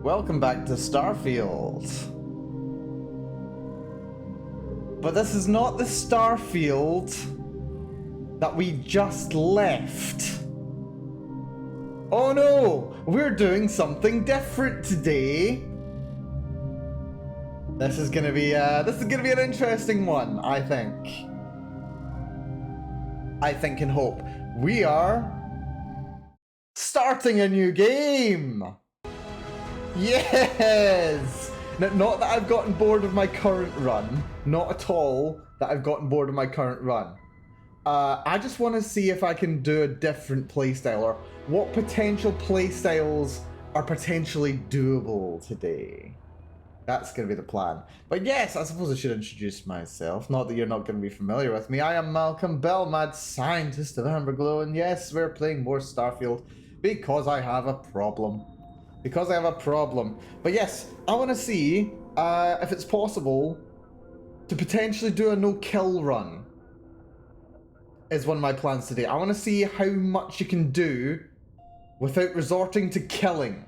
welcome back to Starfield. But this is not the Starfield that we just left. Oh no, we're doing something different today. This is gonna be an interesting one, I think. I think and hope. We are starting a new game. Yes! Not that I've gotten bored of my current run. Not at all that I've gotten bored of my current run. I just want to see if I can do a different playstyle, or what potential playstyles are potentially doable today. That's going to be the plan. But yes, I suppose I should introduce myself. Not that you're not going to be familiar with me. I am Malcolm Bell, mad scientist of Amberglow, and yes, we're playing more Starfield because I have a problem. Because I have a problem. But yes, I want to see if it's possible to potentially do a no-kill run. Is one of my plans today. I want to see how much you can do without resorting to killing.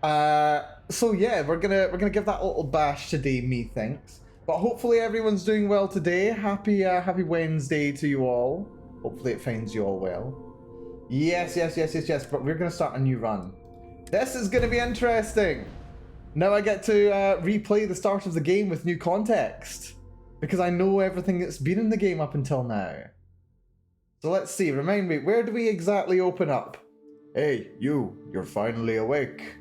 So yeah, we're gonna give that a little bash today, methinks. But hopefully everyone's doing well today. Happy Wednesday to you all. Hopefully it finds you all well. Yes. But we're gonna start a new run. This is gonna be interesting. Now I get to replay the start of the game with new context, because I know everything that's been in the game up until now. So let's see. Remind me, where do we exactly open up? Hey, you're finally awake.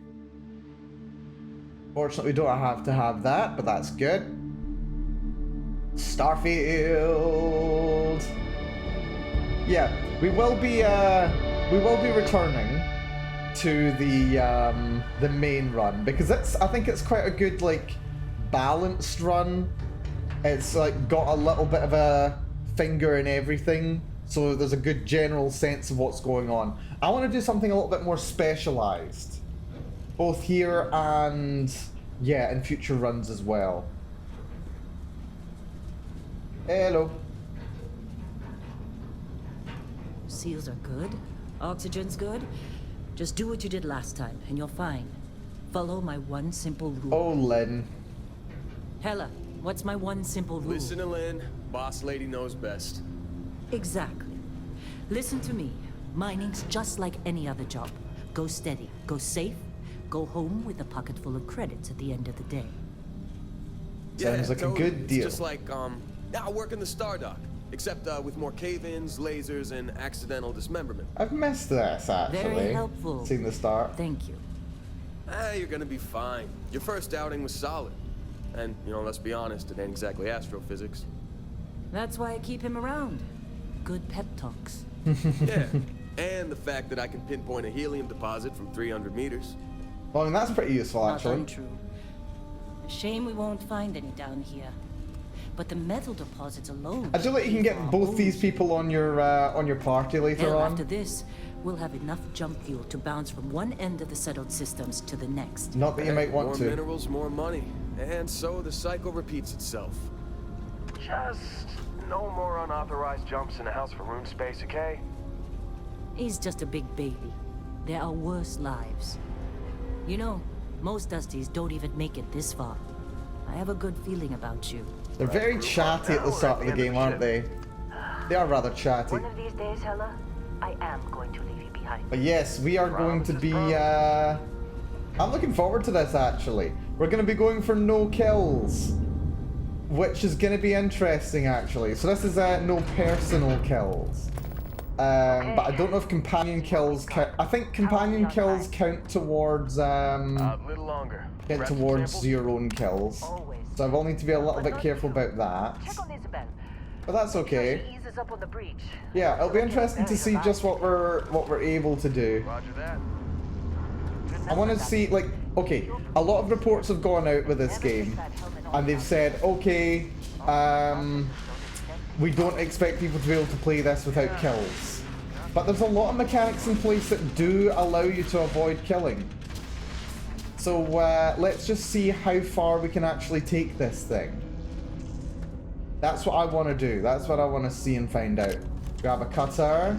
Fortunately, we don't have to have that, but that's good. Starfield. Yeah, we will be returning to the main run, because I think it's quite a good, like, balanced run. It's like got a little bit of a finger in everything, so there's a good general sense of what's going on. I want to do something a little bit more specialized, both here and, yeah, in future runs as well. Hello. Seals are good. Oxygen's good. Just do what you did last time, and you're fine. Follow my one simple rule. Oh, Lynn. Hella, what's my one simple rule? Listen to Lynn. Boss lady knows best. Exactly. Listen to me. Mining's just like any other job. Go steady, go safe, go home with a pocket full of credits at the end of the day. Sounds like a good deal. It's just like, I work in the Star Dock, except with more cave-ins, lasers, and accidental dismemberment. I've missed this, actually. Very helpful. Seen the start. Thank you. You're gonna be fine. Your first outing was solid. And, you know, let's be honest, it ain't exactly astrophysics. That's why I keep him around. Good pep talks. Yeah, and the fact that I can pinpoint a helium deposit from 300 meters. Well, I mean, that's pretty useful, actually. Not untrue. Shame we won't find any down here. But the metal deposits alone... I do like you can get both these people on your party later on. After this, we'll have enough jump fuel to bounce from one end of the settled systems to the next. Not that you might want to. More minerals, more money. And so the cycle repeats itself. Just no more unauthorized jumps in the house for room space, okay? He's just a big baby. There are worse lives. You know, most Dusties don't even make it this far. I have a good feeling about you. They're very chatty at the start of the game, aren't they? They are rather chatty. One of these days, Hella, I am going to leave you behind. But yes, we are going to be, I'm looking forward to this, actually. We're going to be going for no kills, which is going to be interesting, actually. So this is no personal kills. But I don't know if companion kills count. I think companion kills count towards, A little longer. count towards your own kills. So I will need to be a little bit careful about that. Check on Isabel. But that's okay. She eases up on the breach. Yeah, it'll be interesting to see just what we're able to do. Roger that. I want to see, like, okay, a lot of reports have gone out with this game, and they've said, okay, we don't expect people to be able to play this without kills. But there's a lot of mechanics in place that do allow you to avoid killing. So let's just see how far we can actually take this thing. That's what I want to do. That's what I want to see and find out. Grab a cutter.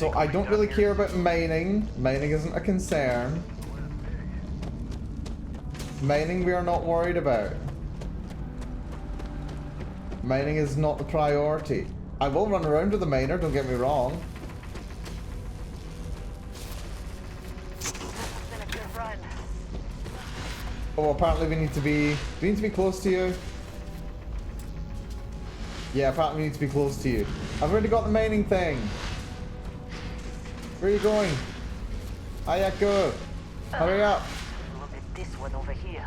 So I don't really care about mining. Mining isn't a concern. Mining we are not worried about. Mining is not the priority. I will run around with the miner, don't get me wrong. This has been a good run. Oh, apparently we need to be... Do we need to be close to you? Yeah, apparently we need to be close to you. I've already got the mining thing. Where are you going? Ayako! Hurry up! Look at this one over here.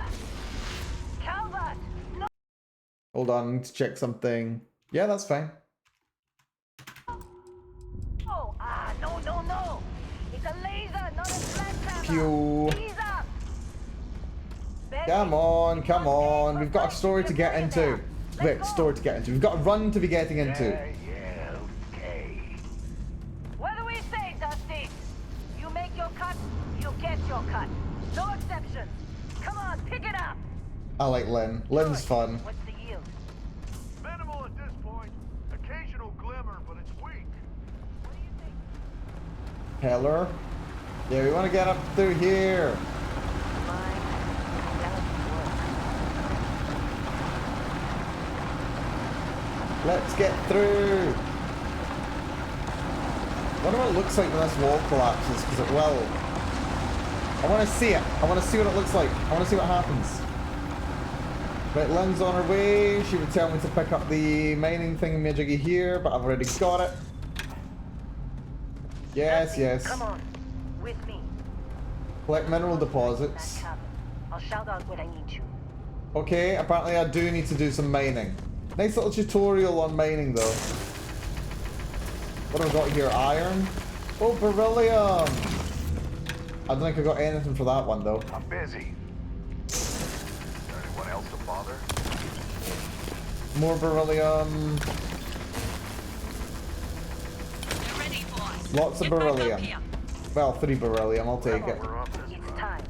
Calvert! No! Hold on, I need to check something. Yeah, that's fine. Oh, no, no, no! It's a laser, not a sledgehammer! Pew. Ease up! Betty, Come on, you come want on. Dave We've got a or story to Buster get into. now? Wait, Let's go. story to get into. We've got a run to be getting into. Yeah, okay. What do we say, Dusty? You make your cut, you get your cut. No exceptions. Come on, pick it up. I like Lynn. Lynn's Good. fun. What's the yield? Minimal at this point. Occasional glimmer, but it's weak. What do you think? Heller. Yeah, we want to get up through here. Fine. That'll work. Let's get through. I wonder what it looks like when this wall collapses, because it will. I want to see it. I want to see what it looks like. I want to see what happens. Right, Lynn's on her way. She would tell me to pick up the mining thingamajiggy here, but I've already got it. Yes, Dusty, yes. Come on. With me. Collect mineral That deposits. cabin. I'll shout out when I need you. Okay, apparently I do need to do some mining. Nice little tutorial on mining though. What have I got here? Iron? Oh, beryllium! I don't think I got anything for that one though. I'm busy. Anyone else to bother? More beryllium. Lots of beryllium. Well, 3 beryllium, I'll take it. We're up this It's time.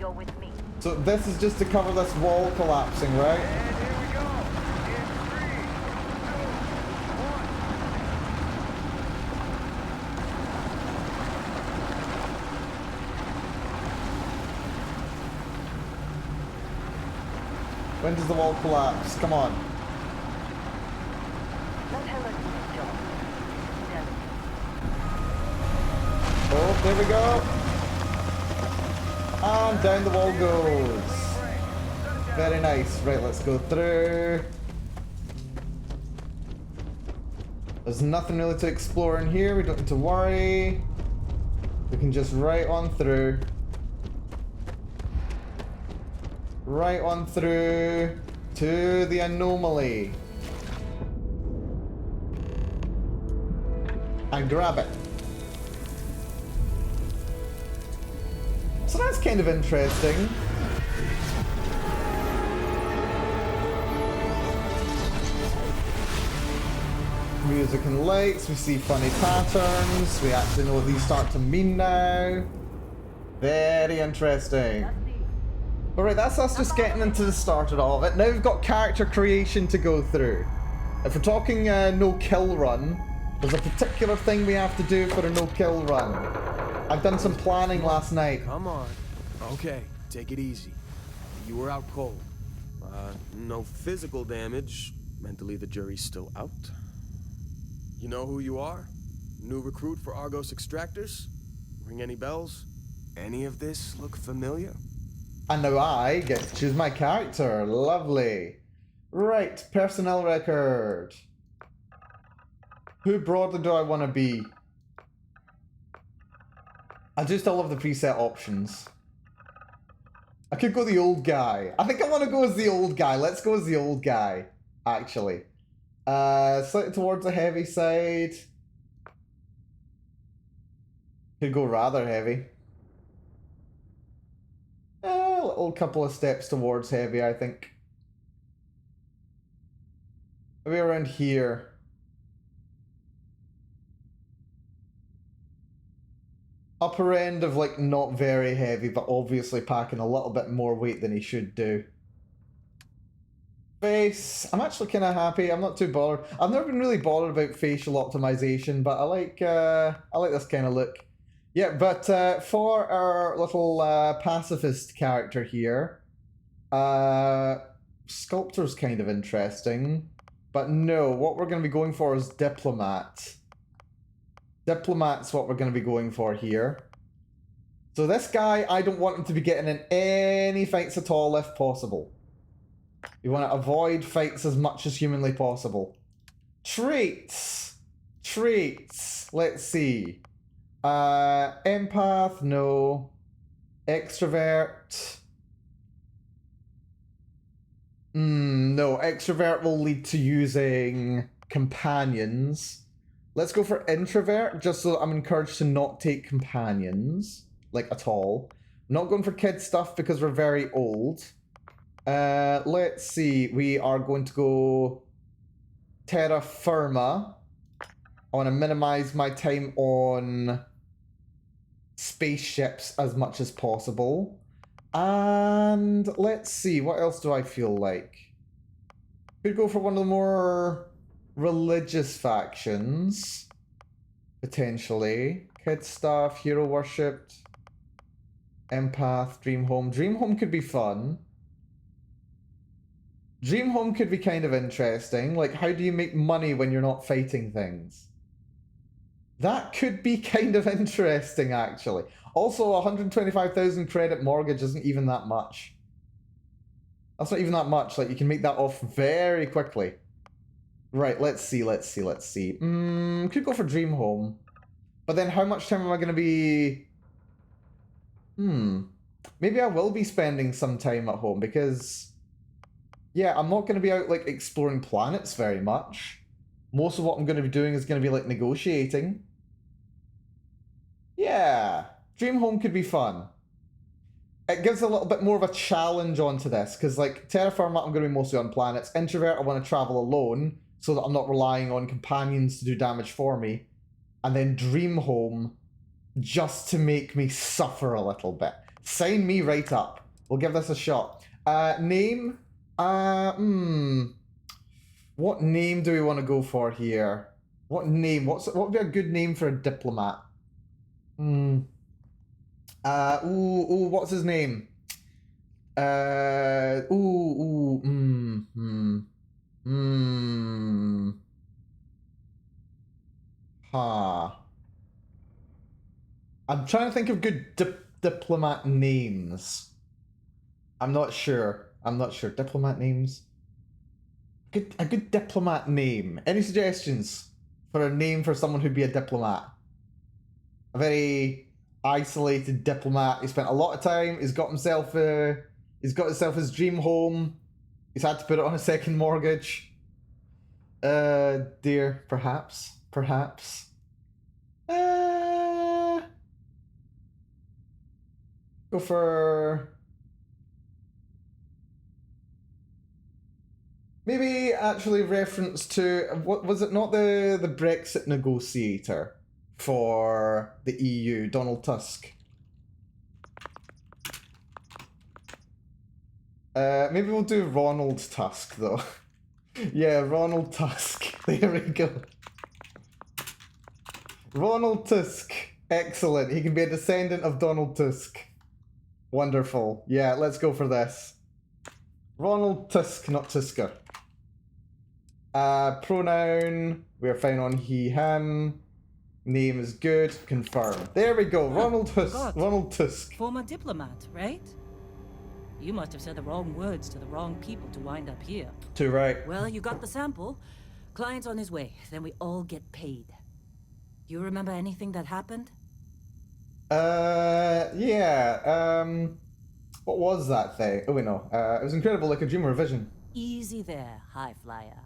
You're with me. So this is just to cover this wall collapsing, right? And here we go. In 3, 2, 1. When does the wall collapse? Come on. Let Helen do his job. Then Oh, there we go. And down the wall goes. Very nice. Right, let's go through. There's nothing really to explore in here. We don't need to worry. We can just right on through. Right on through to the anomaly. And grab it. So that's kind of interesting. Music and lights, we see funny patterns, we actually know what these start to mean now. Very interesting. Alright, that's us just getting into the start of all of it. Now we've got character creation to go through. If we're talking no kill run, there's a particular thing we have to do for a no kill run. I've done some planning last night. Come on. Okay, take it easy. You were out cold. No physical damage. Mentally, the jury's still out. You know who you are? New recruit for Argos Extractors? Ring any bells? Any of this look familiar? And now I get to choose my character. Lovely. Right, personnel record. Who broadly do I want to be? I do still love the preset options. I could go the old guy. I think I want to go as the old guy. Let's go as the old guy, actually. Slightly towards the heavy side. Could go rather heavy. A little couple of steps towards heavy, I think. Maybe around here. Upper end of like not very heavy, but obviously packing a little bit more weight than he should do. Face. I'm actually kind of happy. I'm not too bothered. I've never been really bothered about facial optimization, but I like this kind of look. Yeah, but for our little pacifist character here, sculptor's kind of interesting. But no, what we're going to be going for is diplomat. Diplomat's what we're going to be going for here. So this guy, I don't want him to be getting in any fights at all if possible. You want to avoid fights as much as humanly possible. Traits. Traits. Let's see. Empath, no. Extrovert. No, extrovert will lead to using companions. Let's go for introvert, just so I'm encouraged to not take companions, like at all. I'm not going for kid stuff because we're very old. Let's see, we are going to go terra firma. I want to minimize my time on spaceships as much as possible. And let's see, what else do I feel like? Could go for one of the more religious factions, potentially. Kid stuff, hero worshipped, empath, dream home. Dream home could be fun. Dream home could be kind of interesting. Like, how do you make money when you're not fighting things? That could be kind of interesting, actually. Also, 125,000 credit mortgage isn't even that much. That's not even that much. Like, you can make that off very quickly. Right, let's see. Could go for dream home. But then how much time am I going to be... Maybe I will be spending some time at home because... Yeah, I'm not going to be out, like, exploring planets very much. Most of what I'm going to be doing is going to be, like, negotiating. Yeah, dream home could be fun. It gives a little bit more of a challenge onto this, because, like, terra firma, I'm going to be mostly on planets. Introvert, I want to travel alone, so that I'm not relying on companions to do damage for me. And then dream home, just to make me suffer a little bit. Sign me right up. We'll give this a shot. Name? What name do we want to go for here? What name? What would be a good name for a diplomat? What's his name? I'm trying to think of good diplomat names. I'm not sure. Diplomat names? A good diplomat name. Any suggestions for a name for someone who'd be a diplomat? A very isolated diplomat. He spent a lot of time. He's got himself his dream home. He's had to put it on a second mortgage. Dear, perhaps. Go for... Maybe actually reference to... What was it? Not the Brexit negotiator for the EU, Donald Tusk. Maybe we'll do Ronald Tusk, though. Yeah, Ronald Tusk. There we go. Ronald Tusk. Excellent. He can be a descendant of Donald Tusk. Wonderful. Yeah, let's go for this. Ronald Tusk, not Tusker. Pronoun. We're fine on he, him. Name is good. Confirm. There we go. Ronald Tusk. Ronald Tusk. Former diplomat, right? You must have said the wrong words to the wrong people to wind up here. Too right. Well, you got the sample. Client's on his way. Then we all get paid. You remember anything that happened? Yeah. What was that thing? Oh, wait, no. It was incredible, like a dream or a vision. Easy there, high flyer.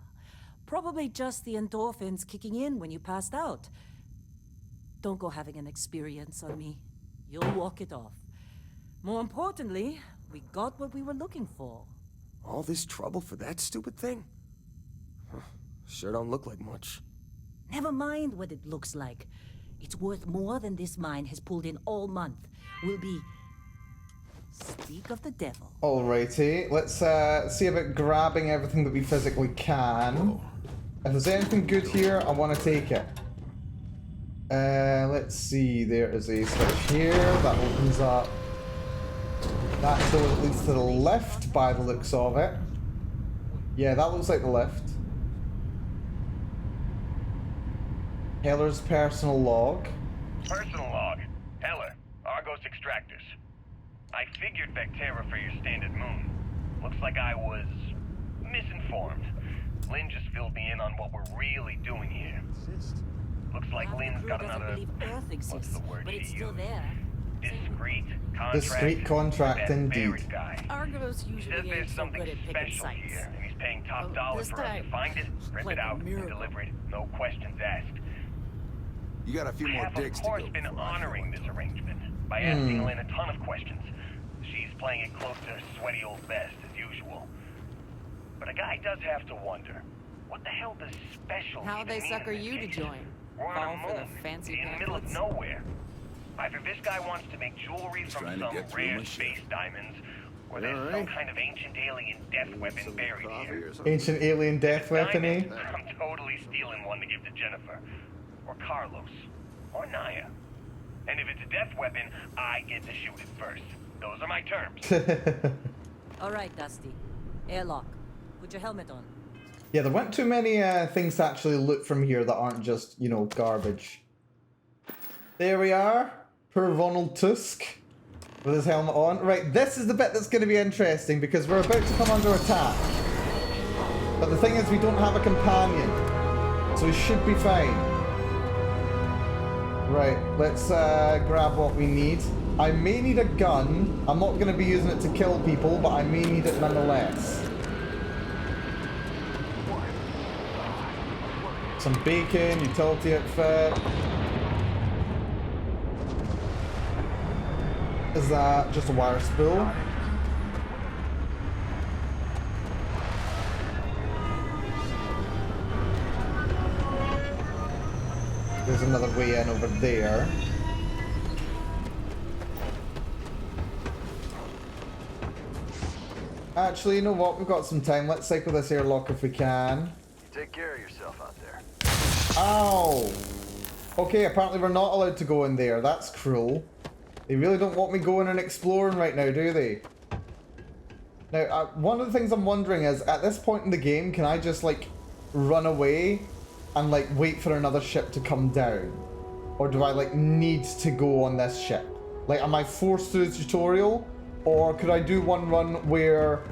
Probably just the endorphins kicking in when you passed out. Don't go having an experience on me. You'll walk it off. More importantly, we got what we were looking for. All this trouble for that stupid thing? Huh. Sure don't look like much. Never mind what it looks like. It's worth more than this mine has pulled in all month. We'll be Speak of the devil. Alrighty, let's see about grabbing everything that we physically can. If there's anything good here, I want to take it. Let's see, there is a switch here that opens up that door that leads to the left by the looks of it. Yeah, that looks like the lift. Heller's personal log. Personal log. Heller, Argos Extractors. I figured Vectera for your standard moon. Looks like I was misinformed. Lynn just filled me in on what we're really doing here. Looks like Lynn's got another... Earth exists, what's the word but she it's still used? there. Discreet contract. Discreet contract, with that indeed. Barrett guy. Argos He says usually ain't there's so something good at picking special sites. here, and he's paying top Oh, dollar this for us to time, find it, rip like it a out, and miracle. deliver it. No questions asked. You got a few I more have, dicks of to course, go been before I honoring feel this arrangement by asking Lynn a ton of questions. She's playing it close to her sweaty old best, as usual. But a guy does have to wonder, what the hell does special How even they mean sucker in this you to case? join? We're on Fall a for the moon, fancy in the middle of pamphlets? nowhere. Either this guy wants to make jewelry from Trying to some get through rare my shit. space diamonds, or there's some Alright. kind of ancient alien death weapon buried here. or something. Ancient alien death weapon, eh? Diamond, I'm totally stealing one to give to Jennifer, or Carlos, or Naya. And if it's a death weapon, I get to shoot it first. Those are my terms. All right, Dusty. Airlock. Put your helmet on. Yeah, there weren't too many things to actually loot from here that aren't just, you know, garbage. There we are. Poor Ronald Tusk with his helmet on. Right, this is the bit that's going to be interesting because we're about to come under attack. But the thing is, we don't have a companion, so we should be fine. Right, let's grab what we need. I may need a gun. I'm not going to be using it to kill people, but I may need it nonetheless. Some bacon, utility outfit. Is that just a wire spool? There's another way in over there. Actually, you know what? We've got some time. Let's cycle this airlock if we can. Take care of yourself out there. Ow! Okay, apparently we're not allowed to go in there. That's cruel. They really don't want me going and exploring right now, do they? Now, one of the things I'm wondering is, at this point in the game, can I just, like, run away and, like, wait for another ship to come down? Or do I, like, need to go on this ship? Like, am I forced through the tutorial? Or could I do one run where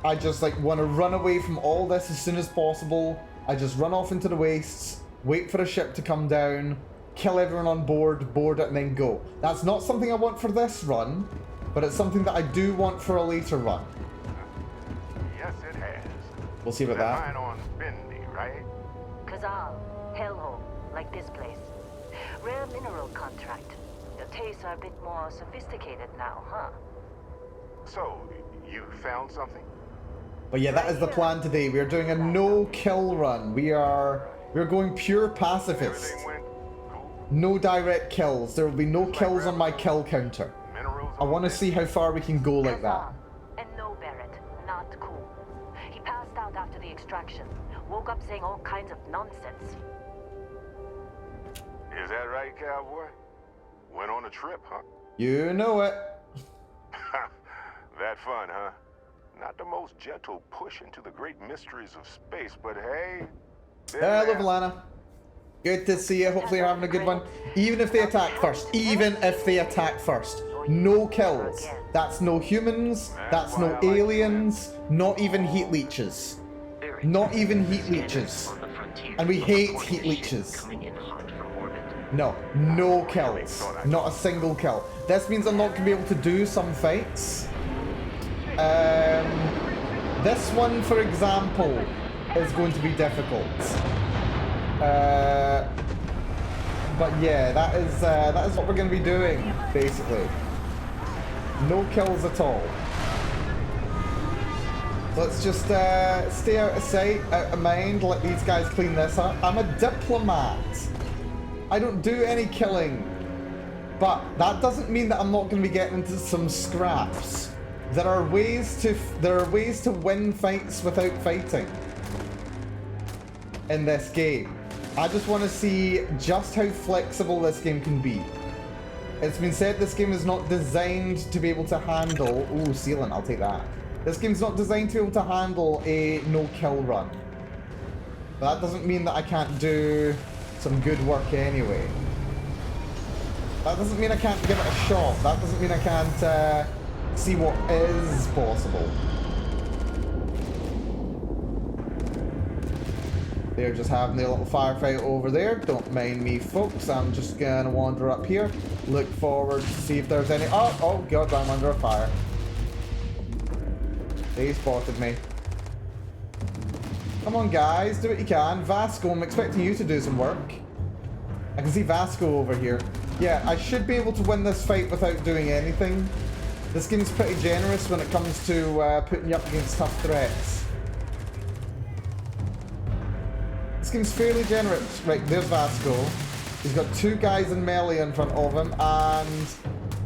I just, like, want to run away from all this as soon as possible? I just run off into the wastes, wait for a ship to come down, kill everyone on board, board it, and then go. That's not something I want for this run, but it's something that I do want for a later run. Yes, it has. We'll see about That that. mine on Bendy, right? Kazal, hellhole, like this place. Rare mineral contract. Your tastes are a bit more sophisticated now, huh? So, you found something? But yeah, that is the plan today. We are doing a no-kill run. We're going pure pacifist. Everything went cool? No direct kills. There will be no kills on my kill counter. Minerals I want to see how far we can go like that. Kazal. And no Barrett, not cool. He passed out after the extraction. Woke up saying all kinds of nonsense. Is that right, cowboy? Went on a trip, huh? You know it. That fun, huh? Not the most gentle push into the great mysteries of space, but hey... been Hello, there. Valana. Good to see you. Hopefully you're having a good one. Even if they attack first. Even if they attack first. No kills. That's no humans. That's no aliens. Not even heat leeches. Not even heat leeches. And we hate heat leeches. No. No kills. Not a single kill. This means I'm not going to be able to do some fights. This one, for example, is going to be difficult. But yeah, that is what we're going to be doing, basically. No kills at all. So let's just stay out of sight, out of mind, let these guys clean this up. I'm a diplomat. I don't do any killing. But that doesn't mean that I'm not going to be getting into some scraps There are ways to win fights without fighting in this game. I just want to see just how flexible this game can be. It's been said this game is not designed to be able to handle... Ooh, sealant, I'll take that. This game's not designed to be able to handle a no-kill run. But that doesn't mean that I can't do some good work anyway. That doesn't mean I can't give it a shot. That doesn't mean I can't see what is possible. They're just having their little firefight over there. Don't mind me, folks. I'm just gonna wander up here. Look forward to see if there's any... Oh god, I'm under a fire. They spotted me. Come on, guys. Do what you can. Vasco, I'm expecting you to do some work. I can see Vasco over here. Yeah, I should be able to win this fight without doing anything. This game's pretty generous when it comes to putting you up against tough threats. This game's fairly generous. Right, there's Vasco. He's got two guys in melee in front of him, and...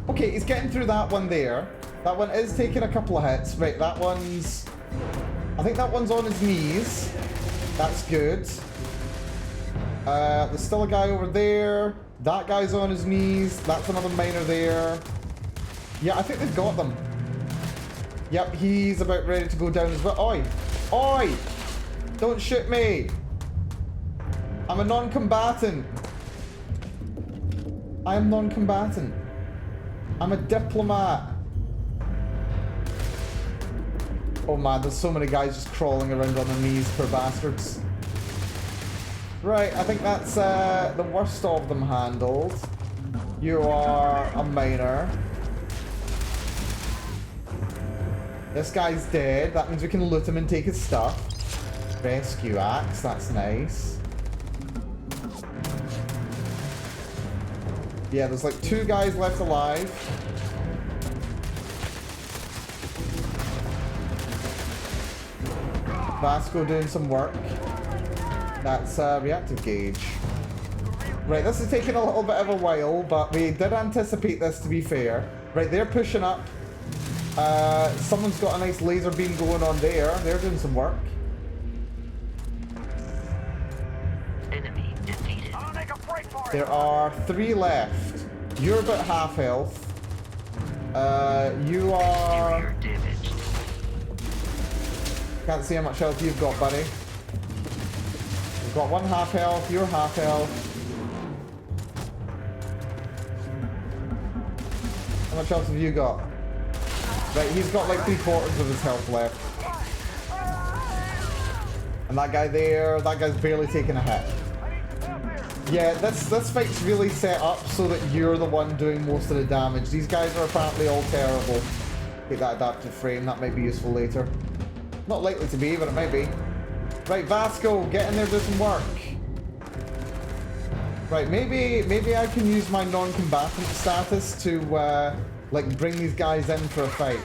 Okay, he's getting through that one there. That one is taking a couple of hits. Right, that one's... I think that one's on his knees. That's good. There's still a guy over there. That guy's on his knees. That's another miner there. Yeah, I think they've got them. Yep, he's about ready to go down as well. Oi! Oi! Don't shoot me! I'm a non-combatant. I am non-combatant. I'm a diplomat. Oh man, there's so many guys just crawling around on their knees, poor bastards. Right, I think that's the worst of them handled. You are a miner. This guy's dead. That means we can loot him and take his stuff. Rescue axe, that's nice. Yeah, there's like two guys left alive. Vasco doing some work. That's reactive gauge. Right, this is taking a little bit of a while, but we did anticipate this, to be fair. Right, they're pushing up. Someone's got a nice laser beam going on there. They're doing some work. Enemy defeated. I'll make a break for it. There are 3 left. You're about half health. You are... Can't see how much health you've got, buddy. You've got 1 half health, you're half health. How much health have you got? Right, he's got like 3/4 of his health left. And that guy there, that guy's barely taking a hit. Yeah, this fight's really set up so that you're the one doing most of the damage. These guys are apparently all terrible. Take that adaptive frame, that might be useful later. Not likely to be, but it might be. Right, Vasco, get in there, do some work. Right, maybe I can use my non-combatant status to like bring these guys in for a fight.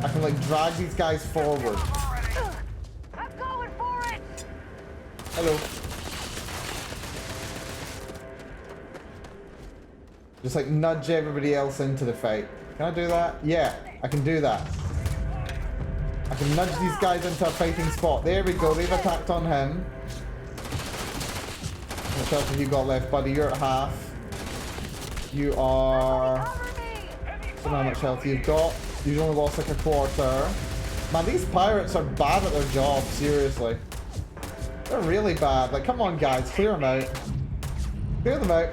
I can like drag these guys forward. I'm going for it. Hello. Just like nudge everybody else into the fight. Can I do that? Yeah, I can do that. I can nudge these guys into a fighting spot. There we go, they've attacked on him. How much health have you got left, buddy? You're at half. You are... I don't know how much health you've got. You've only lost like 1/4. Man, these pirates are bad at their job, seriously. They're really bad. Like, come on guys, clear them out. Clear them out.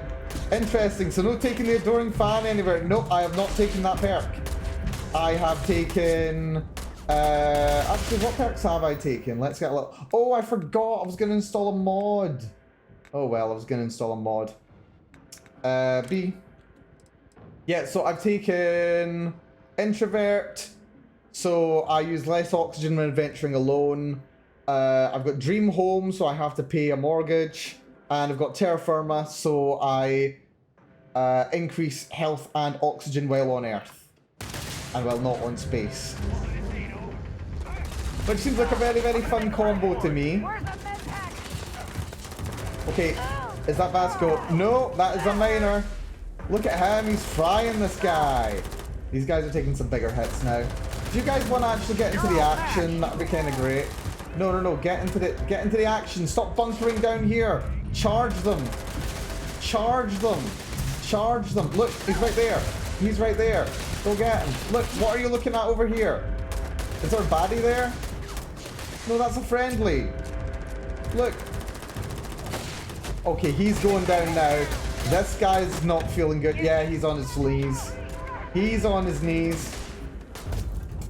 Interesting, so no taking the Adoring Fan anywhere. Nope, I have not taken that perk. I have taken... actually, what perks have I taken? Let's get a look. Oh, I forgot. I was going to install a mod. Oh, well, I was going to install a mod. B. Yeah, so I've taken Introvert. So I use less oxygen when adventuring alone. I've got Dream Home, so I have to pay a mortgage. And I've got Terra Firma, so I increase health and oxygen while on Earth. And while not on space. Which seems like a very, very fun combo to me. Okay, is that Vasco? No, that is a miner. Look at him, he's frying this guy. These guys are taking some bigger hits now. If you guys want to actually get into the action, that would be kind of great. No, no, no. Get into the action. Stop bunkering down here. Charge them. Charge them. Charge them. Look, he's right there. He's right there. Go get him. Look, what are you looking at over here? Is there a baddie there? No, that's a friendly. Look. Okay, he's going down now. This guy's not feeling good. Yeah, he's on his knees. He's on his knees.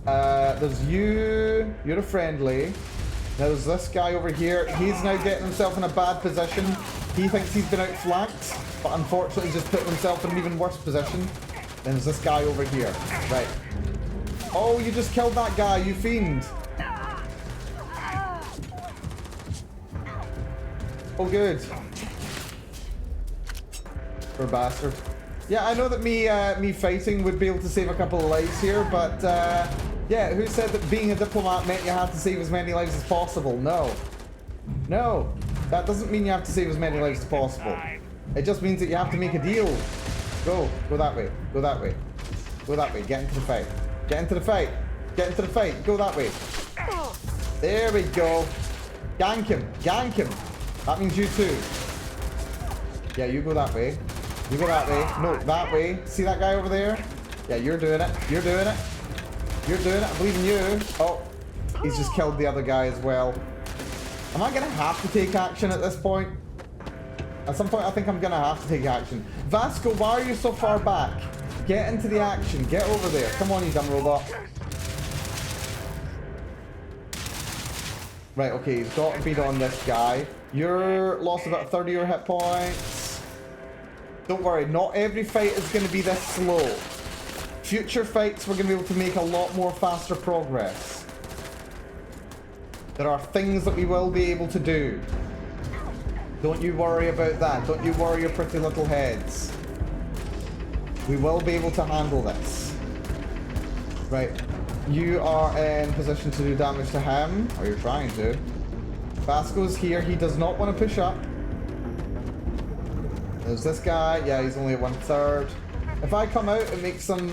There's you. You're a friendly. There's this guy over here. He's now getting himself in a bad position. He thinks he's been outflanked, but unfortunately he's just put himself in an even worse position. Then there's this guy over here. Right. Oh, you just killed that guy, you fiend. Oh, good. Poor bastard. Yeah, I know that me fighting would be able to save a couple of lives here, but yeah, who said that being a diplomat meant you had to save as many lives as possible? No. No. That doesn't mean you have to save as many lives as possible. It just means that you have to make a deal. Go that way. Go that way. Go that way. Get into the fight. Get into the fight. Get into the fight. Go that way. There we go. Gank him. Gank him. That means you too. Yeah, you go that way. You go that way. No, that way. See that guy over there? Yeah, you're doing it. You're doing it. You're doing it. I believe in you. Oh, he's just killed the other guy as well. Am I going to have to take action at this point? At some point, I think I'm going to have to take action. Vasco, why are you so far back? Get into the action. Get over there. Come on, you dumb robot. Right, okay, he's got to beat on this guy. You're lost about 30 of your hit points. Don't worry, not every fight is going to be this slow. Future fights, we're going to be able to make a lot more faster progress. There are things that we will be able to do. Don't you worry about that. Don't you worry your pretty little heads. We will be able to handle this. Right. You are in position to do damage to him. Or you're trying to. Vasco's here. He does not want to push up. There's this guy. Yeah, he's only at 1/3. If I come out, it makes them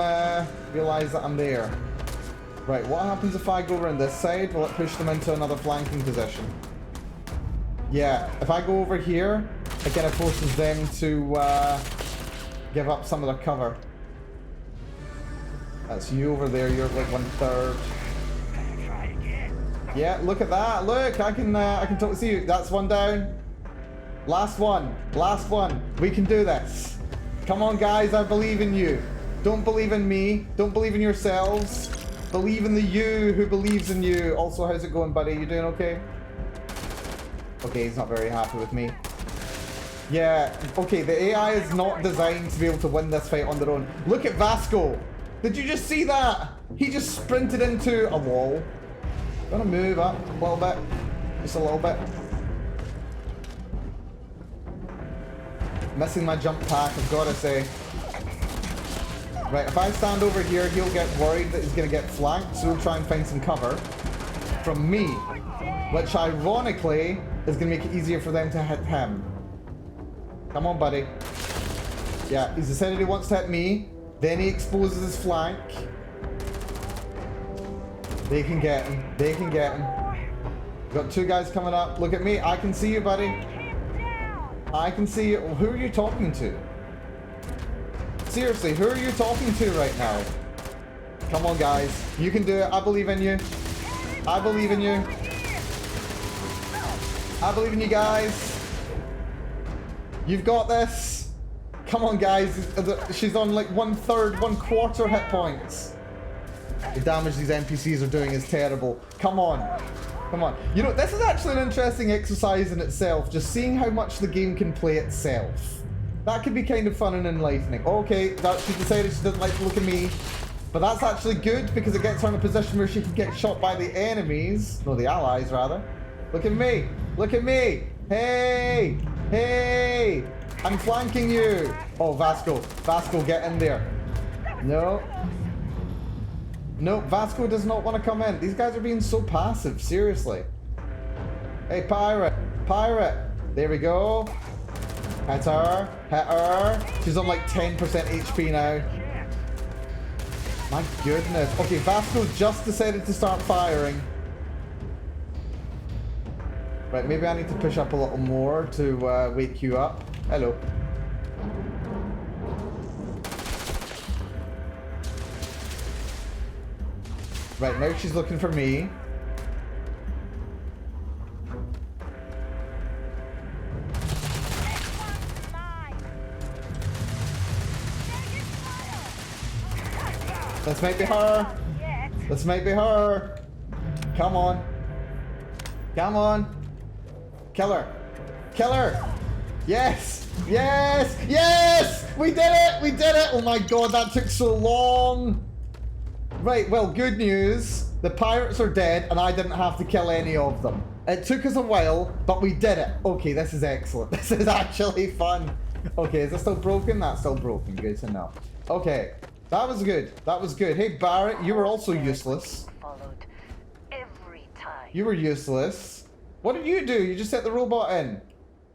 realize that I'm there. Right, what happens if I go around this side? Will it push them into another flanking position? Yeah, if I go over here, it kind of forces them to give up some of their cover. That's you over there, you're like 1/3. Yeah, look at that, look, I can totally see you. That's one down. Last one, we can do this. Come on guys, I believe in you. Don't believe in me, don't believe in yourselves. Believe in the you who believes in you. Also, how's it going, buddy? You doing okay? Okay, he's not very happy with me. Yeah, okay, the AI is not designed to be able to win this fight on their own. Look at Vasco. Did you just see that? He just sprinted into a wall. Gonna move up a little bit. Just a little bit. Missing my jump pack, I've got to say. Right, if I stand over here, he'll get worried that he's going to get flanked, so he'll try and find some cover from me, which ironically is going to make it easier for them to hit him. Come on, buddy. Yeah, he's decided he wants to hit me, then he exposes his flank. They can get him. They can get him. We've got two guys coming up. Look at me. I can see you, buddy. I can see you. Who are you talking to? Seriously, who are you talking to right now? Come on, guys. You can do it. I believe in you. I believe in you. I believe in you guys. You've got this. Come on, guys. She's on like 1/3, 1/4 hit points. The damage these NPCs are doing is terrible. Come on. Come on. You know, this is actually an interesting exercise in itself. Just seeing how much the game can play itself. That could be kind of fun and enlightening. Okay, she decided she doesn't like to look at me. But that's actually good because it gets her in a position where she can get shot by the enemies. No, the allies, rather. Look at me. Look at me. Hey. Hey. I'm flanking you. Oh, Vasco. Vasco, get in there. No. No, Vasco does not want to come in. These guys are being so passive. Seriously. Hey, pirate. Pirate. There we go. Hit her. Hit her. She's on like 10% HP now. My goodness. Okay, Vasco just decided to start firing. Right, maybe I need to push up a little more to wake you up. Hello. Right, now she's looking for me. This might be her. This might be her. Come on. Come on. Kill her. Kill her. Yes. Yes. Yes. We did it. We did it. Oh my god, that took so long. Right, well, good news. The pirates are dead and I didn't have to kill any of them. It took us a while, but we did it. Okay, this is excellent. This is actually fun. Okay, is this still broken? That's still broken. Good to know. Okay. That was good. That was good. Hey, Barrett, you were also useless. Followed every time. You were useless. What did you do? You just set the robot in.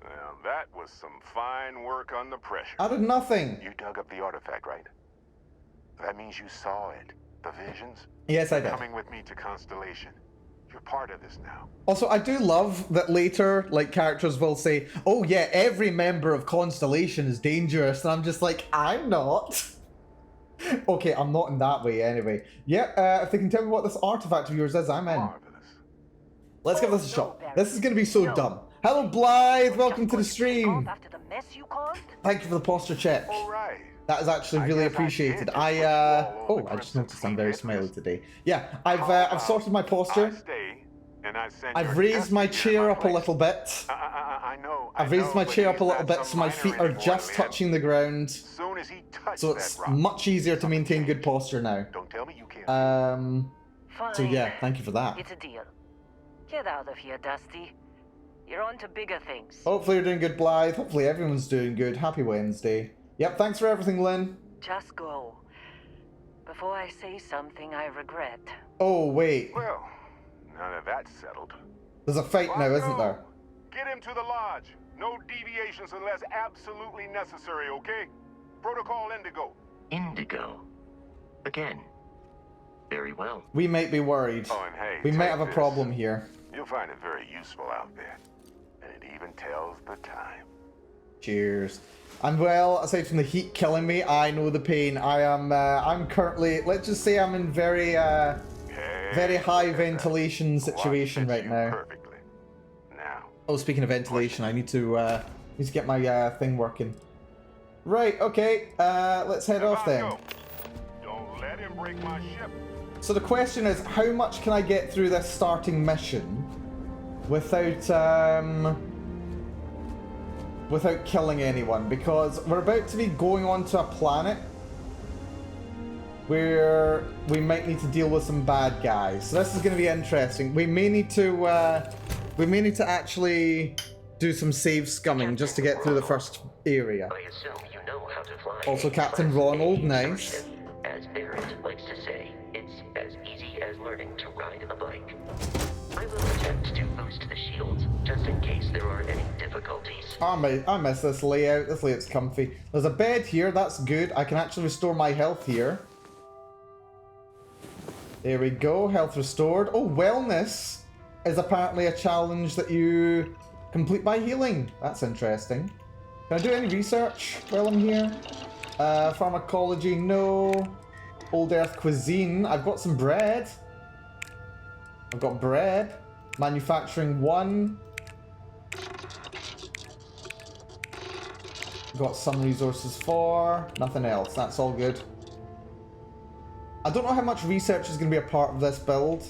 Well, that was some fine work under pressure. I did nothing. You dug up the artifact, right? That means you saw it. The visions? Yes, I did. Coming with me to Constellation. You're part of this now. Also, I do love that later, like, characters will say, oh yeah, every member of Constellation is dangerous. And I'm just like, I'm not. Okay, I'm not in that way anyway. Yeah, if they can tell me what this artifact of yours is, I'm in. Marvelous. Let's give this a shot. This is going to be so dumb. Hello, Blythe. Welcome to the stream. After the mess you caused? Thank you for the posture check. All right. That is actually really appreciated. I just noticed I'm very smiley today. Yeah, I've sorted my posture. I've raised my chair up a little bit. I know. I've raised my chair up a little bit so my feet are just touching the ground. So it's much easier to maintain good posture now. Don't tell me you can't. So yeah, thank you for that. It's a deal. Get out of here, Dusty. You're on to bigger things. Hopefully you're doing good, Blythe. Hopefully everyone's doing good. Happy Wednesday. Yep, thanks for everything, Lynn. Just go. Before I say something I regret. Oh, wait. Well, now that that's settled. There's a fight now, isn't there? Get him to the lodge. No deviations unless absolutely necessary, okay? Protocol Indigo. Indigo? Again? Very well. We might be worried. Oh, and hey, We might take have a this. problem here. You'll find it very useful out there. And it even tells the time. Cheers. And well, aside from the heat killing me, I know the pain. I'm currently, let's just say I'm in very high ventilation situation right now. Perfectly. Now. Oh, speaking of ventilation, I need to get my thing working. Right, okay, let's head off then. Go. Don't let him break my ship. So the question is, how much can I get through this starting mission without killing anyone? Because we're about to be going onto a planet where we might need to deal with some bad guys. So this is going to be interesting. We may need to actually do some save scumming just to get through the first area. I assume you know how to fly. Also, Captain Class Ronald, A nice. starship. As Barrett likes to say, it's as easy as learning to ride a bike. I will attempt to boost the shields, just in case there are any difficulties. I miss this layout. This layout's comfy. There's a bed here. That's good. I can actually restore my health here. There we go. Health restored. Oh, wellness is apparently a challenge that you complete by healing. That's interesting. Can I do any research while I'm here? Pharmacology, no. Old Earth cuisine. I've got some bread. I've got bread. Manufacturing 1. Got some resources 4. Nothing else. That's all good. I don't know how much research is going to be a part of this build.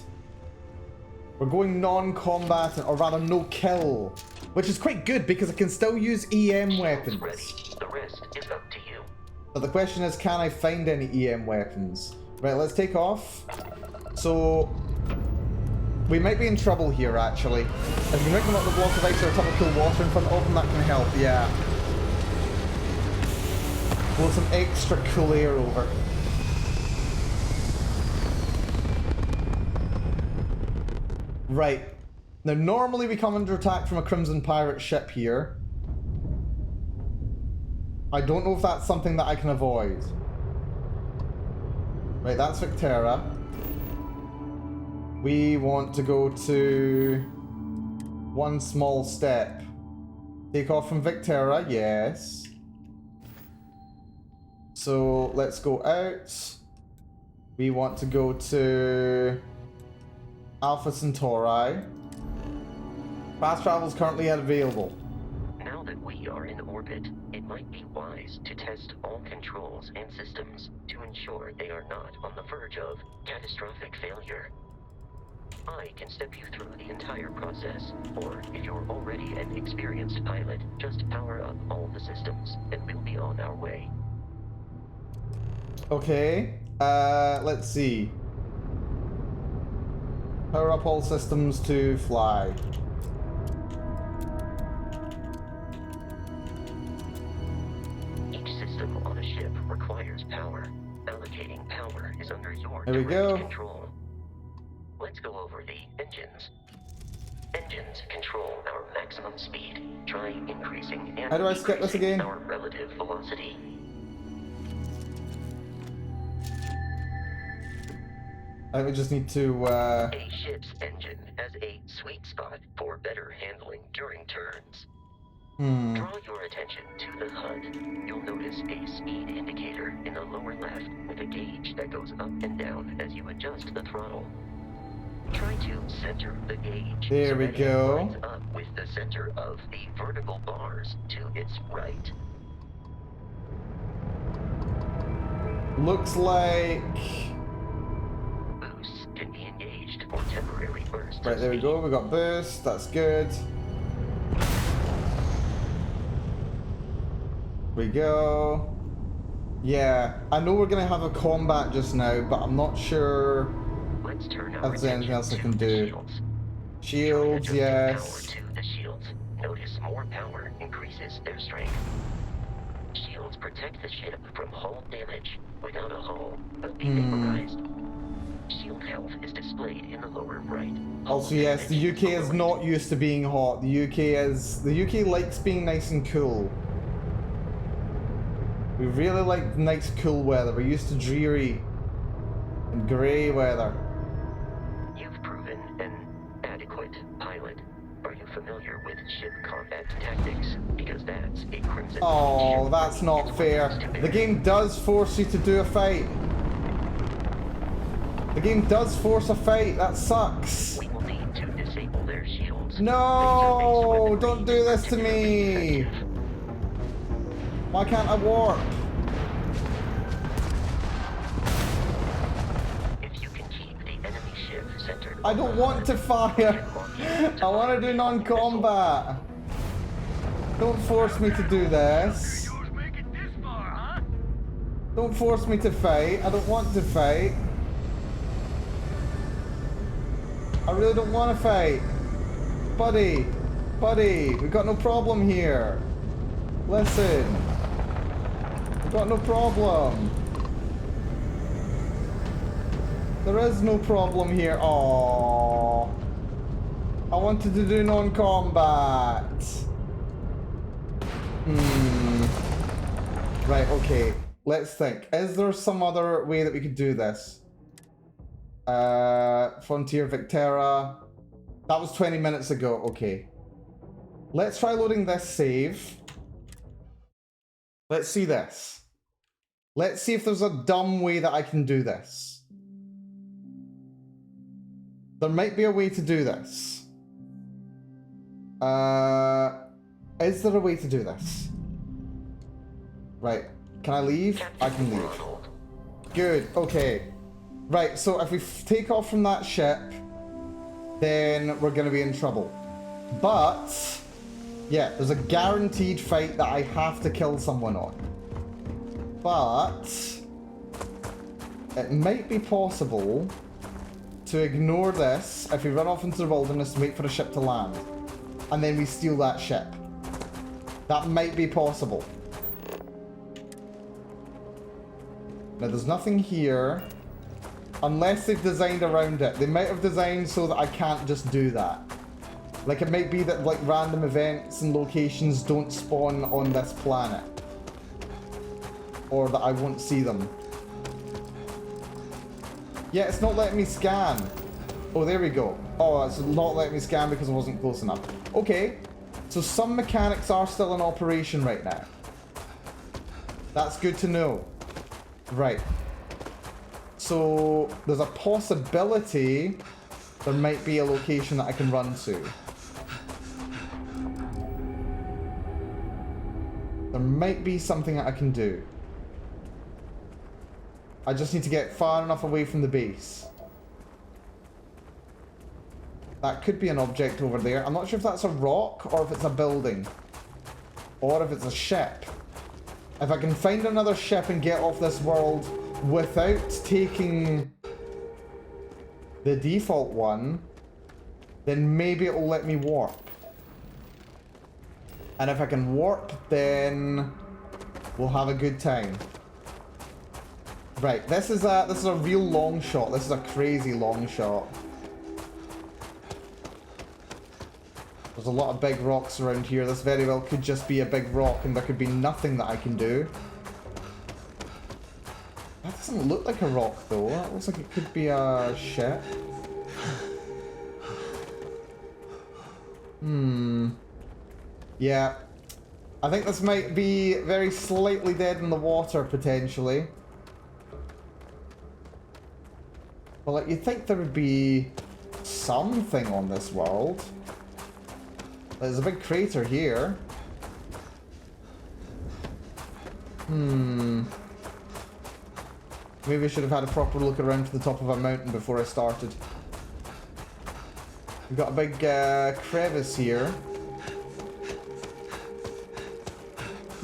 We're going non-combat, or rather no-kill, which is quite good because I can still use EM weapons. Ready. The rest is up to you. But the question is, can I find any EM weapons? Right, let's take off. So, we might be in trouble here, actually. If you can make them up the block of ice or a tub of cool water in front of them, that can help, yeah. Blow some extra cool air over. Right. Now, normally we come under attack from a Crimson Pirate ship here. I don't know if that's something that I can avoid. Right, that's Victera. We want to go to one small step. Take off from Victera, yes. So let's go out. We want to go to Alpha Centauri. Fast travel is currently unavailable. Now that we are in orbit, it might be wise to test all controls and systems to ensure they are not on the verge of catastrophic failure. I can step you through the entire process, or if you're already an experienced pilot, just power up all the systems, and we'll be on our way. Okay, let's see. Power up all systems to fly. Each system on a ship requires power. Allocating power is under your There we direct go. control. Let's go over the engines. Engines control our maximum speed. Try increasing and How do I skip this decreasing again? our relative velocity. I think we just need to, A ship's engine has a sweet spot for better handling during turns. Draw your attention to the HUD. You'll notice a speed indicator in the lower left with a gauge that goes up and down as you adjust the throttle. Try to center the gauge. There so we that go. It lines up with the center of the vertical bars to its right. looks like... Boosts can be engaged for temporary bursts. Right, of there we speed. go, we got boost, that's good. We go. Yeah, I know we're gonna have a combat just now, but I'm not sure Let's turn if our there's anything attention else I to can the do. shields. Shields, Try adjusting yes. Power to the shields. Notice more power increases their strength. Shields protect the ship from hull damage. Without a hull, but be vaporized. Shield health is displayed in the lower right. Also, yes, the UK is not used to being hot. The UK likes being nice and cool. We really like nice, cool weather. We're used to dreary and grey weather. You've proven an adequate pilot. Are you familiar with ship combat tactics? Because that's a Crimson. Oh, ship. that's not It's fair. what needs to The be. game does force you to do a fight. The game does force a fight. That sucks. We will need to disable their shields. No, Laser-based don't do this to weaponry me. is particularly Why can't I warp? effective. If you can keep the enemy ship centered I on don't the want to fire. I want to do non-combat. Don't force me to do this. Don't force me to fight. I don't want to fight. I really don't want to fight. Buddy, we got no problem here. Listen. We got no problem. There is no problem here. Aww. I wanted to do non-combat. Right, okay. Let's think. Is there some other way that we could do this? Frontier Victera. That was 20 minutes ago. Okay. Let's try loading this save. Let's see this. Let's see if there's a dumb way that I can do this. There might be a way to do this. Is there a way to do this? Right. Can I leave? I can leave. Good. Okay. Right, so if we take off from that ship, then we're going to be in trouble. But, yeah, there's a guaranteed fight that I have to kill someone on. But, it might be possible to ignore this if we run off into the wilderness and wait for a ship to land. And then we steal that ship. That might be possible. Now, there's nothing here. Unless they've designed around it. They might have designed so that I can't just do that. Like, it might be that, like, random events and locations don't spawn on this planet. Or that I won't see them. Yeah, it's not letting me scan. Oh, there we go. Oh, it's not letting me scan because I wasn't close enough. Okay, so some mechanics are still in operation right now. That's good to know. Right. So there's a possibility there might be a location that I can run to. There might be something that I can do. I just need to get far enough away from the base. That could be an object over there. I'm not sure if that's a rock or if it's a building. Or if it's a ship. If I can find another ship and get off this world without taking the default one, then maybe it will let me warp. And if I can warp, then we'll have a good time. Right, this is a real long shot. This is a crazy long shot. There's a lot of big rocks around here. This very well could just be a big rock and there could be nothing that I can do. That doesn't look like a rock though. That looks like it could be a ship. Yeah. I think this might be very slightly dead in the water, potentially. But like, you'd think there would be something on this world. There's a big crater here. Maybe I should have had a proper look around to the top of a mountain before I started. We've got a big crevice here.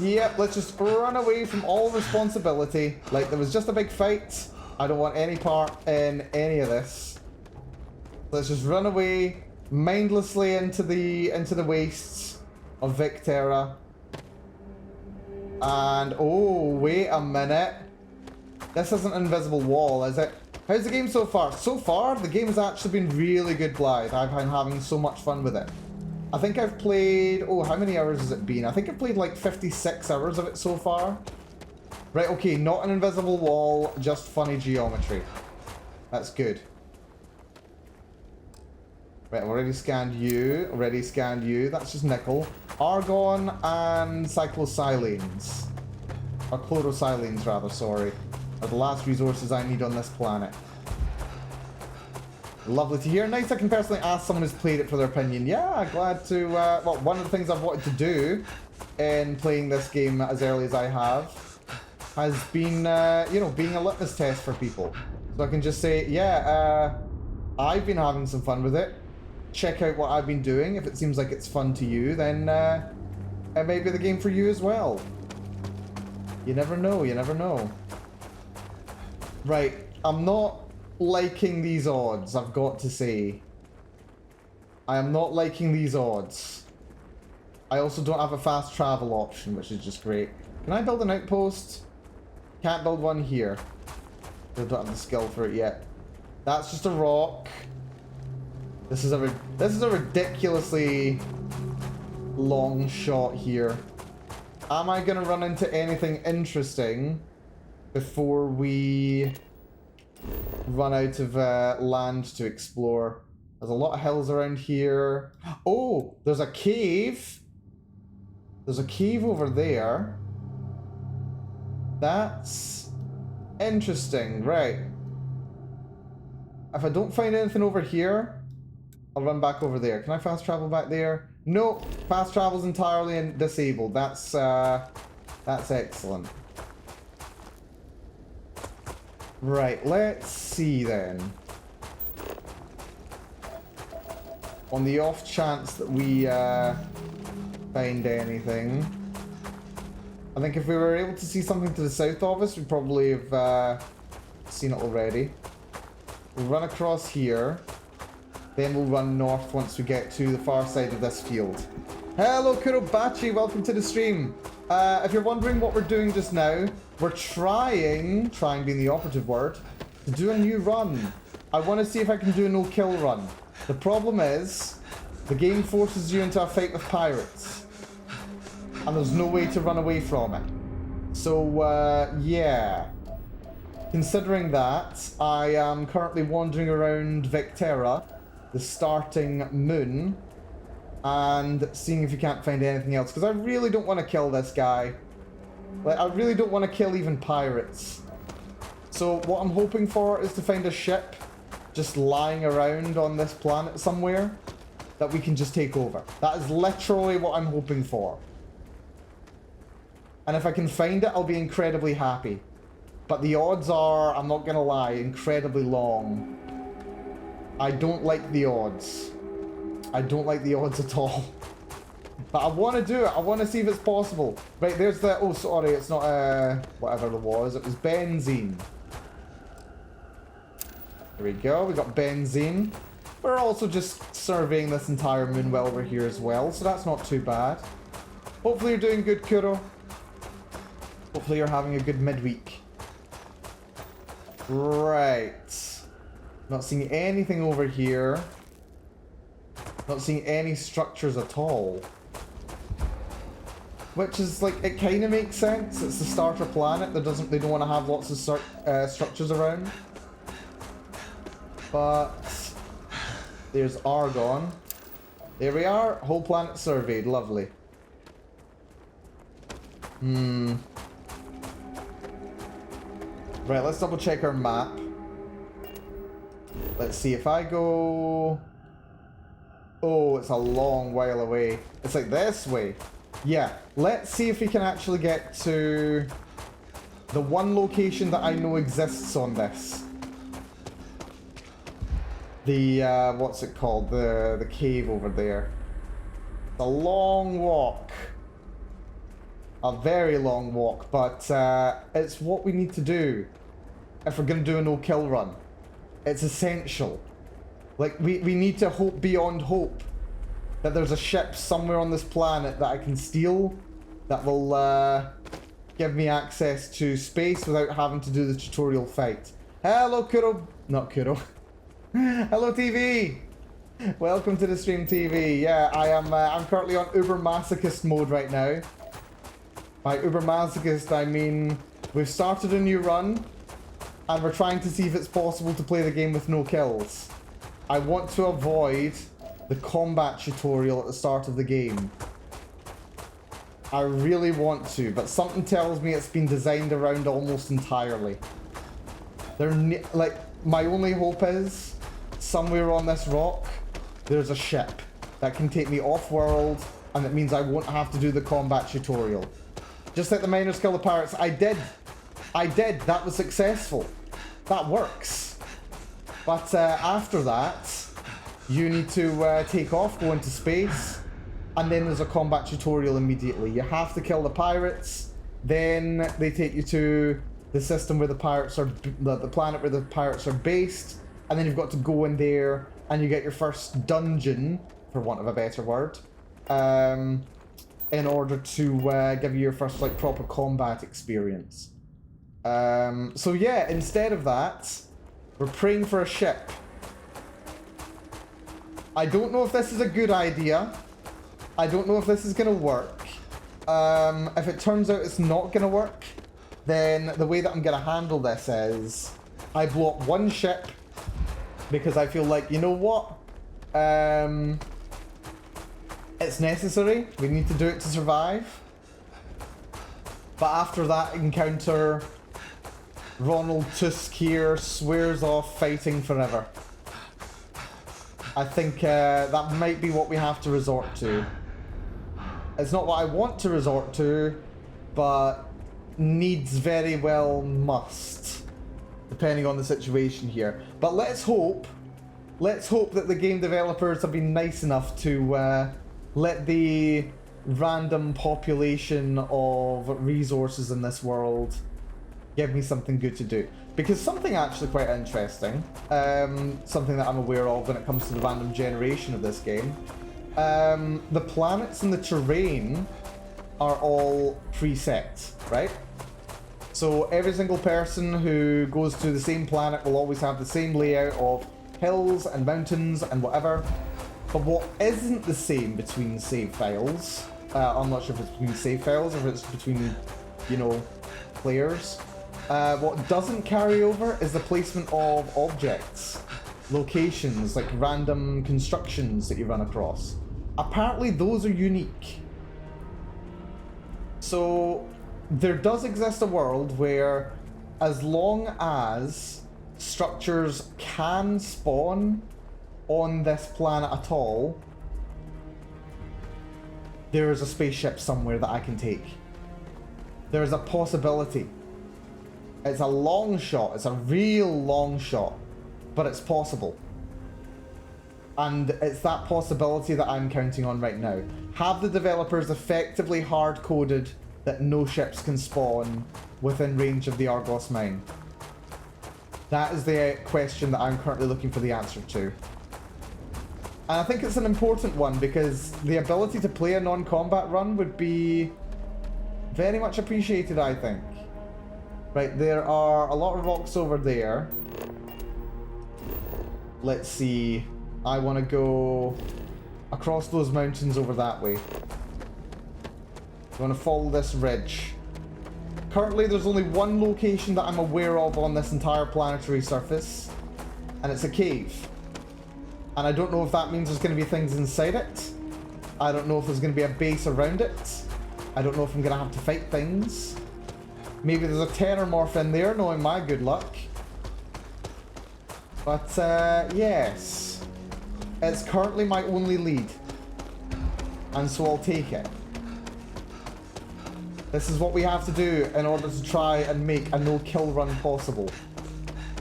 Yep, let's just run away from all responsibility. Like, there was just a big fight. I don't want any part in any of this. Let's just run away mindlessly into the wastes of Victerra. And oh, wait a minute. This isn't an invisible wall, is it? How's the game so far? So far, the game has actually been really good, Blythe. I've been having so much fun with it. I think I've played... Oh, how many hours has it been? I think I've played like 56 hours of it so far. Right, okay, not an invisible wall, just funny geometry. That's good. Right, I've already scanned you. Already scanned you. That's just nickel. Argon and cyclosilines. Or chlorosilines, rather, sorry. Are the last resources I need on this planet. Lovely to hear. Nice I can personally ask someone who's played it for their opinion. Yeah, glad to... well, one of the things I've wanted to do in playing this game as early as I have has been, you know, being a litmus test for people. So I can just say, yeah, I've been having some fun with it. Check out what I've been doing. If it seems like it's fun to you, then it may be the game for you as well. You never know, you never know. Right, I'm not liking these odds, I've got to say. I am not liking these odds. I also don't have a fast travel option, which is just great. Can I build an outpost? Can't build one here. I don't have the skill for it yet. That's just a rock. This is a ridiculously long shot here. Am I gonna run into anything interesting before we run out of land to explore? There's a lot of hills around here. Oh, there's a cave. There's a cave over there. That's interesting, right. If I don't find anything over here, I'll run back over there. Can I fast travel back there? No, fast travel's entirely disabled. That's excellent. Right, let's see then. On the off chance that we find anything. I think if we were able to see something to the south of us, we'd probably have seen it already. We'll run across here. Then we'll run north once we get to the far side of this field. Hello, Kurobachi, welcome to the stream. If you're wondering what we're doing just now, we're trying being the operative word, to do a new run. I want to see if I can do a no-kill run. The problem is, the game forces you into a fight with pirates. And there's no way to run away from it. So, yeah. considering that, I am currently wandering around Vectera, the starting moon, and seeing if you can't find anything else, because I really don't want to kill this guy. Like, I really don't want to kill even pirates. So what I'm hoping for is to find a ship just lying around on this planet somewhere that we can just take over. That is literally what I'm hoping for. And if I can find it, I'll be incredibly happy. But the odds are, I'm not gonna lie, incredibly long. I don't like the odds. I don't like the odds at all. But I want to do it. I want to see if it's possible. Right, there's the... Oh, sorry, it's not whatever it was. It was benzene. There we go. We got benzene. We're also just surveying this entire moon while we're here as well, so that's not too bad. Hopefully you're doing good, Kuro. Hopefully you're having a good midweek. Right. Not seeing anything over here. Not seeing any structures at all. Which is like, it kind of makes sense. It's the starter planet. They don't want to have lots of structures around. But there's Argon. There we are. Whole planet surveyed. Lovely. Right, let's double check our map. Let's see if I go... Oh, it's a long while away. It's like this way. Yeah, let's see if we can actually get to the one location that I know exists on this. The, what's it called? The cave over there. It's a long walk. A very long walk, but it's what we need to do if we're going to do a no-kill run. It's essential. Like, we need to hope beyond hope that there's a ship somewhere on this planet that I can steal that will give me access to space without having to do the tutorial fight. Hello, Kuro. Not Kuro. Hello, TV. Welcome to the stream, TV. Yeah, I'm currently on Uber Masochist mode right now. By Uber Masochist, I mean we've started a new run and we're trying to see if it's possible to play the game with no kills. I want to avoid the combat tutorial at the start of the game. I really want to, but something tells me it's been designed around almost entirely. Like, my only hope is somewhere on this rock there's a ship that can take me off-world, and it means I won't have to do the combat tutorial. Just like the miners kill the pirates. I did. That was successful. That works. But after that, you need to take off, go into space, and then there's a combat tutorial immediately. You have to kill the pirates, then they take you to the system where the pirates are, the planet where the pirates are based, and then you've got to go in there, and you get your first dungeon, for want of a better word, in order to give you your first, like, proper combat experience. So yeah, instead of that, we're praying for a ship. I don't know if this is a good idea. I don't know if this is going to work. If it turns out it's not going to work, then the way that I'm going to handle this is I blow up one ship because I feel like, you know what? It's necessary. We need to do it to survive. But after that encounter, Ronald Tusk here swears off fighting forever. I think that might be what we have to resort to. It's not what I want to resort to, but needs very well must, depending on the situation here. But let's hope that the game developers have been nice enough to let the random population of resources in this world give me something good to do. Because something actually quite interesting, something that I'm aware of when it comes to the random generation of this game, the planets and the terrain are all preset, right? So every single person who goes to the same planet will always have the same layout of hills and mountains and whatever. But what isn't the same between save files, I'm not sure if it's between save files or if it's between, you know, players, What doesn't carry over is the placement of objects, locations, like random constructions that you run across. Apparently those are unique. So there does exist a world where as long as structures can spawn on this planet at all, there is a spaceship somewhere that I can take. There is a possibility. It's a long shot. It's a real long shot. But it's possible. And it's that possibility that I'm counting on right now. Have the developers effectively hard-coded that no ships can spawn within range of the Argos mine? That is the question that I'm currently looking for the answer to. And I think it's an important one because the ability to play a non-combat run would be very much appreciated, I think. Right, there are a lot of rocks over there. Let's see. I want to go across those mountains over that way. I want to follow this ridge. Currently, there's only one location that I'm aware of on this entire planetary surface, and it's a cave. And I don't know if that means there's going to be things inside it. I don't know if there's going to be a base around it. I don't know if I'm going to have to fight things. Maybe there's a Terramorph in there, knowing my good luck. But, yes. It's currently my only lead. And so I'll take it. This is what we have to do in order to try and make a no-kill run possible.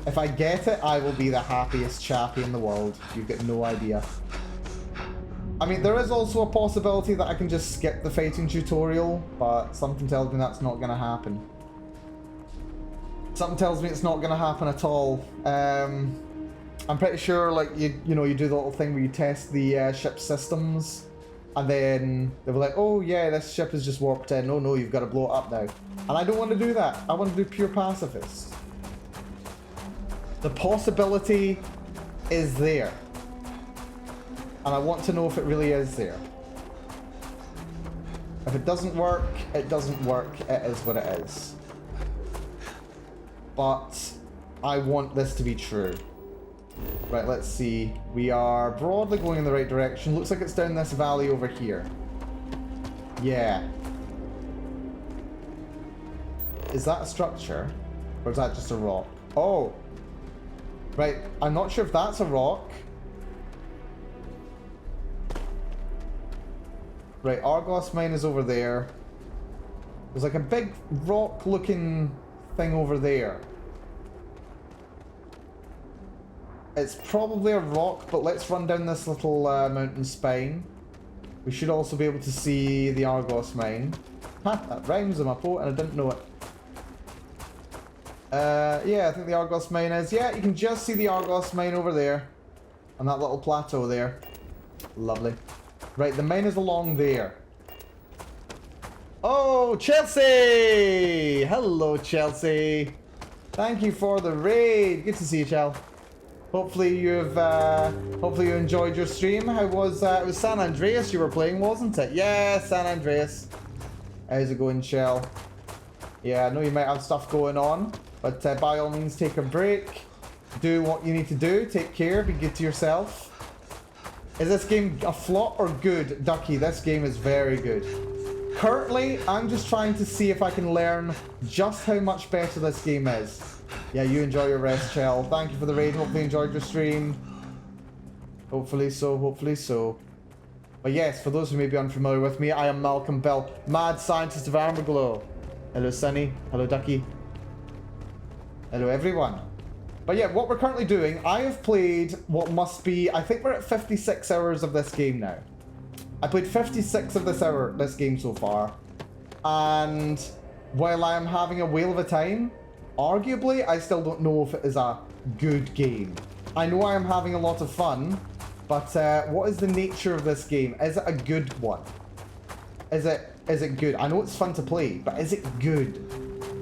If I get it, I will be the happiest chappy in the world. You've got no idea. I mean, there is also a possibility that I can just skip the fighting tutorial, but something tells me that's not going to happen. Something tells me it's not going to happen at all. I'm pretty sure, like, you know, you do the little thing where you test the ship systems, and then they were like, oh yeah, this ship is just warped in. Oh no, you've got to blow it up now. And I don't want to do that. I want to do pure pacifist. The possibility is there. And I want to know if it really is there. If it doesn't work, it doesn't work. It is what it is. But I want this to be true. Right, let's see. We are broadly going in the right direction. Looks like it's down this valley over here. Yeah. Is that a structure? Or is that just a rock? Oh. Right, I'm not sure if that's a rock. Right, Argos mine is over there. There's like a big rock-looking thing over there. It's probably a rock, but let's run down this little mountain spine. We should also be able to see the Argos mine. Ha, that rhymes on my poet and I didn't know it. Yeah, I think the Argos mine is. Yeah, you can just see the Argos mine over there. On that little plateau there. Lovely. Right, the mine is along there. Oh, Chelsea! Hello, Chelsea. Thank you for the raid. Good to see you, Chel. Hopefully you enjoyed your stream. How was it was San Andreas you were playing, wasn't it? Yeah, San Andreas. How's it going, Chel? Yeah, I know you might have stuff going on, but by all means take a break. Do what you need to do. Take care. Be good to yourself. Is this game a flop or good? Ducky, this game is very good. Currently, I'm just trying to see if I can learn just how much better this game is. Yeah, you enjoy your rest, Chell. Thank you for the raid. Hopefully you enjoyed your stream. Hopefully so, hopefully so. But yes, for those who may be unfamiliar with me, I am Malcolm Bell, mad scientist of Armorglow. Hello, Sunny. Hello, Ducky. Hello, everyone. But yeah, what we're currently doing, I have played what must be, I think we're at 56 hours of this game now. I played 56 of this game so far. And while I am having a whale of a time, arguably, I still don't know if it is a good game. I know I am having a lot of fun, but what is the nature of this game? Is it a good one? Is it good? I know it's fun to play, but is it good?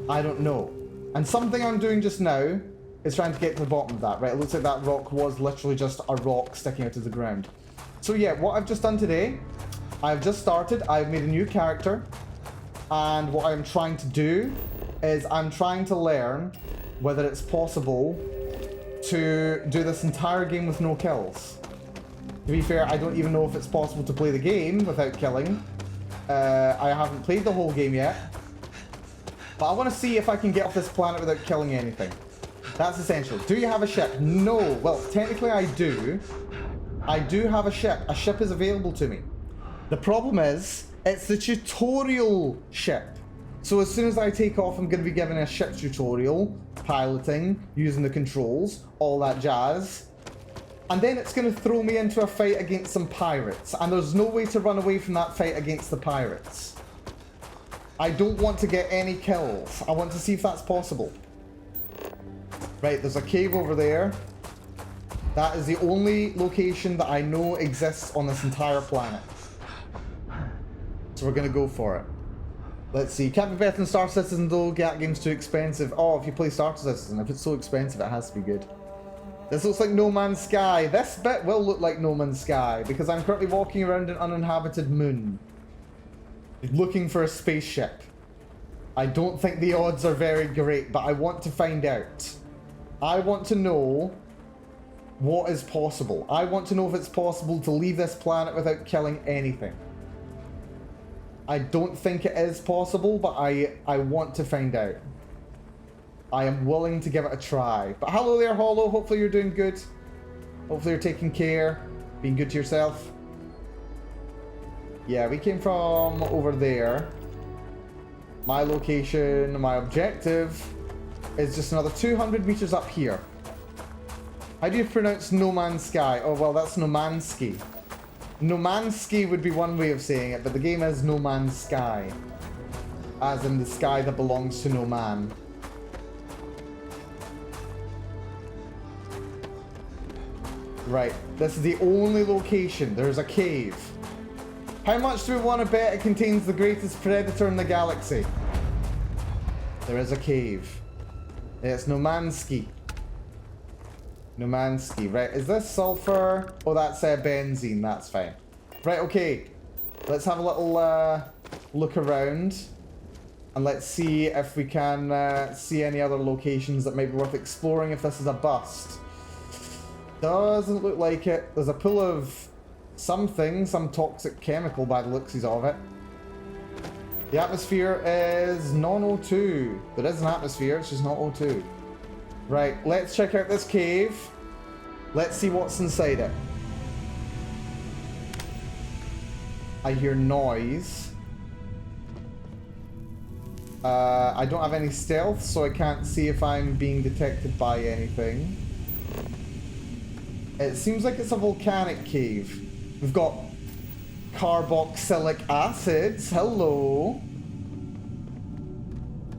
I don't know. And something I'm doing just now is trying to get to the bottom of that, right? It looks like that rock was literally just a rock sticking out of the ground. So yeah, what I've just done today, I've just started, I've made a new character, and what I'm trying to do is I'm trying to learn whether it's possible to do this entire game with no kills. To be fair, I don't even know if it's possible to play the game without killing. I haven't played the whole game yet. But I want to see if I can get off this planet without killing anything. That's essential. Do you have a ship? No. Well, technically I do. I do have a ship. A ship is available to me. The problem is, it's the tutorial ship. So as soon as I take off, I'm going to be given a ship tutorial, piloting, using the controls, all that jazz. And then it's going to throw me into a fight against some pirates. And there's no way to run away from that fight against the pirates. I don't want to get any kills. I want to see if that's possible. Right, there's a cave over there. That is the only location that I know exists on this entire planet. So we're going to go for it. Let's see. Can't be better than Star Citizen though. That game's too expensive. Oh, if you play Star Citizen, if it's so expensive, it has to be good. This looks like No Man's Sky. This bit will look like No Man's Sky because I'm currently walking around an uninhabited moon, looking for a spaceship. I don't think the odds are very great, but I want to find out. I want to know what is possible. I want to know if it's possible to leave this planet without killing anything. I don't think it is possible, but I want to find out. I am willing to give it a try. But hello there, Hollow. Hopefully you're doing good. Hopefully you're taking care, being good to yourself. Yeah, we came from over there. My location, my objective is just another 200 meters up here. How do you pronounce No Man's Sky? Oh, well, that's Nomansky. Nomansky would be one way of saying it, but the game is No Man's Sky. As in the sky that belongs to no man. Right, this is the only location. There's a cave. How much do we want to bet it contains the greatest predator in the galaxy? There is a cave. It's Nomansky. Nomansky. Right, is this sulfur? Oh, that's benzene. That's fine. Right, okay. Let's have a little look around. And let's see if we can see any other locations that might be worth exploring if this is a bust. Doesn't look like it. There's a pool of something, some toxic chemical by the looksies of it. The atmosphere is non-O2. There is an atmosphere, it's just not O2. Right, let's check out this cave. Let's see what's inside it. I hear noise. I don't have any stealth, so I can't see if I'm being detected by anything. It seems like it's a volcanic cave. We've got carboxylic acids. Hello.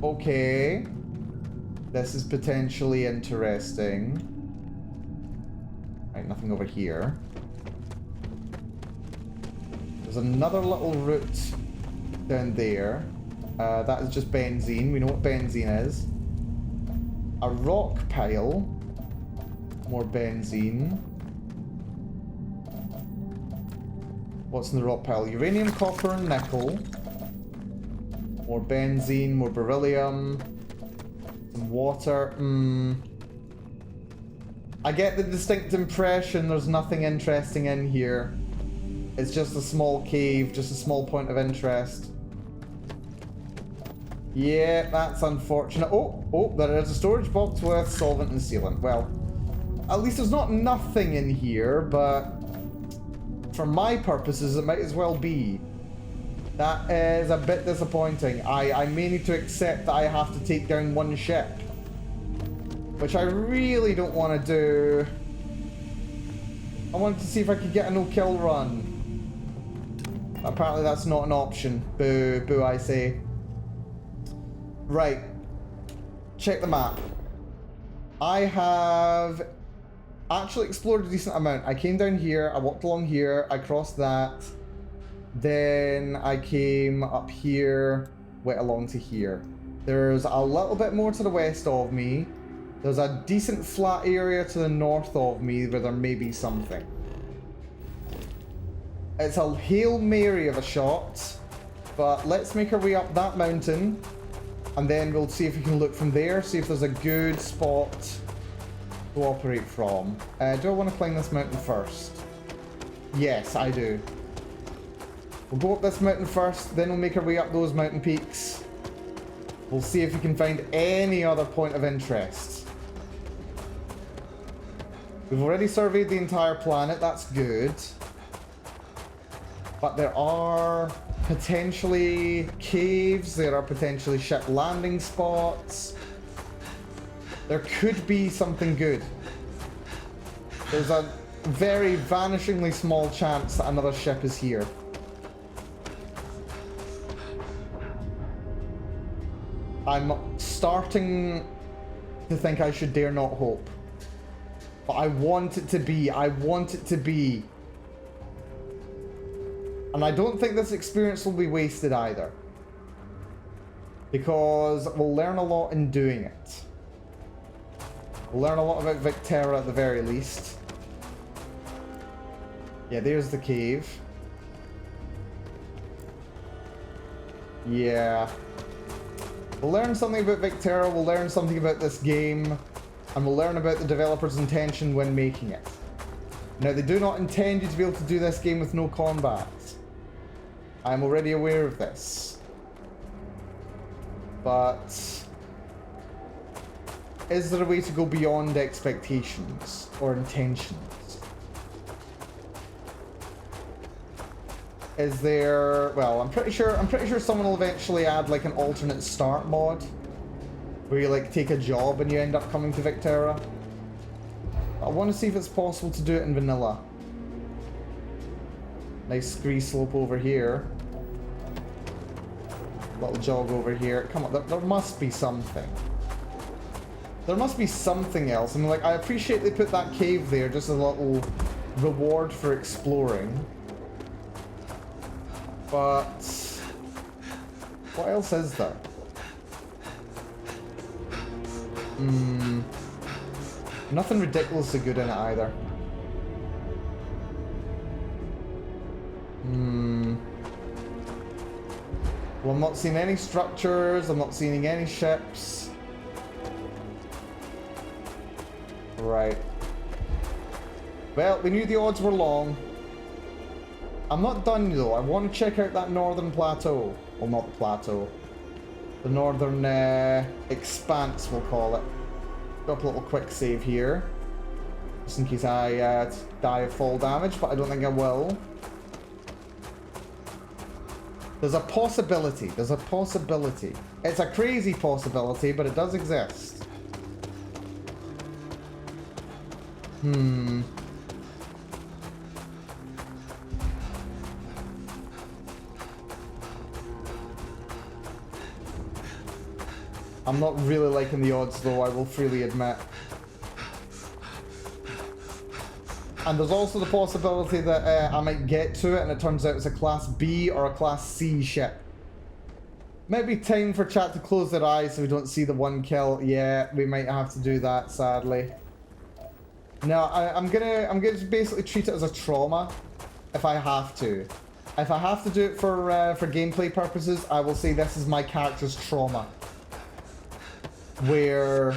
Okay. This is potentially interesting. Right, nothing over here. There's another little route down there. That is just benzene. We know what benzene is. A rock pile. More benzene. What's in the rock pile? Uranium, copper, and nickel. More benzene, more beryllium. Some water. I get the distinct impression there's nothing interesting in here. It's just a small cave, just a small point of interest. Yeah, that's unfortunate. Oh, there is a storage box with solvent and sealant. Well, at least there's not nothing in here, but for my purposes, it might as well be. That is a bit disappointing. I may need to accept that I have to take down one ship, which I really don't want to do. I wanted to see if I could get a no-kill run. Apparently that's not an option. Boo, boo, I say. Right. Check the map. I have actually explored a decent amount. I came down here, I walked along here, I crossed that. Then I came up here, went along to here. There's a little bit more to the west of me. There's a decent flat area to the north of me where there may be something. It's a Hail Mary of a shot, but let's make our way up that mountain And then we'll see if we can look from there, see if there's a good spot to operate from. Do I want to climb this mountain first? Yes, I do. We'll go up this mountain first, then we'll make our way up those mountain peaks. We'll see if we can find any other point of interest. We've already surveyed the entire planet, that's good. But there are potentially caves, there are potentially ship landing spots. There could be something good. There's a very vanishingly small chance that another ship is here. I'm starting to think I should dare not hope. But I want it to be. I want it to be. And I don't think this experience will be wasted either. Because we'll learn a lot in doing it. We'll learn a lot about Vectera at the very least. Yeah, there's the cave. Yeah. We'll learn something about Vectera, we'll learn something about this game, and we'll learn about the developer's intention when making it. Now, they do not intend you to be able to do this game with no combat. I'm already aware of this. But is there a way to go beyond expectations or intentions? Is there, well, I'm pretty sure someone will eventually add like an alternate start mod where you like take a job and you end up coming to Vectera. I want to see if it's possible to do it in vanilla. Nice scree slope over here. Little jog over here. Come on, there must be something. There must be something else. I mean, like, I appreciate they put that cave there just as a little reward for exploring. But what else is there? Nothing ridiculously good in it either. Well, I'm not seeing any structures, I'm not seeing any ships. Right. Well, we knew the odds were long. I'm not done though. I want to check out that northern plateau. Well, not the plateau. The northern expanse, we'll call it. Drop a little quick save here. Just in case I die of fall damage, but I don't think I will. There's a possibility. There's a possibility. It's a crazy possibility, but it does exist. I'm not really liking the odds though, I will freely admit. And there's also the possibility that I might get to it and it turns out it's a Class B or a Class C ship. Might be time for chat to close their eyes so we don't see the one kill. Yeah, we might have to do that, sadly. No, I'm gonna basically treat it as a trauma if I have to. If I have to do it for gameplay purposes, I will say this is my character's trauma. Where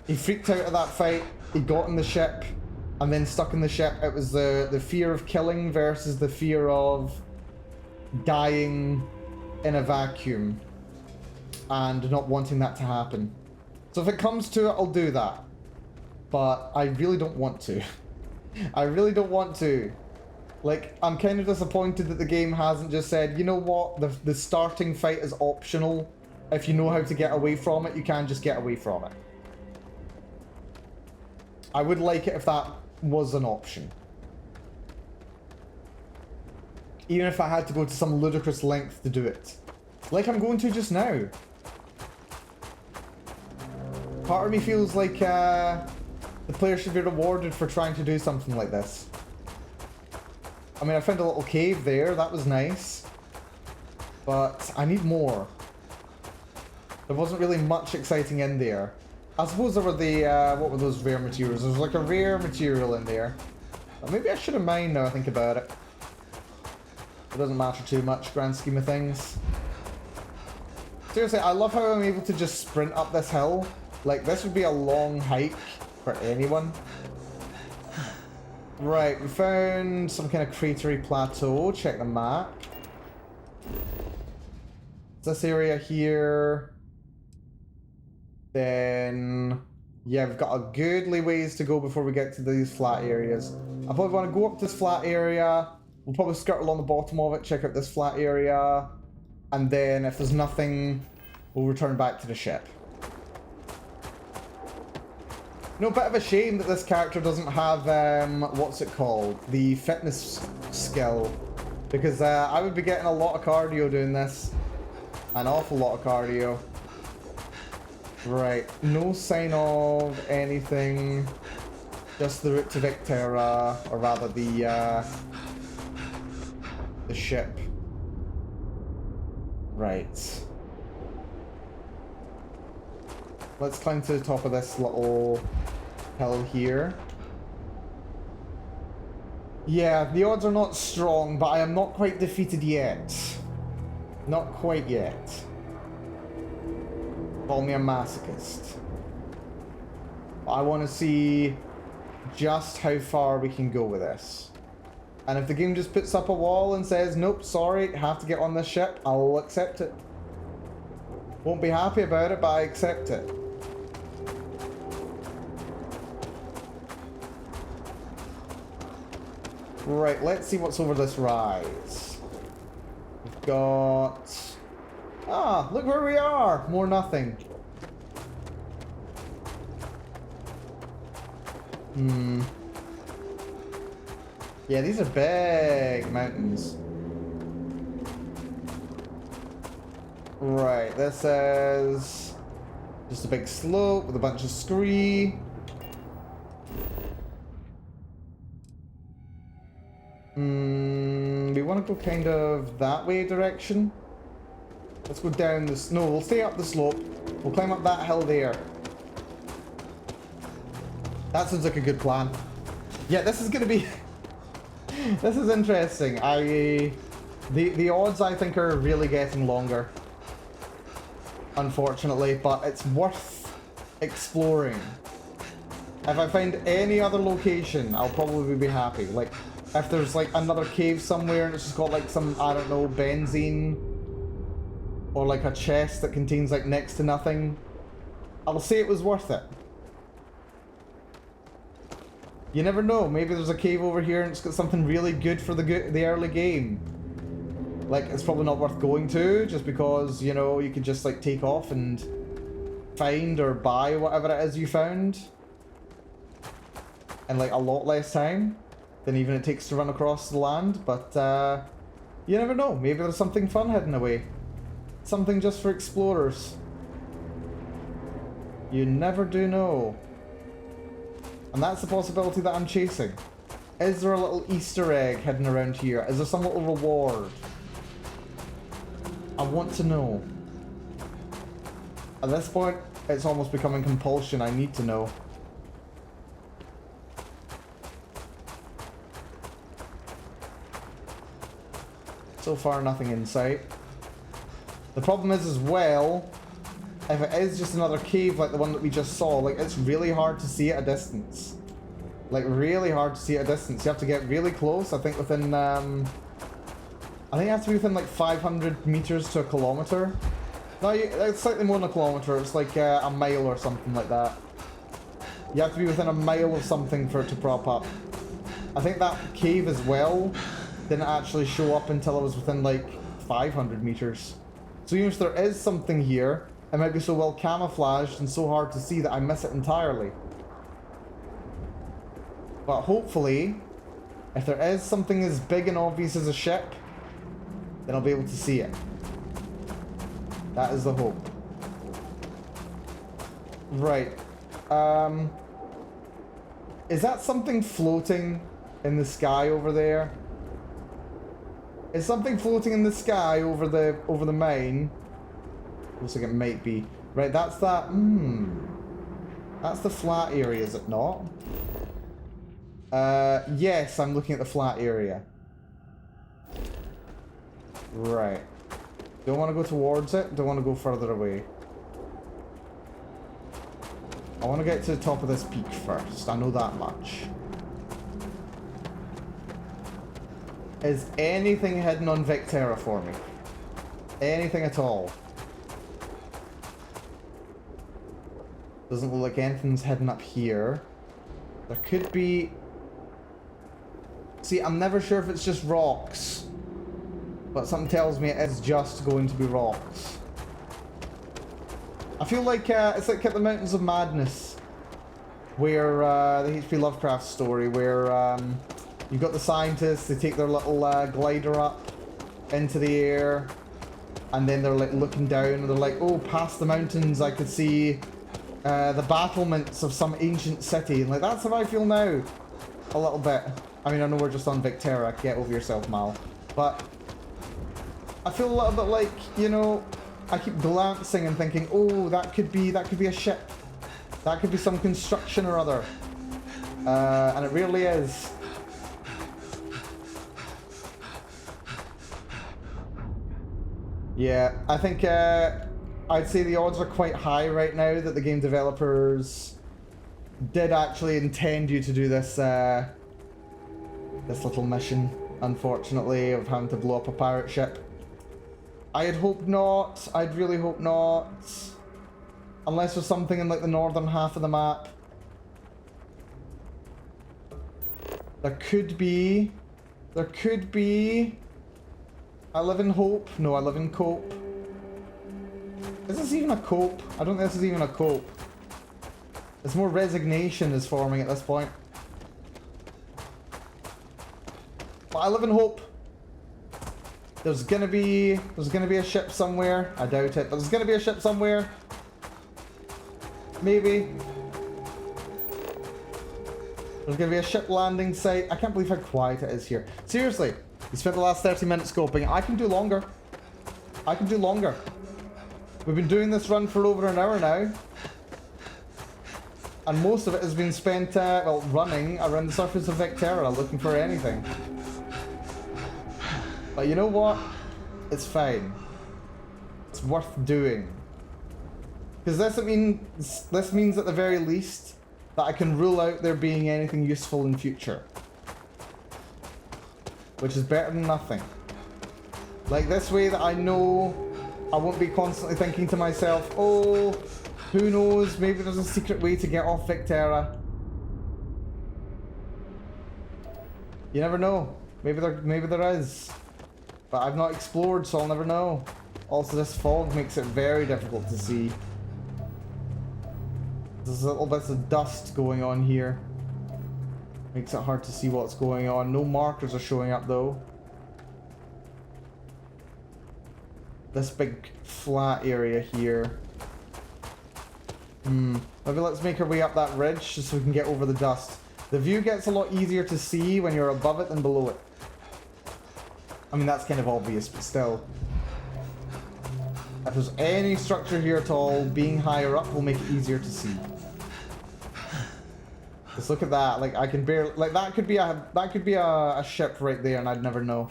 he freaked out of that fight, he got in the ship, and then stuck in the ship. It was the fear of killing versus the fear of dying in a vacuum and not wanting that to happen. So if it comes to it, I'll do that. But I really don't want to. I really don't want to. Like, I'm kind of disappointed that the game hasn't just said, you know what, the starting fight is optional. If you know how to get away from it, you can just get away from it. I would like it if that was an option. Even if I had to go to some ludicrous length to do it. Like I'm going to just now. Part of me feels like the player should be rewarded for trying to do something like this. I mean, I found a little cave there, that was nice. But I need more. There wasn't really much exciting in there. I suppose there were the, what were those rare materials? There was like a rare material in there. But maybe I should have mined now I think about it. It doesn't matter too much, grand scheme of things. Seriously, I love how I'm able to just sprint up this hill. Like, this would be a long hike for anyone. Right, we found some kind of cratery plateau. Check the map. This area here. Then, yeah, we've got a goodly ways to go before we get to these flat areas. I probably want to go up this flat area. We'll probably skirt along the bottom of it, check out this flat area. And then if there's nothing, we'll return back to the ship. No, bit of a shame that this character doesn't have, what's it called? The fitness skill. Because I would be getting a lot of cardio doing this. An awful lot of cardio. Right, no sign of anything. Just the route to Victera, or rather the ship. Right. Let's climb to the top of this little hill here. Yeah, the odds are not strong, but I am not quite defeated yet. Not quite yet. Call me a masochist. I want to see just how far we can go with this. And if the game just puts up a wall and says, nope, sorry, have to get on this ship, I'll accept it. Won't be happy about it, but I accept it. Right, let's see what's over this rise. We've got... Ah, look where we are! More nothing. Yeah, these are big mountains. Right, this is just a big slope with a bunch of scree. We want to go kind of that way direction. Let's go down this. No, we'll stay up the slope. We'll climb up that hill there. That sounds like a good plan. Yeah, this is going to be... This is interesting. The odds, I think, are really getting longer. Unfortunately, but it's worth exploring. If I find any other location, I'll probably be happy. Like, if there's, like, another cave somewhere and it's just got, like, some, I don't know, benzene... Or like a chest that contains like next to nothing, I'll say it was worth it. You never know, maybe there's a cave over here and it's got something really good for the early game. Like, it's probably not worth going to, just because, you know, you could just like take off and find or buy whatever it is you found. In like a lot less time than even it takes to run across the land, but you never know, maybe there's something fun hidden away. Something just for explorers. You never do know. And that's the possibility that I'm chasing. Is there a little Easter egg hidden around here? Is there some little reward? I want to know. At this point, it's almost becoming compulsion. I need to know. So far, nothing in sight. The problem is as well, if it is just another cave like the one that we just saw, like, it's really hard to see at a distance. Like, really hard to see at a distance. You have to get really close, I think within, I think you have to be within like 500 meters to a kilometer. No, it's slightly more than a kilometer, it's like a mile or something like that. You have to be within a mile of something for it to prop up. I think that cave as well didn't actually show up until I was within like 500 meters. So even if there is something here, it might be so well camouflaged and so hard to see that I miss it entirely. But hopefully, if there is something as big and obvious as a ship, then I'll be able to see it. That is the hope. Right. Is that something floating in the sky over there? Is something floating in the sky over the mine? Looks like it might be. Right, that's that. That's the flat area, is it not? Yes, I'm looking at the flat area. Right. Don't want to go towards it. Don't want to go further away. I want to get to the top of this peak first. I know that much. Is anything hidden on Vectera for me? Anything at all? Doesn't look like anything's hidden up here. There could be... See, I'm never sure if it's just rocks. But something tells me it is just going to be rocks. I feel like it's like at the Mountains of Madness. Where, the H.P. Lovecraft story, where you've got the scientists, they take their little glider up into the air. And then they're like looking down and they're like, oh, past the mountains I could see the battlements of some ancient city. And like, that's how I feel now. A little bit. I mean, I know we're just on Vectera, get over yourself, Mal. But I feel a little bit like, you know, I keep glancing and thinking, oh, that could be a ship. That could be some construction or other. And it really is. Yeah, I think I'd say the odds are quite high right now that the game developers did actually intend you to do this this little mission, unfortunately, of having to blow up a pirate ship. I'd hope not. I'd really hope not. Unless there's something in like the northern half of the map. There could be. There could be. I live in hope. No, I live in cope. Is this even a cope? I don't think this is even a cope. It's more resignation is forming at this point. But I live in hope. There's gonna be a ship somewhere. I doubt it, but there's gonna be a ship somewhere. Maybe. There's gonna be a ship landing site. I can't believe how quiet it is here. Seriously, you spent the last 30 minutes scoping. I can do longer. I can do longer. We've been doing this run for over an hour now. And most of it has been spent, well, running around the surface of Vectera, looking for anything. But you know what? It's fine. It's worth doing. Because this means at the very least that I can rule out there being anything useful in future. Which is better than nothing. Like this way that I know I won't be constantly thinking to myself, oh, who knows, maybe there's a secret way to get off Vectera. You never know. Maybe there is. But I've not explored, so I'll never know. Also, this fog makes it very difficult to see. There's little bits of dust going on here. Makes it hard to see what's going on. No markers are showing up, though. This big flat area here. Maybe let's make our way up that ridge just so we can get over the dust. The view gets a lot easier to see when you're above it than below it. I mean, that's kind of obvious, but still. If there's any structure here at all, being higher up will make it easier to see. Just look at that. Like, I can barely... Like, that could be a ship right there, and I'd never know.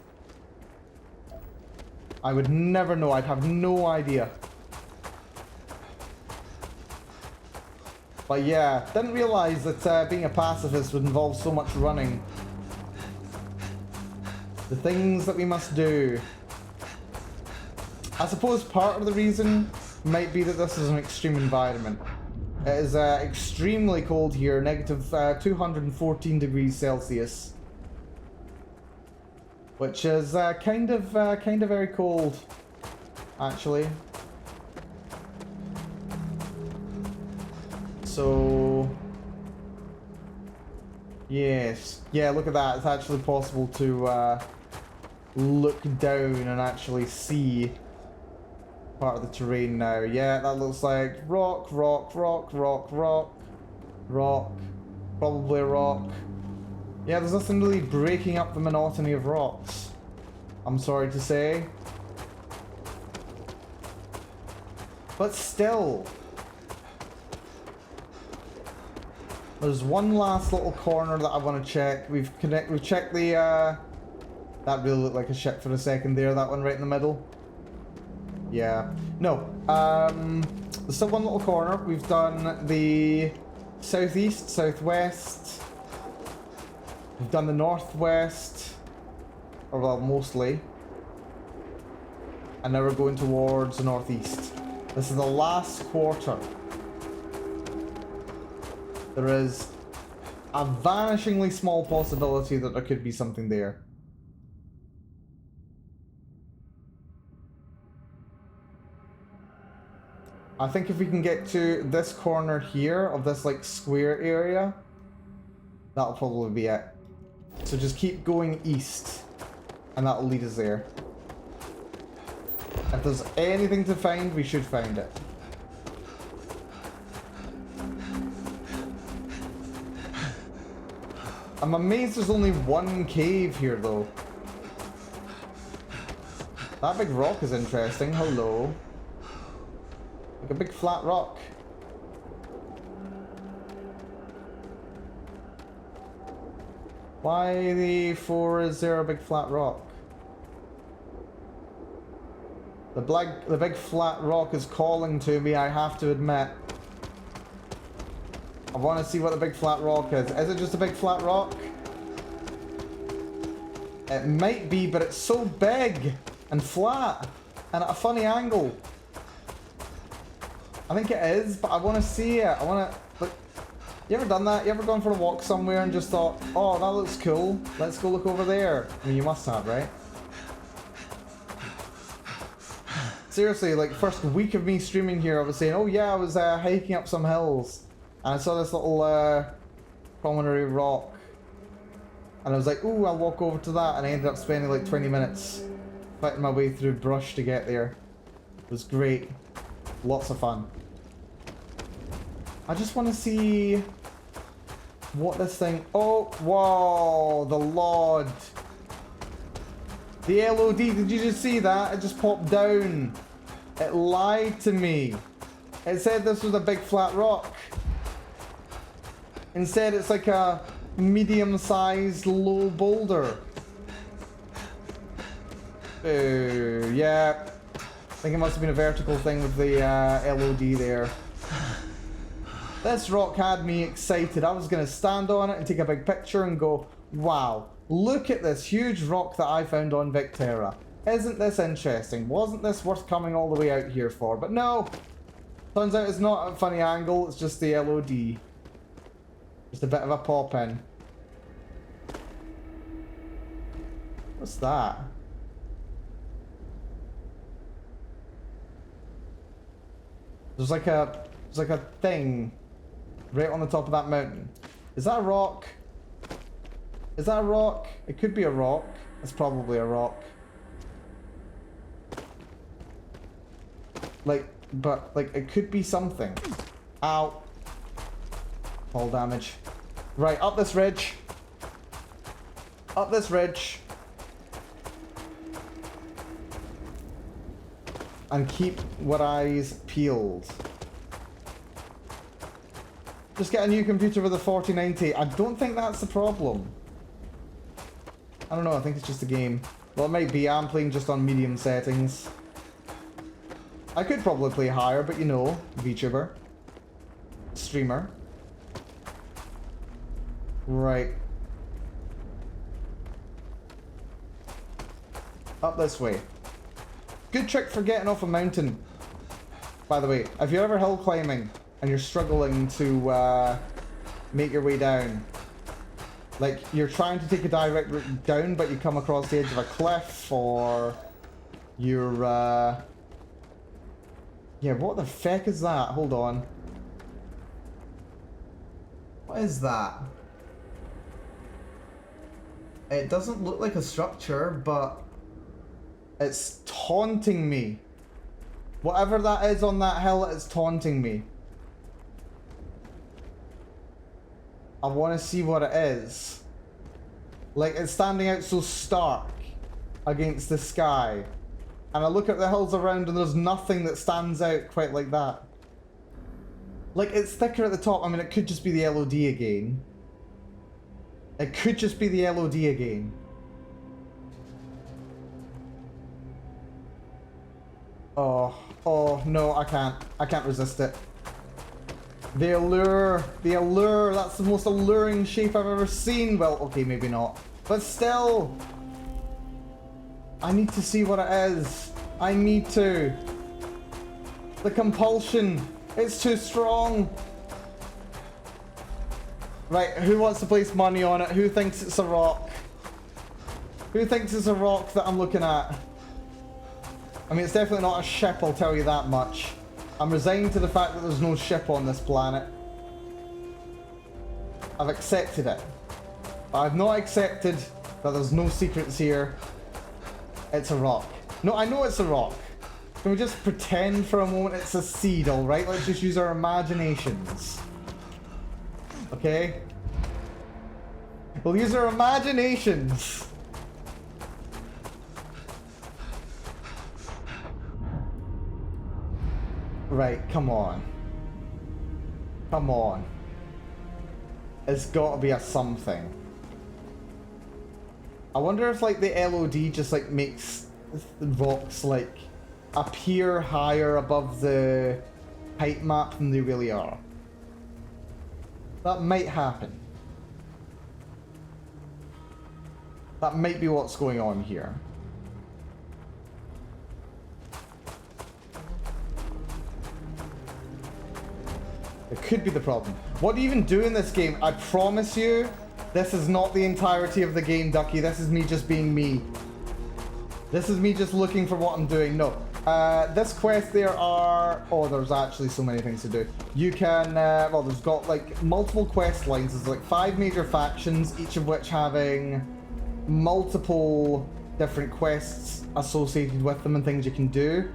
I would never know. I'd have no idea. But yeah, didn't realize that being a pacifist would involve so much running. The things that we must do. I suppose part of the reason might be that this is an extreme environment. It is extremely cold here, negative 214 degrees Celsius. Which is kind of very cold, actually. So, yes, yeah. Look at that. It's actually possible to look down and actually see part of the terrain now. Yeah, that looks like rock, rock, rock, rock, rock, rock. Probably a rock. Yeah, there's nothing really breaking up the monotony of rocks, I'm sorry to say. But still. There's one last little corner that I want to check. We've checked the, that really looked like a ship for a second there, that one right in the middle. Yeah. No. There's still one little corner. We've done the southeast, southwest. We've done the northwest. Or well, mostly. And now we're going towards the northeast. This is the last quarter. There is a vanishingly small possibility that there could be something there. I think if we can get to this corner here of this like square area, that'll probably be it. So just keep going east and that'll lead us there. If there's anything to find, we should find it. I'm amazed there's only one cave here though. That big rock is interesting. Hello. Like a big flat rock. Why the for is there a big flat rock? The big flat rock is calling to me, I have to admit. I want to see what the big flat rock is. Is it just a big flat rock? It might be, but it's so big and flat and at a funny angle. I think it is, but I want to see it. I want to... Look, you ever done that? You ever gone for a walk somewhere and just thought, oh, that looks cool. Let's go look over there. I mean, you must have, right? Seriously, like, first week of me streaming here, I was saying, oh yeah, I was hiking up some hills. And I saw this little promontory rock. And I was like, ooh, I'll walk over to that. And I ended up spending like 20 minutes fighting my way through brush to get there. It was great. Lots of fun. I just want to see what this thing... Oh, whoa, the Lord. The LOD, did you just see that? It just popped down. It lied to me. It said this was a big flat rock. Instead, it's like a medium-sized low boulder. Ooh, yeah. I think it must have been a vertical thing with the LOD there. This rock had me excited. I was going to stand on it and take a big picture and go, wow, look at this huge rock that I found on Vectera. Isn't this interesting? Wasn't this worth coming all the way out here for? But no. Turns out it's not a funny angle, it's just the LOD. Just a bit of a pop-in. What's that? There's like a thing right on the top of that mountain. Is that a rock? Is that a rock? It could be a rock. It's probably a rock. But it could be something. Ow. Fall damage. Right, up this ridge. Up this ridge. And keep what eyes peeled. Just get a new computer with a 4090. I don't think that's the problem. I don't know, I think it's just a game. Well, it might be. I'm playing just on medium settings. I could probably play higher, but you know, VTuber. Streamer. Right. Up this way. Good trick for getting off a mountain. By the way, if you're ever hill climbing and you're struggling to make your way down, like you're trying to take a direct route down, but you come across the edge of a cliff, or you're yeah, what the feck is that? Hold on. What is that? It doesn't look like a structure, but it's taunting me. Whatever that is on that hill, it's taunting me. I want to see what it is. Like, it's standing out so stark against the sky. And I look at the hills around and there's nothing that stands out quite like that. Like, it's thicker at the top. I mean, it could just be the LOD again. It could just be the LOD again. Oh, no, I can't resist it. The allure, that's the most alluring shape I've ever seen. Well, okay, maybe not. But still, I need to see what it is. I need to. The compulsion, it's too strong. Right, who wants to place money on it? Who thinks it's a rock? Who thinks it's a rock that I'm looking at? I mean, it's definitely not a ship, I'll tell you that much. I'm resigned to the fact that there's no ship on this planet. I've accepted it. But I've not accepted that there's no secrets here. It's a rock. No, I know it's a rock. Can we just pretend for a moment it's a seed, alright? Let's just use our imaginations. Okay? We'll use our imaginations. Right, come on. Come on. It's gotta be a something. I wonder if like the LOD just like makes rocks like appear higher above the height map than they really are. That might happen. That might be what's going on here. It could be the problem. What do you even do in this game? I promise you, this is not the entirety of the game, Ducky. This is me just being me. This is me just looking for what I'm doing. No. This quest there are... Oh, there's actually so many things to do. You can... well, there's got like multiple quest lines. There's like 5 major factions, each of which having multiple different quests associated with them and things you can do.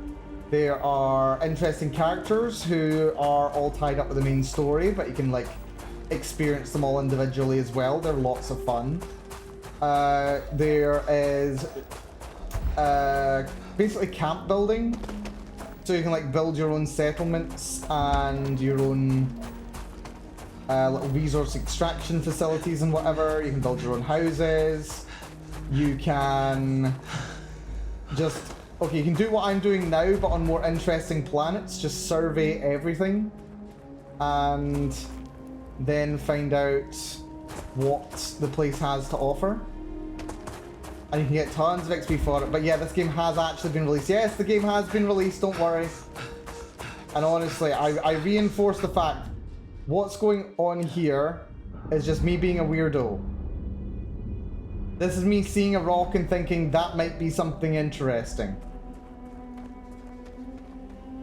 There are interesting characters who are all tied up with the main story, but you can like experience them all individually as well. They're lots of fun. There is basically camp building, so you can like build your own settlements and your own little resource extraction facilities and whatever. You can build your own houses. You can just... Okay, you can do what I'm doing now, but on more interesting planets. Just survey everything. And then find out what the place has to offer. And you can get tons of XP for it. But yeah, this game has actually been released. Yes, the game has been released, don't worry. And honestly, I reinforce the fact, what's going on here is just me being a weirdo. This is me seeing a rock and thinking that might be something interesting.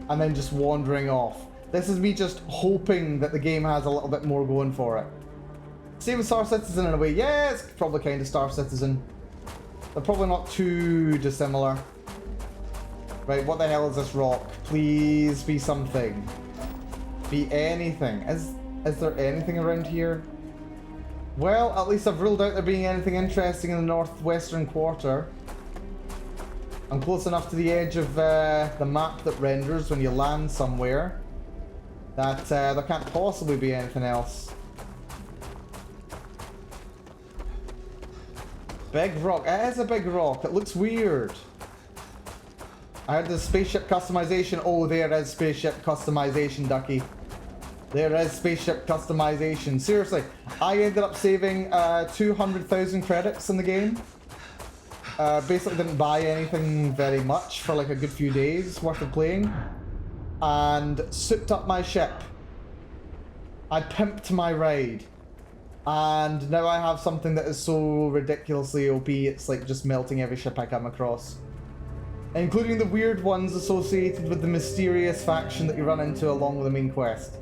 And then just wandering off. This is me just hoping that the game has a little bit more going for it. Same with Star Citizen in a way. Yeah, it's probably kind of Star Citizen. They're probably not too dissimilar. Right, what the hell is this rock? Please be something. Be anything. Is there anything around here? Well, at least I've ruled out there being anything interesting in the northwestern quarter. I'm close enough to the edge of the map that renders when you land somewhere that there can't possibly be anything else. Big rock. It is a big rock. It looks weird. I had the spaceship customization. Oh, there is spaceship customization, Ducky. There is spaceship customization. Seriously, I ended up saving 200,000 credits in the game. Basically didn't buy anything very much for like a good few days worth of playing. And souped up my ship. I pimped my ride. And now I have something that is so ridiculously OP, it's like just melting every ship I come across. Including the weird ones associated with the mysterious faction that you run into along with the main quest.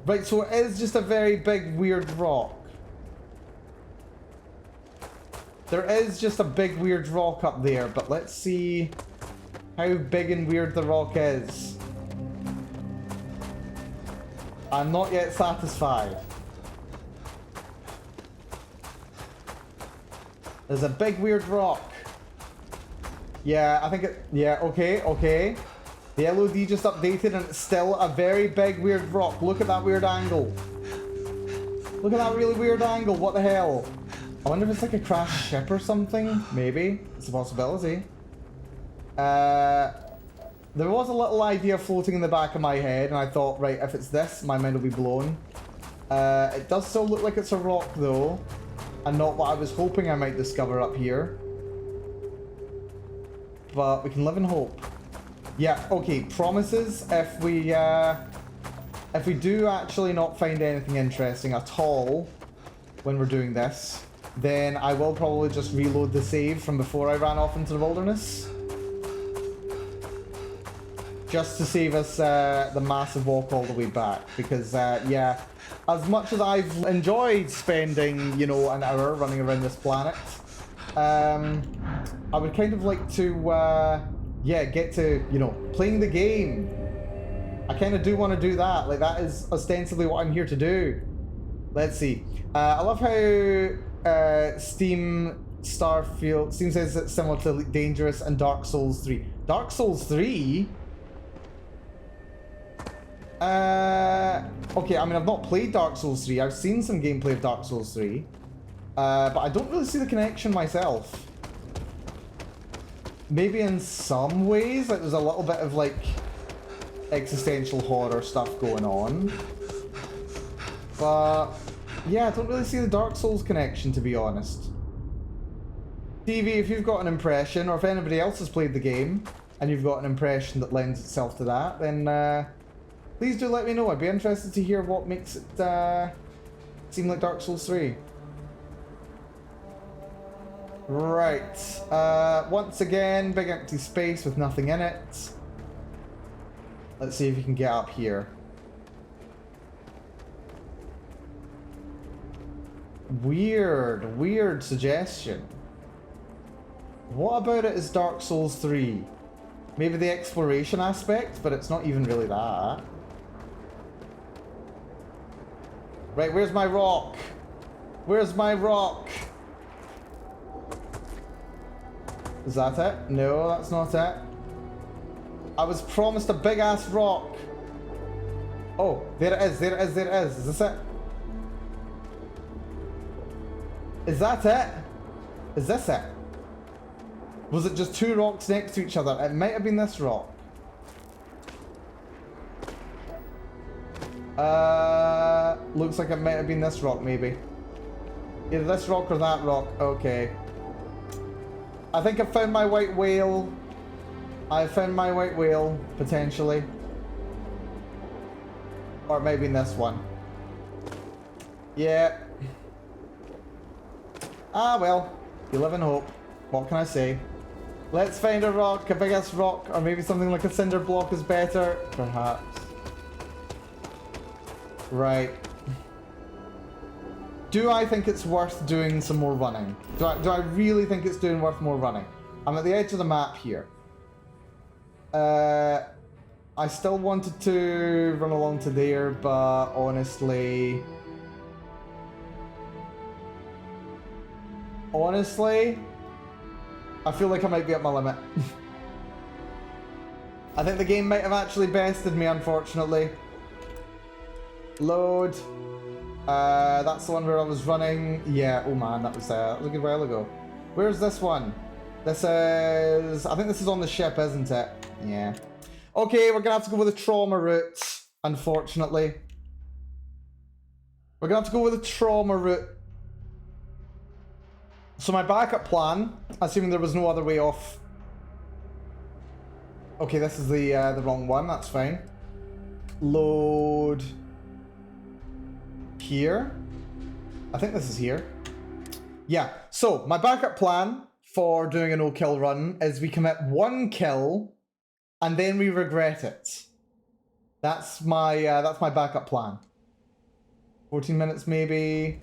Right, so it is just a very big weird rock. There is just a big weird rock up there, but let's see how big and weird the rock is. I'm not yet satisfied. There's a big weird rock. Yeah, I think it... Yeah, okay. The LOD just updated and it's still a very big weird rock. Look at that weird angle. Look at that really weird angle. What the hell? I wonder if it's like a crashed ship or something. Maybe. It's a possibility. There was a little idea floating in the back of my head, and I thought, right, if it's this, my mind will be blown. It does still look like it's a rock, though, and not what I was hoping I might discover up here. But we can live in hope. Yeah, okay, promises. If we do actually not find anything interesting at all when we're doing this, then I will probably just reload the save from before I ran off into the wilderness. Just to save us the massive walk all the way back. Because, yeah, as much as I've enjoyed spending, you know, an hour running around this planet, I would kind of like to, yeah, get to, you know, playing the game. I kind of do want to do that. Like, that is ostensibly what I'm here to do. Let's see. I love how Steam says it's similar to Dangerous and Dark Souls 3. Dark Souls 3? Okay, I mean, I've not played Dark Souls 3. I've seen some gameplay of Dark Souls 3. But I don't really see the connection myself. Maybe in some ways, like, there's a little bit of, like, existential horror stuff going on. But, yeah, I don't really see the Dark Souls connection, to be honest. TV, if you've got an impression, or if anybody else has played the game, and you've got an impression that lends itself to that, then, please do let me know. I'd be interested to hear what makes it, seem like Dark Souls 3. Right. Once again, big empty space with nothing in it. Let's see if you can get up here. Weird suggestion. What about it is Dark Souls 3? Maybe the exploration aspect, but it's not even really that. Right, where's my rock? Where's my rock? Is that it? No, that's not it. I was promised a big ass rock. Oh, there it is, there it is, there it is. Is this it? Is that it? Is this it? Was it just two rocks next to each other? It might have been this rock. Looks like it might have been this rock, maybe. Either this rock or that rock. Okay. I think I found my white whale. I found my white whale, potentially. Or maybe in this one. Yeah. Ah, well. You live in hope. What can I say? Let's find a rock, a big ass rock, or maybe something like a cinder block is better. Perhaps. Right. Do I think it's worth doing some more running? Do I really think it's worth more running? I'm at the edge of the map here. I still wanted to run along to there, but honestly, I feel like I might be at my limit. I think the game might have actually bested me, unfortunately. Load. That's the one where I was running. Yeah, oh man, that was a good while ago. Where's this one? This is... I think this is on the ship, isn't it? Yeah. Okay, we're gonna have to go with the trauma route, unfortunately. We're gonna have to go with the trauma route. So my backup plan, assuming there was no other way off... Okay, this is the wrong one, that's fine. Load... Here? I think this is here. Yeah, so my backup plan for doing a no-kill run is we commit one kill and then we regret it. That's my backup plan. 14 minutes maybe.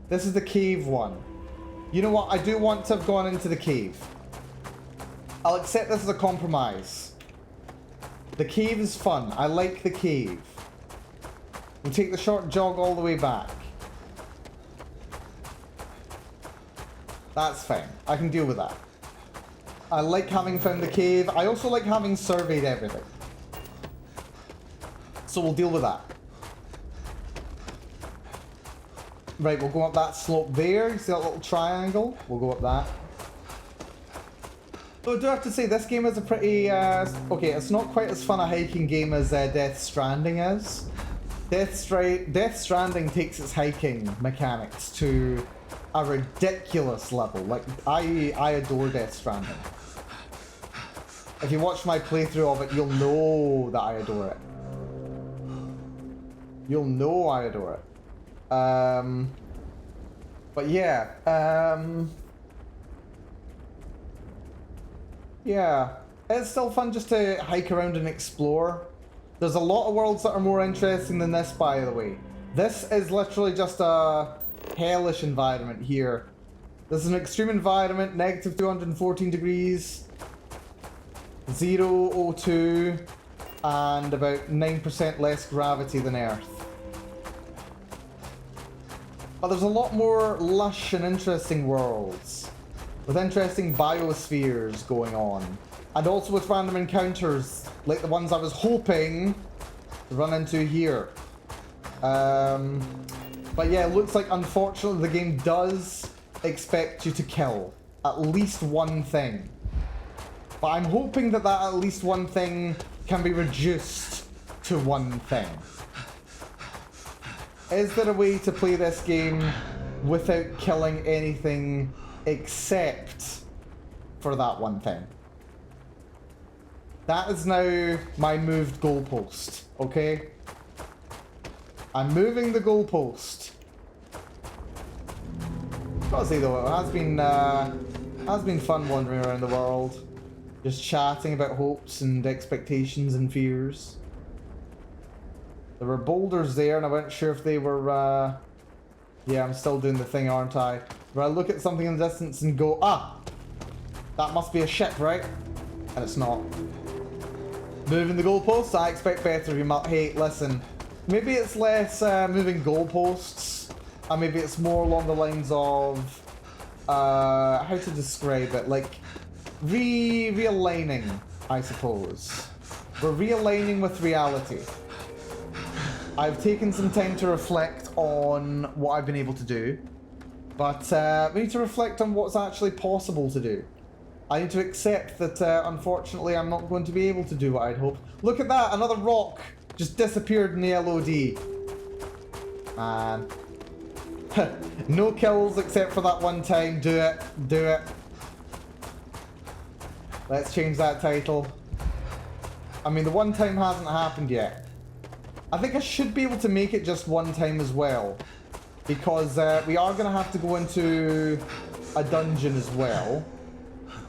This is the cave one. You know what? I do want to have gone into the cave. I'll accept this as a compromise. The cave is fun. I like the cave. We'll take the short jog all the way back. That's fine. I can deal with that. I like having found the cave. I also like having surveyed everything. So we'll deal with that. Right, we'll go up that slope there. You see that little triangle? We'll go up that. Though I do have to say, this game is a pretty... okay, it's not quite as fun a hiking game as Death Stranding is. Death Stranding takes its hiking mechanics to a ridiculous level. Like, I adore Death Stranding. If you watch my playthrough of it, you'll know that I adore it. You'll know I adore it. But yeah, yeah, it's still fun just to hike around and explore. There's a lot of worlds that are more interesting than this, by the way. This is literally just a hellish environment here. This is an extreme environment, negative 214 degrees, 0 O2, and about 9% less gravity than Earth. But there's a lot more lush and interesting worlds, with interesting biospheres going on, and also with random encounters like the ones I was hoping to run into here. But yeah, it looks like unfortunately the game does expect you to kill at least one thing. But I'm hoping that that at least one thing can be reduced to one thing. Is there a way to play this game without killing anything except for that one thing? That is now my moved goalpost, okay? I'm moving the goalpost. Gotta say though, it has been fun wandering around the world, just chatting about hopes and expectations and fears. There were boulders there, and I wasn't sure if they were. Yeah, I'm still doing the thing, aren't I? Where I look at something in the distance and go, ah, that must be a ship, right? And it's not. Moving the goalposts, I expect better of you, Matt. Hey, listen. Maybe it's less moving goalposts, and maybe it's more along the lines of how to describe it, like realigning, I suppose. We're realigning with reality. I've taken some time to reflect on what I've been able to do, but we need to reflect on what's actually possible to do. I need to accept that unfortunately I'm not going to be able to do what I'd hoped. Look at that, another rock just disappeared in the LOD. Man. No kills except for that one time. Do it. Do it. Let's change that title. I mean, the one time hasn't happened yet. I think I should be able to make it just one time as well, because we are going to have to go into a dungeon as well.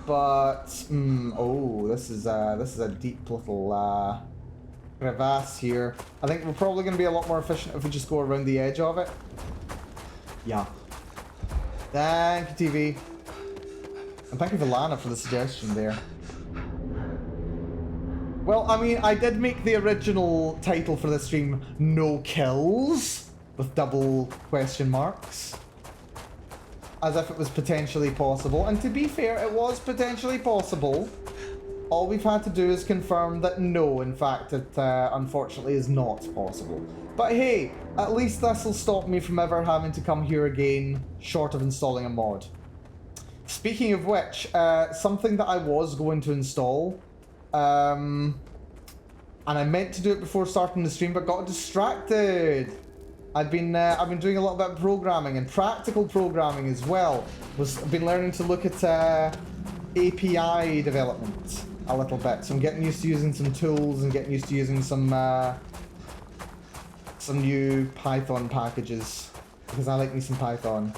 But oh, this is a deep little crevasse here. I think we're probably going to be a lot more efficient if we just go around the edge of it. Yeah. Thank you, TV. And thank you for Lana for the suggestion there. Well, I mean, I did make the original title for this stream No Kills, with double question marks. As if it was potentially possible. And to be fair, it was potentially possible. All we've had to do is confirm that no, in fact, it unfortunately is not possible. But hey, at least this will stop me from ever having to come here again, short of installing a mod. Speaking of which, something that I was going to install, and I meant to do it before starting the stream, but got distracted. I've been doing a lot about programming and practical programming as well. I've been learning to look at API development a little bit, so I'm getting used to using some tools and getting used to using some new Python packages, because I like me some Python.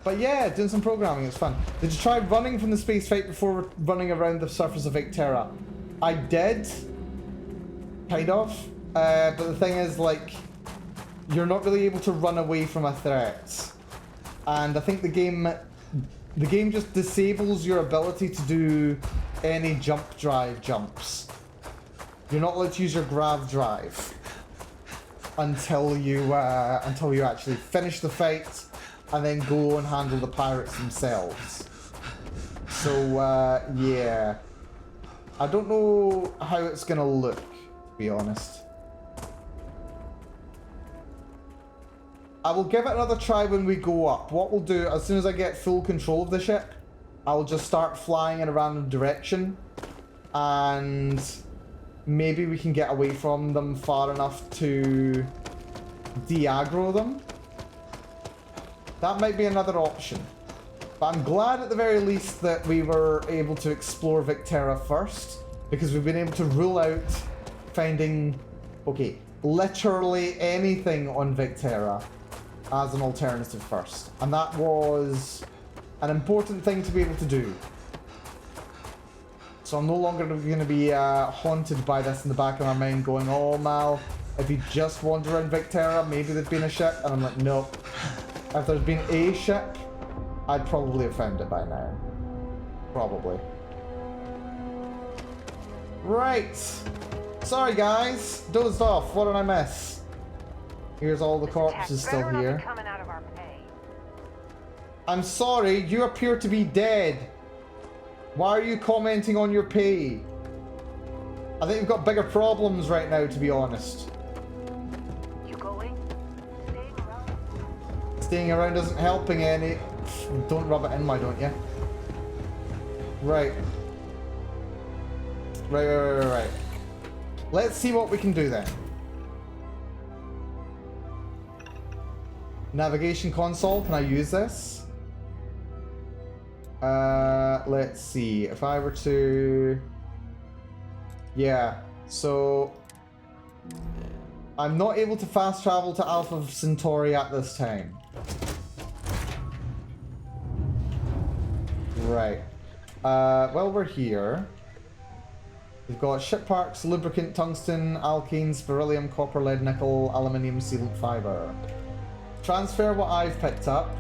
But yeah, doing some programming, it's fun. Did you try running from the space fight before running around the surface of Vectera? I did, kind of. But the thing is, like, you're not really able to run away from a threat. And I think the game just disables your ability to do any jump drive jumps. You're not allowed to use your grav drive until you actually finish the fight and then go and handle the pirates themselves. So yeah, I don't know how it's gonna look, to be honest. I will give it another try when we go up. What we'll do, as soon as I get full control of the ship, I'll just start flying in a random direction, and maybe we can get away from them far enough to de-aggro them. That might be another option. But I'm glad at the very least that we were able to explore Victerra first, because we've been able to rule out finding, okay, literally anything on Victerra as an alternative first. And that was an important thing to be able to do. So I'm no longer going to be haunted by this in the back of my mind going, oh Mal, if you just wander around Victerra, maybe there'd been a ship. And I'm like, nope. If there's been a ship, I'd probably have found it by now. Probably. Right. Sorry guys. Dozed off. What did I miss? Here's all the corpses still here. Coming out of our pay. I'm sorry, you appear to be dead. Why are you commenting on your pay? I think you've got bigger problems right now, to be honest. You going? Staying around? Staying around isn't helping any. Don't rub it in, why don't you? Right. Right. Let's see what we can do then. Navigation console, can I use this? Let's see. If I were to... Yeah, so... I'm not able to fast travel to Alpha Centauri at this time. Right. Well, we're here. We've got ship parts, lubricant, tungsten, alkanes, beryllium, copper, lead, nickel, aluminium, sealant fiber. Transfer what I've picked up.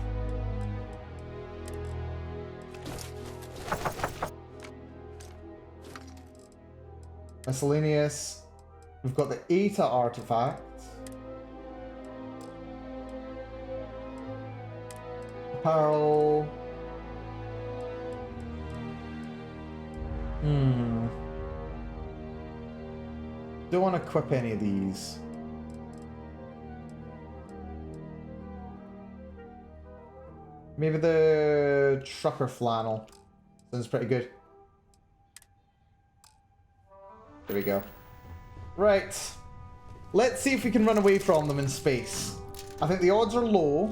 Miscellaneous. We've got the Eta artifact. Apparel. Don't want to equip any of these. Maybe the trucker flannel. Sounds pretty good. There we go. Right. Let's see if we can run away from them in space. I think the odds are low,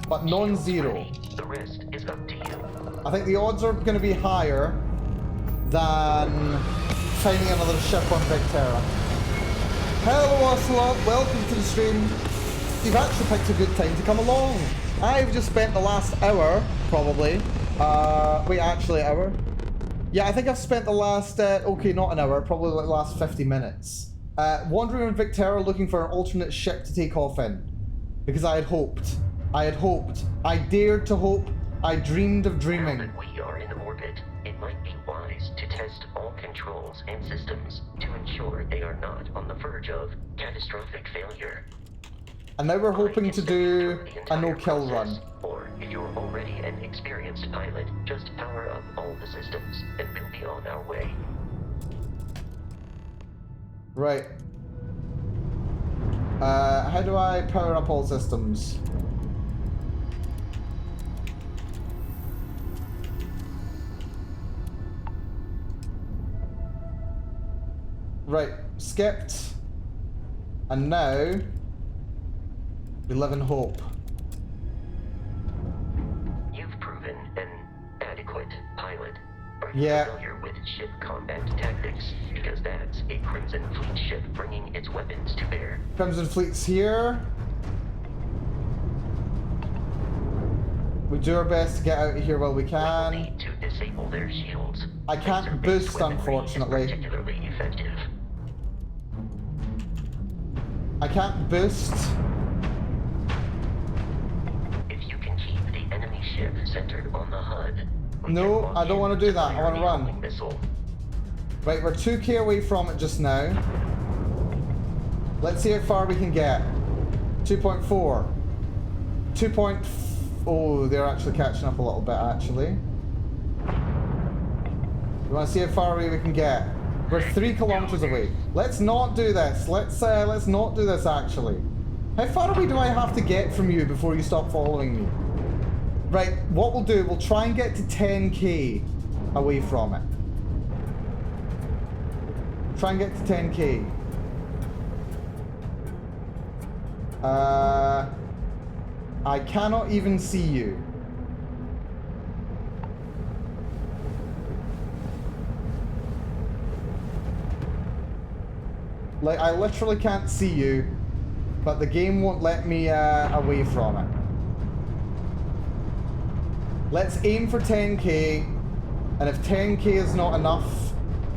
but non-zero. The rest is up to you. I think the odds are going to be higher than finding another ship on Victerra. Hello, Ocelot. Welcome to the stream. You've actually picked a good time to come along. I've just spent the last hour, probably. Wait, actually, hour? Yeah, I think I've spent the last, okay, not an hour, probably like the last 50 minutes. Wandering around Victerra looking for an alternate ship to take off in. Because I had hoped. I dared to hope. I dreamed of dreaming. Now that we are in orbit, it might be wise to test all controls and systems to ensure they are not on the verge of catastrophic failure. And now we're hoping to do a no-kill run. Or, if you're already an experienced pilot, just power up all the systems, and we'll be on our way. Right. How do I power up all systems? Right, skipped. And now we live in hope. You've proven an adequate pilot. Are you familiar with ship combat tactics? Because that's a Crimson Fleet ship bringing its weapons to bear. Crimson Fleet's here. We do our best to get out of here while we can. We will need to disable their shields. I can't boost, unfortunately. Particularly effective. I can't boost. If you can keep the enemy ship centered on the HUD. No, I don't want to do that. I want to run. Missile. Right, we're 2k away from it just now. Let's see how far we can get. 2.4. 2. Oh, they're actually catching up a little bit, actually. We want to see how far away we can get. We're 3 kilometers away. Let's not do this. Let's not do this, actually. How far away do I have to get from you before you stop following me? Right, what we'll do, we'll try and get to 10k away from it. Try and get to 10k. I cannot even see you. Like, I literally can't see you, but the game won't let me away from it. Let's aim for 10k, and if 10k is not enough,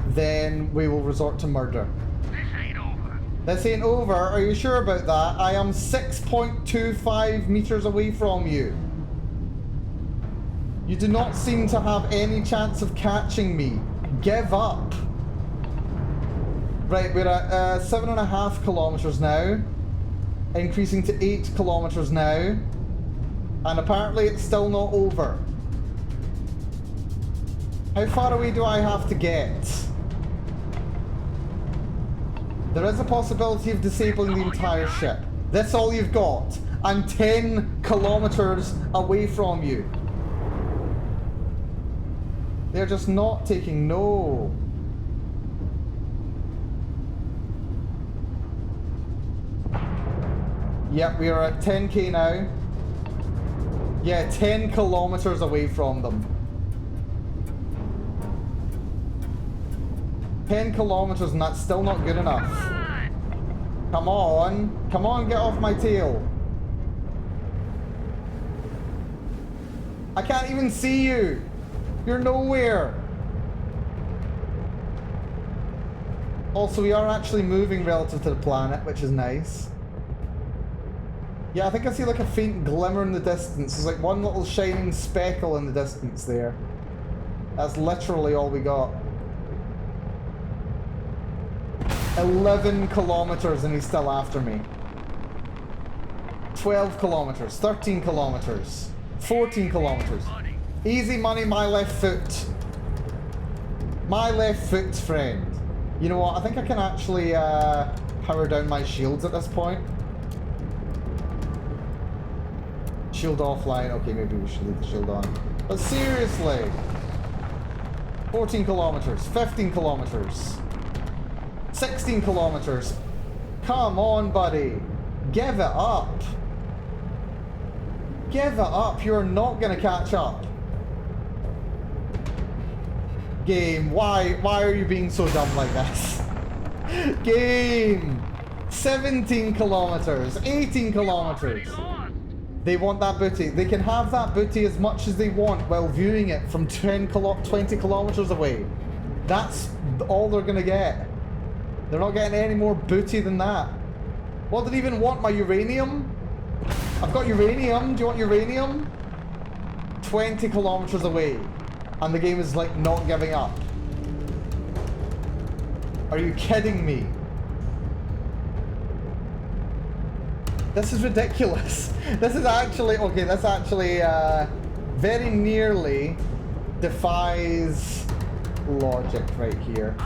then we will resort to murder. This ain't over. Are you sure about that? I am 6.25 meters away from you. You do not seem to have any chance of catching me. Give up. Right, we're at 7.5 kilometers now. Increasing to 8 kilometers now. And apparently it's still not over. How far away do I have to get? There is a possibility of disabling the entire ship. That's all you've got. I'm 10 kilometers away from you. They're just not taking no. Yep, we are at 10k now. Yeah, 10 kilometers away from them. 10 kilometers and that's still not good enough. Come on. Come on, get off my tail. I can't even see you. You're nowhere. Also, we are actually moving relative to the planet, which is nice. Yeah, I think I see like a faint glimmer in the distance. There's like one little shining speckle in the distance there. That's literally all we got. 11 kilometers and he's still after me. 12 kilometers, 13 kilometers, 14 kilometers. Easy money, my left foot. My left foot, friend. You know what, I think I can actually power down my shields at this point. Shield offline, okay, maybe we should leave the shield on. But seriously, 14 kilometers, 15 kilometers. 16 kilometers. Come on, buddy. Give it up. Give it up. You're not going to catch up. Game, why are you being so dumb like this? Game. 17 kilometers. 18 kilometers. They want that booty. They can have that booty as much as they want while viewing it from 20 kilometers away. That's all they're going to get. They're not getting any more booty than that. What, did they even want my uranium? I've got uranium. Do you want uranium? 20 kilometers away. And the game is like not giving up. Are you kidding me? This is ridiculous. This is actually, okay, this actually very nearly defies logic right here.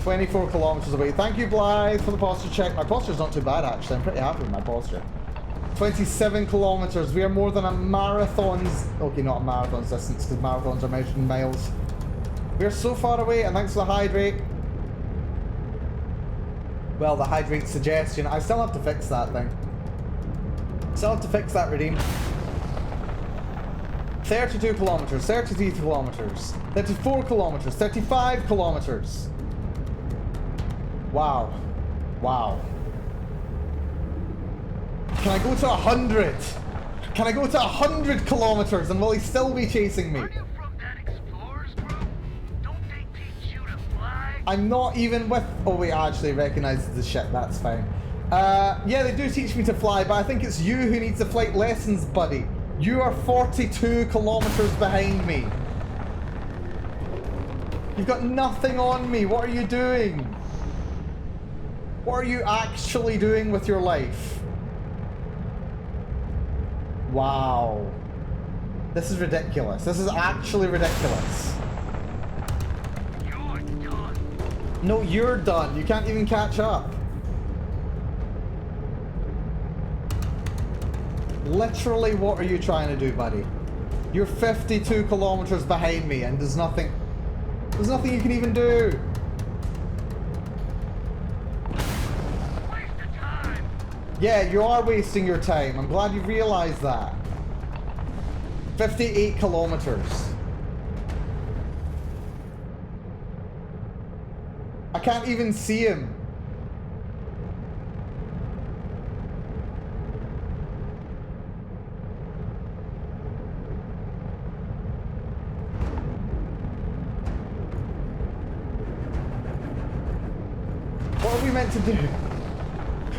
24 kilometers away. Thank you, Blythe, for the posture check. My posture's not too bad, actually. I'm pretty happy with my posture. 27 kilometers. We are more than a marathon's... Okay, not a marathon's distance, because marathons are measured in miles. We are so far away, and thanks for the hydrate. Well, the hydrate suggestion. I still have to fix that thing. Still have to fix that, Redeem. 32 kilometers, 33 kilometers, 34 kilometers, 35 kilometers. Wow. Wow. Can I go to 100? Can I go to 100 kilometers and will he still be chasing me? Are you from that explorers group? Don't they teach you to fly? I'm not even with... Oh wait, I actually recognize the shit, that's fine. Yeah, they do teach me to fly, but I think it's you who needs the flight lessons, buddy. You are 42 kilometers behind me. You've got nothing on me. What are you doing? What are you actually doing with your life? Wow. This is ridiculous. This is actually ridiculous. You're done. No, you're done. You can't even catch up. Literally, what are you trying to do, buddy? You're 52 kilometers behind me and there's nothing you can even do. Waste of time. Yeah, you are wasting your time. I'm glad you realized that. 58 kilometers. I can't even see him. What are we meant to do?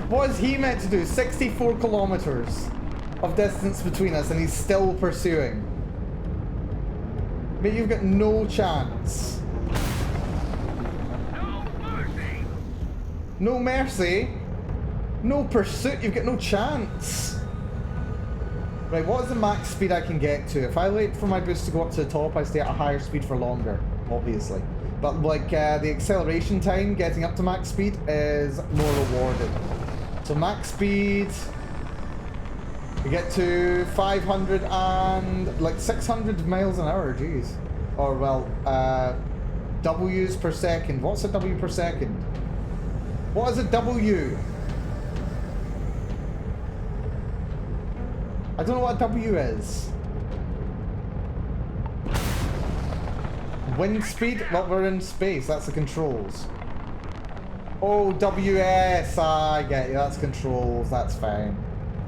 What is he meant to do? 64 kilometers of distance between us and he's still pursuing. But you've got no chance. No mercy. No mercy? No pursuit? You've got no chance. Right, what is the max speed I can get to? If I wait for my boost to go up to the top, I stay at a higher speed for longer, obviously. But like the acceleration time getting up to max speed is more rewarded. So max speed, we get to 500 and like 600 miles an hour, jeez. Or well, W's per second. What's a W per second? What is a W? I don't know what a W is. Wind speed? Well, we're in space. That's the controls. Oh, WS. I get you. That's controls. That's fine.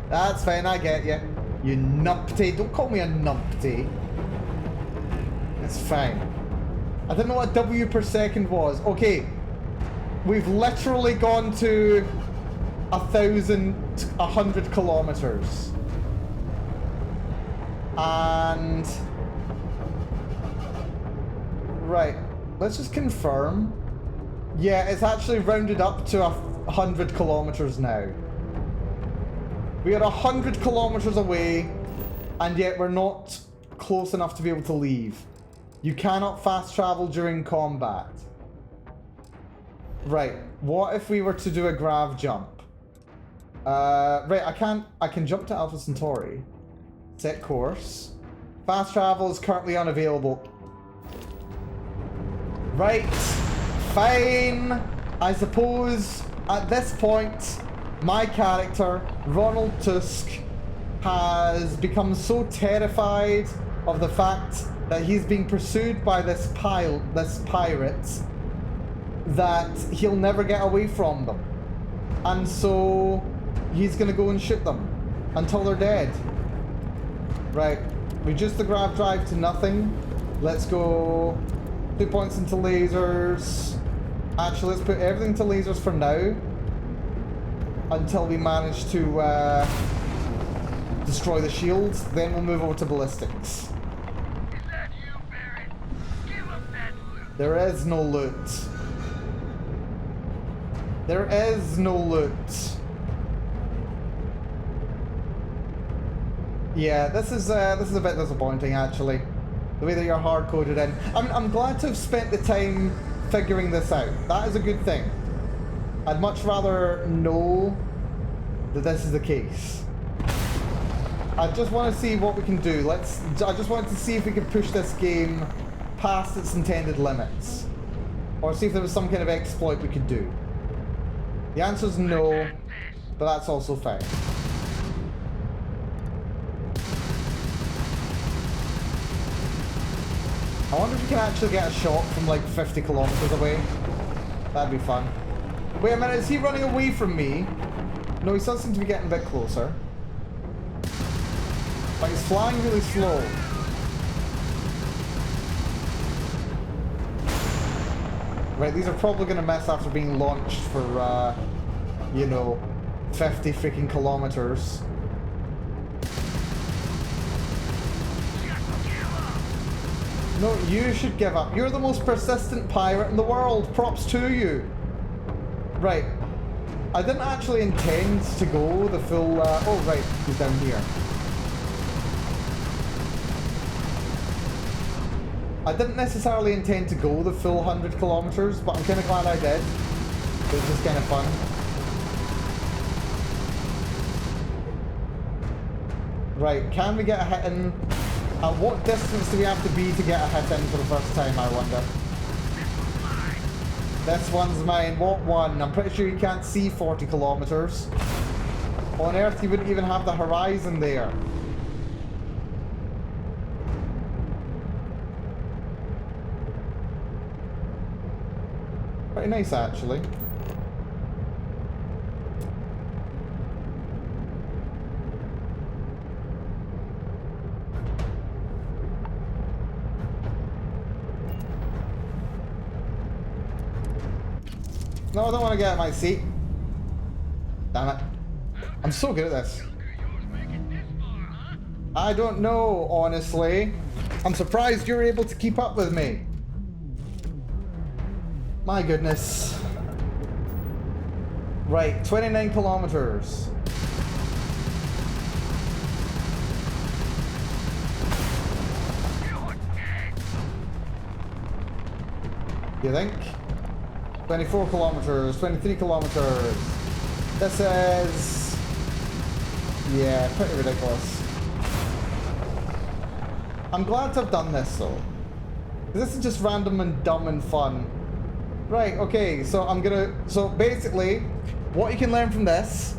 That's fine. I get you. You numpty. Don't call me a numpty. It's fine. I didn't know what a W per second was. Okay. We've literally gone to 1,100 kilometers. And... right, let's just confirm. Yeah, it's actually rounded up to 100 kilometers now. We are 100 kilometers away, and yet we're not close enough to be able to leave. You cannot fast travel during combat. Right, what if we were to do a grav jump? Right, I can jump to Alpha Centauri. Set course. Fast travel is currently unavailable. Right, fine. I suppose at this point, my character, Ronald Tusk, has become so terrified of the fact that he's being pursued by this pirate, that he'll never get away from them. And so he's gonna go and shoot them until they're dead. Right, reduce the grav drive to nothing. Let's go 2 points into lasers. Actually, let's put everything to lasers for now. Until we manage to destroy the shields. Then we'll move over to ballistics. Is that you, Barrett? Give up that loot. There is no loot. There is no loot. Yeah, this is a bit disappointing actually. The way that you're hard-coded in. I'm glad to have spent the time figuring this out. That is a good thing. I'd much rather know that this is the case. I just want to see what we can do. I just wanted to see if we could push this game past its intended limits. Or see if there was some kind of exploit we could do. The answer is no, but that's also fine. I wonder if you can actually get a shot from like 50 kilometers away. That'd be fun. Wait a minute, is he running away from me? No, he still seems to be getting a bit closer. But he's flying really slow. Right, these are probably going to mess after being launched for, you know, 50 freaking kilometers. No, you should give up. You're the most persistent pirate in the world. Props to you. Right. I didn't actually intend to go the full... oh, right. He's down here. I didn't necessarily intend to go the full 100 kilometers, but I'm kind of glad I did. It was just kind of fun. Right, can we get a hit in? At what distance do we have to be to get a hit in for the first time, I wonder? This one's mine. What one? I'm pretty sure you can't see 40 kilometers. On Earth, you wouldn't even have the horizon there. Pretty nice, actually. No, I don't want to get out of my seat. Damn it. I'm so good at this. I don't know, honestly. I'm surprised you're able to keep up with me. My goodness. Right, 29 kilometers. You think? 24 kilometers, 23 kilometers. This is... yeah, pretty ridiculous. I'm glad to have done this though. This is just random and dumb and fun. Right, okay, so I'm gonna... so basically, what you can learn from this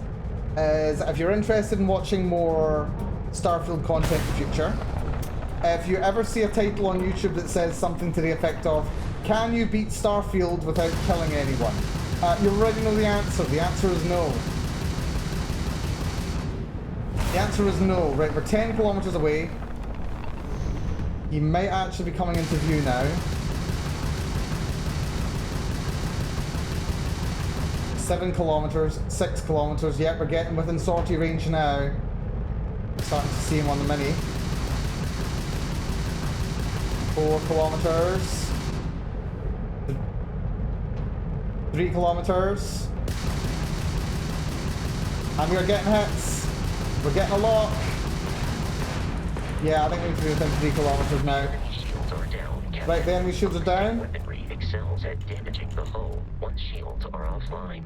is if you're interested in watching more Starfield content in the future, if you ever see a title on YouTube that says something to the effect of, can you beat Starfield without killing anyone? You already know the answer. The answer is no. The answer is no. Right, we're 10 kilometers away. He might actually be coming into view now. 7 kilometers, 6 kilometers. Yep, we're getting within sortie range now. Starting to see him on the mini. 4 kilometers. 3 kilometers. And we are getting hits. We're getting a lock. Yeah, I think we need to be within 3 kilometers now. Shields are down, Captain. Right, the enemy shields are down. Weaponry excels at damaging the hull once shields are offline.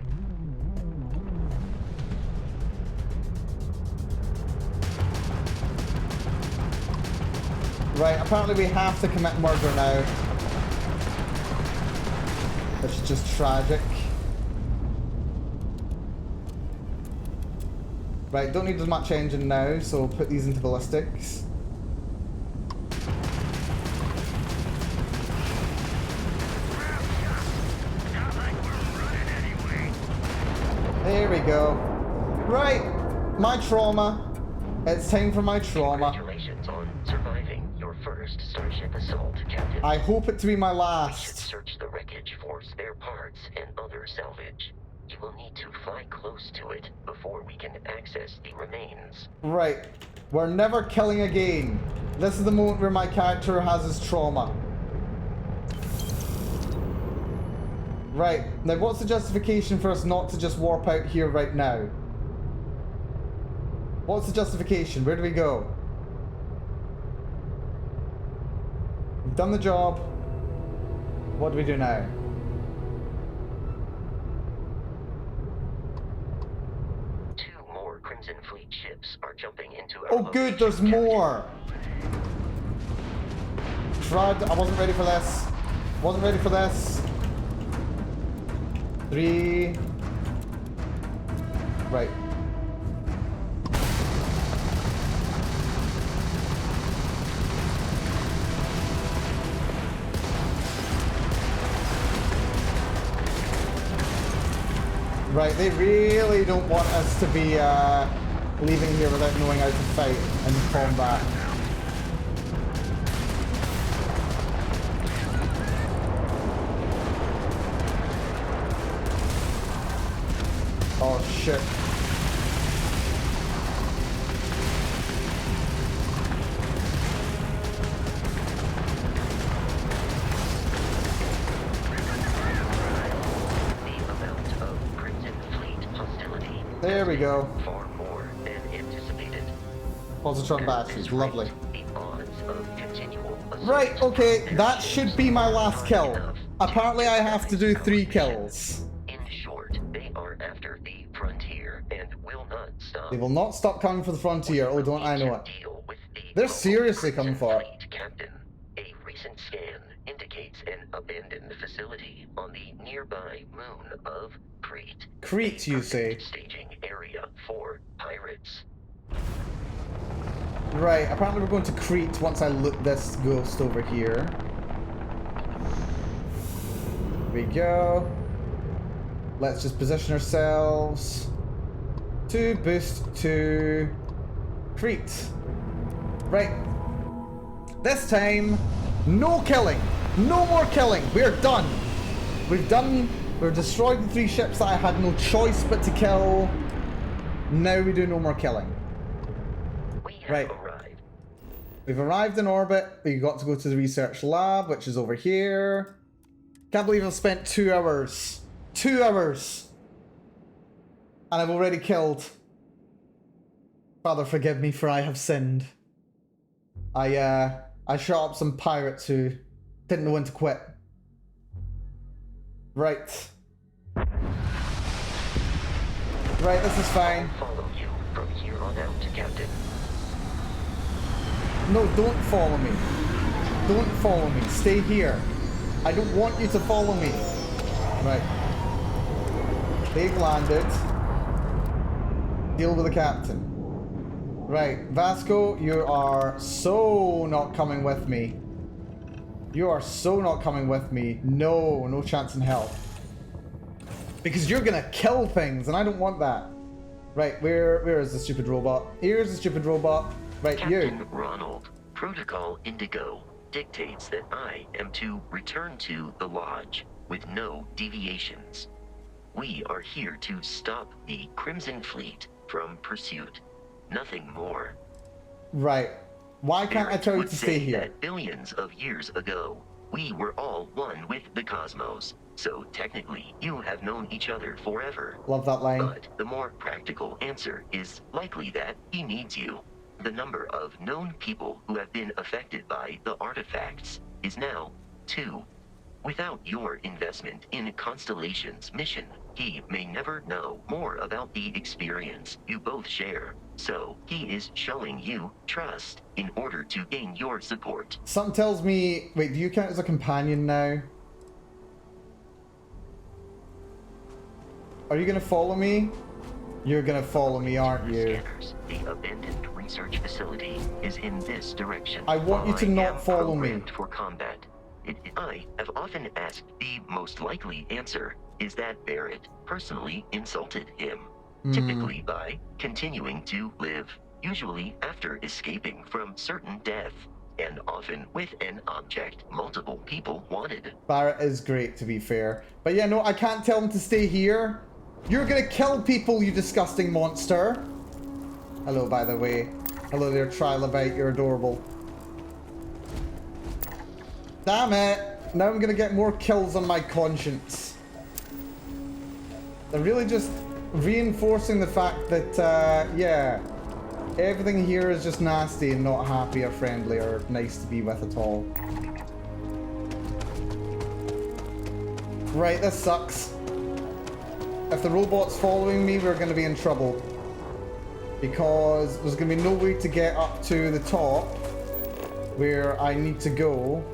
Right, apparently we have to commit murder now. Which is just tragic. Right, don't need as much engine now, so put these into ballistics. There we go. Right, my trauma. It's time for my trauma. Congratulations on surviving your first Starship assault, Captain. I hope it to be my We should last. search the wreckage for spare parts and other salvage. You will need to fly close to it before we can access the remains. Right, we're never killing again. This is the moment where my character has his trauma. Right, now what's the justification for us not to just warp out here right now? What's the justification? Where do we go? We've done the job. What do we do now? Two more Crimson Fleet ships are jumping into our Oh good, there's location, Captain. more! Crud, I wasn't ready for this. Wasn't ready for this. 3. Right. Right, they really don't want us to be leaving here without knowing how to fight in combat. Oh shit. There we go. Far more than anticipated. Positron batteries, lovely. The odds of continual assault Right, okay, on that their should be my last ships kill. are enough Apparently to I have to do jeopardize 3 our mission. kills. In short, they are after the frontier and will not stop job. They will not stop coming for the frontier. Oh, don't I know it. Deal with the They're global seriously coming Crimson for it. Fleet Captain. A recent scan indicates an abandoned facility on the nearby moon of Crete. Crete, A you perfect say? staging area for pirates. Right, apparently we're going to Crete once I loot this ghost over here. Here we go. Let's just position ourselves to boost to Crete. Right. This time, no killing. No more killing. We're done. We've destroyed the 3 ships that I had no choice but to kill. Now we do no more killing. We have Right. arrived. We've arrived in orbit. We got to go to the research lab, which is over here. Can't believe I've spent 2 hours. 2 hours. And I've already killed. Father, forgive me, for I have sinned. I shot up some pirates who didn't know when to quit. Right. Right, this is fine. I'll follow you from here on out, Captain. No, don't follow me. Don't follow me. Stay here. I don't want you to follow me. Right. They've landed. Deal with the captain. Right, Vasco, you are so not coming with me. You are so not coming with me. No, no chance in hell. Because you're gonna kill things, and I don't want that. Right, where is the stupid robot? Here's the stupid robot. Right, Captain you. Ronald, Protocol Indigo dictates that I am to return to the Lodge with no deviations. We are here to stop the Crimson Fleet from pursuit. Nothing more. Right. Why can't I tell you Would to say stay here? that billions of years ago, we were all one with the cosmos. So technically, you have known each other forever. Love that line. But the more practical answer is likely that he needs you. The number of known people who have been affected by the artifacts is now 2. Without your investment in Constellation's mission, he may never know more about the experience you both share. So he is showing you trust in order to gain your support. Something tells me... Wait, do you count as a companion now? Are you gonna follow me? You're gonna follow me, aren't you? Scanners. The abandoned research facility is in this direction. I want you to While I not am follow me. programmed for combat. I have often asked the most likely answer is that Barrett personally insulted him. Typically by continuing to live, usually after escaping from certain death, and often with an object multiple people wanted. Barrett is great, to be fair. But yeah, no, I can't tell him to stay here. You're gonna kill people, you disgusting monster. Hello, by the way. Hello there, Trilobite, you're adorable. Damn it! Now I'm gonna get more kills on my conscience. They're really just reinforcing the fact that, yeah, everything here is just nasty and not happy or friendly or nice to be with at all. Right, this sucks. If the robot's following me, we're going to be in trouble. Because there's going to be no way to get up to the top where I need to go.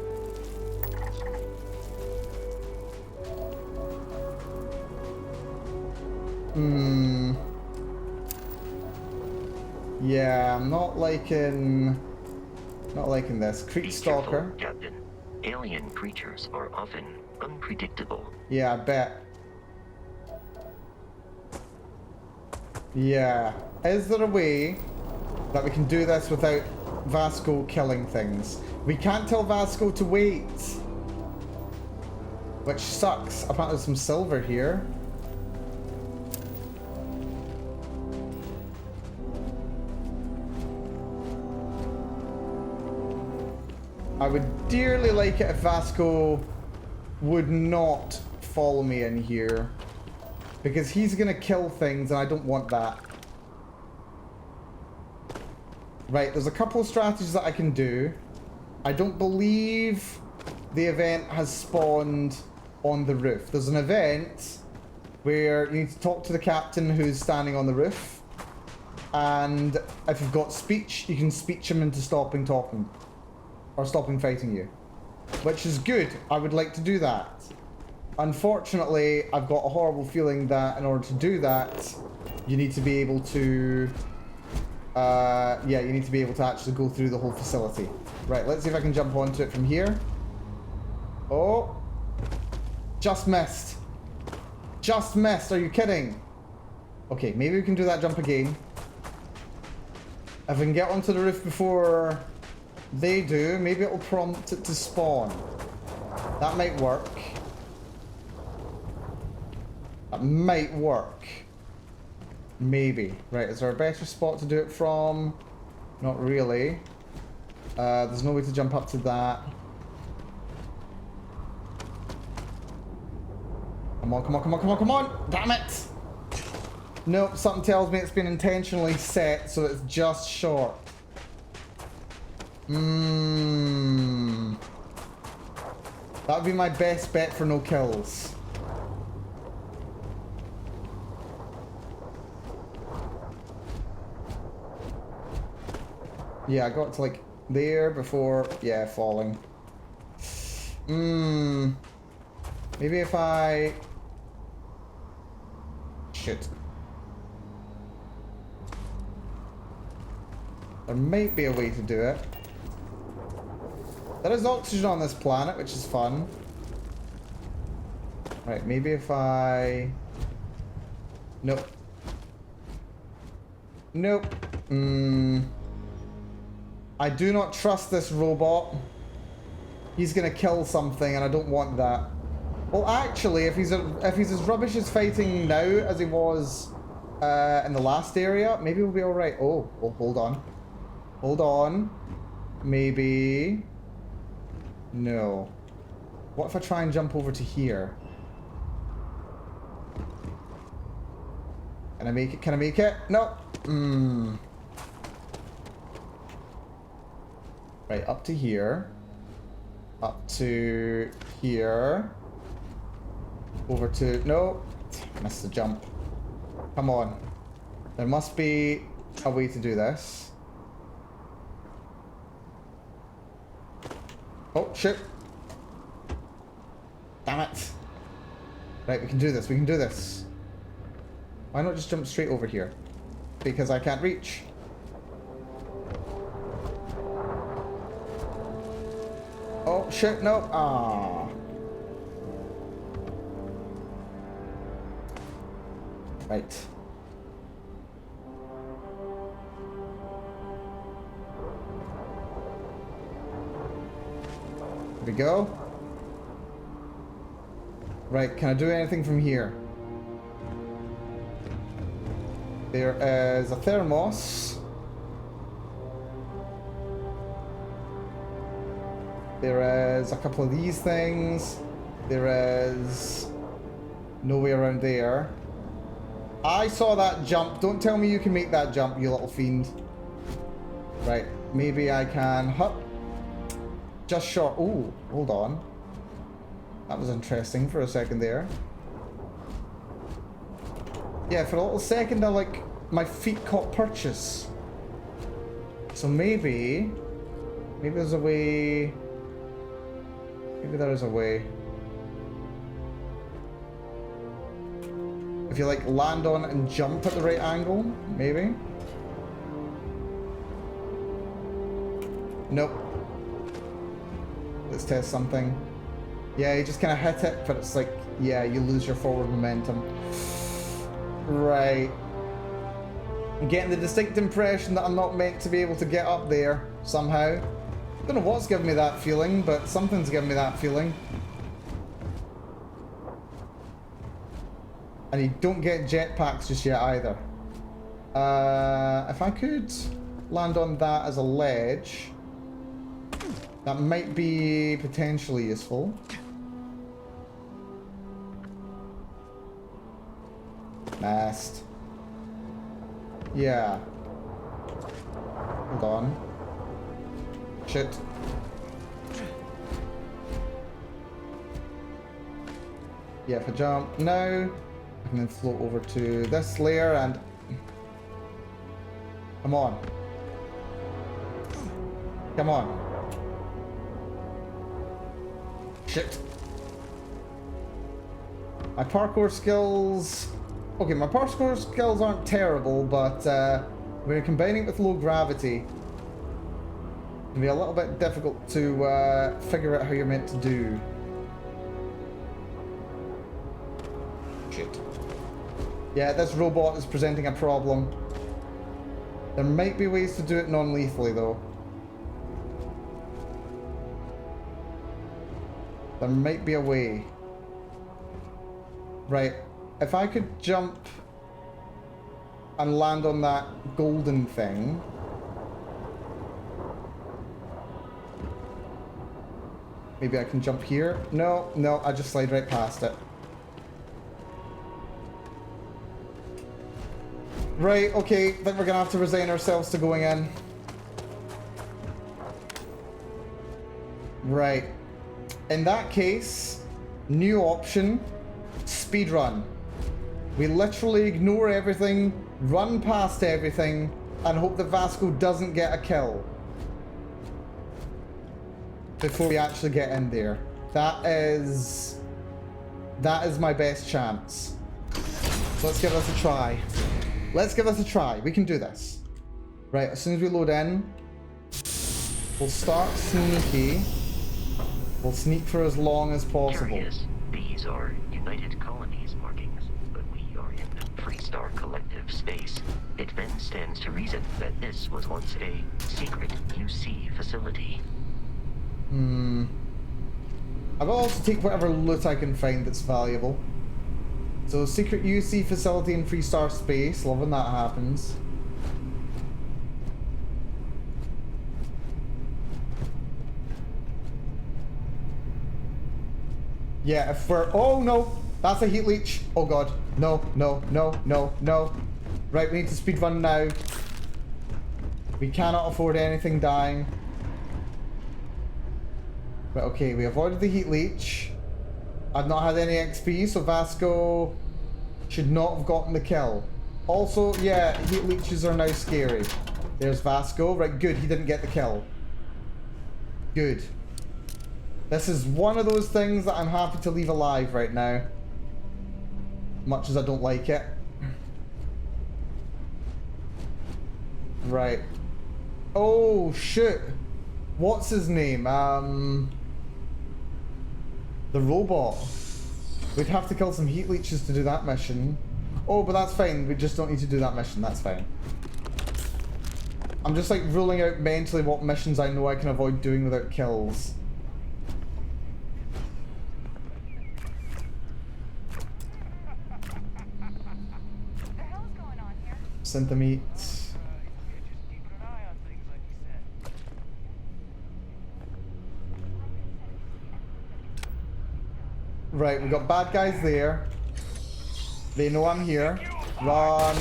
Yeah, I'm not liking this. Crete Be Stalker. careful, Captain. Alien creatures are often unpredictable. Yeah, I bet. Yeah. Is there a way that we can do this without Vasco killing things? We can't tell Vasco to wait. Which sucks. Apparently there's some silver here. I would dearly like it if Vasco would not follow me in here. Because he's gonna kill things and I don't want that. Right, there's a couple of strategies that I can do. I don't believe the event has spawned on the roof. There's an event where you need to talk to the captain who's standing on the roof. And if you've got speech, you can speech him into stopping talking. Or stopping fighting you. Which is good. I would like to do that. Unfortunately, I've got a horrible feeling that in order to do that, you need to be able to... yeah, you need to be able to actually go through the whole facility. Right, let's see if I can jump onto it from here. Oh. Just missed. Just missed. Are you kidding? Okay, maybe we can do that jump again. If I can get onto the roof before they do, maybe it'll prompt it to spawn. That might work. That might work. Maybe. Right, is there a better spot to do it from? Not really. There's no way to jump up to that. Come on, come on, come on, come on, come on! Damn it! Nope, something tells me it's been intentionally set so it's just short. That would be my best bet for no kills. Yeah, I got to like there before, yeah, falling. Maybe if I... Shit. There might be a way to do it. There is oxygen on this planet, which is fun. Right, maybe if I... Nope. Nope. I do not trust this robot. He's gonna kill something, and I don't want that. Well, actually, if he's as rubbish as fighting now as he was in the last area, maybe we'll be all right. Oh, hold on. Hold on. Maybe. No. What if I try and jump over to here? Can I make it? Can I make it? No. Right, up to here. Up to here. Over to... No. Missed the jump. Come on. There must be a way to do this. Oh, shit. Damn it. Right, we can do this. We can do this. Why not just jump straight over here? Because I can't reach. Oh, shit, no. Ah. Right. Here we go. Right, can I do anything from here? There is a thermos. There is a couple of these things. There is no way around there. I saw that jump. Don't tell me you can make that jump, you little fiend. Right, maybe I can hop. Just short. Ooh, hold on. That was interesting for a second there. Yeah, for a little second, my feet caught purchase. So maybe there's a way. Maybe there is a way. If you land on it and jump at the right angle, maybe. Nope. Let's test something. Yeah, you just kind of hit it, but it's yeah, you lose your forward momentum. Right. I'm getting the distinct impression that I'm not meant to be able to get up there somehow. Don't know what's giving me that feeling, but something's giving me that feeling. And you don't get jetpacks just yet either. If I could land on that as a ledge, that might be potentially useful. Mast. Yeah. Hold on. Shit. Yeah, if I jump now, I can then float over to this layer and... Come on. Come on. Shit. My parkour skills... Okay, my parkour skills aren't terrible, but when you're combining it with low gravity, it can be a little bit difficult to figure out how you're meant to do. Shit. Yeah, this robot is presenting a problem. There might be ways to do it non-lethally, though. There might be a way. Right. If I could jump and land on that golden thing. Maybe I can jump here. No, no, I just slide right past it. Right, okay, I think we're gonna have to resign ourselves to going in. Right. In that case, new option, speedrun. We literally ignore everything, run past everything, and hope that Vasco doesn't get a kill before we actually get in there. That is my best chance. So let's give this a try. Let's give this a try. We can do this. Right, as soon as we load in, we'll start sneaky. We'll sneak for as long as possible. Curious. These are United Colonies markings, but we are in the Freestar Collective space. It then stands to reason that this was once a secret UC facility. I will also take whatever loot I can find that's valuable. So, secret UC facility in Freestar space. Love when that happens. Yeah, if we're... Oh, no! That's a heat leech. Oh, God. No, no, no, no, no. Right, we need to speedrun now. We cannot afford anything dying. Right, okay, we avoided the heat leech. I've not had any XP, so Vasco should not have gotten the kill. Also, yeah, heat leeches are now scary. There's Vasco. Right, good, he didn't get the kill. Good. This is one of those things that I'm happy to leave alive right now. Much as I don't like it. Right. Oh, shit. What's his name? The robot. We'd have to kill some heat leeches to do that mission. Oh, but that's fine. We just don't need to do that mission. That's fine. I'm just like ruling out mentally what missions I know I can avoid doing without kills. What the hell is going on here? Synthamite. Right, we got bad guys there. They know I'm here. Run.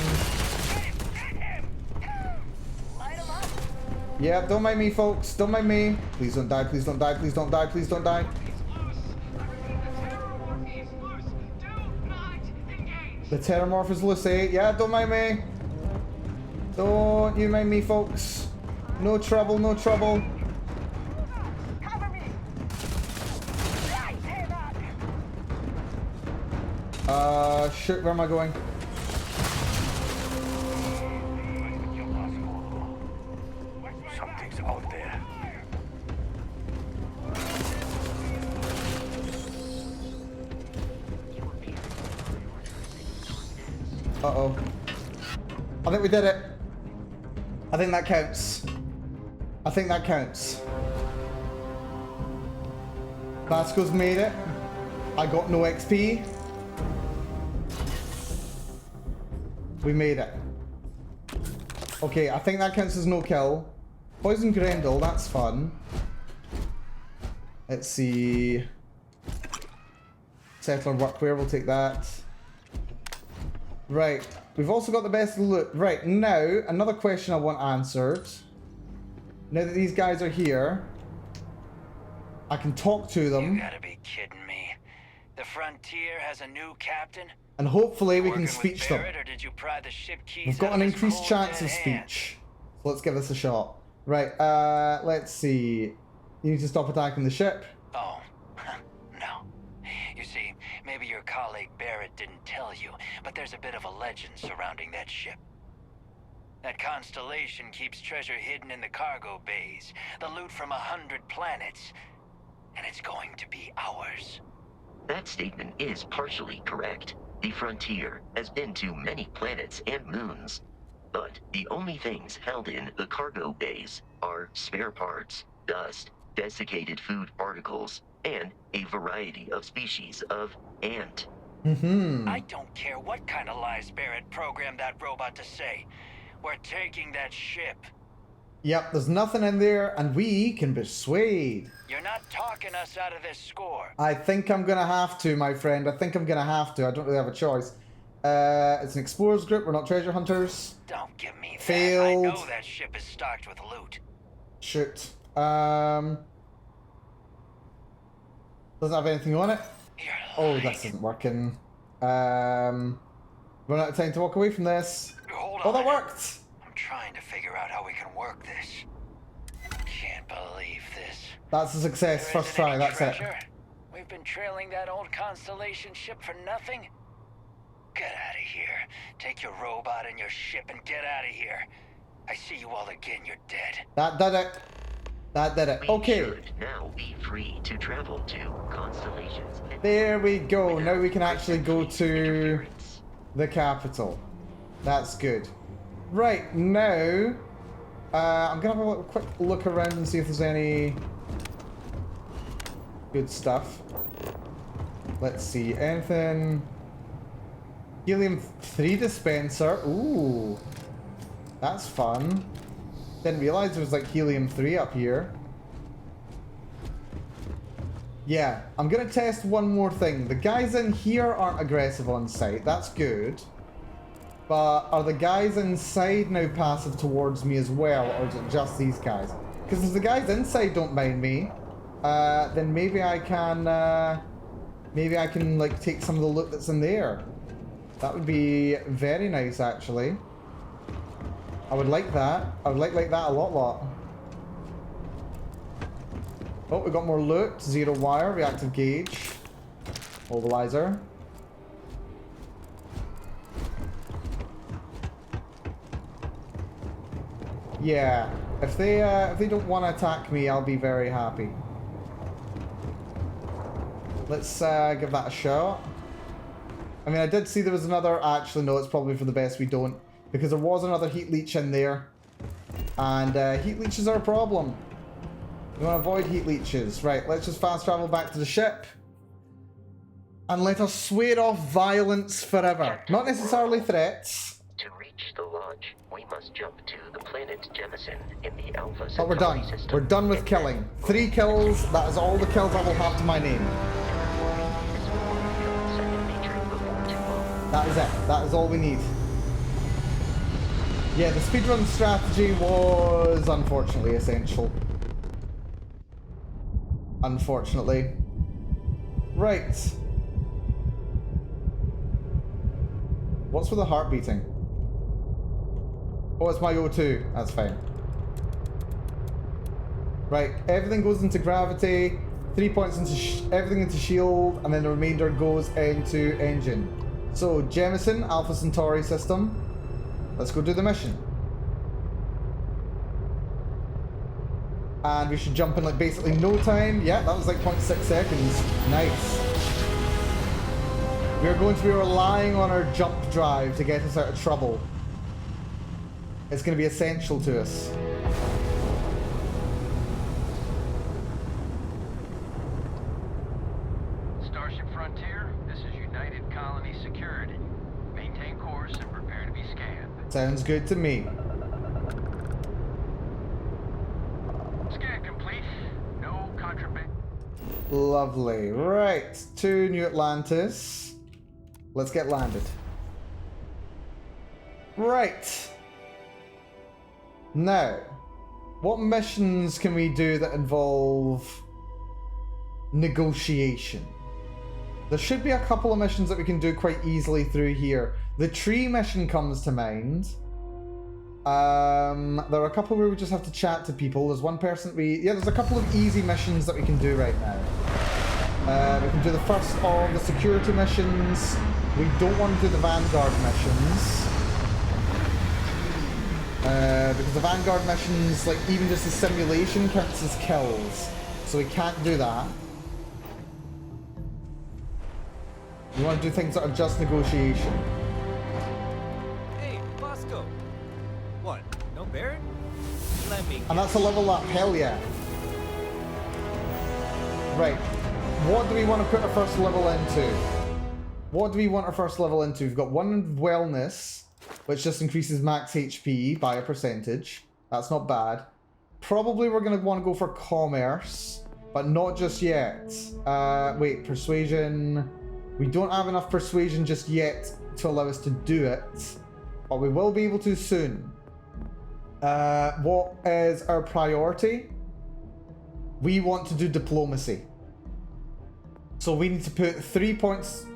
Yeah, don't mind me, folks. Don't mind me. Please don't die. Please don't die. Please don't die. Please don't die. The Terramorph is loose, eh? Yeah, don't mind me. Don't you mind me, folks. No trouble, no trouble. Shit, where am I going? Something's out there. Uh-oh. I think we did it. I think that counts. I think that counts. Vasco's made it. I got no XP. We made it. Okay, I think that counts as no kill. Poison Grendel, that's fun. Let's see. Settler workwear, we'll take that. Right, we've also got the best loot. Right, now, another question I want answered. Now that these guys are here, I can talk to them. You gotta be kidding me. The Frontier has a new captain? And hopefully we can Working speech with them. Barrett, or did you pry the ship keys We've got out an of his increased cold, chance dead of hand? speech. So let's give this a shot. Right, let's see. You need to stop attacking the ship. Oh, no. You see, maybe your colleague Barrett didn't tell you, but there's a bit of a legend surrounding that ship. That constellation keeps treasure hidden in the cargo bays, the loot from 100 planets, and it's going to be ours. That statement is partially correct. The Frontier has been to many planets and moons. But the only things held in the cargo bays are spare parts, dust, desiccated food particles, and a variety of species of ant. I don't care what kind of lies Barrett programmed that robot to say. We're taking that ship. Yep, there's nothing in there, and we can persuade. You're not talking us out of this score. I think I'm gonna have to, my friend. I think I'm gonna have to. I don't really have a choice. It's an explorers group. We're not treasure hunters. Don't give me that. Failed. I know that ship is stocked with loot. Shoot. Doesn't have anything on it. Oh, this isn't working. Run out of time to walk away from this. Hold Oh, on. that worked. I'm trying to figure out how we can work this. Can't believe this. That's a success. There First isn't try. any That's it. treasure? We've been trailing that old Constellation ship for nothing? Get out of here. Take your robot and your ship and get out of here. I see you all again, you're dead. That did it. That did it. We Okay. should now be free to travel to constellations. There we go. without Now we can actually go fleet to interference. the capital. That's good. Right, now I'm gonna have a quick look around and see if there's any good stuff. Let's see, anything. Helium-3 dispenser. Ooh, that's fun. Didn't realize there was like helium-3 up here. Yeah, I'm gonna test one more thing. The guys in here aren't aggressive on sight. That's good. But are the guys inside now passive towards me as well, or is it just these guys? Because if the guys inside don't mind me, then maybe I can like take some of the loot that's in there. That would be very nice, actually. I would like that. I would like that a lot. Oh, we got more loot. Zero wire, reactive gauge, mobilizer. Yeah, if they don't want to attack me, I'll be very happy. Let's give that a shot. I mean, I did see there was another. Actually, no, it's probably for the best we don't, because there was another heat leech in there, and heat leeches are a problem. We want to avoid heat leeches. Right, let's just fast travel back to the ship, and let us swear off violence forever. Not necessarily threats. To reach the lodge, we must jump to the planet Jemison in the Alpha But we're Centauri done. system. We're done with And killing. 3 kills. That is all the kills I will have to my name. this will become second nature before too long. That is it. That is all we need. Yeah, the speedrun strategy was unfortunately essential. Unfortunately. Right. What's with the heart beating? Oh, it's my O2. That's fine. Right, everything goes into gravity. 3 points into everything into shield, and then the remainder goes into engine. So, Jemison, Alpha Centauri system. Let's go do the mission. And we should jump in like basically no time. Yeah, that was like 0.6 seconds. Nice. We're going to be relying on our jump drive to get us out of trouble. It's going to be essential to us. Starship Frontier, this is United Colony Security. Maintain course and prepare to be scanned. Sounds good to me. Scan complete. No contraband. Lovely. Right, to New Atlantis. Let's get landed. Right. Now, what missions can we do that involve negotiation? There should be a couple of missions that we can do quite easily through here. The tree mission comes to mind. There are a couple where we just have to chat to people. There's one person there's a couple of easy missions that we can do right now. We can do the first of the security missions. We don't want to do the Vanguard missions. Because the Vanguard missions, like even just the simulation counts as kills. So we can't do that. We want to do things that are just negotiation. Hey, Bosco. What? No Barrett? Let me. And that's a level up, hell yeah. Right. What do we want to put our first level into? What do we want our first level into? We've got one wellness, which just increases max HP by a percentage. That's not bad. Probably we're going to want to go for commerce, but not just yet. Wait, persuasion. We don't have enough persuasion just yet to allow us to do it, but we will be able to soon. What is our priority? We want to do diplomacy. So we need to put 3 points,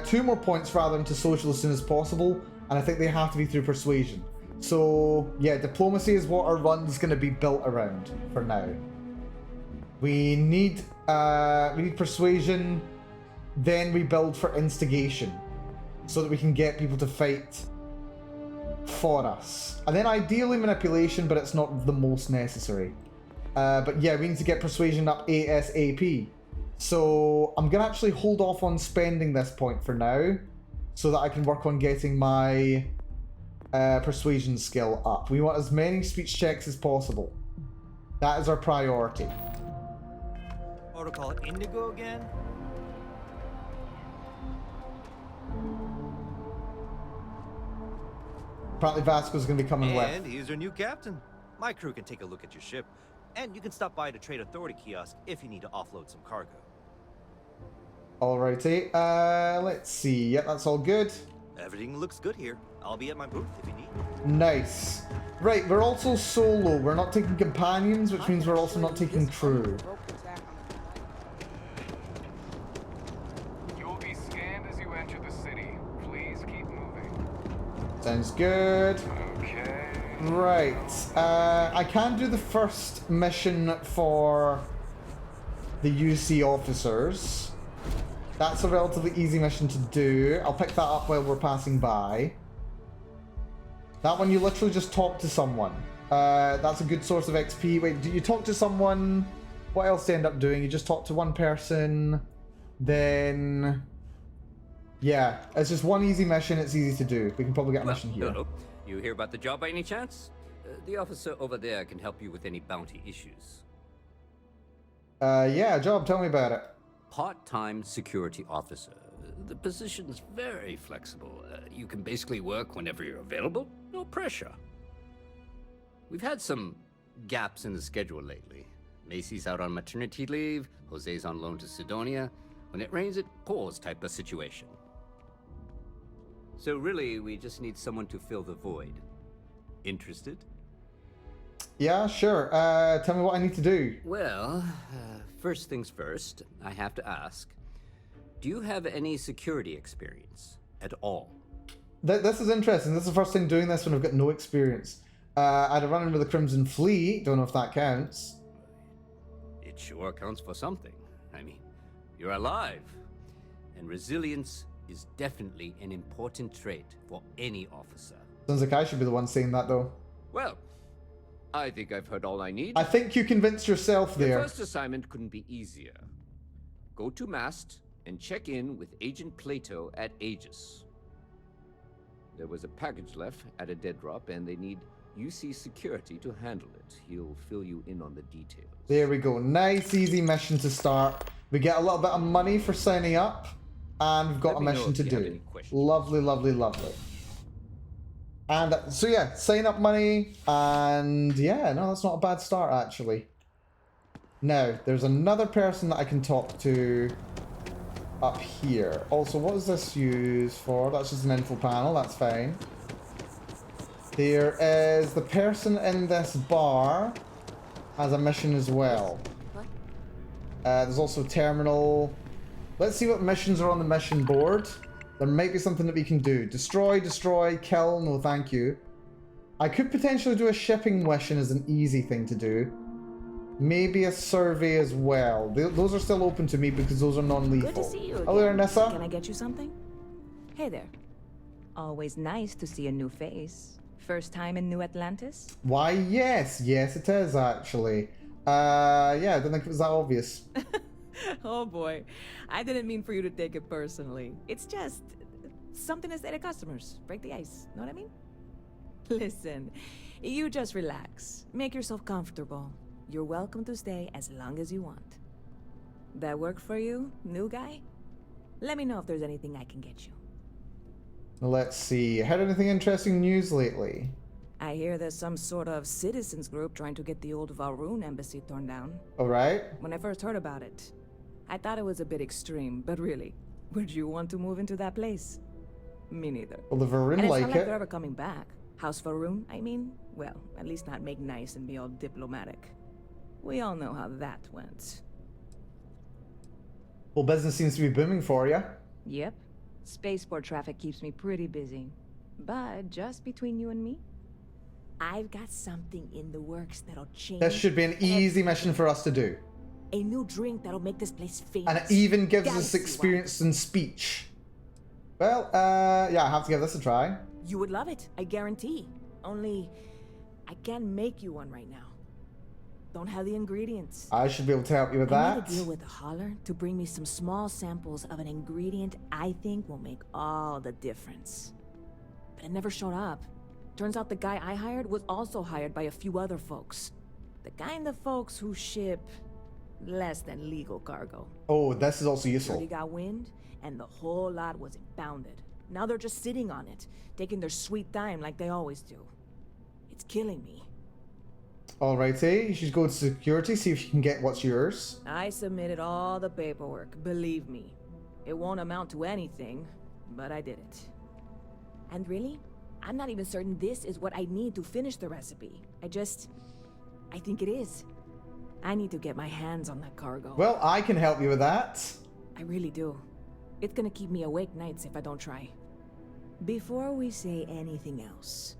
2 more points rather into social as soon as possible, and I think they have to be through persuasion. So yeah, diplomacy is what our run's going to be built around for now. We need persuasion, then we build for instigation, so that we can get people to fight for us. And then ideally manipulation, but it's not the most necessary. But yeah, we need to get persuasion up ASAP. So I'm going to actually hold off on spending this point for now, so that I can work on getting my persuasion skill up. We want as many speech checks as possible. That is our priority. Protocol Indigo again? Apparently Vasco's going to be coming with. And he's our new captain. My crew can take a look at your ship. And you can stop by the Trade Authority kiosk if you need to offload some cargo. Alrighty, let's see. Yep, that's all good. Everything looks good here. I'll be at my booth if you need. Nice. Right, we're also solo. We're not taking companions, which means we're also not taking crew. You will be scanned as you enter the city. Please keep moving. Sounds good. Okay. Right. I can do the first mission for the UC officers. That's a relatively easy mission to do. I'll pick that up while we're passing by. That one, you literally just talk to someone. That's a good source of XP. Wait, do you talk to someone? What else do you end up doing? You just talk to one person. Then... yeah, it's just one easy mission. It's easy to do. We can probably get a mission here. Hello. You hear about the job by any chance? The officer over there can help you with any bounty issues. Yeah, job. Tell me about it. Part-time security officer. The position's very flexible. You can basically work whenever you're available. No pressure. We've had some gaps in the schedule lately. Macy's out on maternity leave. Jose's on loan to Sidonia. When it rains, it pours type of situation. So really, we just need someone to fill the void. Interested? Yeah, sure. Tell me what I need to do. Well, first things first, I have to ask, do you have any security experience at all? This is interesting. This is the first time doing this when I've got no experience. I had a run into the Crimson Fleet. Don't know if that counts. It sure counts for something. I mean, you're alive. And resilience is definitely an important trait for any officer. Sounds like I should be the one saying that, though. Well, I think I've heard all I need. I think you convinced yourself there. The first assignment couldn't be easier. Go to Mast and check in with Agent Plato at Aegis. There was a package left at a dead drop, and they need UC security to handle it. He'll fill you in on the details. There we go. Nice, easy mission to start. We get a little bit of money for signing up, and we've got a mission to do. Lovely, lovely, lovely. And so yeah, sign up money, and yeah, no, that's not a bad start actually. Now, there's another person that I can talk to up here. Also, what is this used for? That's just an info panel, that's fine. There is the person in this bar has a mission as well. There's also terminal. Let's see what missions are on the mission board. There might be something that we can do. Destroy, destroy, kill, no thank you. I could potentially do a shipping mission as an easy thing to do. Maybe a survey as well. Those are still open to me because those are non-lethal. Good to see you again. Hello there, Nessa. Can I get you something? Hey there. Always nice to see a new face. First time in New Atlantis? Why, yes. Yes, it is, actually. Yeah, I don't think it was that obvious. Oh boy. I didn't mean for you to take it personally. It's just something to say to customers. Break the ice. Know what I mean? Listen, you just relax. Make yourself comfortable. You're welcome to stay as long as you want. That work for you, new guy? Let me know if there's anything I can get you. Let's see. Had anything interesting news lately? I hear there's some sort of citizens group trying to get the old Valroon embassy torn down. Alright. When I first heard about it, I thought it was a bit extreme, but really, would you want to move into that place? Me neither. Well, the Varun and it's like not like it. they're ever coming back. House Valroon, I mean? Well, at least not make nice and be all diplomatic. We all know how that went. Well, business seems to be booming for you. Yep. Spaceport traffic keeps me pretty busy. But just between you and me, I've got something in the works that'll change. This should be an easy mission for us to do. A new drink that'll make this place famous. And it even gives us Galaxy-wide. experience in speech. Well, yeah, I have to give this a try. You would love it, I guarantee. Only, I can't make you one right now. Don't have the ingredients. I should be able to help you with I made that. a deal with the hauler to bring me some small samples of an ingredient I think will make all the difference. But it never showed up. Turns out the guy I hired was also hired by a few other folks. The kind of folks who ship less than legal cargo. Oh, this is also useful. Already got wind, and the whole lot was impounded. Now they're just sitting on it, taking their sweet time like they always do. It's killing me. Alrighty, you should go to security, see if you can get what's yours. I submitted all the paperwork, believe me. It won't amount to anything, but I did it. And really, I'm not even certain this is what I need to finish the recipe. I think it is. I need to get my hands on that cargo. Well, I can help you with that. I really do. It's gonna keep me awake nights if I don't try. Before we say anything else,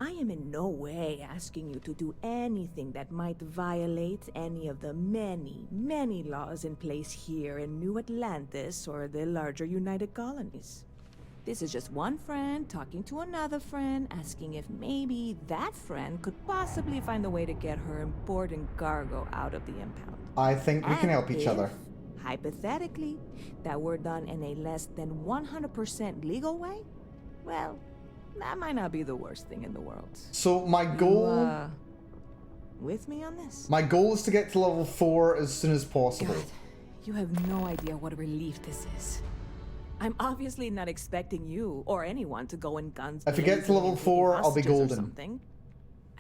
I am in no way asking you to do anything that might violate any of the many, many laws in place here in New Atlantis or the larger United Colonies. This is just one friend talking to another friend, asking if maybe that friend could possibly find a way to get her important cargo out of the impound. I think we can And help each other. Hypothetically, that were done in a less than 100% legal way, well, that might not be the worst thing in the world. So my goal... With me on this? My goal is to get to level 4 as soon as possible. God, you have no idea what a relief this is. I'm obviously not expecting you or anyone to go in guns. If you get to level 4, I'll be golden. Something.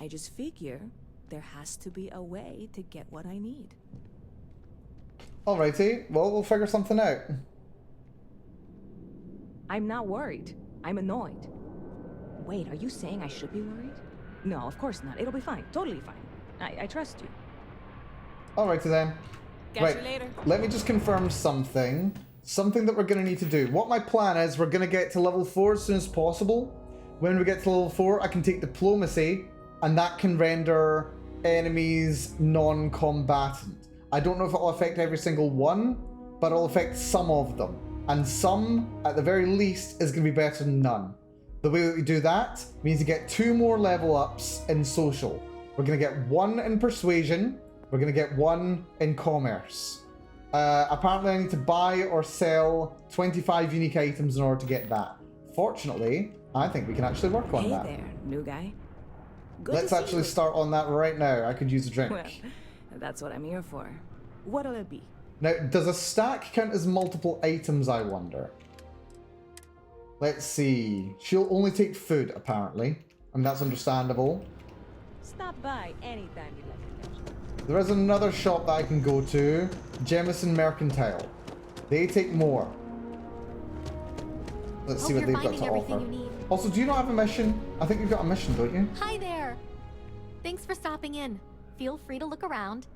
I just figure there has to be a way to get what I need. Alrighty, well, we'll figure something out. I'm not worried. I'm annoyed. Wait, are you saying I should be worried? No, of course not. It'll be fine. Totally fine. I trust you. Alrighty then. Catch you later. Let me just confirm something. Something that we're going to need to do. What my plan is, we're going to get to level 4 as soon as possible. When we get to level 4, I can take diplomacy, and that can render enemies non-combatant. I don't know if it'll affect every single one, but it'll affect some of them. And some, at the very least, is going to be better than none. The way that we do that means you get 2 more level ups in social. We're going to get 1 in persuasion. We're going to get 1 in commerce. Apparently I need to buy or sell 25 unique items in order to get that. Fortunately, I think we can actually work on that. Hey there, new guy. Good Let's actually start on that right now. I could use a drink. Well, that's what I'm here for. What'll it be? Now, does a stack count as multiple items, I wonder? Let's see. She'll only take food, apparently. And that's understandable. Stop by anytime you'd like to catch up. There is another shop that I can go to. Jemison Mercantile. They take more. Let's see what they've got to offer. Also, do you not have a mission? I think you've got a mission, don't you? Hi there. Thanks for stopping in. Feel free to look around.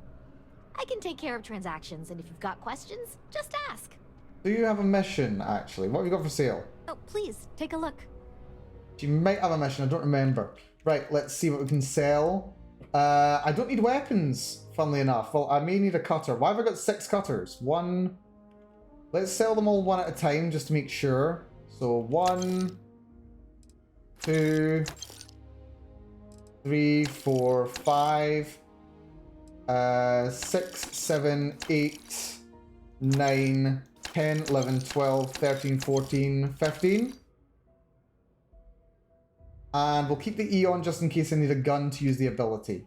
I can take care of transactions, and if you've got questions, just ask. Do you have a mission, actually? What have you got for sale? Oh, please, take a look. She might have a mission, I don't remember. Right, let's see what we can sell. I don't need weapons, funnily enough. Well, I may need a cutter. Why have I got 6 cutters? One. Let's sell them all one at a time just to make sure. So 1, 2, 3, 4, 5, 6, 7, 8, 9, 10, 11, 12, 13, 14, 15. And we'll keep the Eon just in case I need a gun to use the ability.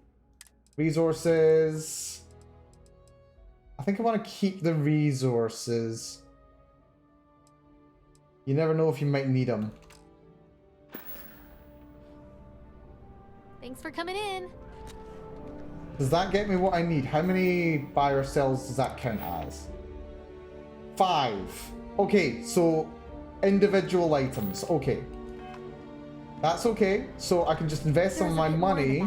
Resources. I think I want to keep the resources. You never know if you might need them. Thanks for coming in. Does that get me what I need? How many buy or sells does that count as? 5. Okay, so individual items. Okay. That's okay. So I can just invest some of my money.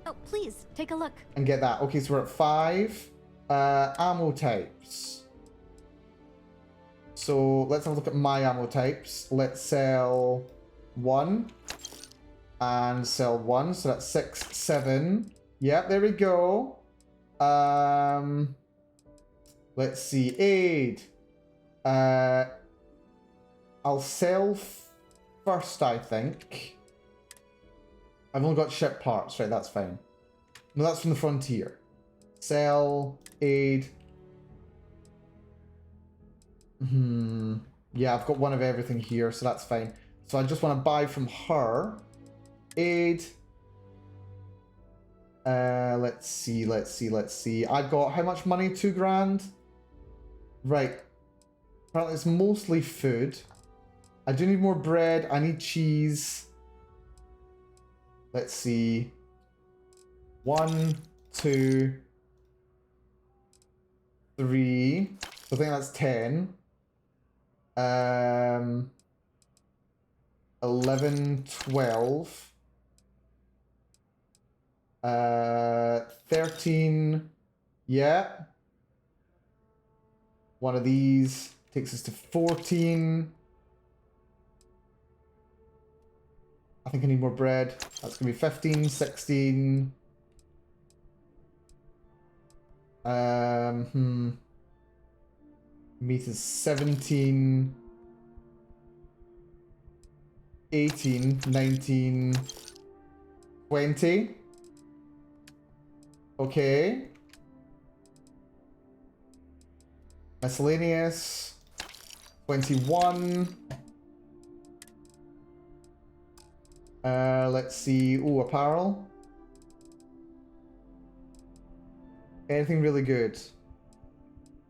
Oh, please, take a look. And get that. Okay, so we're at 5 ammo types. So let's have a look at my ammo types. Let's sell 1 and sell 1. So that's 6, 7. Yep, there we go. Let's see. Aid. I'll sell first, I think. I've only got ship parts, right? That's fine. No, that's from the frontier. Sell, aid. Yeah, I've got one of everything here, so that's fine. So I just want to buy from her. Aid. Let's see. I've got how much money? 2 grand? Right. Apparently it's mostly food. I do need more bread. I need cheese. Let's see. 1, 2, 3. I think that's 10. 11, 12. 13. Yeah. One of these takes us to 14. I think I need more bread. That's going to be 15, 16. Meat is 17. 18, 19, 20. Okay. Miscellaneous. 21. Let's see. Ooh, apparel. Anything really good?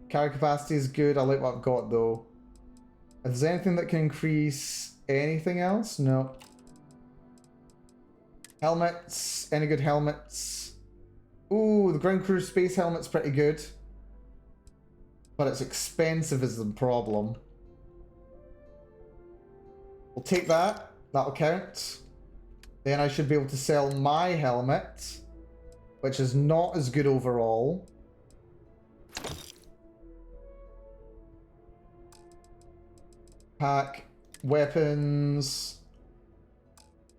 Carry capacity is good. I like what I've got though. If there's anything that can increase anything else? No. Helmets. Any good helmets? Ooh, the ground crew space helmet's pretty good. But it's expensive is the problem. We'll take that. That'll count. Then I should be able to sell my helmet, which is not as good overall. Pack. Weapons.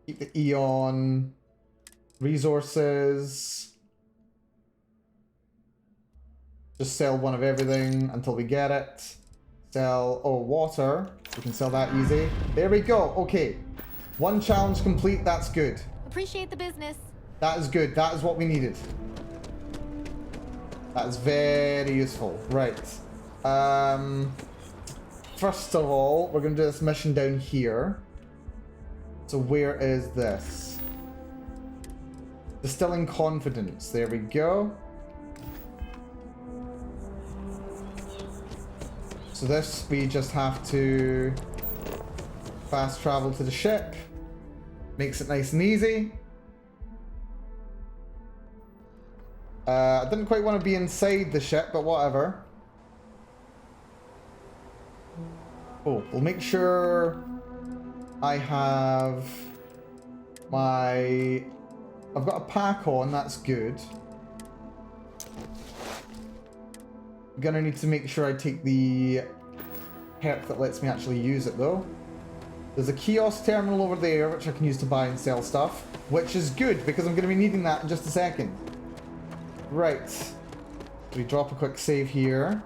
Keep the Eon. Resources. Just sell one of everything until we get it. Sell, oh, water. We can sell that easy. There we go. Okay. 1 challenge complete. That's good. Appreciate the business. That is good. That is what we needed. That is very useful. Right. First of all, we're going to do this mission down here. So where is this? Distilling confidence. There we go. So this, we just have to fast travel to the ship. Makes it nice and easy. I didn't quite want to be inside the ship, but whatever. Oh, we'll make sure I have my... I've got a pack on, that's good. I'm gonna need to make sure I take the perk that lets me actually use it though. There's a kiosk terminal over there, which I can use to buy and sell stuff, which is good, because I'm going to be needing that in just a second. Right. We drop a quick save here.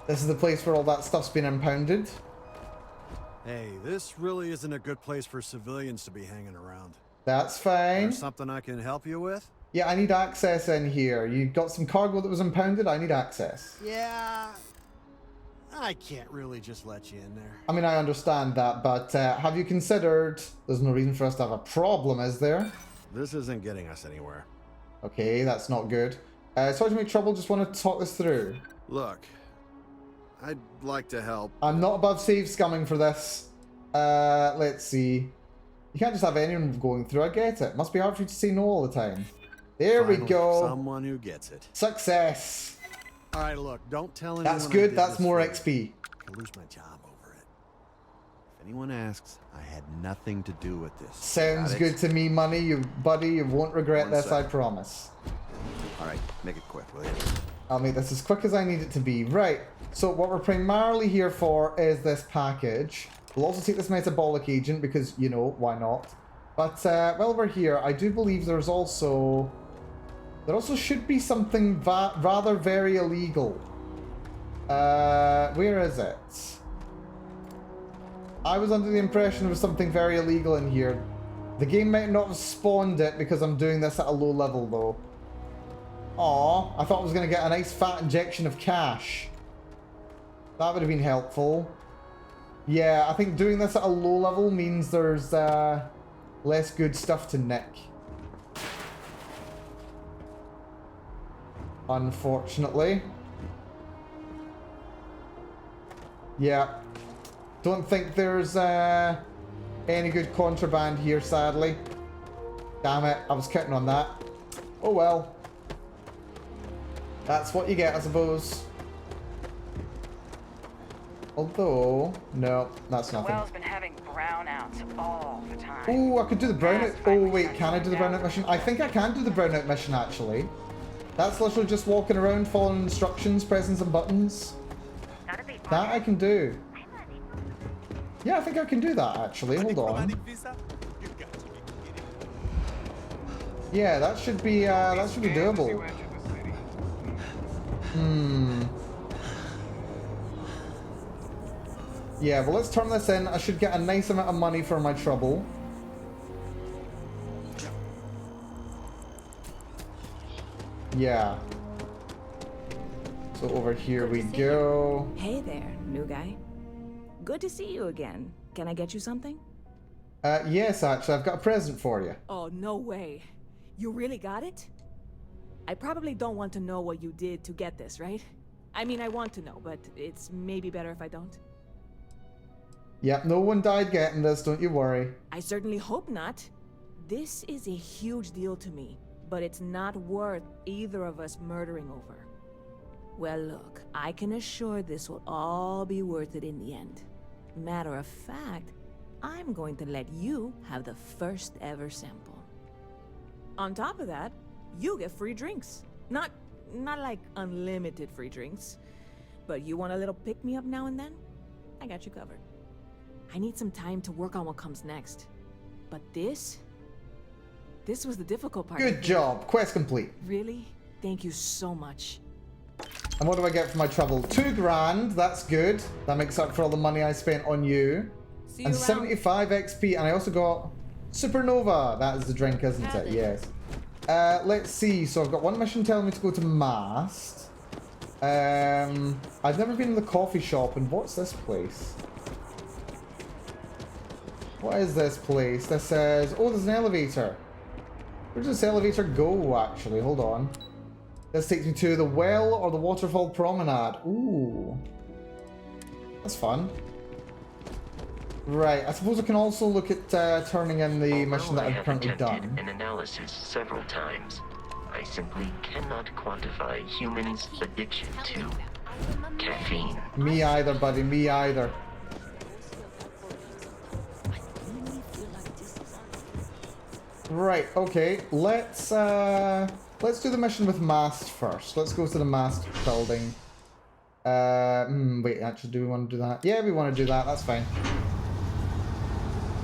This is the place where all that stuff's been impounded. Hey, this really isn't a good place for civilians to be hanging around. That's fine. There's something I can help you with? Yeah, I need access in here. You got some cargo that was impounded? I need access. Yeah. I can't really just let you in there. I mean, I understand that, but have you considered... There's no reason for us to have a problem, is there? This isn't getting us anywhere. Okay, that's not good. Sorry to make trouble, just want to talk this through. Look, I'd like to help. I'm not above save scumming for this. Let's see. You can't just have anyone going through, I get it. Must be hard for you to say no all the time. There we go. Someone who gets it. Success. All right, look, don't tell anyone. That's good, that's more XP. I'll lose my job over it. If anyone asks, I had nothing to do with this. Sounds good to me, money. You buddy, you won't regret this, I promise. All right, make it quick, will you? I'll make this as quick as I need it to be. Right, so what we're primarily here for is this package. We'll also take this metabolic agent because, you know, why not? But while we're here, I do believe there's also... There also should be something rather very illegal. Where is it? I was under the impression there was something very illegal in here. The game might not have spawned it because I'm doing this at a low level though. Aw, I thought I was going to get a nice fat injection of cash. That would have been helpful. Yeah, I think doing this at a low level means there's less good stuff to nick. Unfortunately. Yeah. Don't think there's any good contraband here, sadly. Damn it, I was counting on that. Oh well. That's what you get, I suppose. Although, no, that's nothing. Well's been having brownouts all the time. Oh, I could do the brownout. Oh wait, can I do the brownout mission? I think I can do the brownout mission actually. That's literally just walking around, following instructions, pressing some buttons. That I can do. Yeah, I think I can do that actually. Hold on. Yeah, that should be doable. Yeah, well, let's turn this in. I should get a nice amount of money for my trouble. Yeah. So over here we go. Hey there, new guy. Good to see you again. Can I get you something? Yes, actually, I've got a present for you. Oh, no way. You really got it? I probably don't want to know what you did to get this, right? I mean, I want to know, but it's maybe better if I don't. Yep, no one died getting this, don't you worry. I certainly hope not. This is a huge deal to me, but it's not worth either of us murdering over. Well, look, I can assure this will all be worth it in the end. Matter of fact, I'm going to let you have the first ever sample. On top of that, you get free drinks. Not like unlimited free drinks, but you want a little pick-me-up now and then? I got you covered. I need some time to work on what comes next. But this was the difficult part. Good job. Quest complete. Really? Thank you so much. And what do I get for my trouble? 2 grand. That's good. That makes up for all the money I spent on you. See you and around. 75 XP. And I also got Supernova. That is the drink, isn't it? Yes. Let's see. So I've got one mission telling me to go to Mast. I've never been in the coffee shop. And what's this place? What is this place? This says... Oh, there's an elevator. Where does this elevator go, actually? Hold on. This takes me to the well or the waterfall promenade. Ooh. That's fun. Right, I suppose I can also look at turning in the mission that I've currently done. An analysis several times. I simply cannot quantify humans' addiction to caffeine. Me either, buddy. Me either. Right, okay. Let's do the mission with Mast first. Let's go to the Mast building. Wait, actually, do we want to do that? Yeah, we want to do that. That's fine.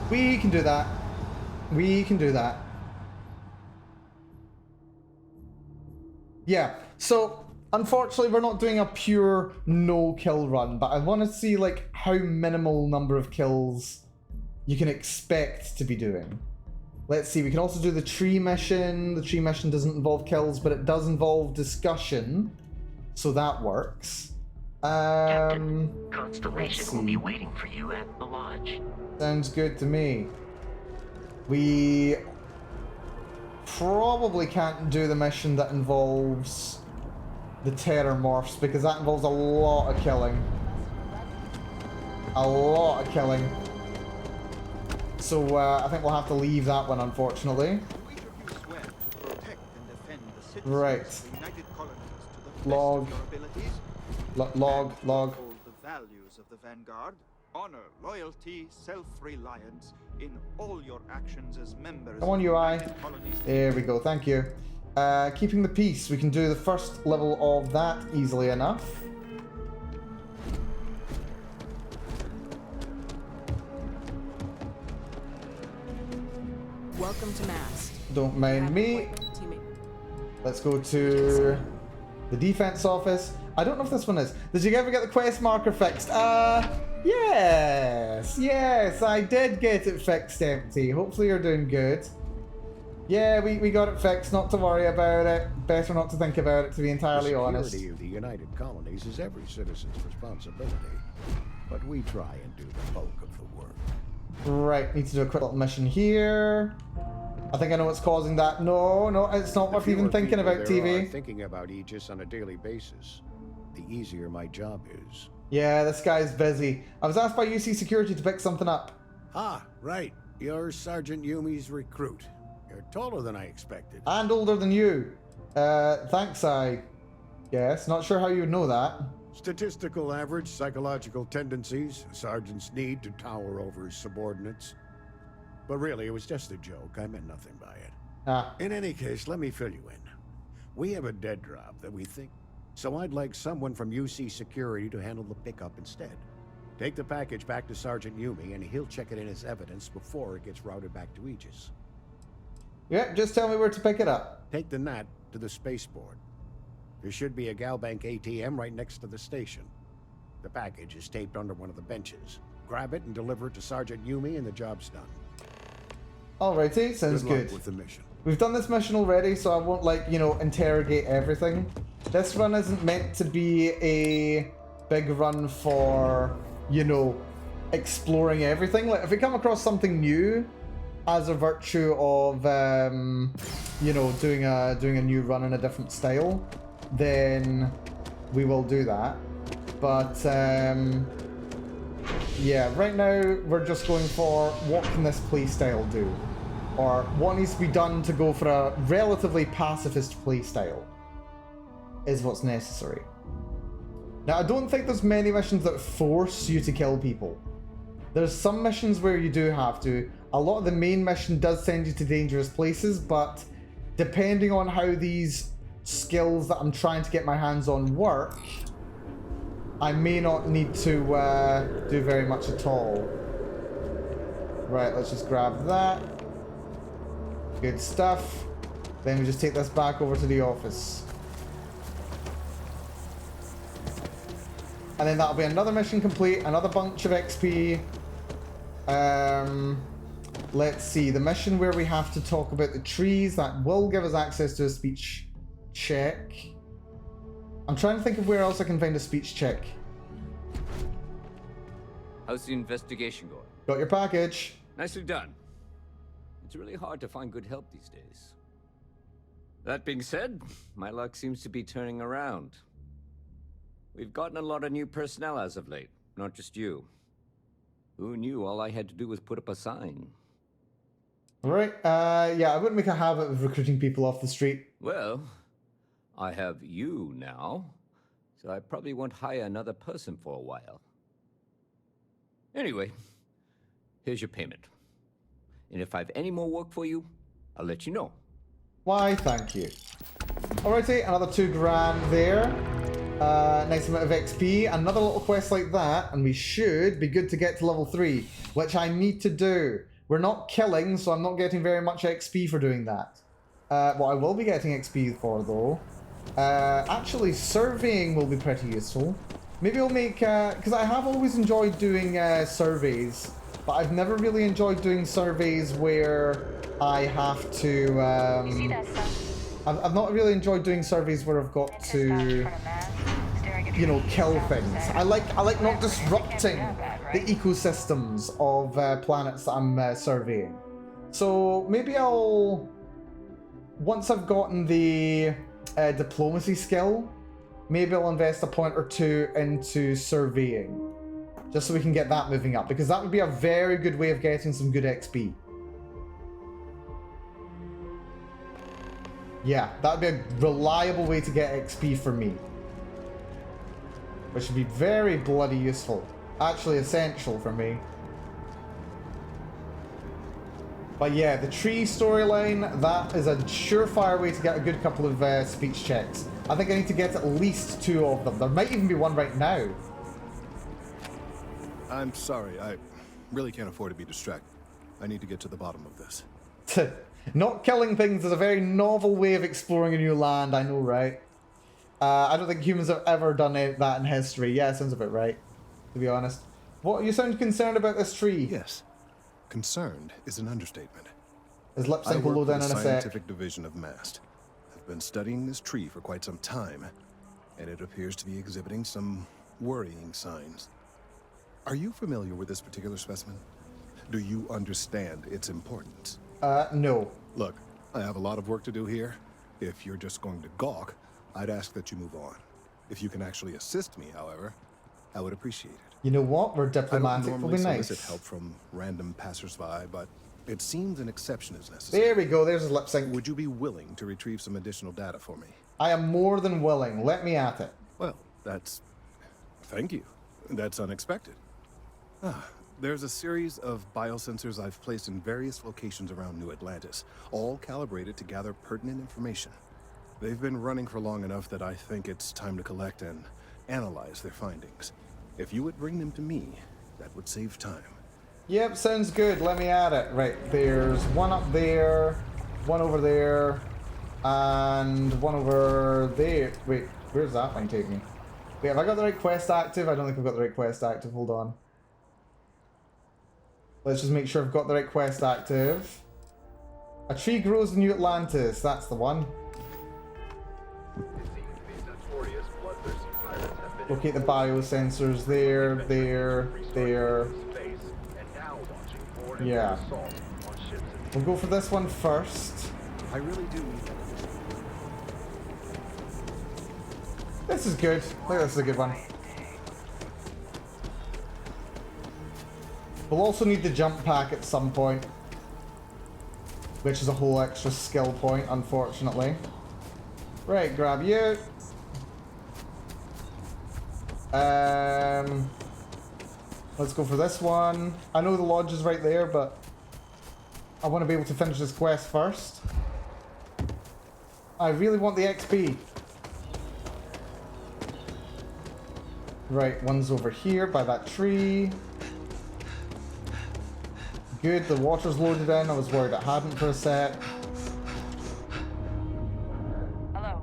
We can do that. We can do that. Yeah, so unfortunately we're not doing a pure no-kill run, but I want to see like how minimal number of kills you can expect to be doing. Let's see, we can also do the tree mission. The tree mission doesn't involve kills, but it does involve discussion, so that works. Captain, Constellation will be waiting for you at the lodge. Sounds good to me. We probably can't do the mission that involves the Terrormorphs because that involves a lot of killing. A lot of killing. So I think we'll have to leave that one, unfortunately. Right. Log. Log. The values of the Vanguard. Honor, loyalty, self-reliance in all your actions as members. Come on, UI. There we go. Thank you. Keeping the peace. We can do the first level of that easily enough. Welcome to Mast. Don't mind me. Let's go to the defense office. I don't know if this one is. Did you ever get the quest marker fixed? Yes, I did get it fixed, Empty. Hopefully you're doing good. Yeah, we got it fixed, not to worry about it. Better not to think about it, to be entirely honest. The security of the United Colonies is every citizen's responsibility, but we try and do the bulk of the work. Right, need to do a quick little mission here. I think I know what's causing that. No, it's not worth even thinking about, TV. Thinking about Aegis on a daily basis, the easier my job is. Yeah, this guy's busy. I was asked by UC Security to pick something up. Ah, right. You're Sergeant Yumi's recruit. You're taller than I expected. And older than you. Thanks, I guess. Not sure how you would know that. Statistical average, psychological tendencies, a sergeant's need to tower over his subordinates. But really, it was just a joke. I meant nothing by it. In any case, let me fill you in. We have a dead drop that we think... So I'd like someone from UC Security to handle the pickup instead. Take the package back to Sergeant Yumi, and he'll check it in as evidence before it gets routed back to Aegis. Yeah, just tell me where to pick it up. Take the NAT to the spaceport. There should be a Galbank ATM right next to the station. The package is taped under one of the benches. Grab it and deliver it to Sergeant Yumi, and the job's done. Alrighty, sounds Good luck good. with the mission. We've done this mission already, so I won't, interrogate everything. This run isn't meant to be a big run for, exploring everything. Like, if we come across something new, as a virtue of, doing a new run in a different style, then we will do that. But, yeah, right now we're just going for what can this playstyle do? Or what needs to be done to go for a relatively pacifist playstyle is what's necessary. Now, I don't think there's many missions that force you to kill people. There's some missions where you do have to. A lot of the main mission does send you to dangerous places, but depending on how these skills that I'm trying to get my hands on work, I may not need to do very much at all. Right, let's just grab that. Good stuff. Then we just take this back over to the office. And then that'll be another mission complete, another bunch of XP. Let's see, the mission where we have to talk about the trees, that will give us access to a speech check. I'm trying to think of where else I can find a speech check. How's the investigation going? Got your package. Nicely done. It's really hard to find good help these days. That being said, my luck seems to be turning around. We've gotten a lot of new personnel as of late, not just you. Who knew all I had to do was put up a sign? Alright, yeah, I wouldn't make a habit of recruiting people off the street. Well, I have you now, so I probably won't hire another person for a while. Anyway, here's your payment. And if I have any more work for you, I'll let you know. Why, thank you. Alrighty, another $2,000 there. Nice amount of XP. Another little quest like that, and we should be good to get to level 3, which I need to do. We're not killing, so I'm not getting very much XP for doing that. What I will be getting XP for, though, actually, surveying will be pretty useful. Maybe I'll make, because I have always enjoyed doing surveys, but I've never really enjoyed doing surveys where I have to, You see that sun? I've not really enjoyed doing surveys where I've got to, you know, kill things. I like not disrupting the ecosystems of planets that I'm surveying. So maybe I'll, once I've gotten the diplomacy skill, maybe I'll invest a point or two into surveying, just so we can get that moving up, because that would be a very good way of getting some good XP. Yeah, that would be a reliable way to get XP for me, which would be very bloody useful. Actually essential for me. But yeah, the tree storyline, that is a surefire way to get a good couple of speech checks. I think I need to get at least 2 of them. There might even be one right now. I'm sorry, I really can't afford to be distracted. I need to get to the bottom of this. Not killing things is a very novel way of exploring a new land, I know, right? I don't think humans have ever done that in history. Yeah, sounds about right, to be honest. What, you sound concerned about this tree? Yes. Concerned is an understatement. His lip sync will load in a sec. Scientific division of MAST. I've been studying this tree for quite some time, and it appears to be exhibiting some worrying signs. Are you familiar with this particular specimen? Do you understand its importance? No. Look, I have a lot of work to do here. If you're just going to gawk, I'd ask that you move on. If you can actually assist me, however, I would appreciate it. You know what? We're diplomatic. I don't Will be normally nice. solicit help from random passersby, but it seems an exception is necessary. There we go. There's his lip sync. Would you be willing to retrieve some additional data for me? I am more than willing. Let me at it. Well, that's... Thank you. That's unexpected. There's a series of biosensors I've placed in various locations around New Atlantis, all calibrated to gather pertinent information. They've been running for long enough that I think it's time to collect and analyze their findings. If you would bring them to me, that would save time. Yep, sounds good. Let me at it. Right, there's one up there, one over there, and one over there. Wait, where's that one take me? Wait, have I got the right quest active? I don't think I've got the right quest active. Hold on. Let's just make sure I've got the right quest active. A tree grows in New Atlantis. That's the one. Locate the biosensors there, there. Yeah. We'll go for this one first. I really do. This is good. I think this is a good one. We'll also need the jump pack at some point, which is a whole extra skill point, unfortunately. Right, grab you. Let's go for this one. I know the lodge is right there, but I want to be able to finish this quest first. I really want the XP. Right, one's over here by that tree. Good, the water's loaded in. I was worried it hadn't for a sec. Hello.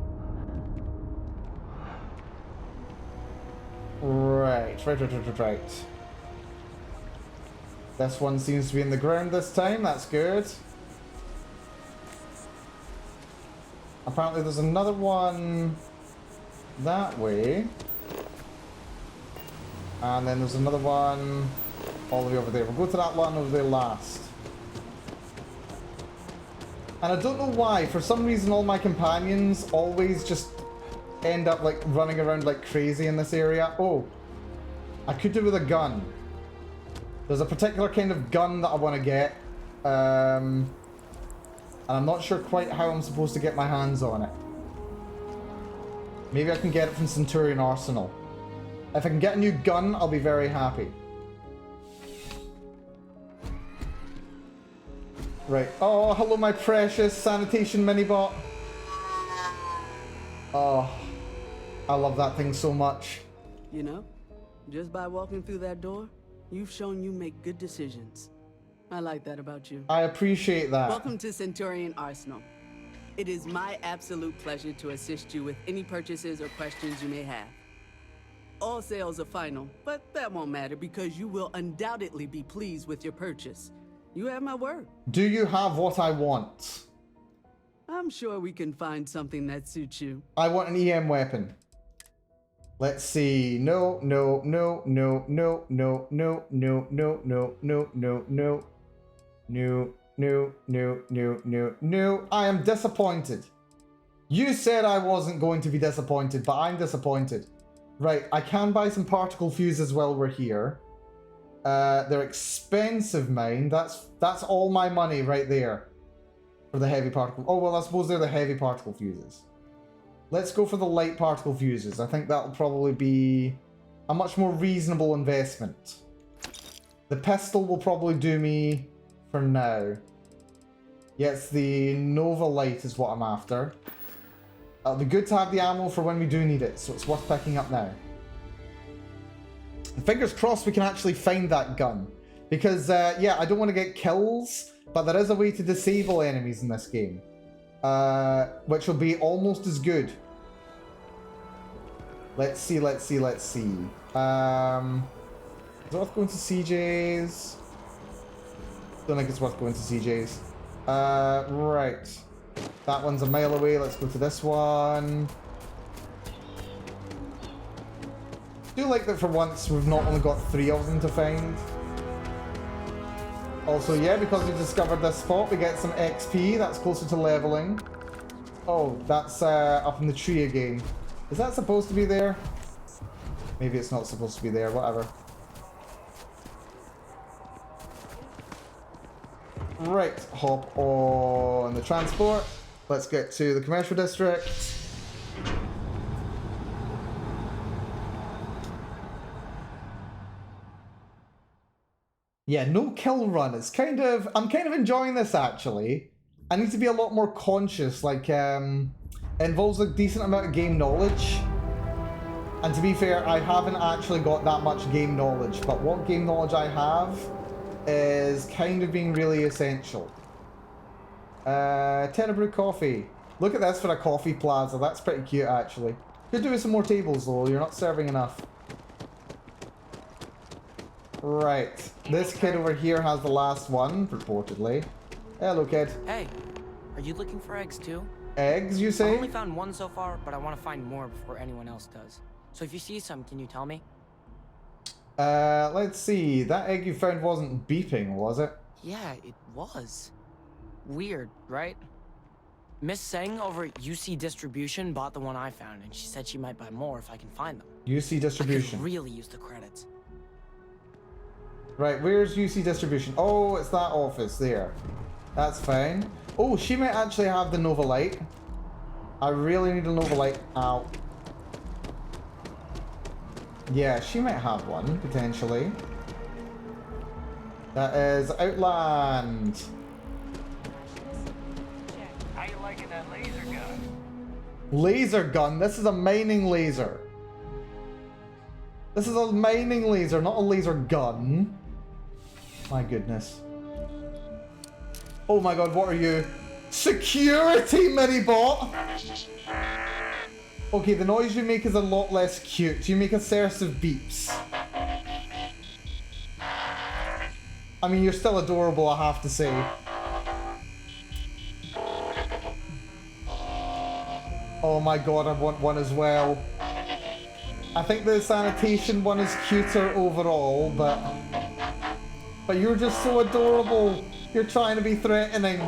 Right. This one seems to be in the ground this time. That's good. Apparently there's another one that way. And then there's another one all the way over there. We'll go to that one over there last. And I don't know why, for some reason all my companions always just end up like running around like crazy in this area. Oh, I could do with a gun. There's a particular kind of gun that I want to get. And I'm not sure quite how I'm supposed to get my hands on it. Maybe I can get it from Centurion Arsenal. If I can get a new gun, I'll be very happy. Right. Oh, hello, my precious sanitation minibot. Oh. I love that thing so much. You know, just by walking through that door, you've shown you make good decisions. I like that about you. I appreciate that. Welcome to Centurion Arsenal. It is my absolute pleasure to assist you with any purchases or questions you may have. All sales are final, but that won't matter because you will undoubtedly be pleased with your purchase. You have my word. Do you have what I want? I'm sure we can find something that suits you. I want an EM weapon. Let's see. No, no, no, no, no, no, no, no, no, no, no, no, no. No, no, no, no, no, no. I am disappointed. You said I wasn't going to be disappointed, but I'm disappointed. Right, I can buy some particle fuses while we're here. They're expensive, mine. That's all my money right there for the heavy particle. Oh, well, I suppose they're the heavy particle fuses. Let's go for the light particle fuses. I think that'll probably be a much more reasonable investment. The pistol will probably do me for now. Yes, the Nova Light is what I'm after. It'll be good to have the ammo for when we do need it, so it's worth picking up now. Fingers crossed we can actually find that gun. Because, yeah, I don't want to get kills, but there is a way to disable enemies in this game. Which will be almost as good. Let's see, let's see, let's see. Is it worth going to CJ's? Don't think it's worth going to CJ's. Right. That one's a mile away. Let's go to this one. I do like that for once we've not only got 3 of them to find. Also, yeah, because we discovered this spot, we get some XP. That's closer to leveling. Oh, that's up in the tree again. Is that supposed to be there? Maybe it's not supposed to be there. Whatever. Right, hop on the transport. Let's get to the commercial district. Yeah, no kill run. It's kind of... I'm kind of enjoying this, actually. I need to be a lot more conscious. Like, it involves a decent amount of game knowledge. And to be fair, I haven't actually got that much game knowledge. But what game knowledge I have is kind of being really essential. Tenebrou coffee. Look at this for a coffee plaza. That's pretty cute, actually. Could do with some more tables, though. You're not serving enough. Right. This kid over here has the last one, purportedly. Hello, kid. Hey, are you looking for eggs, too? Eggs, you say? I've only found one so far, but I want to find more before anyone else does. So if you see some, can you tell me? Let's see. That egg you found wasn't beeping, was it? Yeah, it was. Weird, right? Miss Seng over at UC Distribution bought the one I found, and she said she might buy more if I can find them. UC Distribution. I could really use the credits. Right, where's UC Distribution? Oh, it's that office there. That's fine. Oh, she might actually have the Nova Light. I really need a Nova Light. Ow. Yeah, she might have one, potentially. That is Outland. How you liking that laser gun? Laser gun? This is a mining laser. This is a mining laser, not a laser gun. My goodness. Oh my god, what are you? Security mini-bot! Okay, the noise you make is a lot less cute. You make assertive beeps. I mean, you're still adorable, I have to say. Oh my god, I want one as well. I think the sanitation one is cuter overall, but you're just so adorable. You're trying to be threatening.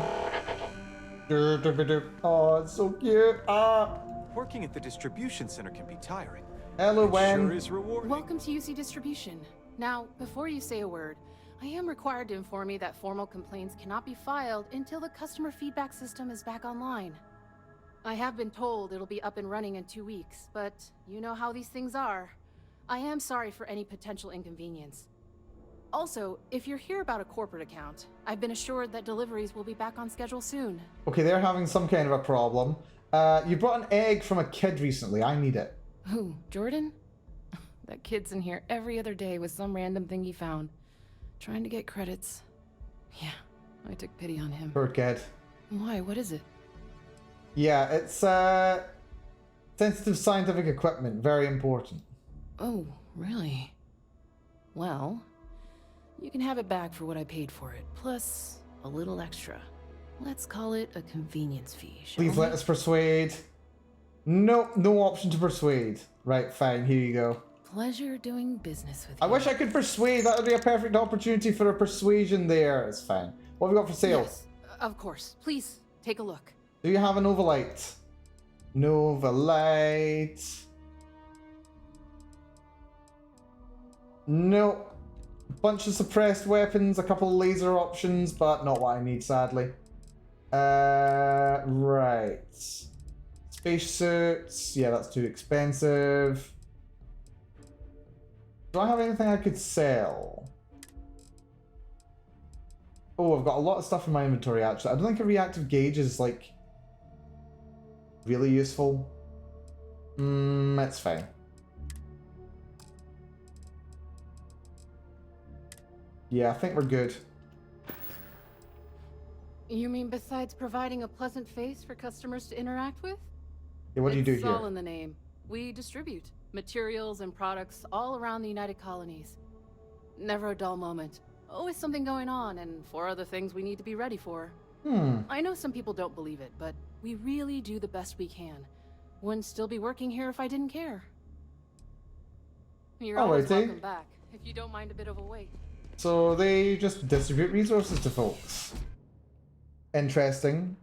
Oh, it's so cute. Ah. Working at the distribution center can be tiring. Hello, Wen. Sure is rewarding. Welcome to UC Distribution. Now, before you say a word, I am required to inform you that formal complaints cannot be filed until the customer feedback system is back online. I have been told it'll be up and running in 2 weeks, but you know how these things are. I am sorry for any potential inconvenience. Also, if you're here about a corporate account, I've been assured that deliveries will be back on schedule soon. Okay, they're having some kind of a problem. You brought an egg from a kid recently. I need it. Who, Jordan? That kid's in here every other day with some random thing he found. Trying to get credits. Yeah, I took pity on him. Poor kid. Why? What is it? Yeah, it's sensitive scientific equipment. Very important. Oh, really? Well, you can have it back for what I paid for it, plus a little extra. Let's call it a convenience fee, shall Please we? let us persuade. No, no option to persuade. Right, fine, here you go. Pleasure doing business with you. I wish I could persuade. That would be a perfect opportunity for a persuasion there. It's fine. What have we got for sale? Yes, of course. Please, take a look. Do you have a Nova Light? Nova Light. No. Bunch of suppressed weapons, a couple of laser options, but not what I need, sadly. Right. Space suits. Yeah, that's too expensive. Do I have anything I could sell? Oh, I've got a lot of stuff in my inventory, actually. I don't think a reactive gauge is, like, really useful. That's fine. Yeah, I think we're good. You mean besides providing a pleasant face for customers to interact with? Yeah, what do you do It's all here? in the name. We distribute materials and products all around the United Colonies. Never a dull moment. Always something going on, and 4 other things we need to be ready for. I know some people don't believe it, but we really do the best we can. Wouldn't still be working here if I didn't care. You're always Alrighty. welcome back, if you don't mind a bit of a wait. So they just distribute resources to folks. Interesting.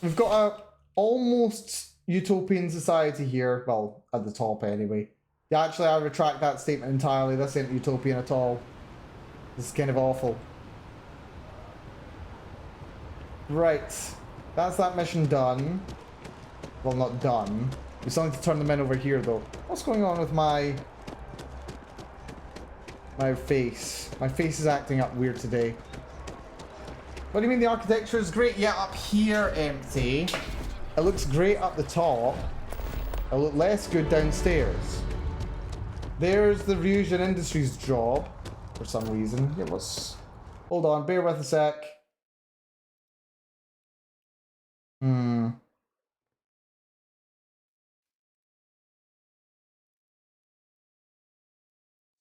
We've got a almost utopian society here. Well, at the top anyway. Yeah, actually, I retract that statement entirely. This ain't utopian at all. This is kind of awful. Right. That's that mission done. Well, not done. We still need to turn them in over here, though. What's going on with my face? My face is acting up weird today. What do you mean the architecture is great? Yeah, up here, empty. It looks great up the top. It'll look less good downstairs. There's the Fusion Industries job. For some reason. It was... Hold on, bear with a sec.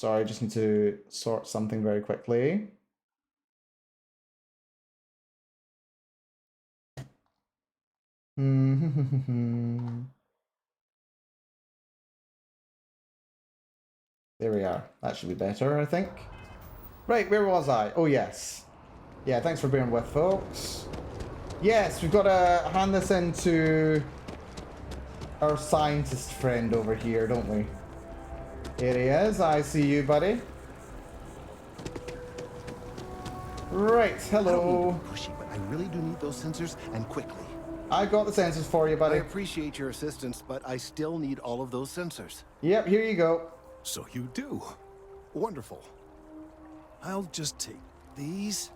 Sorry, I just need to sort something very quickly. There we are. That should be better, I think. Right, where was I? Oh, yes. Yeah, thanks for bearing with, folks. Yes, we've got to hand this in to our scientist friend over here, don't we? Here he is. I see you, buddy. Right, hello. I don't mean to be pushy, but I really do need those sensors, and quickly. I got the sensors for you, buddy. I appreciate your assistance, but I still need all of those sensors. Yep, here you go. So you do. Wonderful. I'll just take these,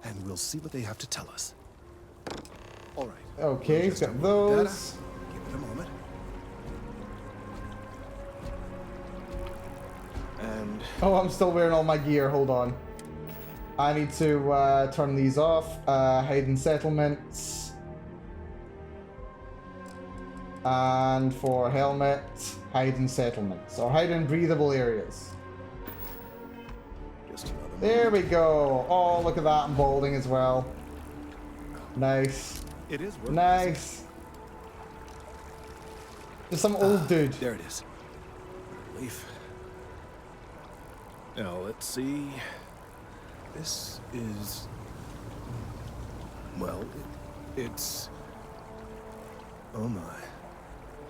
and we'll see what they have to tell us. All right. Okay, he's got those. Give it a moment. And... Oh, I'm still wearing all my gear. Hold on. I need to turn these off. Hidden settlements. And for helmet, hidden settlements. Or hidden breathable areas. There we go. Oh, look at that. I'm balding as well. Nice. It is working. Nice. Just some old dude. There it is. Relief. Now, let's see. This is... Well, it's... Oh my.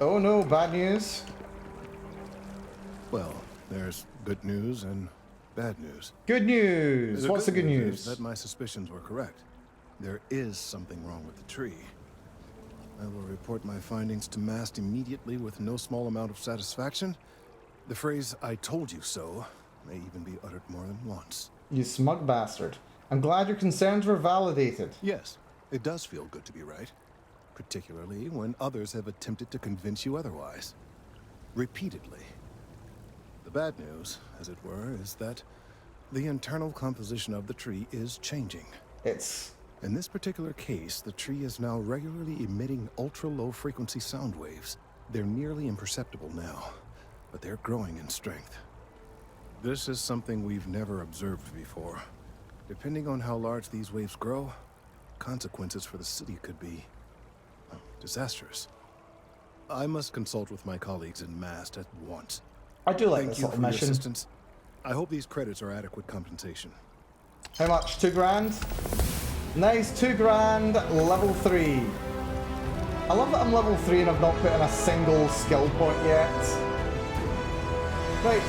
Oh no, bad news. Well, there's good news and bad news. Good news. What's the good news? Is that my suspicions were correct. There is something wrong with the tree. I will report my findings to MAST immediately with no small amount of satisfaction. The phrase, "I told you so," may even be uttered more than once. You smug bastard. I'm glad your concerns were validated. Yes, it does feel good to be right. Particularly when others have attempted to convince you otherwise. repeatedly. The bad news, as it were, is that the internal composition of the tree is changing. In this particular case, the tree is now regularly emitting ultra-low frequency sound waves. They're nearly imperceptible now, but they're growing in strength. This is something we've never observed before. Depending on how large these waves grow, consequences for the city could be disastrous. I must consult with my colleagues in MAST at once. I do like Thank this you little for your mission. assistance. I hope these credits are adequate compensation. How much? 2 grand? Nice, 2 grand, level 3. I love that I'm level 3 and I've not put in a single skill point yet. Right,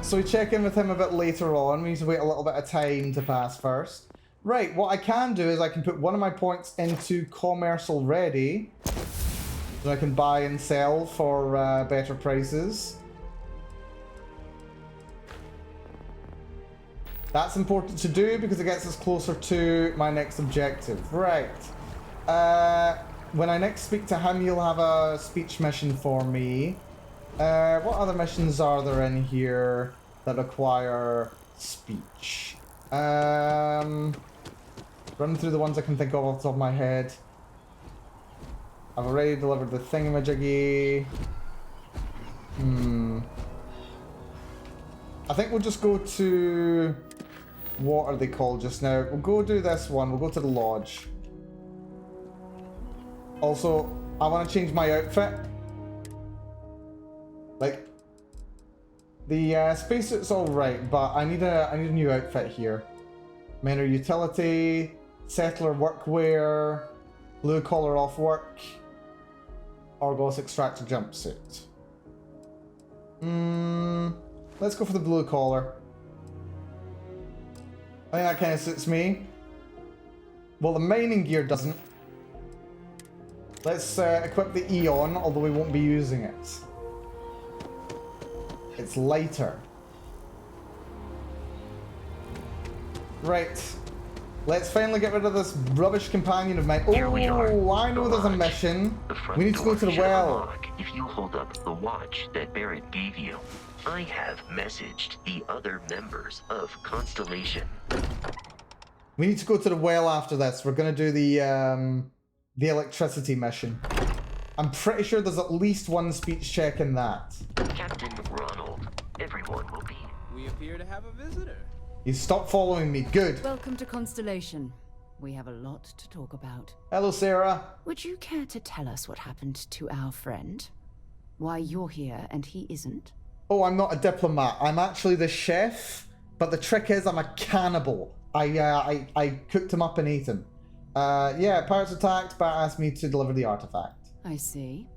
so we check in with him a bit later on. We need to wait a little bit of time to pass first. Right, what I can do is I can put one of my points into commerce already. So I can buy and sell for better prices. That's important to do because it gets us closer to my next objective. Right. When I next speak to him, he'll have a speech mission for me. What other missions are there in here that require speech? Run through the ones I can think of off the top of my head. I've already delivered the thingamajiggy. I think we'll just go to... What are they called just now? We'll go do this one. We'll go to the lodge. Also, I want to change my outfit. Like, the spacesuit's alright, but I need a new outfit here. Minor utility, settler workwear, blue collar off work, Argos extractor jumpsuit. Let's go for the blue collar. I think that kind of suits me. Well, the mining gear doesn't. Let's equip the Eon, although we won't be using it. It's lighter. Right. Let's finally get rid of this rubbish companion of mine. Oh, I know there's a mission. We need to go to the well. If you hold up the watch that Barrett gave you, I have messaged the other members of Constellation. We need to go to the well after this. We're gonna do the electricity mission. I'm pretty sure there's at least one speech check in that. Captain Ronald, everyone will be. We appear to have a visitor. You stop following me. Good. Welcome to Constellation. We have a lot to talk about. Hello, Sarah. Would you care to tell us what happened to our friend? Why you're here and he isn't? Oh, I'm not a diplomat. I'm actually the chef. But the trick is I'm a cannibal. I cooked him up and ate him. Yeah, pirates attacked, but asked me to deliver the artifact. I see.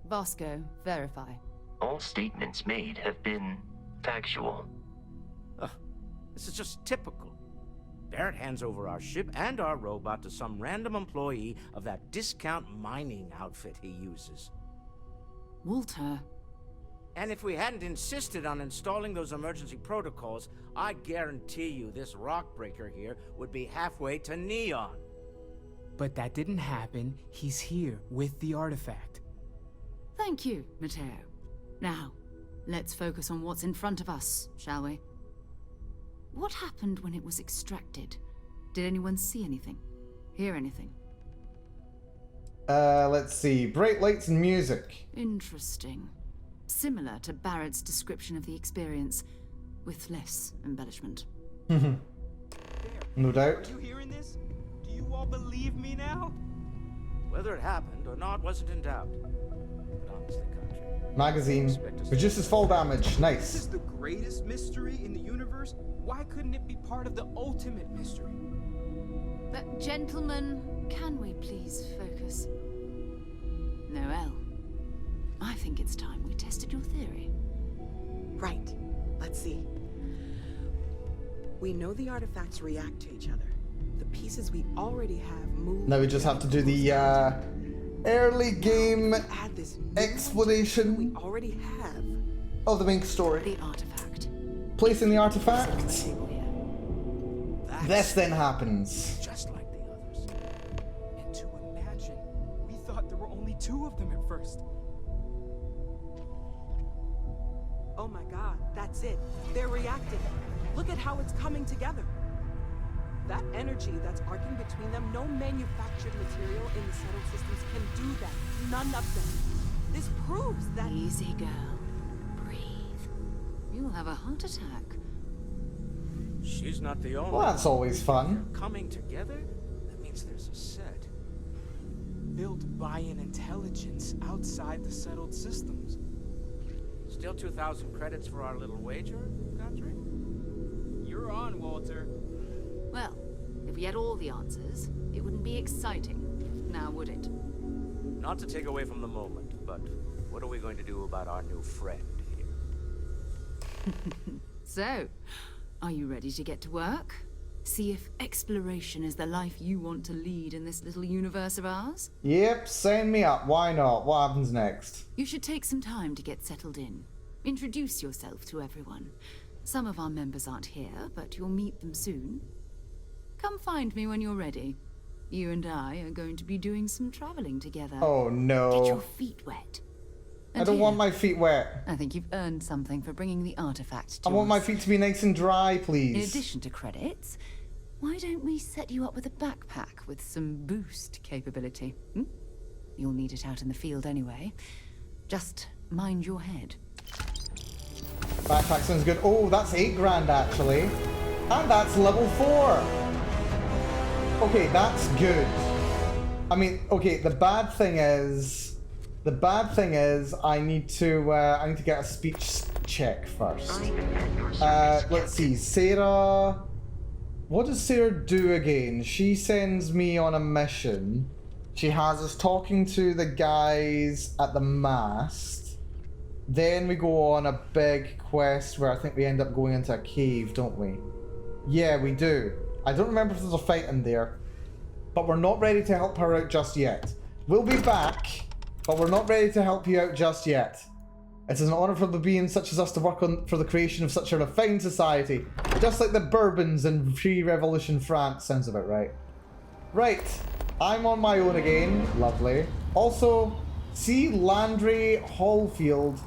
Vasco, verify. All statements made have been factual. This is just typical. Barrett hands over our ship and our robot to some random employee of that discount mining outfit he uses. Walter. And if we hadn't insisted on installing those emergency protocols, I guarantee you this rock breaker here would be halfway to Neon. But that didn't happen. He's here with the artifact. Thank you, Matteo. Now, let's focus on what's in front of us, shall we? What happened when it was extracted? Did anyone see anything? Hear anything? Let's see. Bright lights and music. Interesting. Similar to Barrett's description of the experience, with less embellishment. No doubt. Are you hearing this? Do you all believe me now? Whether it happened or not wasn't in doubt. But honestly, Contra, Magazine. Reduces fall damage. Nice. This is the greatest mystery in the universe. Why couldn't it be part of the ultimate mystery? But gentlemen, can we please focus? Noel, I think it's time we tested your theory. Right. Let's see. We know the artifacts react to each other. The pieces we already have move. Now we just have to do the early game explanation we already have of the main story. The artifact. Placing the artifact. This then happens. Just like the others. And to imagine, we thought there were only 2 of them at first. Oh my god, that's it. They're reacting. Look at how it's coming together. That energy that's arcing between them, no manufactured material in the settled systems can do that. None of them. This proves that... Easy, girl. Breathe. You'll have a heart attack. She's not the only Well, that's always fun. coming together? That means there's a set. Built by an intelligence outside the settled systems. Still 2,000 credits for our little wager, Godfrey? You're on, Walter. Well, if we had all the answers, it wouldn't be exciting. Now, would it? Not to take away from the moment, but what are we going to do about our new friend here? So, are you ready to get to work? See if exploration is the life you want to lead in this little universe of ours? Yep, sign me up. Why not? What happens next? You should take some time to get settled in. Introduce yourself to everyone. Some of our members aren't here, but you'll meet them soon. Come find me when you're ready. You and I are going to be doing some traveling together. Oh no. Get your feet wet. I don't want my feet wet. I think you've earned something for bringing the artifact to I want my us. feet to be nice and dry, please. In addition to credits, why don't we set you up with a backpack with some boost capability? Hmm? You'll need it out in the field anyway. Just mind your head. Backpack sounds good. Oh, that's 8 grand actually. And that's level 4. Okay, that's good. I mean, okay, the bad thing is I need to get a speech check first. Let's see, Sarah. What does Sarah do again? She sends me on a mission. She has us talking to the guys at the mast. Then we go on a big quest where I think we end up going into a cave, don't we? Yeah, we do. I don't remember if there's a fight in there. But we're not ready to help her out just yet. We'll be back, but we're not ready to help you out just yet. It is an honor for the beings such as us to work for the creation of such a refined society. Just like the Bourbons in pre-revolution France. Sounds about right. Right. I'm on my own again. Lovely. Also, see Landry Hallfield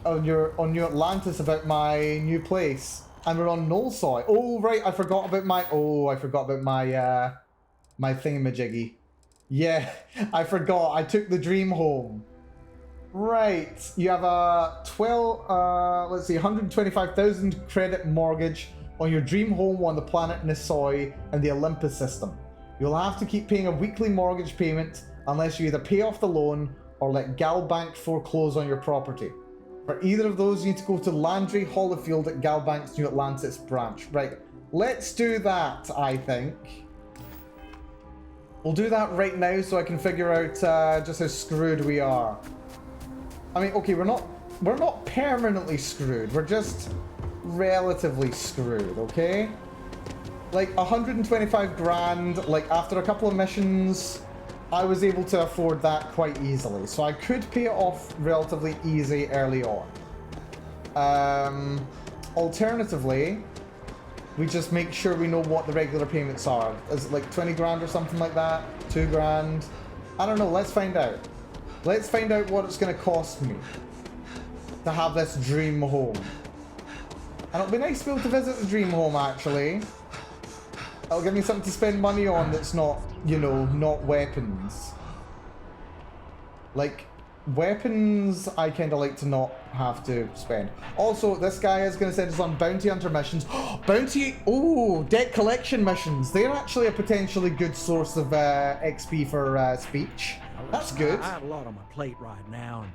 on your Atlantis about my new place. And we're on Nullsoy. Oh, right. I forgot about my my thingamajiggy. Yeah, I forgot. I took the dream home. Right, you have a 125,000 credit mortgage on your dream home on the planet Nisoi and the Olympus system. You'll have to keep paying a weekly mortgage payment unless you either pay off the loan or let Galbank foreclose on your property. For either of those, you need to go to Landry Hallfield at Galbank's New Atlantis branch. Right, let's do that, I think. We'll do that right now so I can figure out just how screwed we are. I mean, okay, we're not permanently screwed. We're just relatively screwed, okay? Like 125 grand, like after a couple of missions, I was able to afford that quite easily. So I could pay it off relatively easy early on. Alternatively, we just make sure we know what the regular payments are. Is it like 20 grand or something like that? 2 grand? I don't know, let's find out. Let's find out what it's going to cost me to have this dream home. And it'll be nice to be able to visit the dream home, actually. It'll give me something to spend money on that's not, you know, not weapons. Like, weapons I kind of like to not have to spend. Also, this guy is going to send us on bounty hunter missions. Debt collection missions. They're actually a potentially good source of XP for speech. That's good. I have a lot on my plate right now,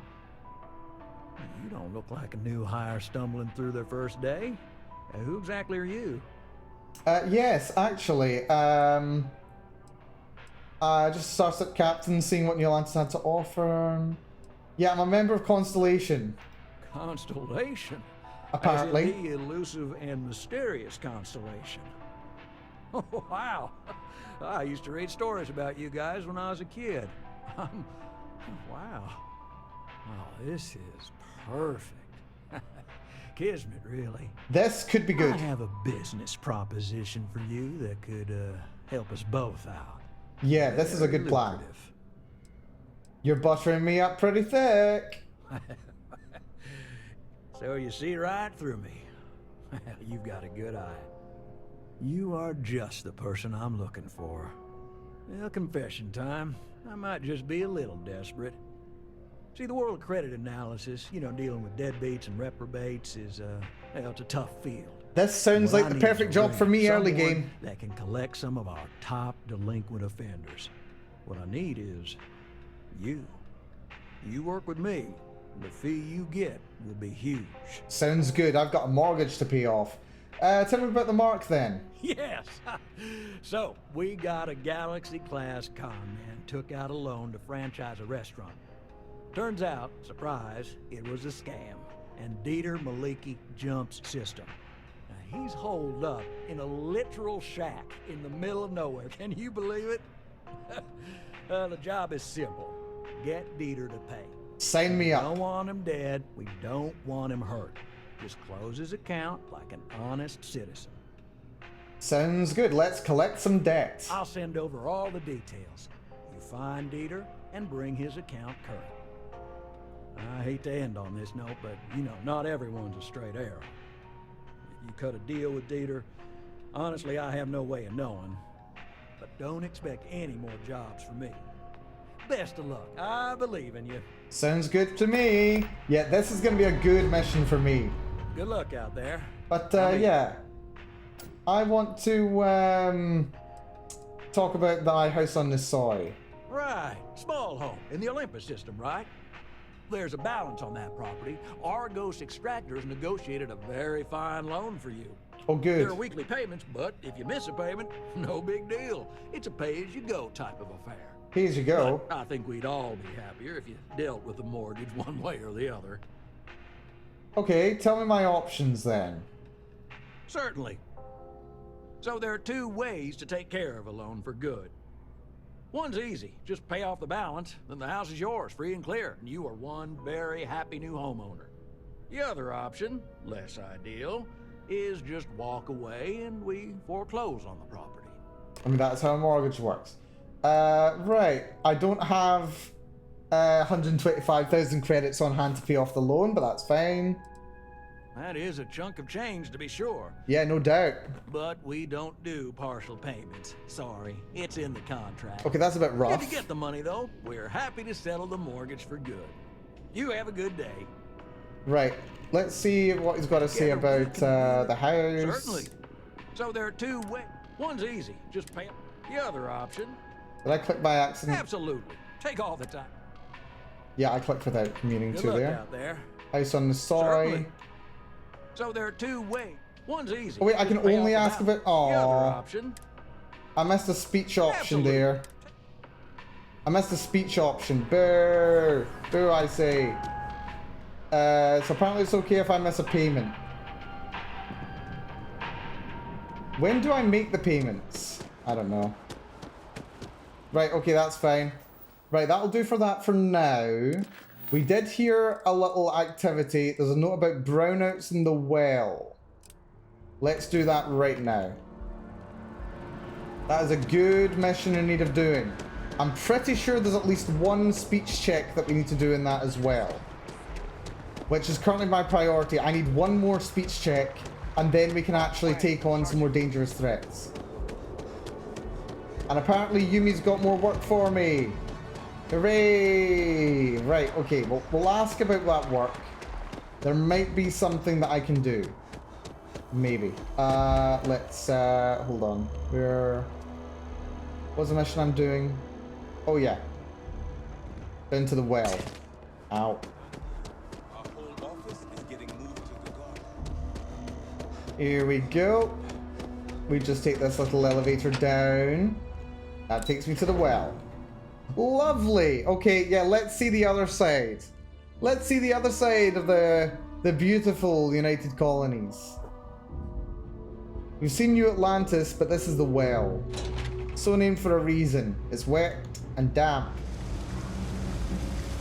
and you don't look like a new hire stumbling through their first day. Who exactly are you? Yes, actually. Just a starship captain, seeing what New Atlantis had to offer. Yeah, I'm a member of Constellation. Constellation? Apparently. As in the elusive and mysterious Constellation. Oh, wow. I used to read stories about you guys when I was a kid. Wow. Oh, this is perfect. Kismet, really. This could be good. I have a business proposition for you that could help us both out. Yeah, this is a good plan. You're buttering me up pretty thick. So you see right through me. You've got a good eye. You are just the person I'm looking for. Well, confession time. I might just be a little desperate. See, the world of credit analysis, you know, dealing with deadbeats and reprobates is, well, it's a tough field. This sounds like the perfect job for me early Someone game. that can collect some of our top delinquent offenders. What I need is you. You work with me. The fee you get will be huge. Sounds good. I've got a mortgage to pay off. Tell me about the mark then. Yes. So, we got a Galaxy-class con man took out a loan to franchise a restaurant. Turns out, surprise, it was a scam. And Dieter Maliki jumps system. Now, he's holed up in a literal shack in the middle of nowhere. Can you believe it? The job is simple. Get Dieter to pay. Sign me up. We don't want him dead. We don't want him hurt. Just close his account like an honest citizen. Sounds good. Let's collect some debt. I'll send over all the details. You find Dieter and bring his account current. I hate to end on this note, but, you know, not everyone's a straight arrow. If you cut a deal with Dieter, honestly, I have no way of knowing. But don't expect any more jobs from me. Best of luck. I believe in you. Sounds good to me. Yeah, this is going to be a good mission for me. Good luck out there. But, yeah. I want to, talk about the house on the soil. Right. Small home in the Olympus system, right? There's a balance on that property. Argos Extractors negotiated a very fine loan for you. Oh, good. There are weekly payments, but if you miss a payment, no big deal. It's a pay-as-you-go type of affair. Pay as you go. But I think we'd all be happier if you dealt with the mortgage one way or the other. Okay, tell me my options then. Certainly. So there are two ways to take care of a loan for good. One's easy. Just pay off the balance, then the house is yours, free and clear, and you are one very happy new homeowner. The other option, less ideal, is just walk away and we foreclose on the property. I mean, that's how a mortgage works. Right. I don't have 125,000 credits on hand to pay off the loan, but that's fine. That is a chunk of change, to be sure. Yeah, no doubt. But we don't do partial payments. Sorry, it's in the contract. Okay, that's a bit rough. If you get the money, though, we're happy to settle the mortgage for good. You have a good day. Right. Let's see what he's got to say about the house. Certainly. So there are two ways. One's easy. Just pay. The other option. Did I click by accident? Absolutely. Take all the time. Yeah, I clicked without meaning Good to luck there. Out there. House on the soil. Certainly. So there are two ways. One's easy. Oh wait, I can only ask about. Oh. The other option. I missed the speech option Absolutely. there. I missed the speech option. Boo! Boo! I say. So apparently it's okay if I miss a payment. When do I make the payments? I don't know. Right. Okay, that's fine. Right, that'll do for that for now. We did hear a little activity. There's a note about brownouts in the well. Let's do that right now. That is a good mission in need of doing. I'm pretty sure there's at least one speech check that we need to do in that as well. Which is currently my priority. I need one more speech check, and then we can actually take on some more dangerous threats. And apparently Yumi's got more work for me. Hooray! Right, okay, well, we'll ask about that work. There might be something that I can do. Maybe. Let's, hold on. What's the mission I'm doing? Oh, yeah. Into the well. Ow. Here we go. We just take this little elevator down. That takes me to the well. Lovely. Okay, yeah, let's see the other side. Let's see the other side of the beautiful United Colonies. We've seen New Atlantis, but this is the well. So named for a reason. It's wet and damp.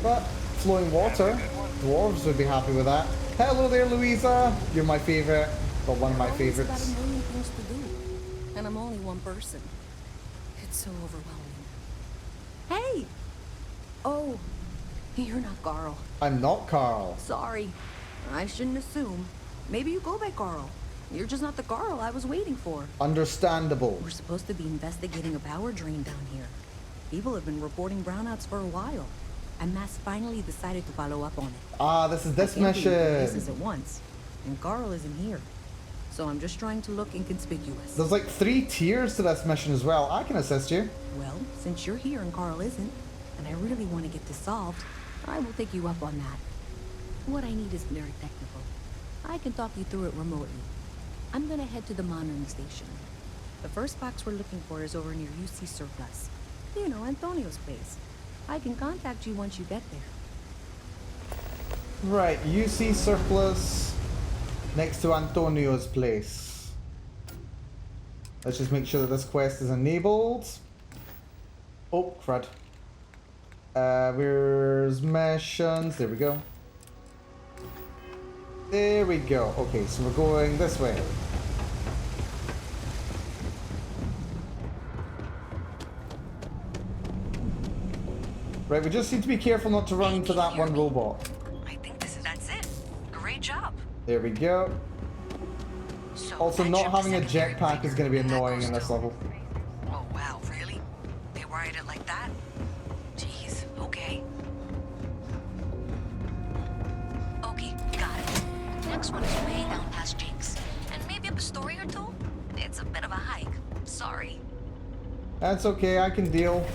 But flowing water. Dwarves would be happy with that. Hello there, Louisa. You're my favorite. Well, one of my favorites. I've got a million things to do, and I'm only one person. It's so overwhelming. Hey! Oh, you're not Carl. I'm not Carl. Sorry. I shouldn't assume. Maybe you go by Carl. You're just not the Carl I was waiting for. Understandable. We're supposed to be investigating a power drain down here. People have been reporting brownouts for a while, and Mass finally decided to follow up on it. Ah, this is this mission. Places at once, and Carl isn't here. So I'm just trying to look inconspicuous. There's like 3 tiers to this mission as well. I can assist you. Well, since you're here and Carl isn't, and I really want to get this solved, I will take you up on that. What I need is very technical. I can talk you through it remotely. I'm gonna head to the monitoring station. The first box we're looking for is over near UC Surplus. You know, Antonio's place. I can contact you once you get there. Right, UC Surplus next to Antonio's place. Let's just make sure that this quest is enabled. Oh, crud. Where's missions? There we go. There we go. Okay, so we're going this way. Right, we just need to be careful not to run into that one robot. I think that's it. Great job. There we go. Also, not having a jetpack is going to be annoying in this level. Oh, wow, really? They wired it like that? Jeez, okay. Okay, got it. Next one is way down past Jake's. And maybe up a story or two? It's a bit of a hike. Sorry. That's okay, I can deal.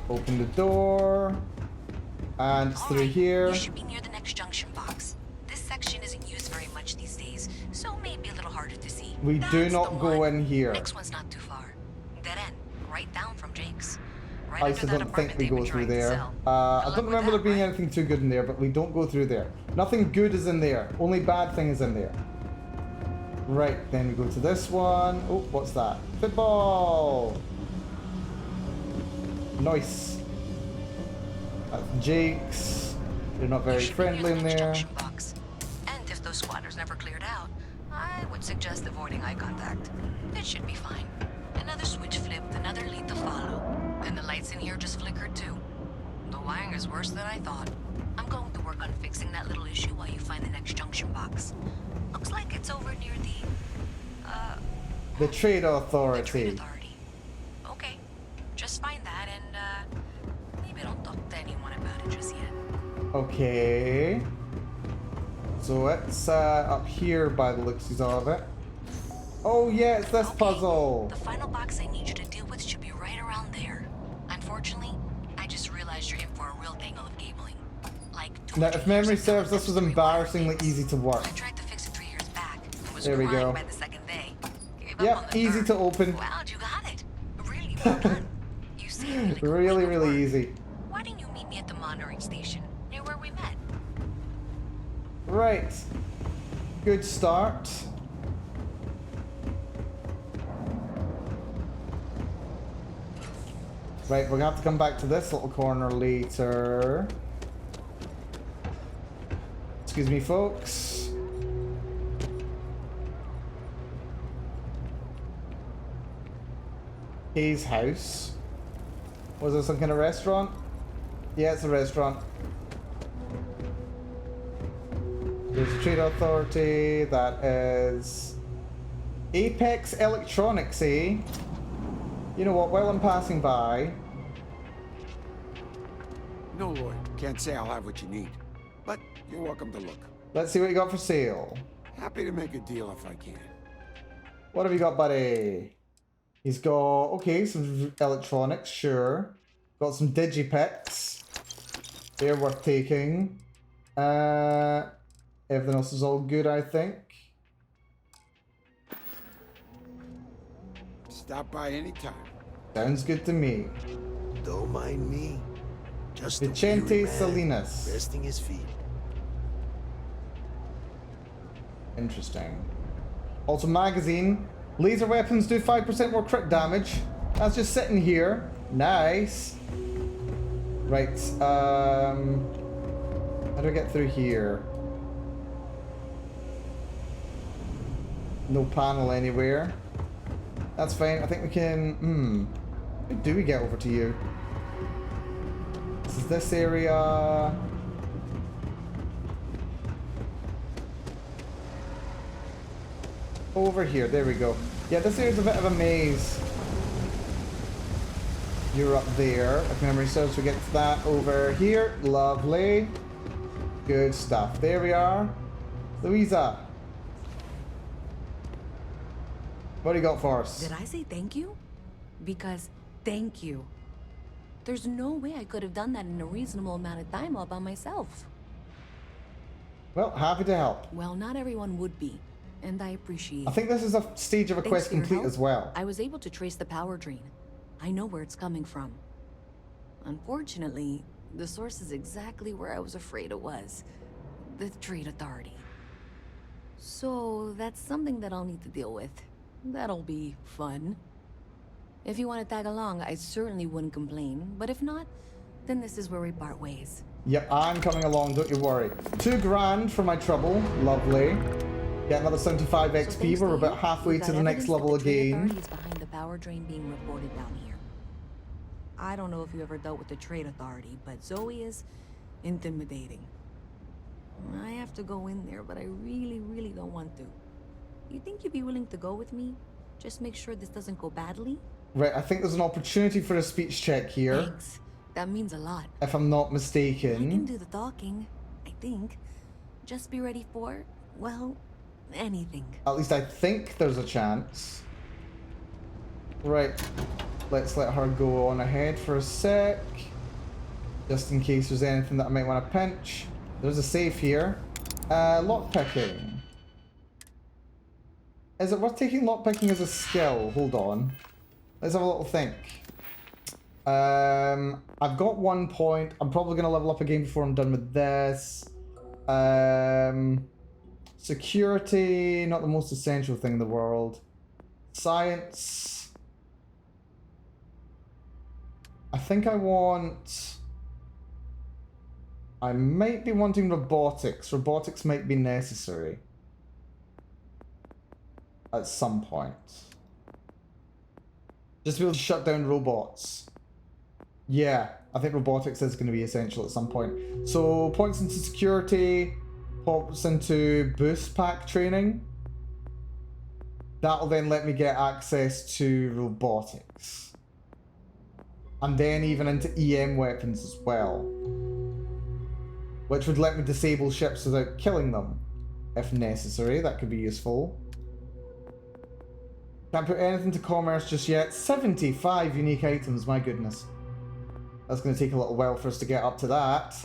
Open the door. And it's through here. You should be near the next junction box. This section isn't used very much these days, so maybe a little harder to see. We do not go in here. Next one's not too far. Dead end, right down from Jake's. Right I under still that don't think we apartment go they've been through trying to there. sell. I don't remember there being anything too good in there, but we don't go through there. Nothing good is in there. Only bad things in there. Right, then we go to this one. Oh, what's that? Football! Nice. That's Jake's. They're not very friendly in there. And if those squatters never cleared out, I would suggest avoiding eye contact. It should be fine. Another switch flipped, another lead to follow. And the lights in here just flickered too. The wiring is worse than I thought. I'm going to work on fixing that little issue while you find the next junction box. Looks like it's over near the Trade Authority. Okay, just find that and maybe don't talk to anyone about it just yet. Okay. So it's up here by the looks of it. Oh yeah, it's this puzzle. The final box I need you to deal with should be right around there. Unfortunately, I just realized you're in for a real tangle of cabling. Like Now, if memory serves, this was embarrassingly easy to work. I tried to fix it 3 years back. There we go. By the second day. Yep, easy to open. Wow, you got it. Really well done. You see, really easy. Why didn't you meet me at the monitoring station near where we met? Right. Good start. Right, we're gonna have to come back to this little corner later. Excuse me, folks. Hayes House. Was there some kind of restaurant? Yeah, it's a restaurant. There's a Trade Authority. That is Apex Electronics, eh? You know what? While I'm passing by. No, Lloyd. Can't say I'll have what you need. But you're welcome to look. Let's see what you got for sale. Happy to make a deal if I can. What have you got, buddy? He's got, okay, some electronics, sure. Got some digipets. They're worth taking. Everything else is all good, I think. Stop by anytime. Sounds good to me. Don't mind me. Just a Vicente weary man Salinas. resting his feet. Interesting. Also, magazine. Laser weapons do 5% more crit damage. That's just sitting here. Nice. Right. How do I get through here? No panel anywhere. That's fine. I think we can... How do we get over to you? This is this area. Over here, there we go. Yeah, this here's a bit of a maze. You're up there. If memory serves, we get to that over here. Lovely. Good stuff. There we are. Louisa. What do you got for us? Did I say thank you? Because thank you. There's no way I could have done that in a reasonable amount of time all by myself. Well, happy to help. Well, not everyone would be, and I appreciate I think this is a stage of a quest complete as well. I was able to trace the power drain. I know where it's coming from. Unfortunately, the source is exactly where I was afraid it was. The Trade Authority. So that's something that I'll need to deal with. That'll be fun. If you want to tag along, I certainly wouldn't complain. But if not, then this is where we part ways. Yep, I'm coming along, don't you worry. 2 grand for my trouble. Lovely. Get another 75 XP. We're about halfway to the next level again. Is behind the power drain being reported down here. I don't know if you ever dealt with the Trade Authority, but Zoe is intimidating. I have to go in there, but I really don't want to. You think you'd be willing to go with me? Just make sure this doesn't go badly? Right, I think there's an opportunity for a speech check here. Thanks. That means a lot. If I'm not I can mistaken. do the talking, I think. Just be ready for, well, anything. At least I think there's a chance. Right. Let's let her go on ahead for a sec. Just in case there's anything that I might want to pinch. There's a safe here. Lockpicking. Is it worth taking lockpicking as a skill? Hold on. Let's have a little think. I've got 1 point. I'm probably going to level up again before I'm done with this. Security, not the most essential thing in the world. Science. I think I want... I might be wanting robotics. Robotics might be necessary. At some point. Just to be able to shut down robots. Yeah, I think robotics is going to be essential at some point. So, points into security, pops into boost pack training. That'll then let me get access to robotics. And then even into EM weapons as well. Which would let me disable ships without killing them. If necessary, that could be useful. Can't put anything to commerce just yet. 75 unique items, my goodness. That's going to take a little while for us to get up to that.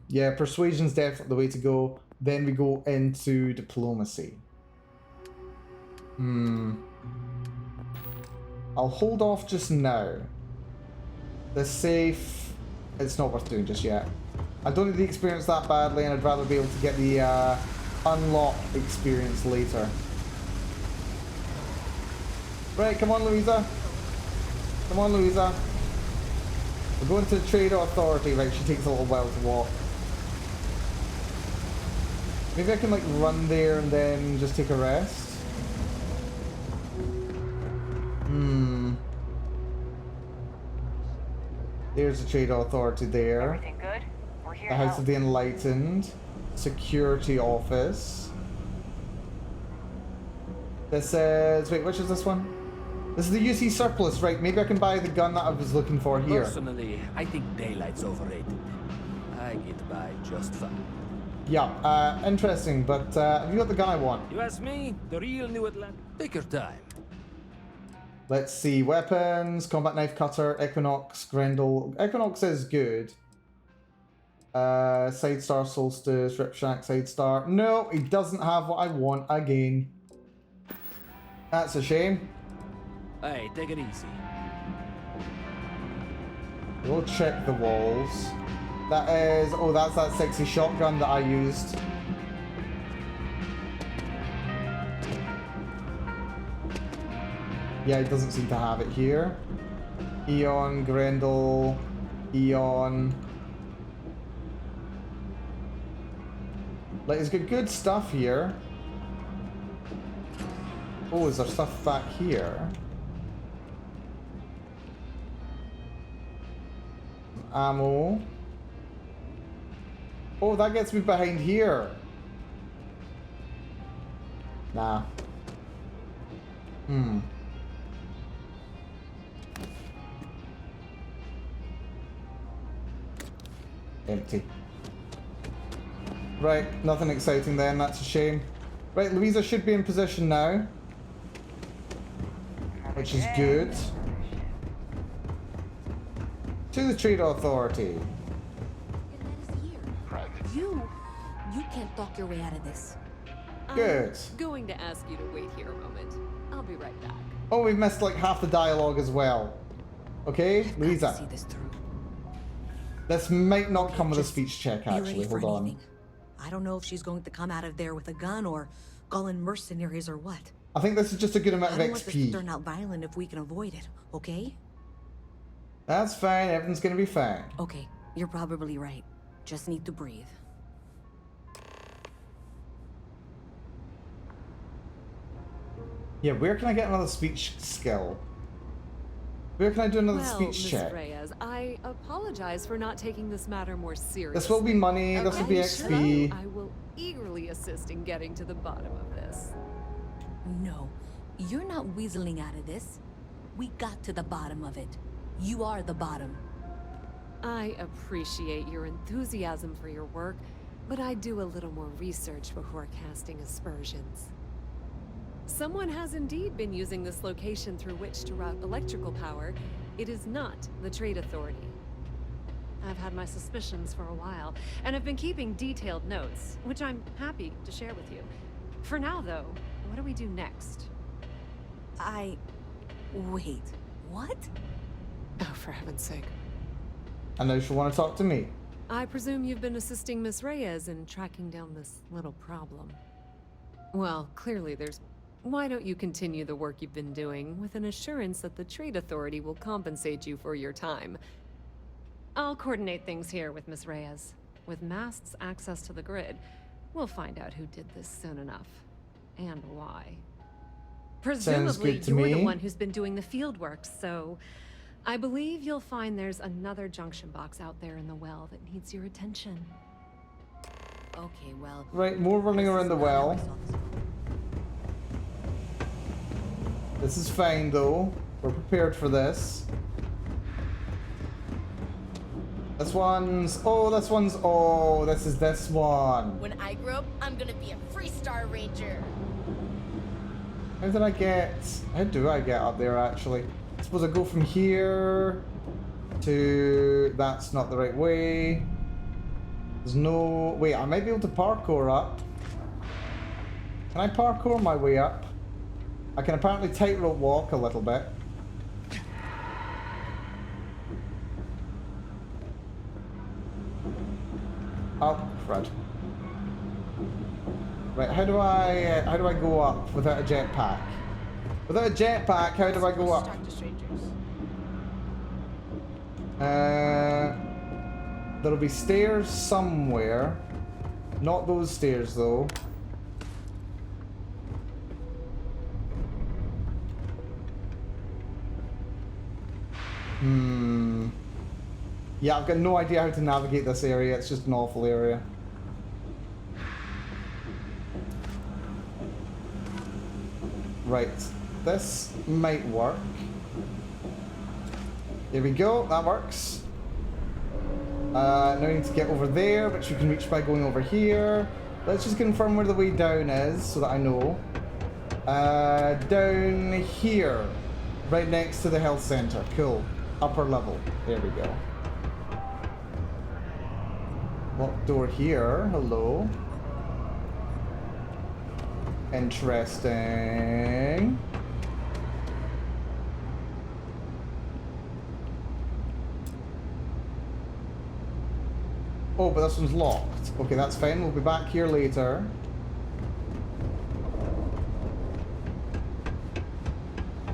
Yeah, persuasion's definitely the way to go. Then we go into diplomacy. I'll hold off just now. The safe, it's not worth doing just yet. I don't need the experience that badly, and I'd rather be able to get the unlock experience later. Right, come on, Louisa. Come on, Louisa. We're going to the Trade Authority. Right, she takes a little while to walk. Maybe I can, like, run there and then just take a rest. There's the Trade Authority there. Everything good? We're here The House of the Enlightened. Security Office. This is... Wait, which is this one? This is the UC surplus, right? Maybe I can buy the gun that I was looking for here. Personally, I think daylight's overrated. I get by just fine. Yeah, interesting, but have you got the gun I want? You ask me, the real New Atlanta. Take your time. Let's see, weapons, combat knife cutter, Equinox, Grendel. Equinox is good. Side Star, Solstice, Ripshack, Side Star. No, he doesn't have what I want again. That's a shame. Hey, take it easy. We'll check the walls. That is... Oh, that's that sexy shotgun that I used. Yeah, it doesn't seem to have it here. Eon, Grendel, Eon. Like, it's got good stuff here. Oh, is there stuff back here? Ammo. Oh, that gets me behind here. Nah. Empty. Right, nothing exciting then, that's a shame. Right, Louisa should be in position now. Which is good. To the Trade Authority. You can't talk your way out of this. Good. I'm going to ask you to wait here a moment. I'll be right back. Oh, we've missed like half the dialogue as well. Okay, Louisa. See this through. This might not come with a speech check, Be ready actually. for Hold on. anything. I don't know if she's going to come out of there with a gun or call in mercenaries or what. I think this is just a good amount I of don't want this to XP. turn out violent if we can avoid it, okay? That's fine, everything's gonna be fine. Okay, you're probably right. Just need to breathe. Yeah, where can I get another speech skill? Where can I do another Well, speech Ms. check? Reyes, I apologize for not taking this matter more seriously. This will be money, this will be XP. I will eagerly assist in getting to the bottom of this. No, you're not weaseling out of this. We got to the bottom of it. You are the bottom. I appreciate your enthusiasm for your work, but I do a little more research before casting aspersions. Someone has indeed been using this location through which to route electrical power. It is not the Trade Authority. I've had my suspicions for a while, and have been keeping detailed notes, which I'm happy to share with you. For now, though, what do we do next? Wait, what? Oh, for heaven's sake. I know she'll want to talk to me. I presume you've been assisting Miss Reyes in tracking down this little problem. Well, clearly there's... Why don't you continue the work you've been doing with an assurance that the Trade Authority will compensate you for your time? I'll coordinate things here with Miss Reyes. With Mast's access to the grid, we'll find out who did this soon enough. And why. Presumably, good to you're the me. one who's been doing the field work, so... I believe you'll find there's another junction box out there in the well that needs your attention. Okay, well... Right, more running around the well. This is fine, though. We're prepared for this. This one's... Oh, this one's... Oh, this is this one. When I grow up, I'm gonna be a Freestar Ranger. How did I get... How do I get up there, actually? I suppose I go from here to... That's not the right way. There's no... Wait, I might be able to parkour up. Can I parkour my way up? I can apparently tightrope walk a little bit. Oh, crud. Right, how do I go up without a jetpack? Without a jetpack, how do I go up? There'll be stairs somewhere. Not those stairs, though. Yeah, I've got no idea how to navigate this area. It's just an awful area. Right. This might work. There we go. That works. Now we need to get over there, which we can reach by going over here. Let's just confirm where the way down is, so that I know. Down here. Right next to the health center. Cool. Upper level. There we go. Locked door here. Hello. Interesting. Oh, but this one's locked. Okay, that's fine. We'll be back here later.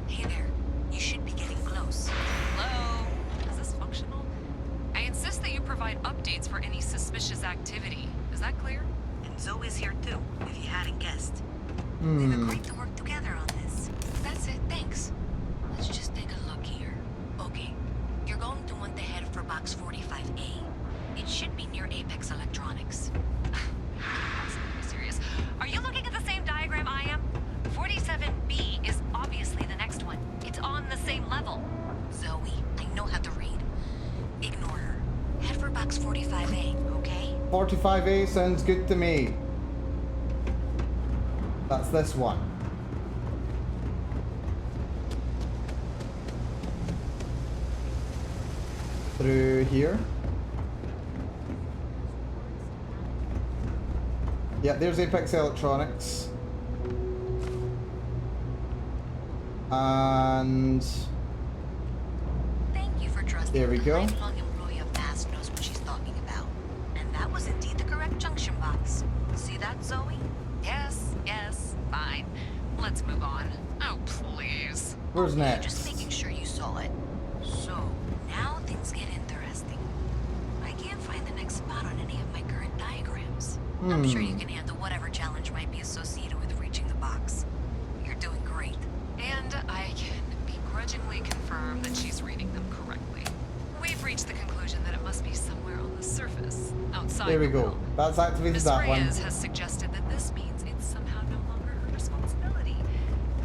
Hey there. You should be getting close. Hello? Is this functional? I insist that you provide updates for any suspicious activity. Is that clear? And Zoe's here too, if you hadn't guessed. We've agreed to work together on this. That's it, thanks. Let's just take a look here. Okay, you're going to want to head for box 45A. It should be near Apex Electronics. Are you serious? Are you looking at the same diagram I am? 45A sounds good to me. That's this one. Through here. Yeah, there's Apex Electronics. And Thank you for trusting. there we go. The lifelong employee of MAST knows what she's talking about. And that was indeed the correct junction box. See that, Zoe? Yes, yes, fine. Let's move on. Oh, please. Where's next? Just making sure you saw it. So, now things get interesting. I can't find the next spot on any of my current diagrams. I'm sure you can handle whatever challenge might be associated with reaching the box. You're doing great. And I can begrudgingly confirm that she's reading them correctly. We've reached the conclusion that it must be somewhere on the surface, outside There we the go. realm. That's activated Miss that one. Reyes has suggested that this means it's somehow no longer her responsibility.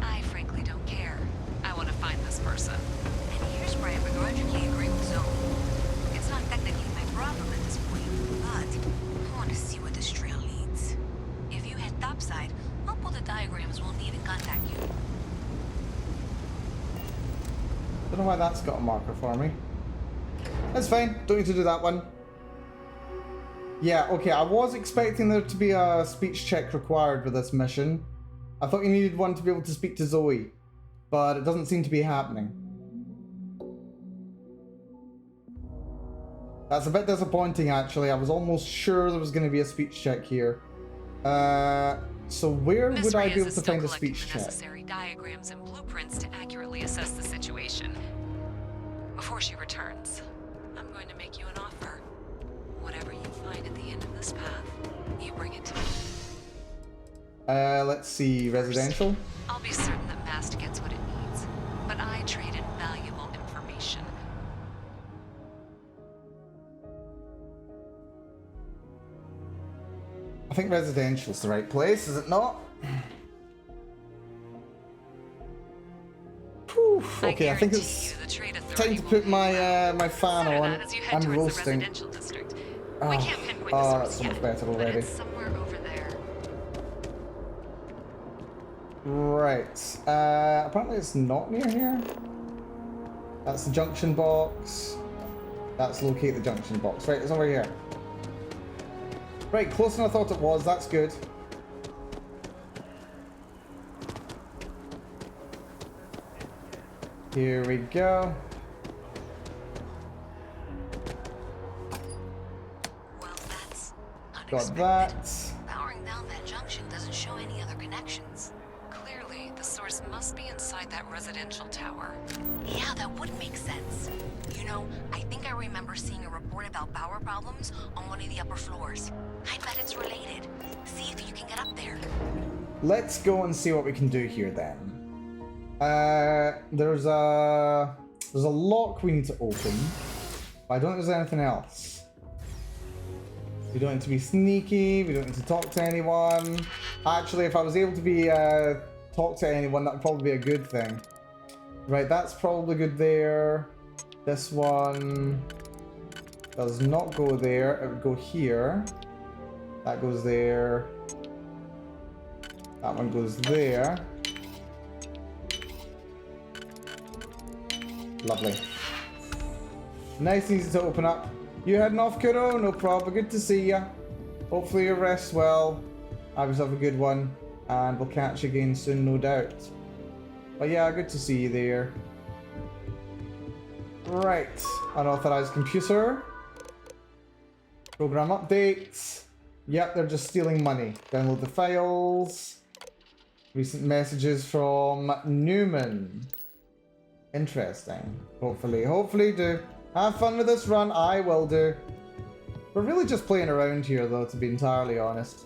I frankly don't care. I want to find this person. And here's where I begrudgingly agree with Zoe. It's not technically my problem at this point, but I want to see where this trail leads. If you head topside, I'll pull the diagrams we'll need and contact you. Don't know why that's got a marker for me. That's fine. Don't need to do that one. Yeah, okay. I was expecting there to be a speech check required for this mission. I thought you needed one to be able to speak to Zoe, but it doesn't seem to be happening. That's a bit disappointing, actually. I was almost sure there was going to be a speech check here. So where would I be able to find a speech check? Necessary diagrams and blueprints to accurately assess the situation. Before she returns, I'm going to make you an offer. Whatever you find at the end of this path, you bring it to me. Let's see. Residential? I'll be certain that MAST gets what it needs, but I traded valuable information. I think residential's the right place, is it not? Whew, okay, I think it's time to put my my fan on. I'm roasting. Oh, that's so much better already. Right. Apparently it's not near here. That's the junction box. That's locate the junction box. Right, it's over here. Right, closer than I thought it was. That's good. Here we go. Well, that's got that. Powering down that junction doesn't show any other connections. Clearly, the source must be inside that residential tower. Yeah, that would make sense. You know, I think I remember seeing a report about power problems on one of the upper floors. I bet it's related. See if you can get up there. Let's go and see what we can do here then. There's a lock we need to open, but I don't think there's anything else. We don't need to be sneaky. We don't need to talk to anyone. Actually, if I was able to be talk to anyone, that would probably be a good thing. Right, that's probably good there. This one does not go there. It would go here. That goes there. That one goes there. Lovely. Nice and easy to open up. You heading off, kiddo? No problem. Good to see ya. Hopefully you rest well. Have yourself a good one. And we'll catch you again soon, no doubt. But yeah, good to see you there. Right. Unauthorized computer. Program updates. Yep, they're just stealing money. Download the files. Recent messages from Newman. Interesting. Hopefully do. Have fun with this run. I will do. We're really just playing around here, though, to be entirely honest.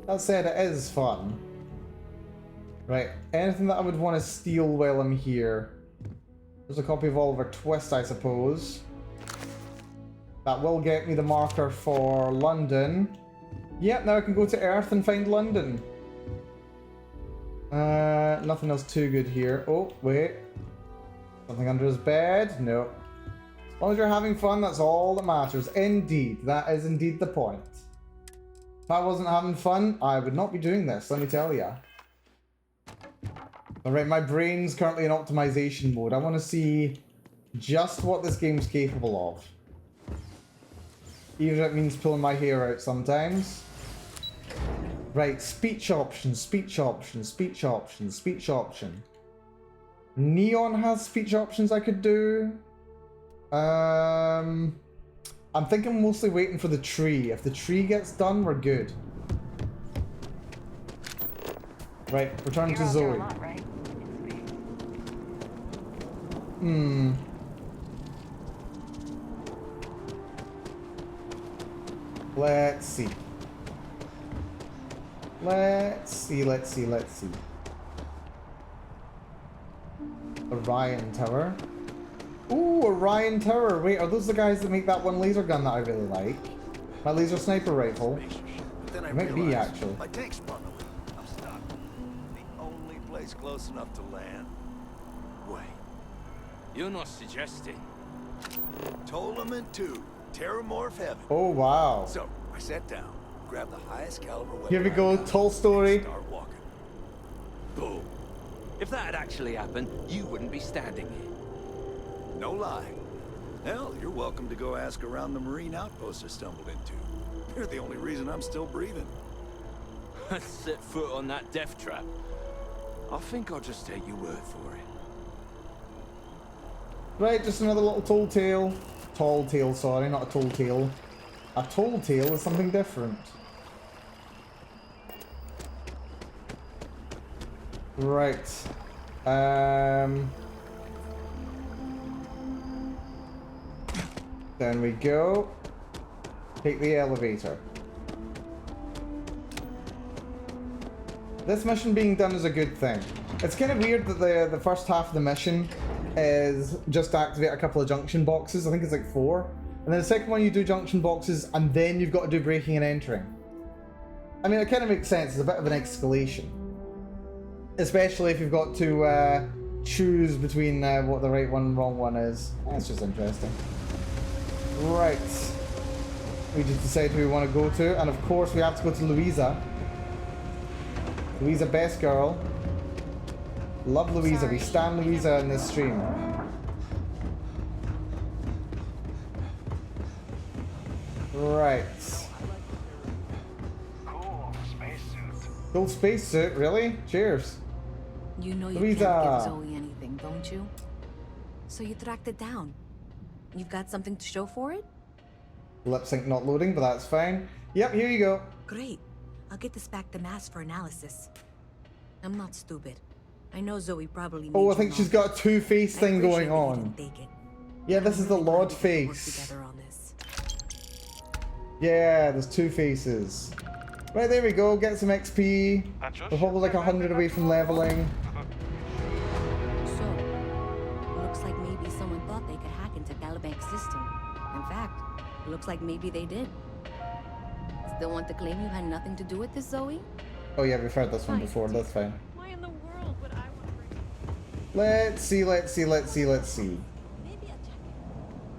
That said, it is fun. Right, anything that I would want to steal while I'm here. There's a copy of Oliver Twist, I suppose. That will get me the marker for London. Yep, now I can go to Earth and find London. Nothing else too good here. Oh, wait. Something under his bed? No. As long as you're having fun, that's all that matters. Indeed, that is indeed the point. If I wasn't having fun, I would not be doing this, let me tell you. Alright, my brain's currently in optimization mode. I want to see just what this game's capable of. Even if it means pulling my hair out sometimes. Right, speech option, speech option, speech option, speech option. Neon has speech options I could do. I'm thinking mostly waiting for the tree. If the tree gets done, we're good. Right, return to Zoe. Let's see. Let's see. Orion Tower. Ooh, Orion Tower. Wait, are those the guys that make that one laser gun that I really like? My laser sniper rifle. It might be, actually. My tank's spun away. I'm stuck. The only place close enough to land. Wait. You're not suggesting. Tournament 2. Terramorph Heaven. Oh, wow. So, I sat down, grabbed the highest caliber weapon. Here we go, Toll Story. Start walking. Boom. If that had actually happened, you wouldn't be standing here. No lie. Hell, you're welcome to go ask around the Marine outpost I stumbled into. You're the only reason I'm still breathing. Set foot on that death trap. I think I'll just take your word for it. Right, just another little tall tale. Tall tale, sorry, not a tall tale. A tall tale is something different. Right. Then we go. Take the elevator. This mission being done is a good thing. It's kind of weird that the first half of the mission is just to activate a couple of junction boxes. I think it's like 4. And then the second one you do junction boxes and then you've got to do breaking and entering. I mean, it kind of makes sense. It's a bit of an escalation. Especially if you've got to choose between what the right one and wrong one is. That's just interesting. Right. We just decide who we want to go to. And of course we have to go to Louisa. Louisa, best girl. Love Louisa. We stand Louisa in this stream. Right. Cool spacesuit. Cool spacesuit, really? Cheers. You know you Louisa. can't give Zoe anything, don't you? So you tracked it down. You've got something to show for it? Lip sync not loading, but that's fine. Yep, here you go. Great. I'll get this back to Mass for analysis. I'm not stupid. I know Zoe probably made Oh, I you think she's wrong. got a two-face thing going appreciate that you on. didn't take it. Yeah, this is the really glad Lord we can work face. together on this. Yeah, there's 2 faces. Right, there we go. Get some XP. We're probably like 100 away from leveling. So, looks like maybe someone thought they could hack into Calibanc's system. In fact, it looks like maybe they did. Still want to claim you had nothing to do with this, Zoe? Oh yeah, we've heard this one before. That's fine. Why in the world would I want to bring Let's see. maybe a jacket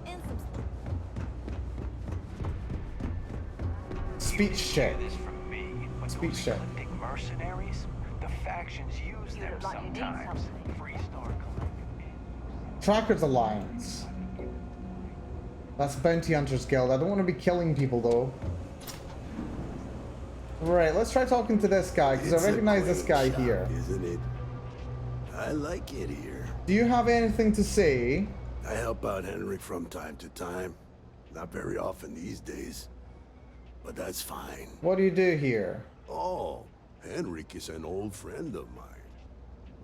and some stuff? Speech check. This from me, but Speech those check. Galactic mercenaries, the factions use them sometimes. Freestar Collective. Trackers Alliance. That's Bounty Hunters Guild. I don't want to be killing people though. Right, let's try talking to this guy because I recognize this guy here. Isn't it? I like it here. Do you have anything to say? I help out Henrik from time to time. Not very often these days. But that's fine. What do you do here? Oh, Henrik is an old friend of mine.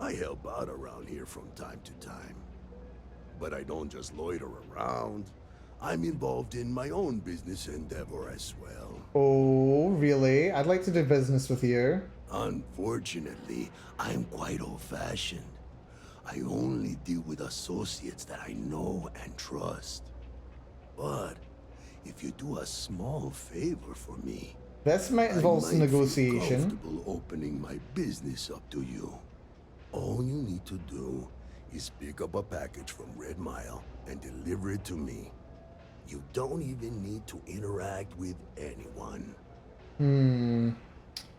I help out around here from time to time. But I don't just loiter around. I'm involved in my own business endeavor as well. Oh, really? I'd like to do business with you. Unfortunately, I'm quite old-fashioned. I only deal with associates that I know and trust. But if you do a small favor for me, This might involve some I might feel negotiation. comfortable opening my business up to you. All you need to do is pick up a package from Red Mile and deliver it to me. You don't even need to interact with anyone.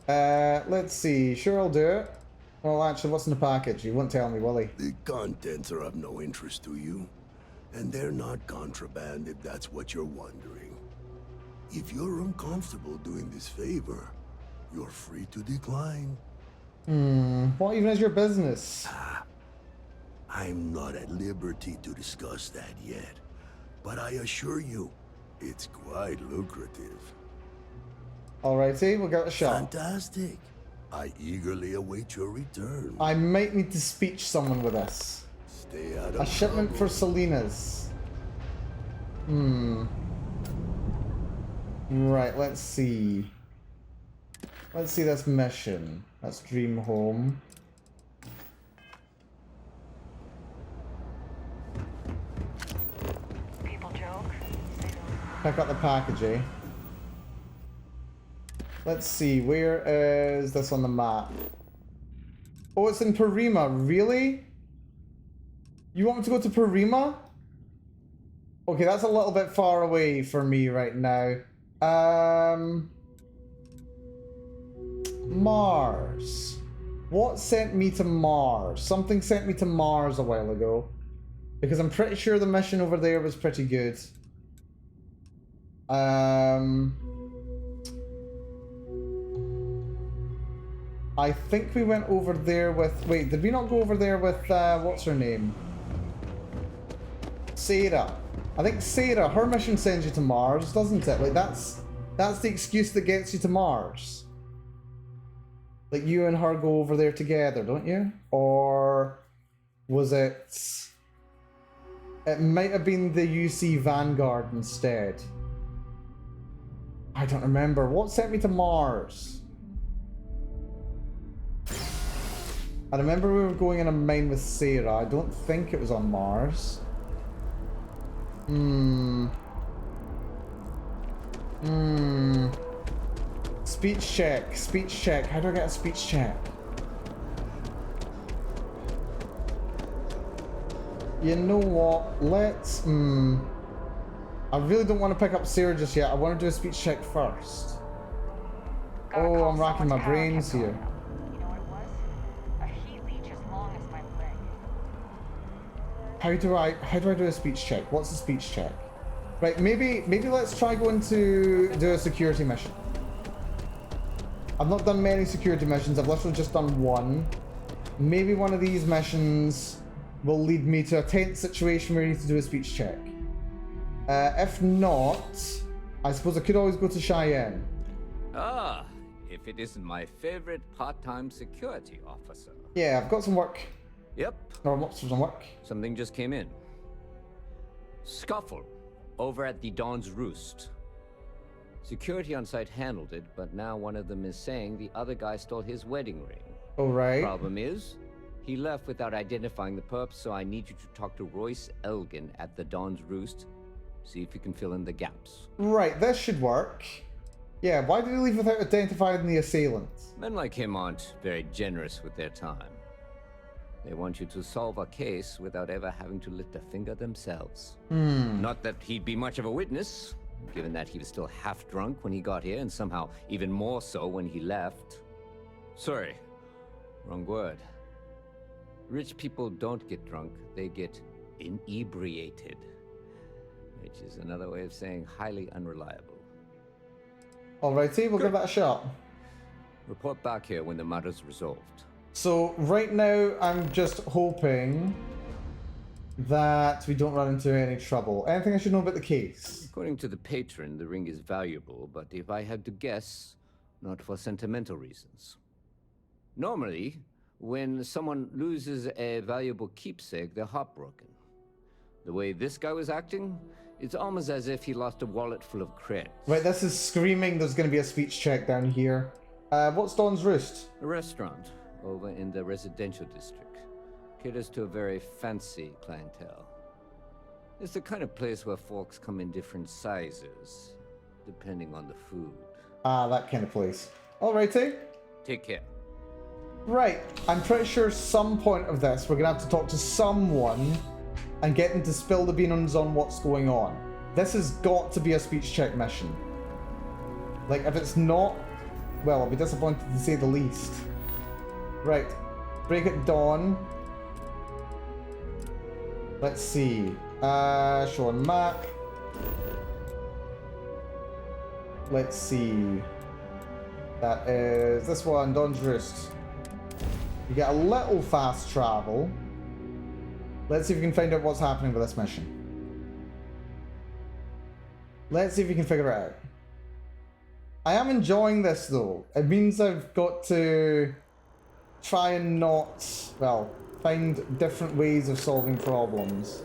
Let's see. Sure, I'll do it. Well, actually, what's in the package? You won't tell me, will he? The contents are of no interest to you, and they're not contraband if that's what you're wondering. If you're uncomfortable doing this favor, you're free to decline. What even is your business? I'm not at liberty to discuss that yet, but I assure you, it's quite lucrative. Alrighty, we'll give it a shot. Fantastic. I eagerly await your return. I might need to speech someone with this. Stay out of A shipment trouble. for Selena's. Right, let's see. Let's see this mission. That's Dream Home. People joke. Pick up the package, eh? Let's see, where is this on the map? Oh, it's in Parima, really? You want me to go to Parima? Okay, that's a little bit far away for me right now. Mars. What sent me to Mars? Something sent me to Mars a while ago. Because I'm pretty sure the mission over there was pretty good. I think we went over there with... Wait, did we not go over there with... what's her name? Sarah. I think Sarah, her mission sends you to Mars, doesn't it? Like, that's the excuse that gets you to Mars. Like, you and her go over there together, don't you? Or was it... It might have been the UC Vanguard instead. I don't remember. What sent me to Mars? I remember we were going in a mine with Sarah. I don't think it was on Mars. Speech check. Speech check. How do I get a speech check? You know what? Let's... I really don't want to pick up Sarah just yet. I want to do a speech check first. Oh, I'm racking my brains here. How do I do a speech check? What's a speech check? Right, maybe let's try going to do a security mission. I've not done many security missions. I've literally just done one. Maybe one of these missions will lead me to a tense situation where I need to do a speech check. If not, I suppose I could always go to Cheyenne. Ah, if it isn't my favorite part-time security officer. Yeah, I've got some work. Yep. Or what's some work? Something just came in. Scuffle over at the Dawn's Roost. Security on site handled it, but now one of them is saying the other guy stole his wedding ring. Oh, right. Problem is, he left without identifying the perp, so I need you to talk to Royce Elgin at the Dawn's Roost. See if you can fill in the gaps. Right, this should work. Yeah, why did he leave without identifying the assailant? Men like him aren't very generous with their time. They want you to solve a case without ever having to lift a finger themselves. Not that he'd be much of a witness, given that he was still half drunk when he got here and somehow even more so when he left. Sorry, wrong word. Rich people don't get drunk, they get inebriated. Which is another way of saying highly unreliable. Alrighty, we'll give that a shot. Report back here when the matter's resolved. So right now, I'm just hoping that we don't run into any trouble. Anything I should know about the case? According to the patron, the ring is valuable, but if I had to guess, not for sentimental reasons. Normally, when someone loses a valuable keepsake, they're heartbroken. The way this guy was acting, it's almost as if he lost a wallet full of credits. Right, this is screaming there's going to be a speech check down here. What's Dawn's Roost? A restaurant over in the residential district. Caters to a very fancy clientele. It's the kind of place where folks come in different sizes, depending on the food. Ah, that kind of place. Alrighty. Take care. Right, I'm pretty sure some point of this we're gonna have to talk to someone and get them to spill the beans on what's going on. This has got to be a speech check mission. Like, if it's not, well, I'll be disappointed to say the least. Right, break at dawn. Let's see. Sean Mac. Let's see. That is this one, Dawn's Roost. You get a little fast travel. Let's see if we can find out what's happening with this mission. Let's see if we can figure it out. I am enjoying this though. It means I've got to try and not, well, find different ways of solving problems.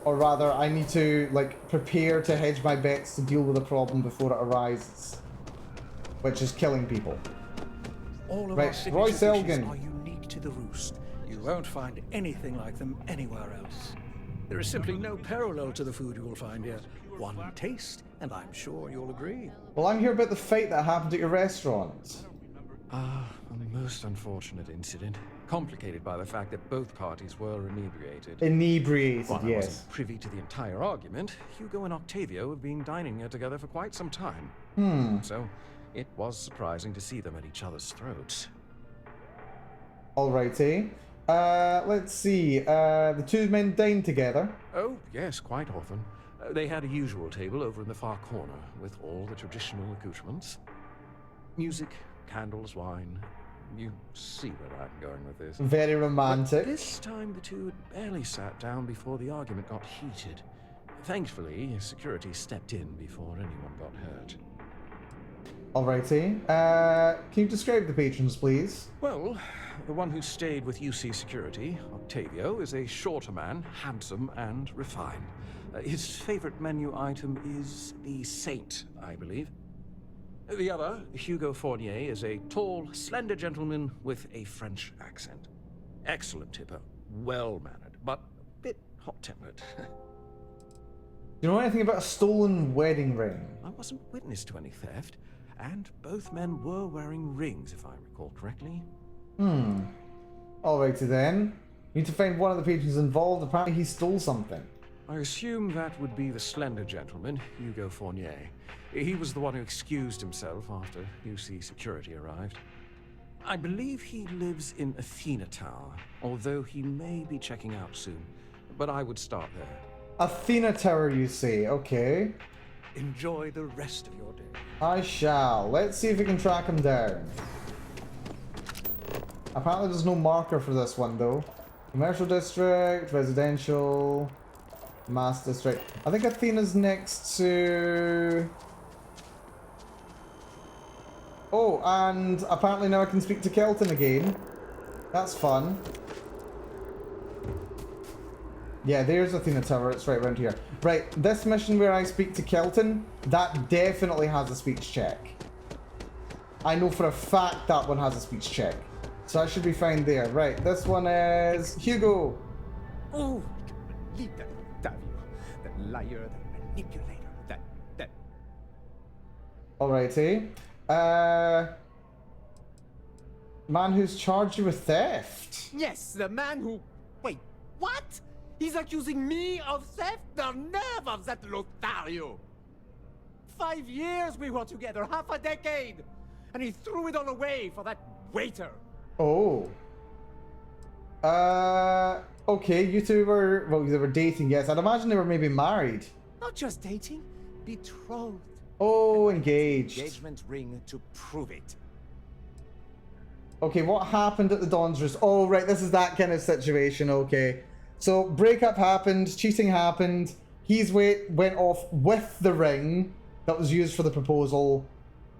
Or rather, I need to, like, prepare to hedge my bets to deal with a problem before it arises. Which is killing people. All of right, our signature Roy dishes Selgin. are unique to the Roost. You won't find anything like them anywhere else. There is simply no parallel to the food you will find here. One taste, and I'm sure you'll agree. Well, I'm here about the fight that happened at your restaurant. A most unfortunate incident, complicated by the fact that both parties were inebriated. Inebriated, While I yes. wasn't privy to the entire argument, Hugo and Octavio have been dining here together for quite some time. So, it was surprising to see them at each other's throats. Alrighty. Let's see. The two men dined together. Oh, yes, quite often. They had a usual table over in the far corner, with all the traditional accoutrements. Music, candles, wine. You see where I'm going with this. Very romantic. But this time the two had barely sat down before the argument got heated. Thankfully, security stepped in before anyone got hurt. Alrighty. Can you describe the patrons, please? Well, the one who stayed with UC Security, Octavio, is a shorter man, handsome and refined. His favorite menu item is the Saint, I believe. The other, Hugo Fournier, is a tall, slender gentleman with a French accent. Excellent tipper, well-mannered, but a bit hot-tempered. Do you know anything about a stolen wedding ring? I wasn't witness to any theft, and both men were wearing rings, if I recall correctly. Alrighty then. Need to find one of the patrons involved. Apparently he stole something. I assume that would be the slender gentleman, Hugo Fournier. He was the one who excused himself after UC Security arrived. I believe he lives in Athena Tower, although he may be checking out soon. But I would start there. Athena Tower, you say? Okay. Enjoy the rest of your day. I shall. Let's see if we can track him down. Apparently there's no marker for this one, though. Commercial district, residential, mass district. I think Athena's next to... Oh, and apparently now I can speak to Kelton again. That's fun. Yeah, there's Athena Tower. It's right around here. Right, this mission where I speak to Kelton, that definitely has a speech check. I know for a fact that one has a speech check. So I should be fine there. Right, this one is Hugo. Oh, leave that Octavio, that liar, that manipulator, that... Alrighty. Man who's charged you with theft. Yes, the man who... Wait, what? He's accusing me of theft? The nerve of that Lothario! 5 years we were together, half a decade! And he threw it all away for that waiter! Oh. Okay, you two were... Well, they were dating, yes. I'd imagine they were maybe married. Not just dating, betrothed. Oh, engaged. Engagement ring to prove it. Okay, what happened at the Dawn's Roost? Oh, right, this is that kind of situation, okay. So, breakup happened, cheating happened, he's went off with the ring that was used for the proposal,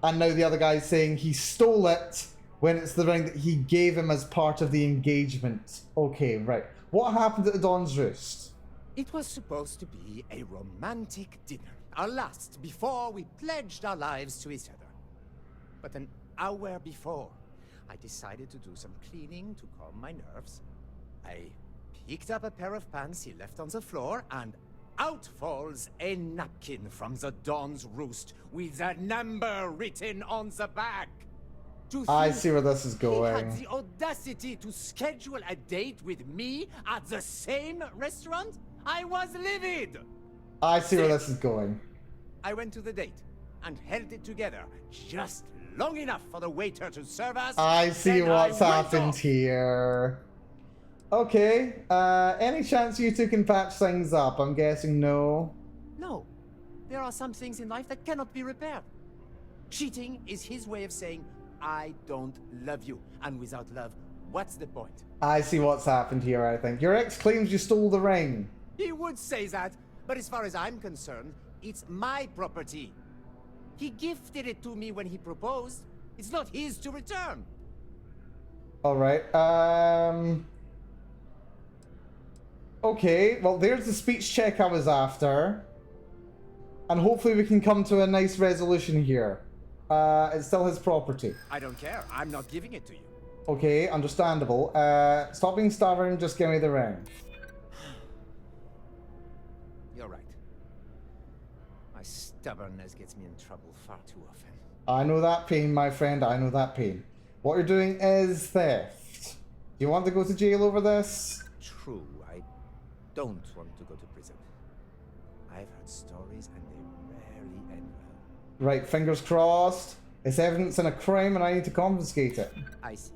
and now the other guy's saying he stole it when it's the ring that he gave him as part of the engagement. Okay, right. What happened at the Dawn's Roost? It was supposed to be a romantic dinner, our last before we pledged our lives to each other. But an hour before, I decided to do some cleaning to calm my nerves. I picked up a pair of pants he left on the floor, and out falls a napkin from the Dawn's Roost with a number written on the back. I see where this is He had going. the audacity to schedule a date with me at the same restaurant? I was livid! I see where this is going. I went to the date and held it together just long enough for the waiter to serve us. I see then what's I went happened off. here. Okay, any chance you two can patch things up? I'm guessing no. No, there are some things in life that cannot be repaired. Cheating is his way of saying, I don't love you. And without love, what's the point? I see what's happened here, I think. Your ex claims you stole the ring. He would say that, but as far as I'm concerned, it's my property. He gifted it to me when he proposed. It's not his to return. Alright, okay, well there's the speech check I was after. And hopefully we can come to a nice resolution here. It's still his property. I don't care. I'm not giving it to you. Okay, understandable. Stop being stubborn, just give me the ring. You're right. My stubbornness gets me in trouble far too often. I know that pain, my friend, I know that pain. What you're doing is theft. Do you want to go to jail over this? True, I don't want to go to prison. I've heard stories and they rarely end well. Right, fingers crossed. It's evidence in a crime and I need to confiscate it. I see.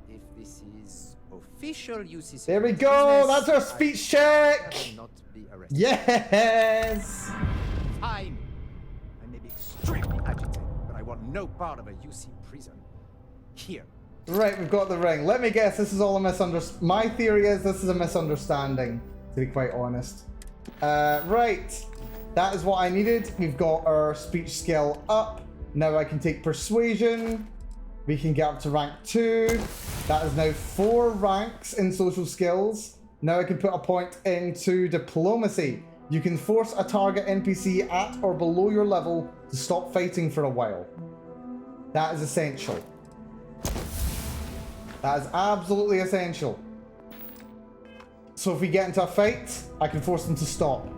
If this is official UC There we business, go! That's our speech check! I will not be arrested. Yes! Fine. I may be extremely agitated, but I want no part of a UC prison. Here. Right, we've got the ring. Let me guess, this is all a misunderstanding. My theory is this is a misunderstanding, to be quite honest. Right. That is what I needed. We've got our speech skill up. Now I can take persuasion. We can get up to rank 2. That is now 4 ranks in social skills. Now I can put a point into diplomacy. You can force a target NPC at or below your level to stop fighting for a while. That is essential. That is absolutely essential. So if we get into a fight, I can force them to stop.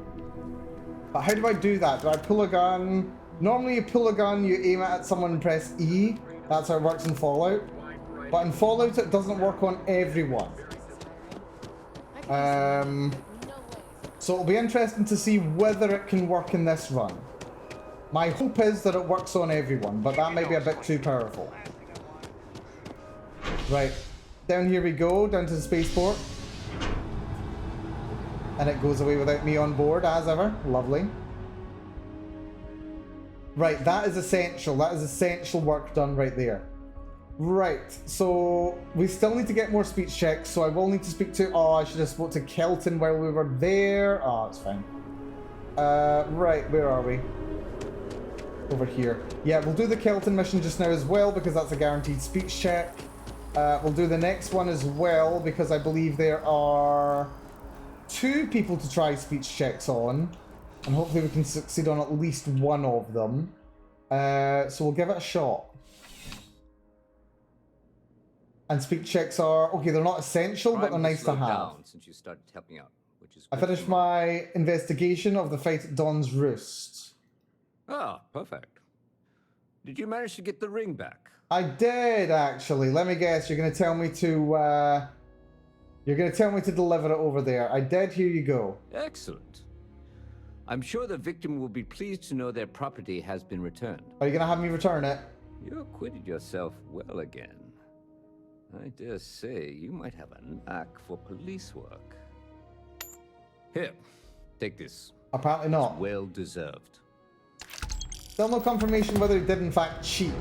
But how do I do that? Do I pull a gun? Normally you pull a gun, you aim it at someone and press E. That's how it works in Fallout. But in Fallout it doesn't work on everyone. So it'll be interesting to see whether it can work in this run. My hope is that it works on everyone, but that might be a bit too powerful. Right, down here we go, down to the spaceport. And it goes away without me on board, as ever. Lovely. Right, that is essential. That is essential work done right there. Right, so we still need to get more speech checks, so I will need to speak to... Oh, I should have spoke to Kelton while we were there. Oh, it's fine. Right, where are we? Over here. Yeah, we'll do the Kelton mission just now as well, because that's a guaranteed speech check. We'll do the next one as well, because I believe there are 2 people to try speech checks on. And hopefully we can succeed on at least one of them. So we'll give it a shot. And speech checks are... Okay, they're not essential, but they're nice to have. Down since you started helping out, which is I finished my investigation of the fight at Dawn's Roost. Ah, perfect. Did you manage to get the ring back? I did, actually. Let me guess, you're going to tell me to... You're going to tell me to deliver it over there. I did, here you go. Excellent. I'm sure the victim will be pleased to know their property has been returned. Are you going to have me return it? You acquitted yourself well again. I dare say you might have a knack for police work. Here, take this. Apparently not. It's well deserved. Still no confirmation whether he did in fact cheat.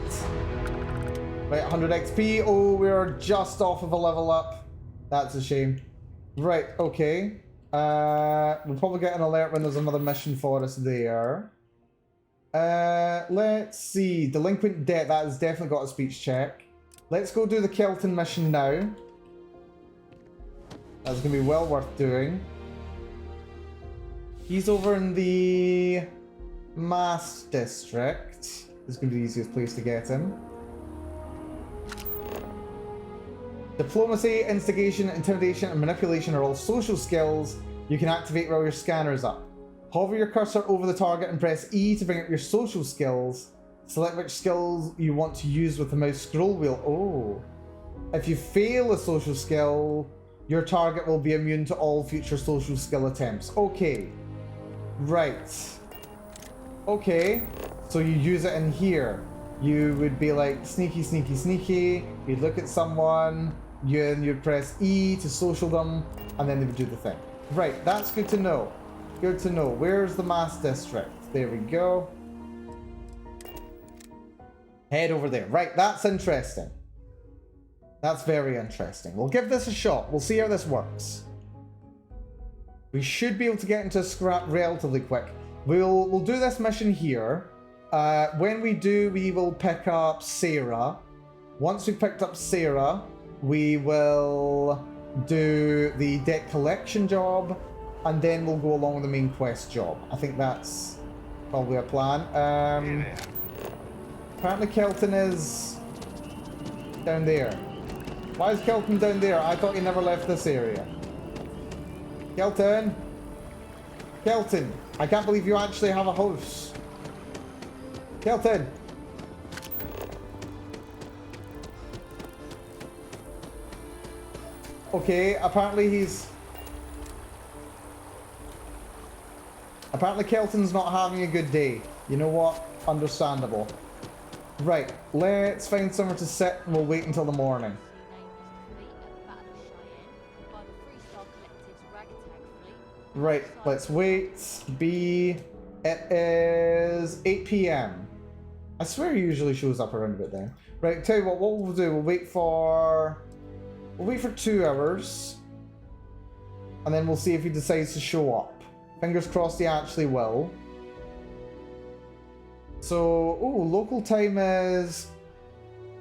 Right, 100 XP. Oh, we're just off of a level up. That's a shame. Right, okay. We'll probably get an alert when there's another mission for us there. Let's see. Delinquent debt. That has definitely got a speech check. Let's go do the Kelton mission now. That's going to be well worth doing. He's over in the Mass District. This is going to be the easiest place to get him. Diplomacy, instigation, intimidation, and manipulation are all social skills you can activate while your scanner is up. Hover your cursor over the target and press E to bring up your social skills. Select which skills you want to use with the mouse scroll wheel. Oh. If you fail a social skill, your target will be immune to all future social skill attempts. Okay. Right. Okay. So you use it in here. You would be like sneaky, sneaky, sneaky. You'd look at someone, you'd press E to social them, and then they would do the thing. Right, that's good to know. Good to know. Where's the mass district? There we go. Head over there. Right, that's interesting. That's very interesting. We'll give this a shot. We'll see how this works. We should be able to get into a scrap relatively quick. We'll do this mission here. When we do, we will pick up Sarah. Once we've picked up Sarah, we will do the debt collection job, and then we'll go along with the main quest job. I think that's probably a plan. Apparently Kelton is down there. Why is Kelton down there? I thought he never left this area. Kelton! Kelton! I can't believe you actually have a house. Kelton! Okay, apparently Kelton's not having a good day. You know what? Understandable. Right, let's find somewhere to sit and we'll wait until the morning. Right, let's wait. It is 8 p.m. I swear he usually shows up around a bit there. Right, tell you what we'll do, we'll wait for 2 hours. And then we'll see if he decides to show up. Fingers crossed he actually will. So, local time is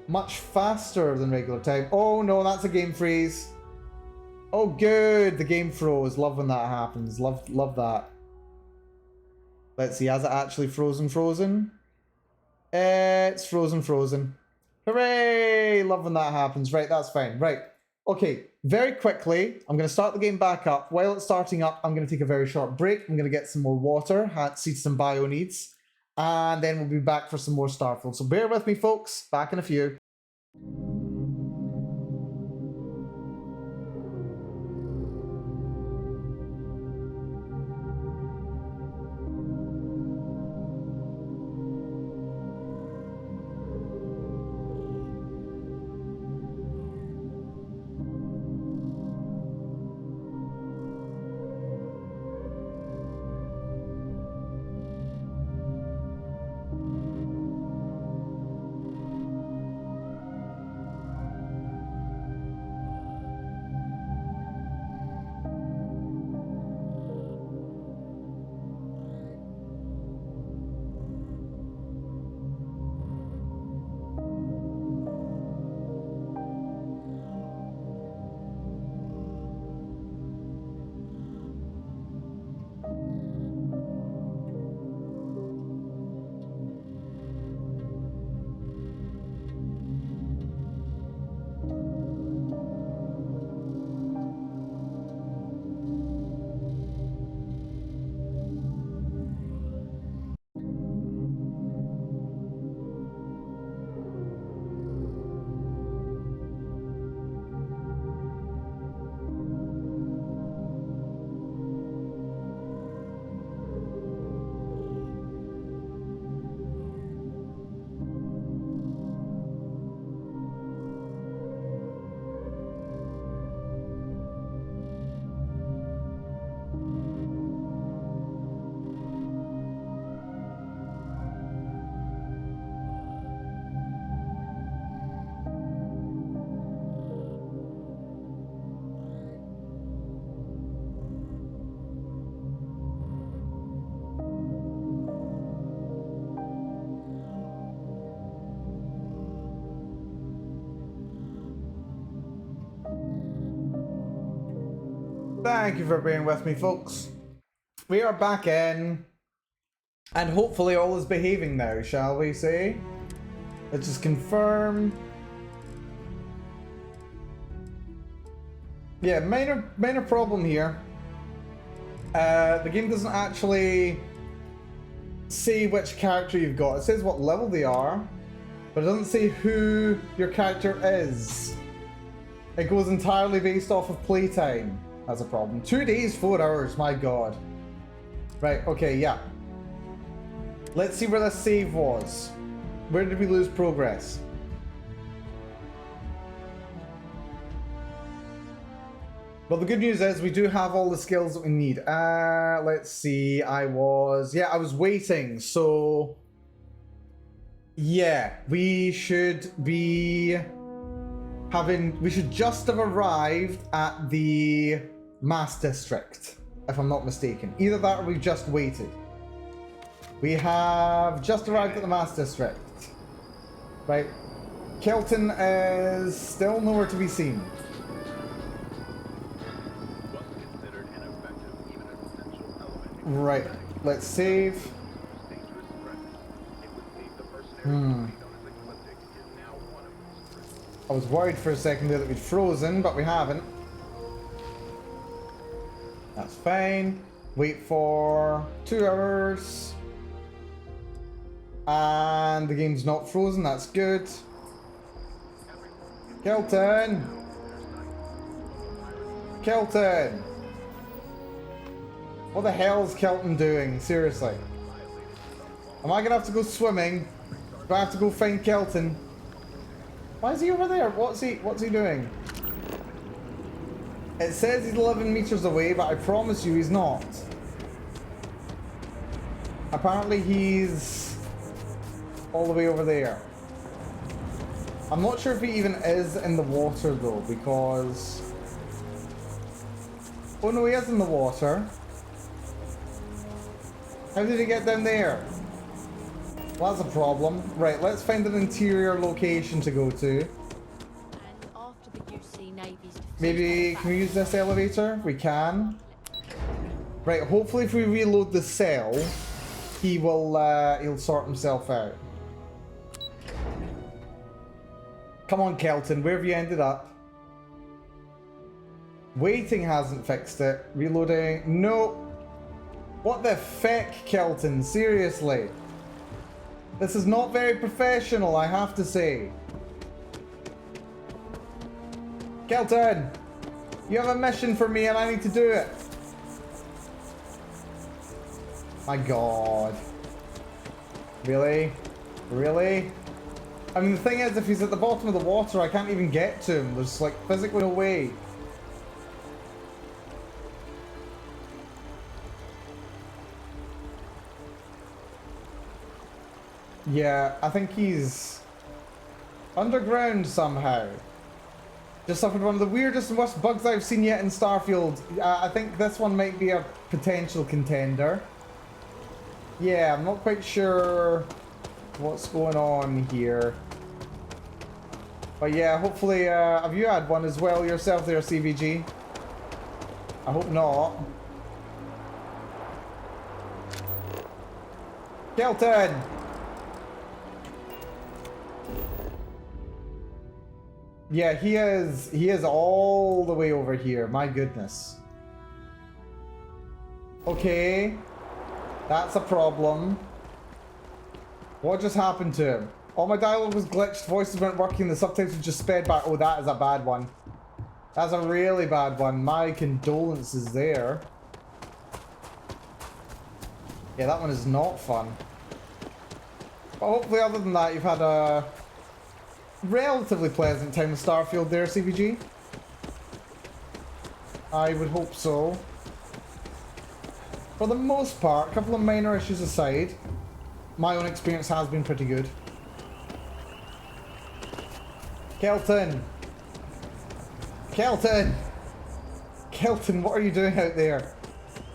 much faster than regular time. Oh no, that's a game freeze. Oh good, the game froze. Love when that happens. Love that. Let's see, has it actually frozen? It's frozen. Hooray! Love when that happens. Right, that's fine. Right. Okay, very quickly, I'm going to start the game back up. While it's starting up, I'm going to take a very short break. I'm going to get some more water, see some bio needs, and then we'll be back for some more Starfield. So bear with me, folks. Back in a few. Thank you for being with me, folks. We are back in, and hopefully all is behaving now, shall we say? Let's just confirm. Yeah, minor problem here. The game doesn't actually say which character you've got. It says what level they are, but it doesn't say who your character is. It goes entirely based off of playtime. That's a problem. 2 days, 4 hours, my god. Right, okay, yeah. Let's see where this save was. Where did we lose progress? Well, the good news is we do have all the skills that we need. Let's see. I was waiting. So, yeah, we should just have arrived at the Mass District, if I'm not mistaken. Either that or we've just waited. We have just arrived at the Mass District. Right. Kelton is still nowhere to be seen. Right, let's save. I was worried for a second there that we'd frozen, but we haven't. That's fine. Wait for 2 hours. And the game's not frozen, that's good. Kelton! Kelton! What the hell's Kelton doing? Seriously. Am I gonna have to go swimming? Do I have to go find Kelton? Why is he over there? What's he doing? It says he's 11 meters away, but I promise you he's not. Apparently he's all the way over there. I'm not sure if he even is in the water though, because... Oh no, he is in the water. How did he get down there? Well, that's a problem. Right, let's find an interior location to go to. Maybe, can we use this elevator? We can. Right, hopefully if we reload the cell, he'll sort himself out. Come on, Kelton, where have you ended up? Waiting hasn't fixed it. Reloading, no. What the feck, Kelton? Seriously. This is not very professional, I have to say. Kelton! You have a mission for me and I need to do it. My god. Really? Really? I mean, the thing is, if he's at the bottom of the water, I can't even get to him. There's, like, physically no way. Yeah, I think he's underground somehow. Just suffered one of the weirdest and worst bugs I've seen yet in Starfield. I think this one might be a potential contender. Yeah, I'm not quite sure what's going on here. But yeah, hopefully, have you had one as well yourself there, CVG? I hope not. Kelton! Yeah, he is all the way over here. My goodness. Okay. That's a problem. What just happened to him? Oh, my dialogue was glitched, voices weren't working, the subtitles just sped back. Oh, that is a bad one. That's a really bad one. My condolences there. Yeah, that one is not fun. But hopefully, other than that, you've had a relatively pleasant time with Starfield there, CVG. I would hope so. For the most part, a couple of minor issues aside, my own experience has been pretty good. Kelton! Kelton! Kelton, what are you doing out there?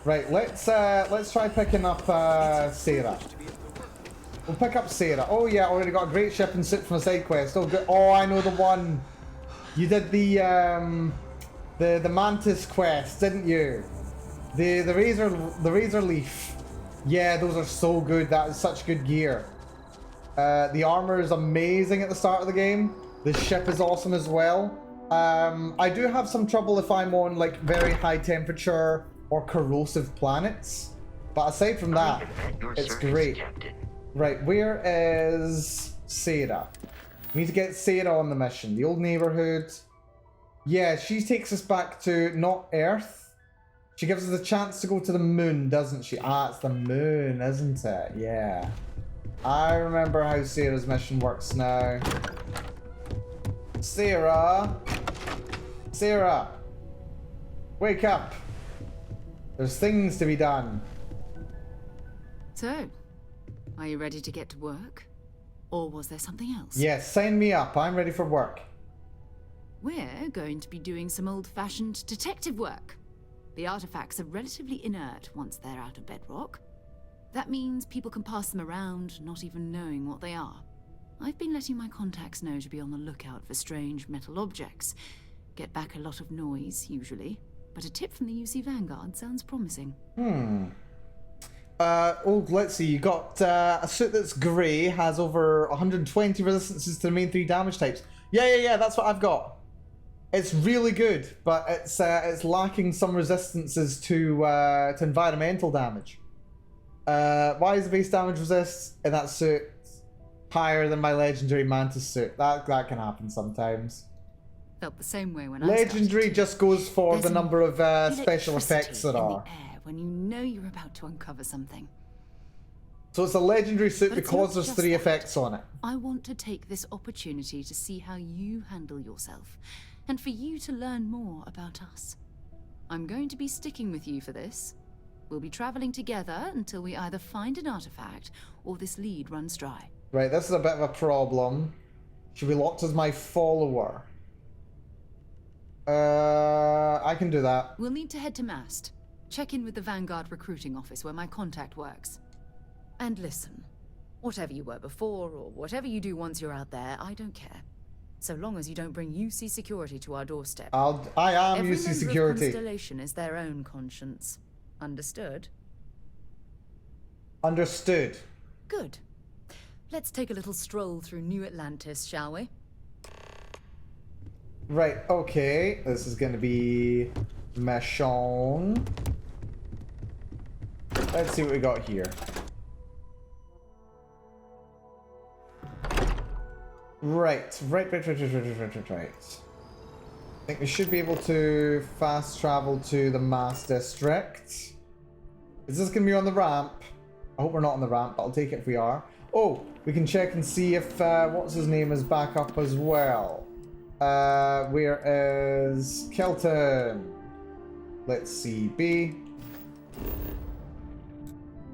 Right, let's try picking up Sarah. We'll pick up Sarah. Oh yeah, already got a great ship and sit from a side quest. Oh good. Oh, I know the one. You did the Mantis quest, didn't you? The razor leaf. Yeah, those are so good. That is such good gear. The armor is amazing at the start of the game. The ship is awesome as well. I do have some trouble if I'm on like very high temperature or corrosive planets. But aside from that, it's great. Right, where is Sarah? We need to get Sarah on the mission. The old neighborhood. Yeah, she takes us back to not Earth. She gives us a chance to go to the moon, doesn't she? Ah, it's the moon, isn't it? Yeah. I remember how Sarah's mission works now. Sarah! Sarah! Wake up! There's things to be done. So, are you ready to get to work? Or was there something else? Yes, sign me up. I'm ready for work. We're going to be doing some old-fashioned detective work. The artifacts are relatively inert once they're out of bedrock. That means people can pass them around, not even knowing what they are. I've been letting my contacts know to be on the lookout for strange metal objects. Get back a lot of noise, usually. But a tip from the UC Vanguard sounds promising. Let's see. You got a suit that's grey, has over 120 resistances to the main 3 damage types. Yeah, that's what I've got. It's really good, but it's lacking some resistances to environmental damage. Why is the base damage resist in that suit higher than my legendary Mantis suit? That can happen sometimes. Felt the same way when Legendary just goes for the number of special effects there are. in the air when you know you're about to uncover something. So it's a legendary suit But it's because not there's just 3 that. effects on it. I want to take this opportunity to see how you handle yourself, and for you to learn more about us. I'm going to be sticking with you for this. We'll be traveling together until we either find an artifact or this lead runs dry. Right, this is a bit of a problem. Should be locked as my follower. I can do that. We'll need to head to Mast. Check in with the Vanguard recruiting office where my contact works. And listen, whatever you were before or whatever you do once you're out there, I don't care. So long as you don't bring UC security to our doorstep. I am Every UC member security. of Constellation is their own conscience. Understood? Understood. Good. Let's take a little stroll through New Atlantis, shall we? Right, okay. This is going to be Meshon. Let's see what we got here. Right. I think we should be able to fast travel to the Mass District. Is this going to be on the ramp? I hope we're not on the ramp, but I'll take it if we are. Oh, we can check and see if, what's his name is back up as well. Where is Kelton? Let's see, B.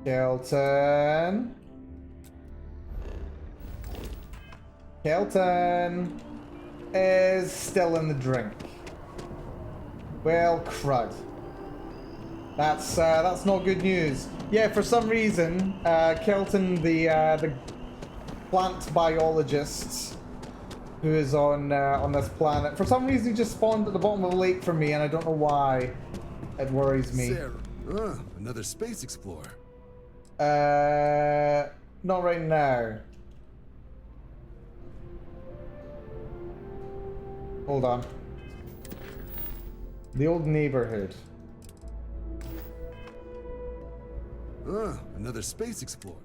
Kelton. Kelton is still in the drink. Well, crud. That's not good news. Yeah, for some reason, Kelton, the plant biologist who is on this planet, for some reason he just spawned at the bottom of the lake for me, and I don't know why. It worries me. Sarah, another space explorer. Not right now. Hold on. The old neighborhood. Another space explorer.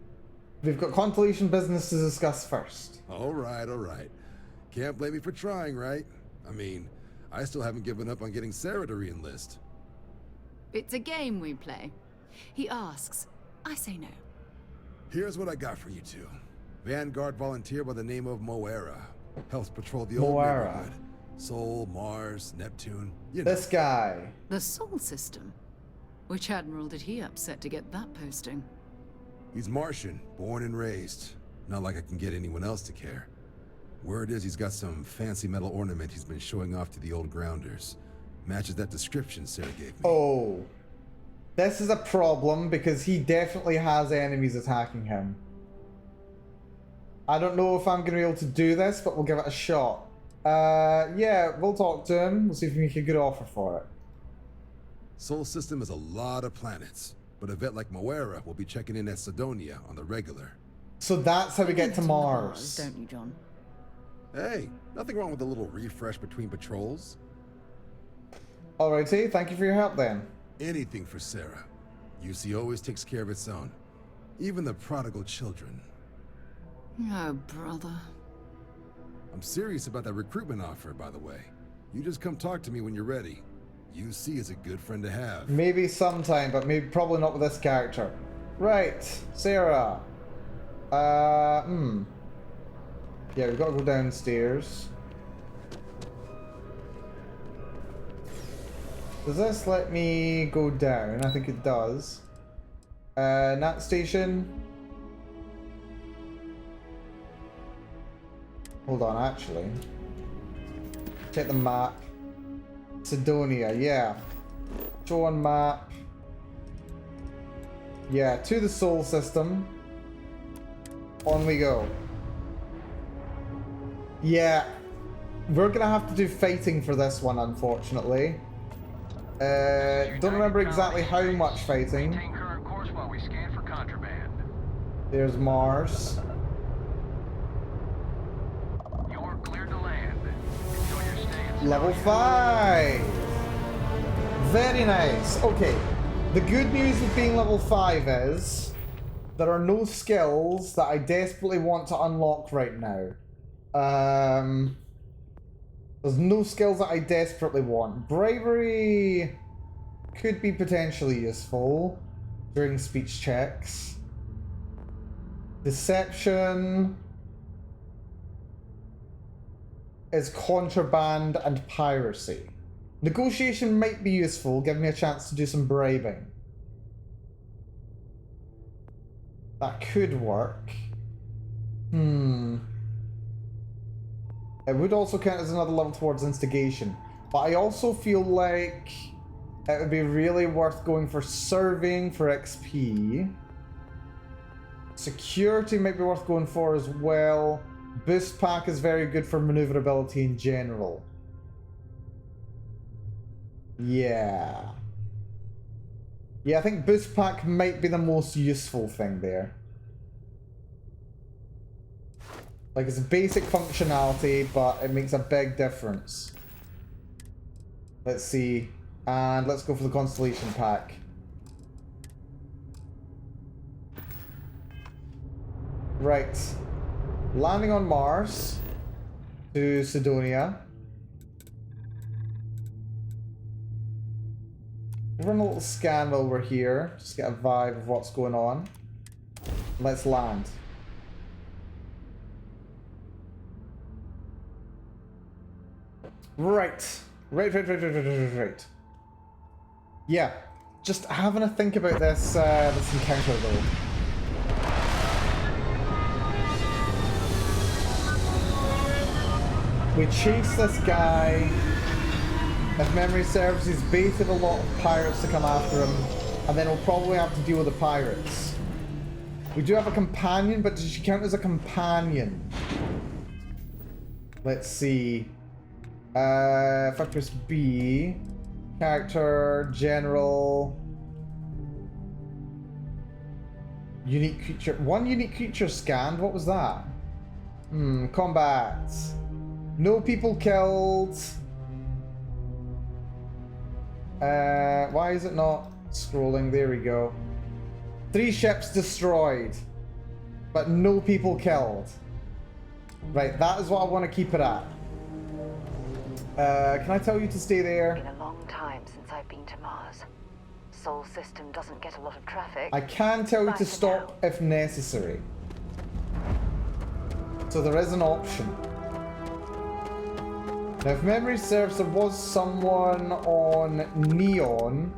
We've got Constellation business to discuss first. All right. Can't blame me for trying, right? I mean, I still haven't given up on getting Sarah to re-enlist. It's a game we play. He asks, I say no. Here's what I got for you two. Vanguard volunteer by the name of Moera. Helps patrol the old Moera. neighborhood. Sol, Mars, Neptune, you know. This guy. The Sol system? Which admiral did he upset to get that posting? He's Martian, born and raised. Not like I can get anyone else to care. Word is he's got some fancy metal ornament he's been showing off to the old grounders. Matches that description Sarah gave me. Oh. This is a problem because he definitely has enemies attacking him. I don't know if I'm going to be able to do this, but we'll give it a shot. Yeah, we'll talk to him. We'll see if we can make a good offer for it. Sol system is a lot of planets, but a vet like Moera will be checking in at Sidonia on the regular. So that's how we get to Mars. Don't you, John? Hey, nothing wrong with a little refresh between patrols. Alrighty, thank you for your help then. Anything for Sarah. UC always takes care of its own. Even the prodigal children. Oh, brother. I'm serious about that recruitment offer, by the way. You just come talk to me when you're ready. UC is a good friend to have. Maybe sometime, but maybe probably not with this character. Right, Sarah. Yeah, we've got to go downstairs. Does this let me go down? I think it does. Nat station. Hold on, actually. Check the map. Sidonia, yeah. Show on map. Yeah, to the Sol system. On we go. Yeah. We're gonna have to do fighting for this one, unfortunately. Don't remember exactly how much fighting. Maintain current course while we scan for contraband. There's Mars. You're cleared to land. Enjoy your stay. Level 5! Very nice. Okay. The good news with being level 5 is there are no skills that I desperately want to unlock right now. There's no skills that I desperately want. Bravery could be potentially useful during speech checks. Deception is contraband and piracy. Negotiation might be useful, give me a chance to do some bribing. That could work. It would also count as another level towards instigation. But I also feel like it would be really worth going for surveying for XP. Security might be worth going for as well. Boost pack is very good for maneuverability in general. Yeah. Yeah, I think boost pack might be the most useful thing there. Like, it's a basic functionality, but it makes a big difference. Let's see. And let's go for the Constellation pack. Right. Landing on Mars to Sidonia. We'll run a little scan while we're here. Just get a vibe of what's going on. Let's land. Right. Right. Yeah. Just having a think about this this encounter though. We chase this guy. If memory serves, he's baited a lot of pirates to come after him, and then we'll probably have to deal with the pirates. We do have a companion, but does she count as a companion? Let's see. If I press B, character, general, unique creature. One unique creature scanned. What was that? Combat. No people killed. Why is it not scrolling? There we go. 3 ships destroyed, but no people killed. Right, that is what I want to keep it at. Can I tell you to stay there? It's been a long time since I've been to Mars. Sol system doesn't get a lot of traffic. I can tell you to stop if necessary. So there is an option. Now, if memory serves, there was someone on Neon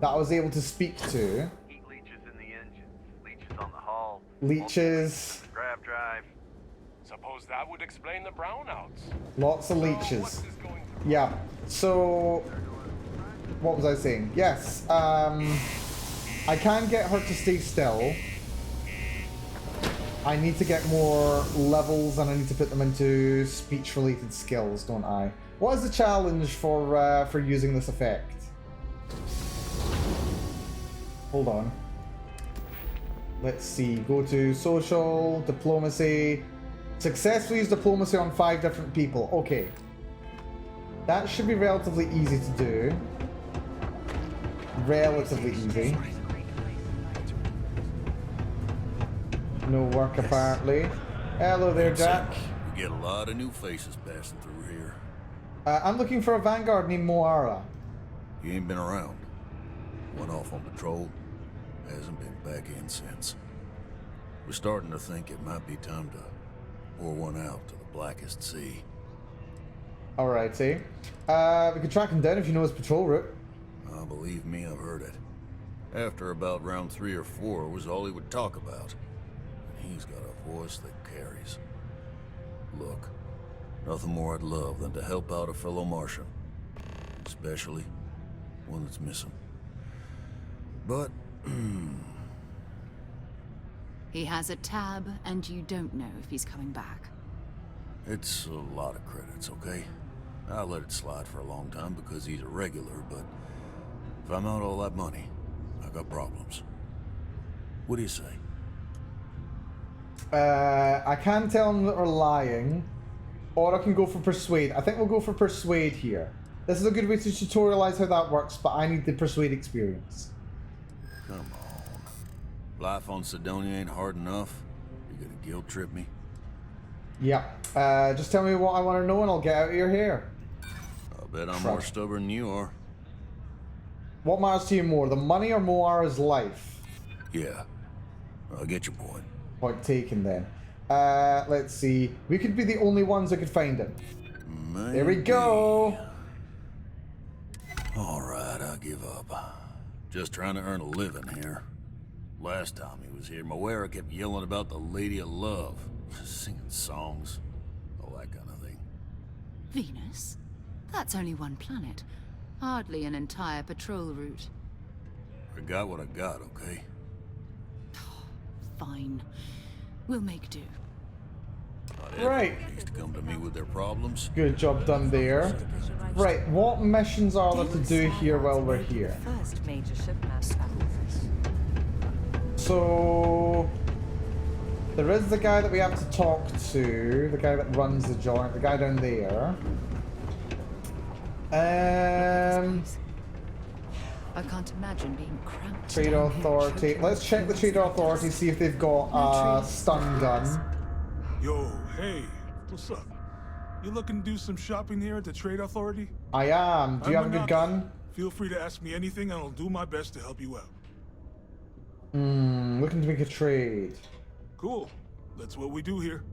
that I was able to speak to. Heat leeches in the engines, leeches on the hull. Leeches. Grav drive. Suppose that would explain the brownouts. Lots of leeches. Yeah. So, what was I saying? Yes. I can get her to stay still. I need to get more levels and I need to put them into speech-related skills, don't I? What is the challenge for using this effect? Hold on. Let's see. Go to social, diplomacy. Successfully use diplomacy on 5 different people. Okay. That should be relatively easy to do. Relatively easy. No work apparently. Hello there, Jack. We get a lot of new faces passing through here. I'm looking for a vanguard named Moara. He ain't been around. Went off on patrol. Hasn't been back in since. We're starting to think it might be time to pour one out to the blackest sea. Alrighty. We could track him down if you know his patrol route. Believe me, I've heard it. After about round 3 or 4 was all he would talk about. And he's got a voice that carries. Look, nothing more I'd love than to help out a fellow Martian. Especially one that's missing. But, He has a tab, and you don't know if he's coming back. it's a lot of credits, okay? I let it slide for a long time because he's a regular, but if I'm out all that money, I got problems. What do you say? I can tell him that we're lying, or I can go for persuade. I think we'll go for persuade here. This is a good way to tutorialize how that works, but I need the persuade experience. Come on. Life on Sidonia ain't hard enough. You're gonna guilt trip me? Yep. Just tell me what I want to know and I'll get out of your hair. I bet I'm more stubborn than you are. What matters to you more, the money or Moara's life? Yeah. I'll get your point. Point taken then. Let's see. We could be the only ones that could find him. Maybe. There we go. Alright, I give up. Just trying to earn a living here. Last time he was here, Moara kept yelling about the Lady of Love. Singing songs. All that kind of thing. Venus? That's only one planet. Hardly an entire patrol route. I got what I got, okay? Fine. We'll make do. Not everyone needs to come to me with their problems. Good job done there. Right, what missions are there to do here while we're here? First major shipmaster. So there is the guy that we have to talk to, the guy that runs the joint, the guy down there. I can't imagine being cramped. Trade down here, Authority. children. Let's check the Trade Authority, see if they've got a stun gun. Yo, hey, what's up? You looking to do some shopping here at the Trade Authority? I am. Do you have a good gun? Feel free to ask me anything and I'll do my best to help you out. Looking to make a trade. Cool. That's what we do here.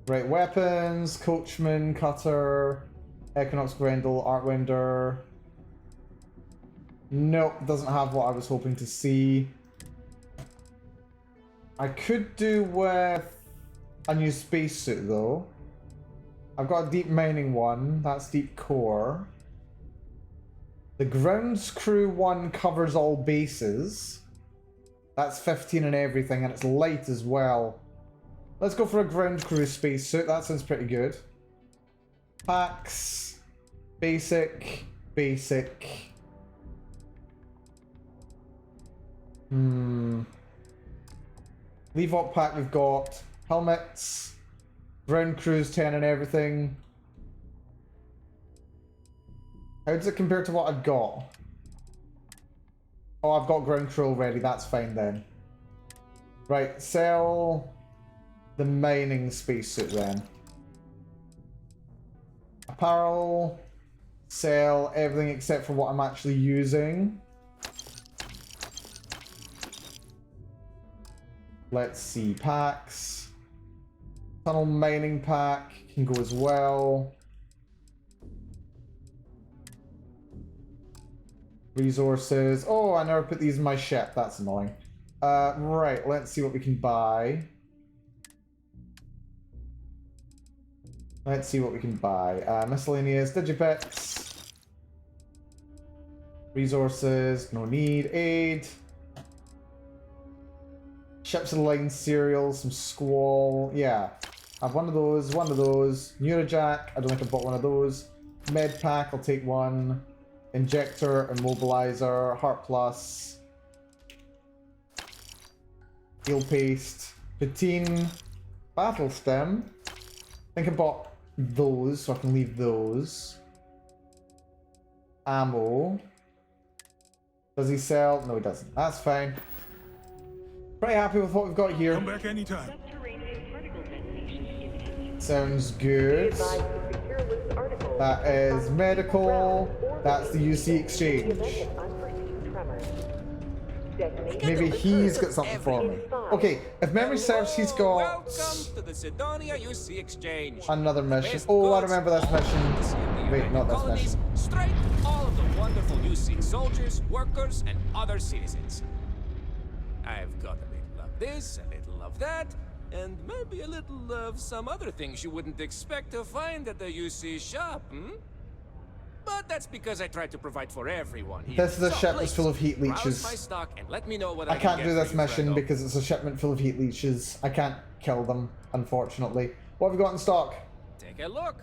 Right, weapons, coachman, cutter, Equinox Grendel, Artwinder. Nope, doesn't have what I was hoping to see. I could do with a new spacesuit though. I've got a deep mining one, that's deep core. The grounds crew one covers all bases. That's 15 and everything, and it's light as well. Let's go for a ground crew spacesuit, that sounds pretty good. Packs, basic, basic. Levot pack we've got helmets, ground crews 10 and everything. How does it compare to what I've got? Oh, I've got ground crew already, that's fine then. Right, sell the mining spacesuit then. Apparel, sell everything except for what I'm actually using. Let's see, packs. Tunnel mining pack can go as well. Resources. Oh, I never put these in my ship. That's annoying. Right, let's see what we can buy. Let's see what we can buy. Miscellaneous digipets. Resources, no need. Aid. Ships of the Line cereals, some Squall. Yeah. I have one of those, Neurojack, I don't think I bought one of those. Med pack, I'll take one. Injector, Immobilizer, Heart Plus. Heal Paste. Patine. Battle Stem. I think I bought those, so I can leave those. Ammo. Does he sell? No, he doesn't. That's fine. Pretty happy with what we've got here. Come back anytime. Sounds good. That is medical. That's the UC exchange. Maybe he's got something for me. Okay, if memory serves, he's got Welcome to the Sidonia UC Exchange. another mission. Oh, I remember this mission. Wait, not this mission. Straight all of the wonderful UC soldiers, workers, and other citizens. I've got a little of this, a little of that, and maybe a little of some other things you wouldn't expect to find at the UC shop, But that's because I try to provide for everyone here. This is a shipment please, full of heat browse leeches. my stock and let me know what I can can't get do for this you, mission friendo. because it's a shipment full of heat leeches. I can't kill them, unfortunately. What have we got in stock? Take a look.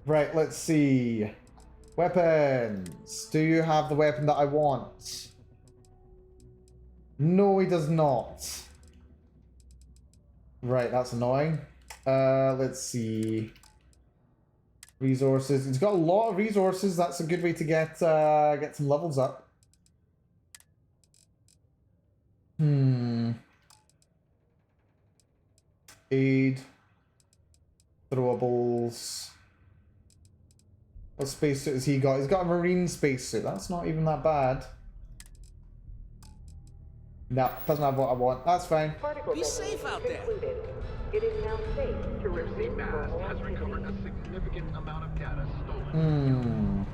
Right, let's see. Weapons. Do you have the weapon that I want? No, he does not. Right, that's annoying. Let's see. Resources. He's got a lot of resources. That's a good way to get some levels up. Aid. Throwables. What spacesuit has he got? He's got a marine spacesuit. That's not even that bad. No, doesn't have what I want. That's fine. Be safe out there. It is now safe to receive Mast has recovered a significant amount of data stolen.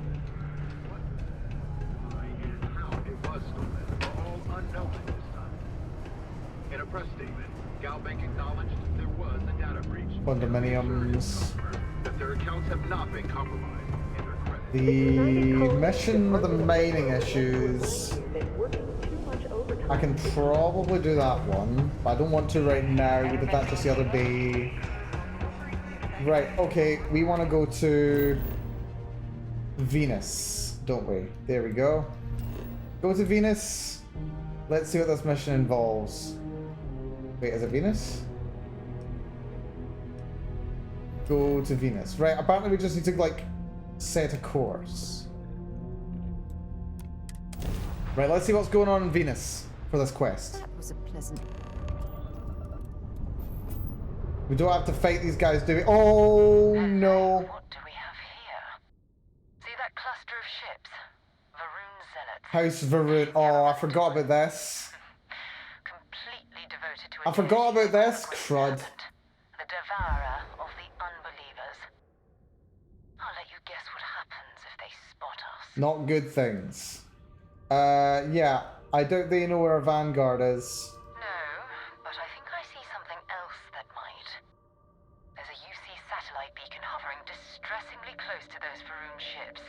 Why and how it was stolen are all unknown at this time. In a press statement, Galbank acknowledged there was a data breach. Condominiums. That their accounts have not been compromised and are credited. The mission with the mining issues. I can probably do that one, but I don't want to right now. We did that just the other day. Right, okay, we want to go to Venus, don't we? There we go. Go to Venus. Let's see what this mission involves. Wait, is it Venus? Go to Venus. Right, apparently we just need to, like, set a course. Right, let's see what's going on in Venus for this quest. That was a pleasant... We don't have to fight these guys, do we? Oh, no. What do we have here? See that cluster of ships? Varun Zealots. House Varun. Oh, I forgot about this. Completely devoted to I forgot about this. Crud. the devourer of the unbelievers. I'll let you guess what happens if they spot us. Not good things. Yeah. I doubt they know where our Vanguard is. No, but I think I see something else that might. There's a UC satellite beacon hovering distressingly close to those Varun ships.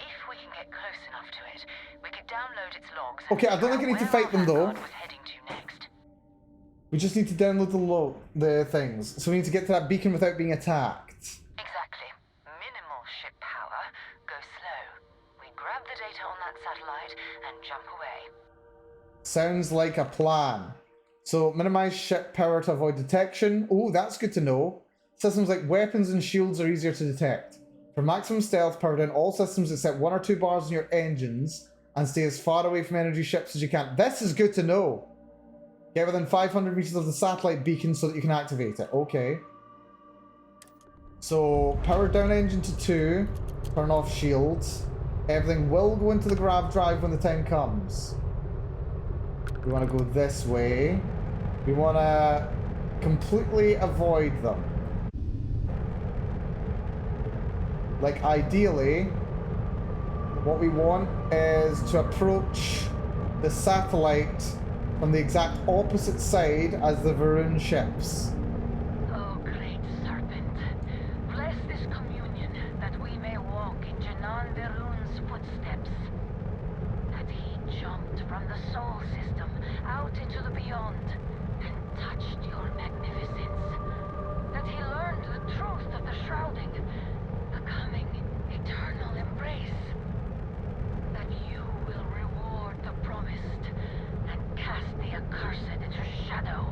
If we can get close enough to it, we could download its logs. Okay, I don't think I need to fight them though. We just need to download the things. So we need to get to that beacon without being attacked. Exactly. Minimal ship power. Go slow. We grab the data on that satellite and jump away. Sounds like a plan. So minimize ship power to avoid detection. Oh, that's good to know. Systems like weapons and shields are easier to detect. For maximum stealth, power down all systems except 1 or 2 bars in your engines and stay as far away from energy ships as you can. This is good to know. Get within 500 meters of the satellite beacon so that you can activate it. Okay. So, power down engine to 2. Turn off shields. Everything will go into the grav drive when the time comes. We want to go this way. We want to completely avoid them. Like, ideally, what we want is to approach the satellite from the exact opposite side as the Varun ships. Oh, great serpent, bless this communion that we may walk in Janan Varun's footsteps. That he jumped from the soul system out into the beyond and touched your magnificence. That he learned the truth of the shrouding, the coming eternal embrace. That you will reward the promised and cast the accursed into shadow.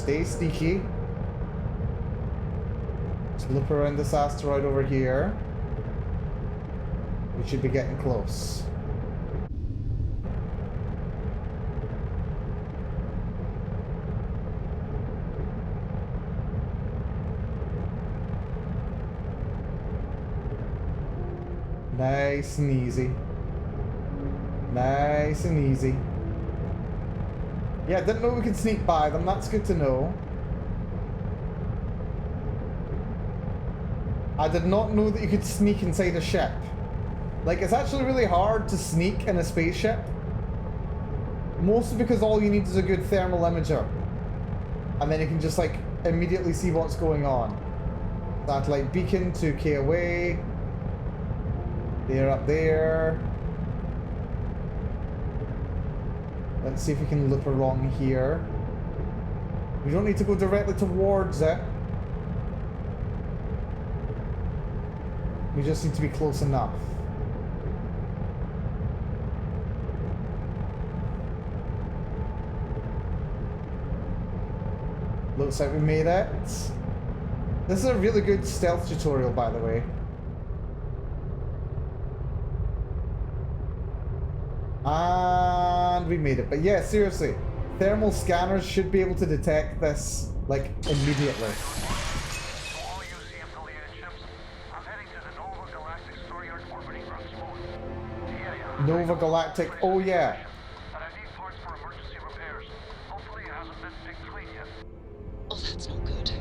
Stay sneaky. Let's loop around this asteroid over here. We should be getting close. Nice and easy. Nice and easy. Yeah, didn't know we could sneak by them. That's good to know. I did not know that you could sneak inside a ship. Like, it's actually really hard to sneak in a spaceship. Mostly because all you need is a good thermal imager. And then you can just, like, immediately see what's going on. Satellite beacon, 2K away. They're up there. Let's see if we can loop along here. We don't need to go directly towards it. We just need to be close enough. Looks like we made it. This is a really good stealth tutorial, by the way. And we made it. But yeah, seriously, thermal scanners should be able to detect this, like, immediately. Nova Galactic, oh yeah. Oh, that's not good.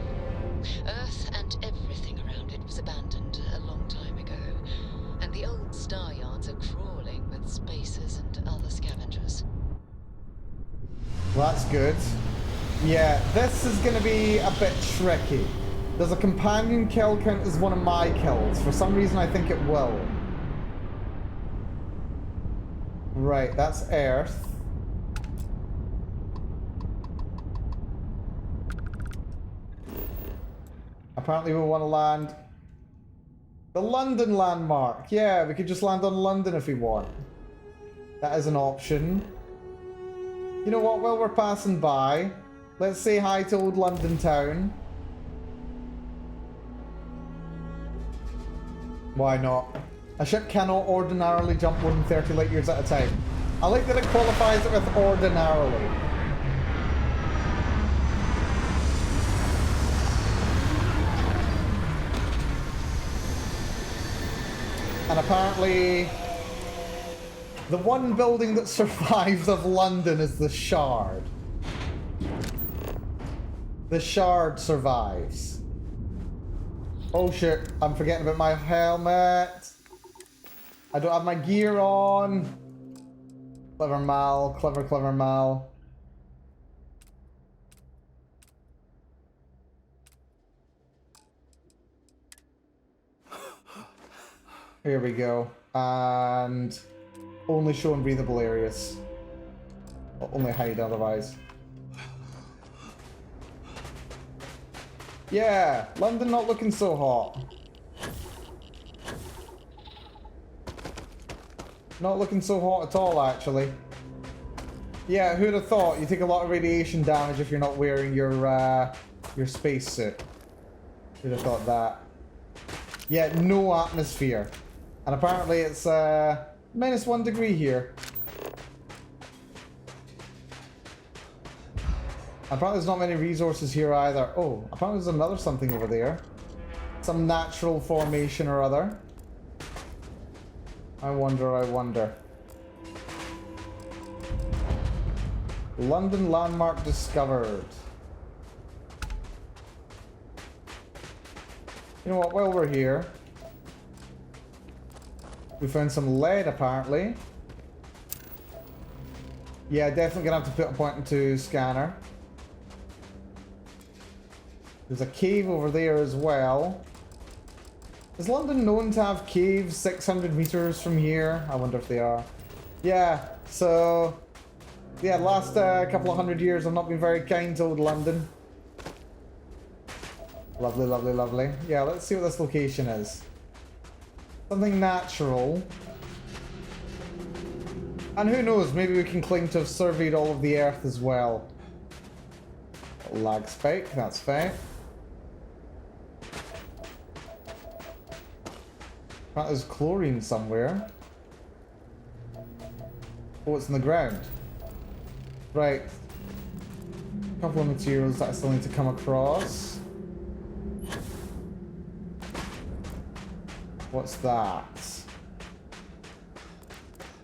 Earth and everything around it was abandoned a long time ago, and the old star yards are crawling with spacers and other scavengers. Well, that's good. Yeah, this is going to be a bit tricky. Does a companion kill count as one of my kills? For some reason, I think it will. Right, that's Earth. Apparently we want to land the London landmark. Yeah, we could just land on London if we want. That is an option. You know what, while we're passing by, let's say hi to old London town. Why not? A ship cannot ordinarily jump more than 30 light years at a time. I like that it qualifies it with ordinarily. And apparently, the one building that survives of London is the Shard. The Shard survives. Oh shit, I'm forgetting about my helmet. I don't have my gear on. Clever Mal, clever Mal. Here we go. And only show in breathable areas. Only hide otherwise. Yeah, London not looking so hot. Not looking so hot at all, actually. Yeah, who'd have thought? You take a lot of radiation damage if you're not wearing your spacesuit. Who'd have thought that? Yeah, no atmosphere. And apparently it's -1 degree here. Apparently there's not many resources here either. Oh, apparently there's another something over there. Some natural formation or other. I wonder. London landmark discovered. You know what, while we're here, we found some lead apparently. Yeah, definitely gonna have to put a point into scanner. There's a cave over there as well. Is London known to have caves 600 meters from here? I wonder if they are. Yeah, so... yeah, last couple of 100 years I've not been very kind to old London. Lovely. Yeah, let's see what this location is. Something natural. And who knows, maybe we can claim to have surveyed all of the Earth as well. Lag spike, that's fine. There's chlorine somewhere. Oh, it's in the ground. Right. A couple of materials that I still need to come across. What's that?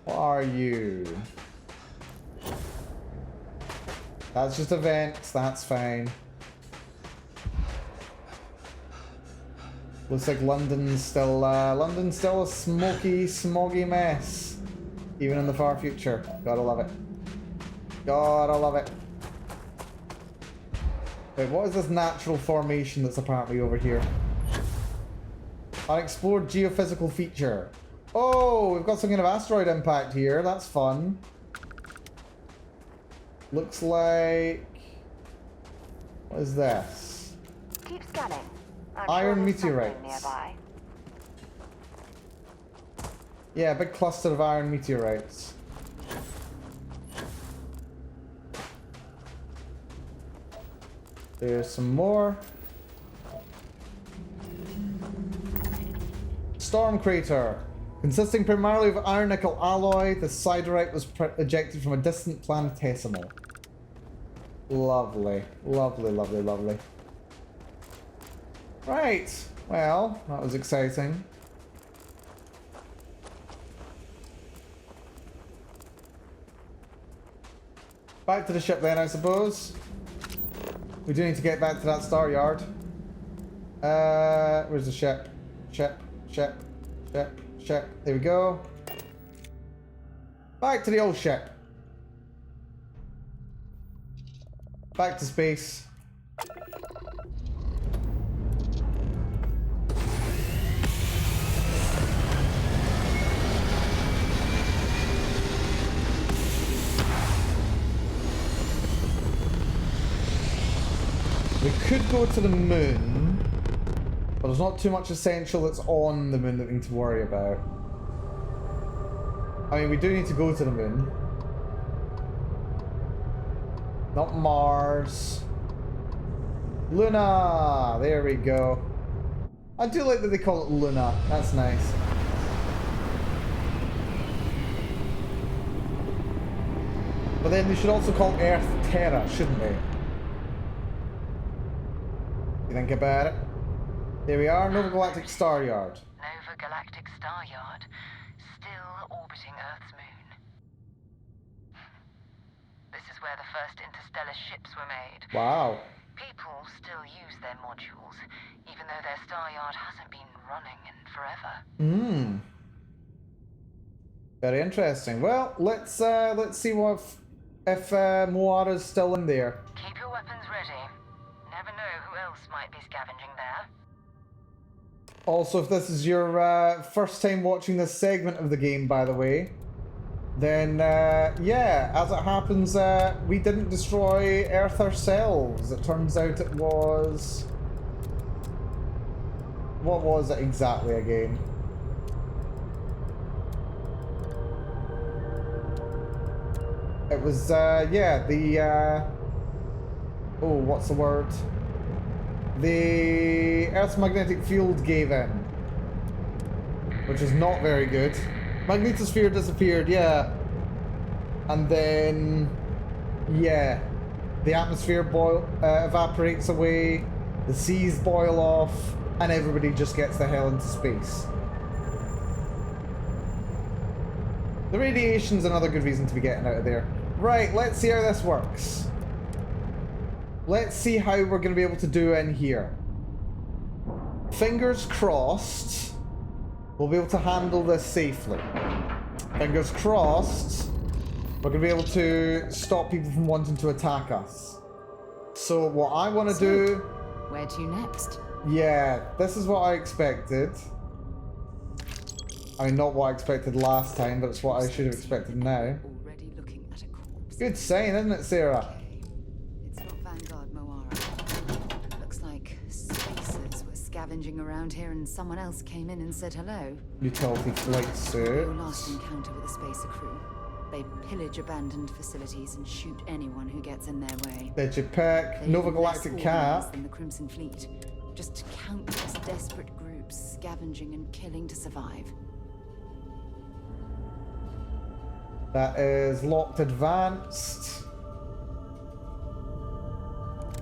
What are you? That's just a vent, that's fine. Looks like London's still a smoky, smoggy mess. Even in the far future. Gotta love it. Gotta love it. Wait, what is this natural formation that's apparently over here? Unexplored geophysical feature. Oh, we've got some kind of asteroid impact here. That's fun. Looks like... What is this? Keep scanning. Iron meteorites. Nearby. Yeah, a big cluster of iron meteorites. There's some more. Storm crater. Consisting primarily of iron nickel alloy, the siderite was ejected from a distant planetesimal. Lovely. Lovely, lovely, lovely. Right. Well, that was exciting. Back to the ship then, I suppose. We do need to get back to that star yard. Where's the ship? Ship. There we go. Back to the old ship. Back to space. We could go to the moon, but there's not too much essential that's on the moon that we need to worry about. I mean, we do need to go to the moon. Not Mars. Luna! There we go. I do like that they call it Luna. That's nice. But then they should also call Earth Terra, shouldn't they? Think about it. There we are, Nova Galactic Star Yard. Nova Galactic Star Yard, still orbiting Earth's moon. This is where the first interstellar ships were made. Wow. People still use their modules, even though their star yard hasn't been running in forever. Hmm. Very interesting. Well, let's see what if Moara's still in there. Keep your weapons ready. Never know who else might be scavenging there. Also, if this is your first time watching this segment of the game, by the way, then yeah, as it happens, we didn't destroy Earth ourselves. It turns out it was... What was it exactly again? It was, yeah, the... Oh, what's the word? The Earth's magnetic field gave in, which is not very good. Magnetosphere disappeared, yeah. And then, yeah, the atmosphere evaporates away, the seas boil off, and everybody just gets the hell into space. The radiation's another good reason to be getting out of there. Right, let's see how this works. Let's see how we're going to be able to do in here. Fingers crossed, we'll be able to handle this safely. Fingers crossed, we're going to be able to stop people from wanting to attack us. So what I want to do... Where to next? Yeah, this is what I expected. I mean, not what I expected last time, but it's what I should have expected now. Already looking at a corpse. Good saying, isn't it, Sarah? It's not Vanguard Moara. Looks like spacers were scavenging around here and someone else came in and said hello. Utility flight suit. Your last encounter with the spacer crew. They pillage abandoned facilities and shoot anyone who gets in their way. Digipack, Nova Galactic Less Cat. organized than the Crimson Fleet. Just countless desperate groups scavenging and killing to survive. That is locked advanced.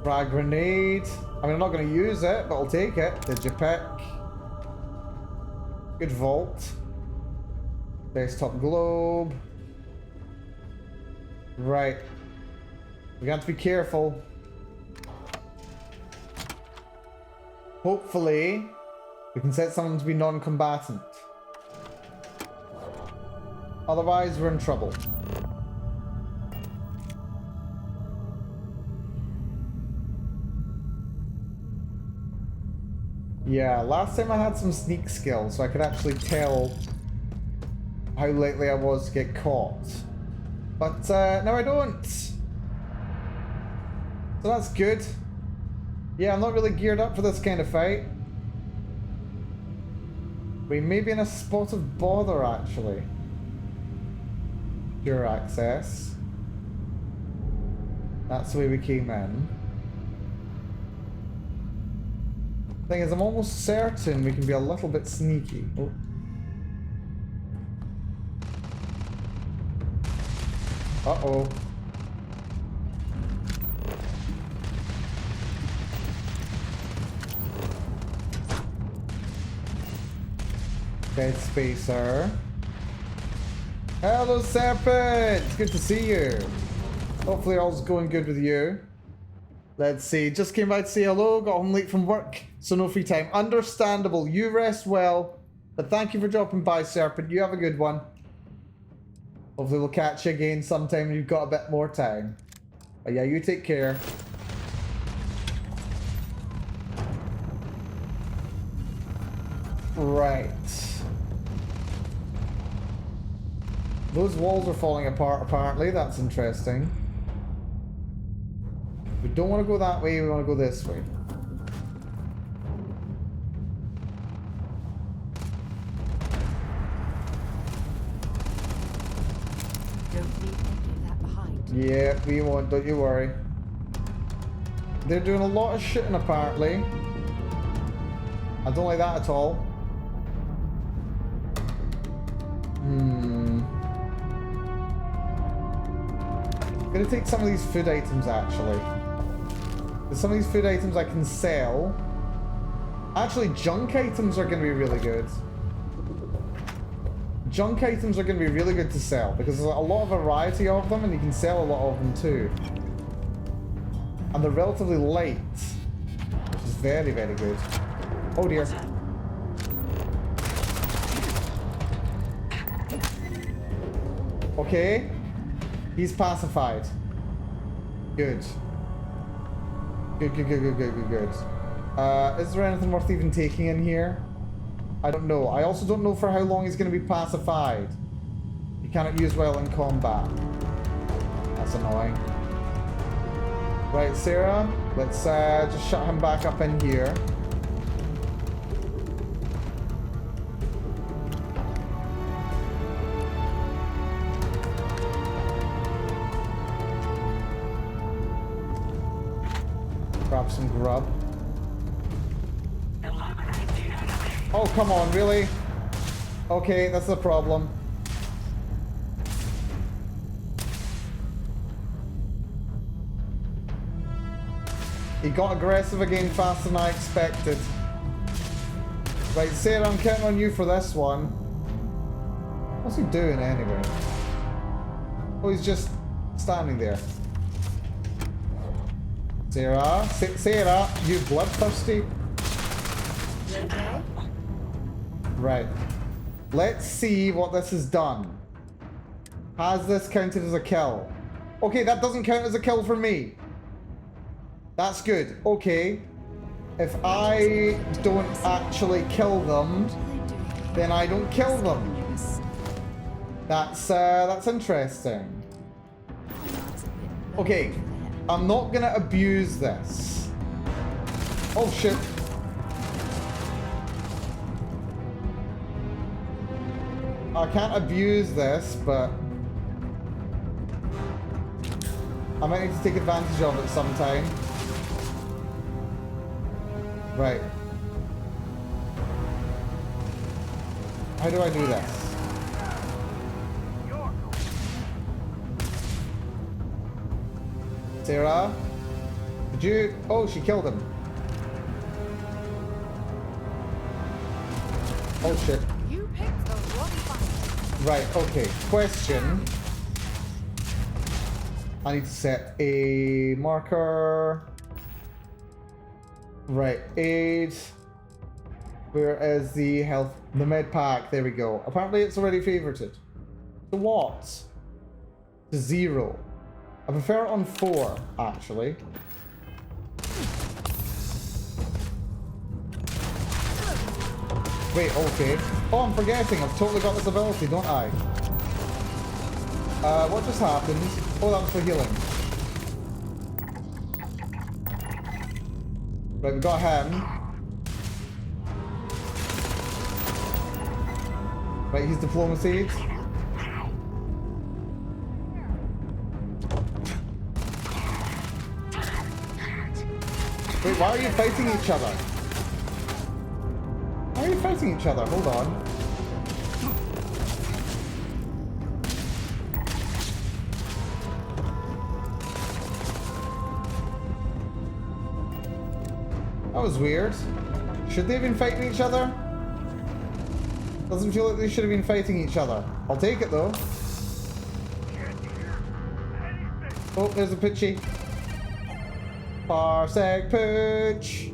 Frag grenade. I mean, I'm not going to use it, but I'll take it. Digipack. Good vault. Desktop globe. Right. We got to be careful. Hopefully, we can set someone to be non-combatant. Otherwise, we're in trouble. Yeah, last time I had some sneak skills, so I could actually tell how likely I was to get caught. But now I don't. So that's good. Yeah, I'm not really geared up for this kind of fight. We may be in a spot of bother, actually. Pure access. That's the way we came in. Thing is, I'm almost certain we can be a little bit sneaky. Oh. Uh-oh. Dead Spacer. Hello, Serpent! Good to see you. Hopefully all's going good with you. Let's see. Just came by to say hello. Got home late from work, so no free time. Understandable. You rest well. But thank you for dropping by, Serpent. You have a good one. Hopefully we'll catch you again sometime when you've got a bit more time. But yeah, you take care. Right. Those walls are falling apart, apparently. That's interesting. We don't want to go that way, we want to go this way. Don't leave any of that behind. Yeah, we won't, don't you worry. They're doing a lot of shooting, apparently. I don't like that at all. I'm gonna take some of these food items, actually. There's some of these food items I can sell. Actually, junk items are gonna be really good. Junk items are gonna be really good to sell because there's a lot of variety of them and you can sell a lot of them too. And they're relatively light, which is very, very good. Oh dear. Okay. He's pacified. Good. Good. Is there anything worth even taking in here? I don't know. I also don't know for how long he's going to be pacified. He cannot use well in combat. That's annoying. Right, Sarah. Let's just shut him back up in here. Grab some grub. Oh, come on, really? Okay, that's the problem. He got aggressive again faster than I expected. Right, Sarah, I'm counting on you for this one. What's he doing anyway? Oh, he's just standing there. Sarah, Sarah, you bloodthirsty. Right. Let's see what this has done. Has this counted as a kill? Okay, that doesn't count as a kill for me. That's good. Okay. If I don't actually kill them, then I don't kill them. That's interesting. Okay. I'm not gonna abuse this. Oh shit. I can't abuse this, but I might need to take advantage of it sometime. Right. How do I do this? Sarah? Did you... Oh, she killed him. Oh, shit. You picked the wrong fight. Right, okay. Question. I need to set a marker. Right, aid. Where is the health? The med pack. There we go. Apparently it's already favorited. To what? To 0. I prefer it on 4, actually. Wait, okay. Oh, I'm forgetting. I've totally got this ability, don't I? What just happened? Oh, that was for healing. Right, we got him. Right, he's diplomacy. Wait, why are you fighting each other? Why are you fighting each other? Hold on. That was weird. Should they have been fighting each other? Doesn't feel like they should have been fighting each other. I'll take it though. Oh, there's a pitchy. Parsec Pooch!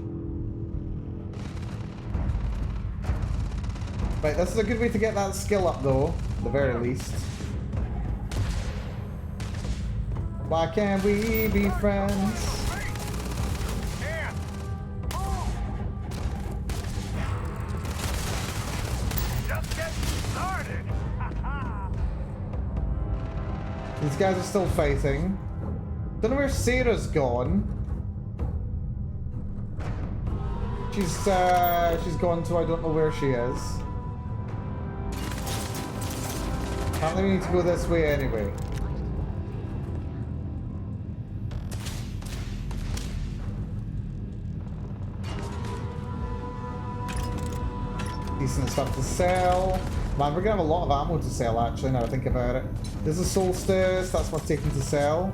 Right, this is a good way to get that skill up though, at the very least. Why can't we be friends? These guys are still fighting. Don't know where Sarah's gone. She's gone to I don't know where she is. Apparently we need to go this way anyway. Decent stuff to sell. Man, we're gonna have a lot of ammo to sell actually now I think about it. There's a solstice, that's what's taken to sell.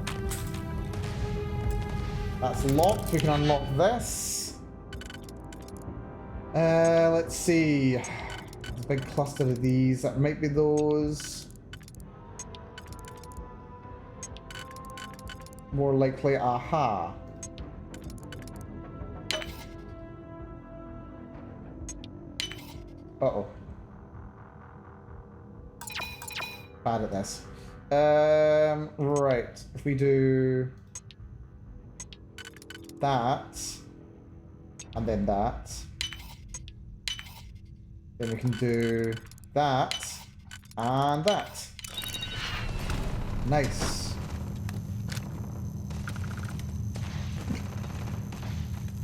That's locked, we can unlock this. Let's see. There's a big cluster of these. That might be those. More likely, aha. Uh-oh. Bad at this. Right. If we do that, and then that, then we can do that, and that. Nice.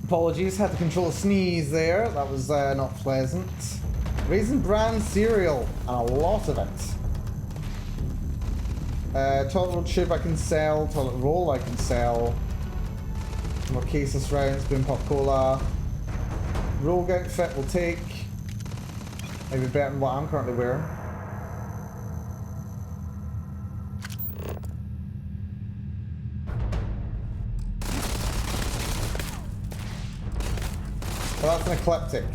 Apologies, had to control a sneeze there. That was not pleasant. Raisin Bran cereal, and a lot of it. Toilet roll tube I can sell, toilet roll I can sell. More cases rounds, boom pop cola. Rogue outfit we'll take. Maybe better than what I'm currently wearing. Well, that's an eclectic.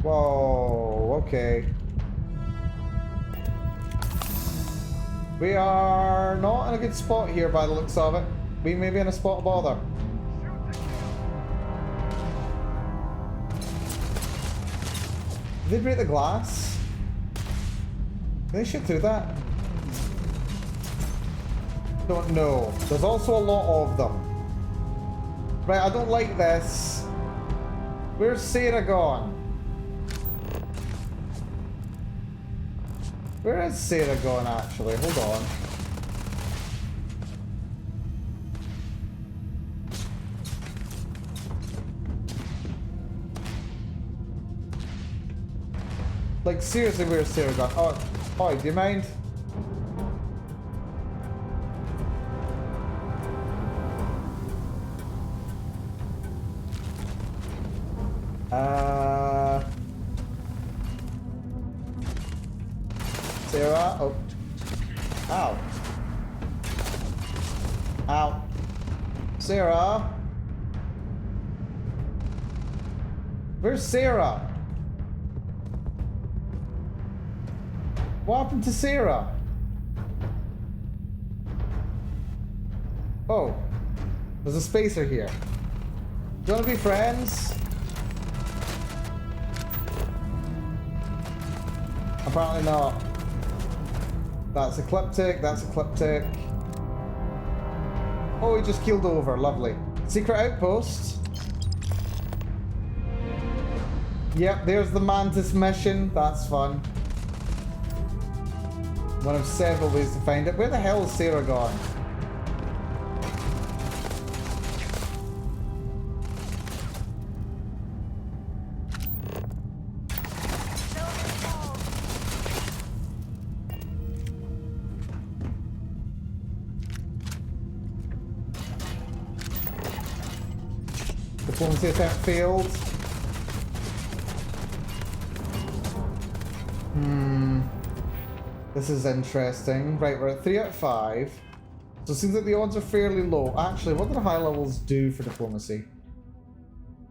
Whoa, okay. We are not in a good spot here by the looks of it. We may be in a spot of bother. Did they break the glass? Did they shoot through that? Don't know. There's also a lot of them. Right, I don't like this. Where's Sarah gone? Where is Sarah gone actually? Hold on. Like seriously, where's Sarah gone? Oh, do you mind? Sarah. Oh. Ow. Ow. Sarah. Where's Sarah? What happened to Sarah? Oh. There's a spacer here. Do you want to be friends? Apparently not. That's ecliptic, that's ecliptic. Oh, he just keeled over, lovely. Secret outpost. Yep, there's the Mantis mission, that's fun. One of several ways to find it. Where the hell is Sarah gone? Diplomacy attempt failed. This is interesting. Right, we're at 3 out of 5. So it seems that the odds are fairly low. Actually, what do the high levels do for diplomacy?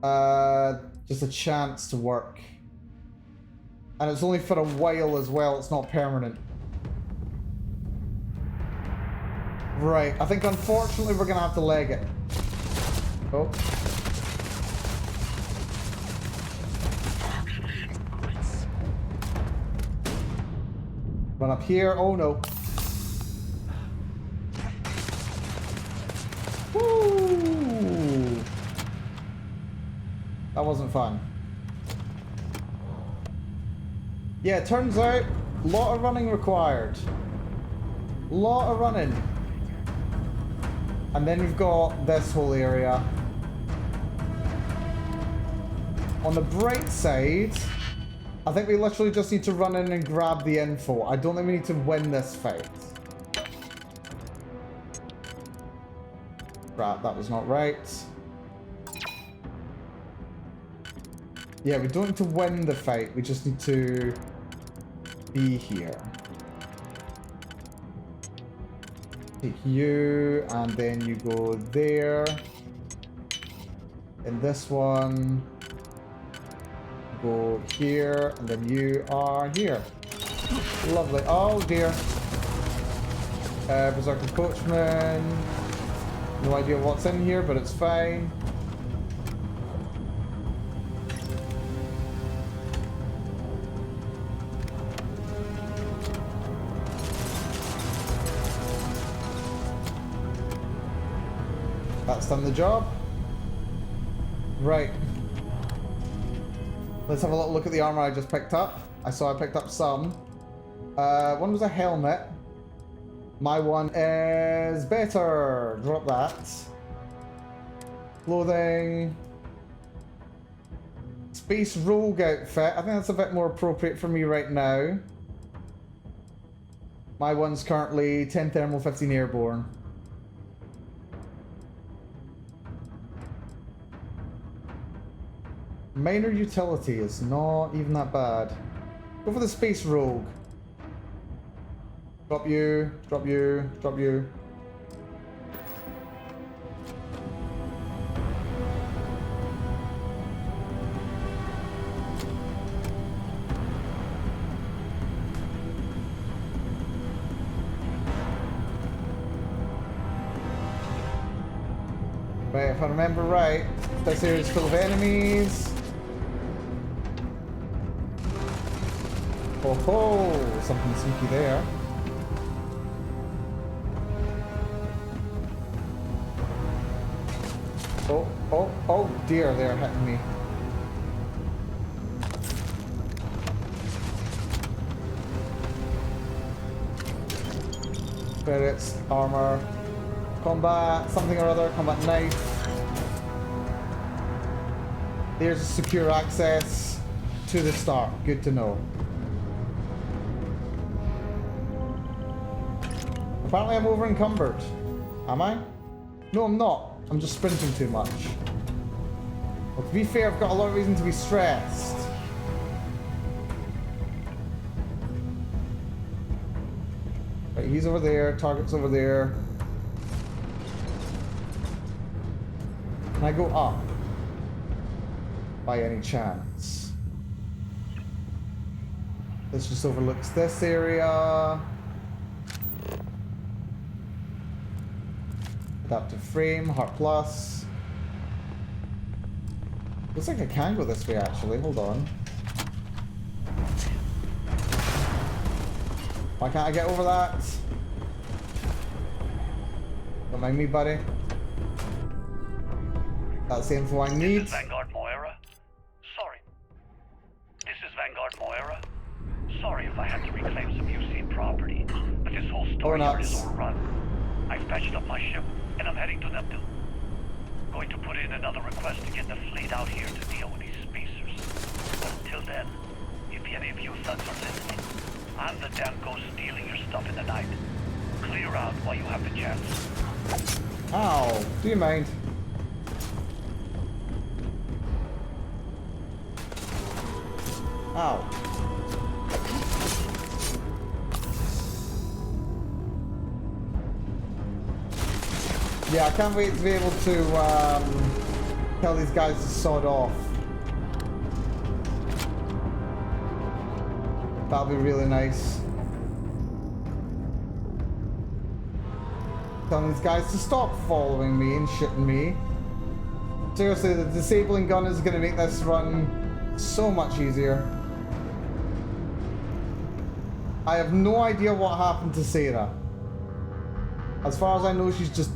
Just a chance to work. And it's only for a while as well, it's not permanent. Right, I think unfortunately we're gonna have to leg it. Oh. Run up here. Oh no. Woo! That wasn't fun. Yeah, it turns out a lot of running required. Lot of running. And then you've got this whole area. On the bright side, I think we literally just need to run in and grab the info. I don't think we need to win this fight. Right, that was not right. Yeah, we don't need to win the fight. We just need to be here. Take you, and then you go there. In this one. Go here, and then you are here. Lovely. Oh dear. Berserker Coachman. No idea what's in here, but it's fine. That's done the job. Right. Let's have a little look at the armor I just picked up. I saw I picked up some. One was a helmet. My one is better. Drop that. Clothing. Space Rogue outfit. I think that's a bit more appropriate for me right now. My one's currently 10 thermal, 15 airborne. Minor utility is not even that bad. Go for the Space Rogue. Drop you, drop you, drop you. Right, if I remember right, this area is full of enemies. Oh ho! Something sneaky there. Oh, oh, oh dear, they're hitting me. Credits, armor, combat, something or other, combat knife. There's secure access to the start. Good to know. Apparently I'm over encumbered. Am I? No, I'm not. I'm just sprinting too much. Well, to be fair, I've got a lot of reason to be stressed. Right, he's over there, target's over there. Can I go up? By any chance? This just overlooks this area. Adaptive frame, Heart Plus. Looks like I can go this way actually, hold on. Why can't I get over that? Don't mind me, buddy. That's the info I need. This is Vanguard Moira. Sorry. This is Vanguard Moira. Sorry if I had to reclaim some UC property, but this whole storeyard is overrun. I patched up my ship, and I'm heading to Neptune. Going to put in another request to get the fleet out here to deal with these spacers. But until then, if any of you thugs are listening, I'm the damn ghost stealing your stuff in the night. Clear out while you have the chance. Ow, do you mind? Ow. Yeah, I can't wait to be able to tell these guys to sod off. That'll be really nice. Telling these guys to stop following me and shitting me. Seriously, the disabling gun is going to make this run so much easier. I have no idea what happened to Sarah. As far as I know, she's just...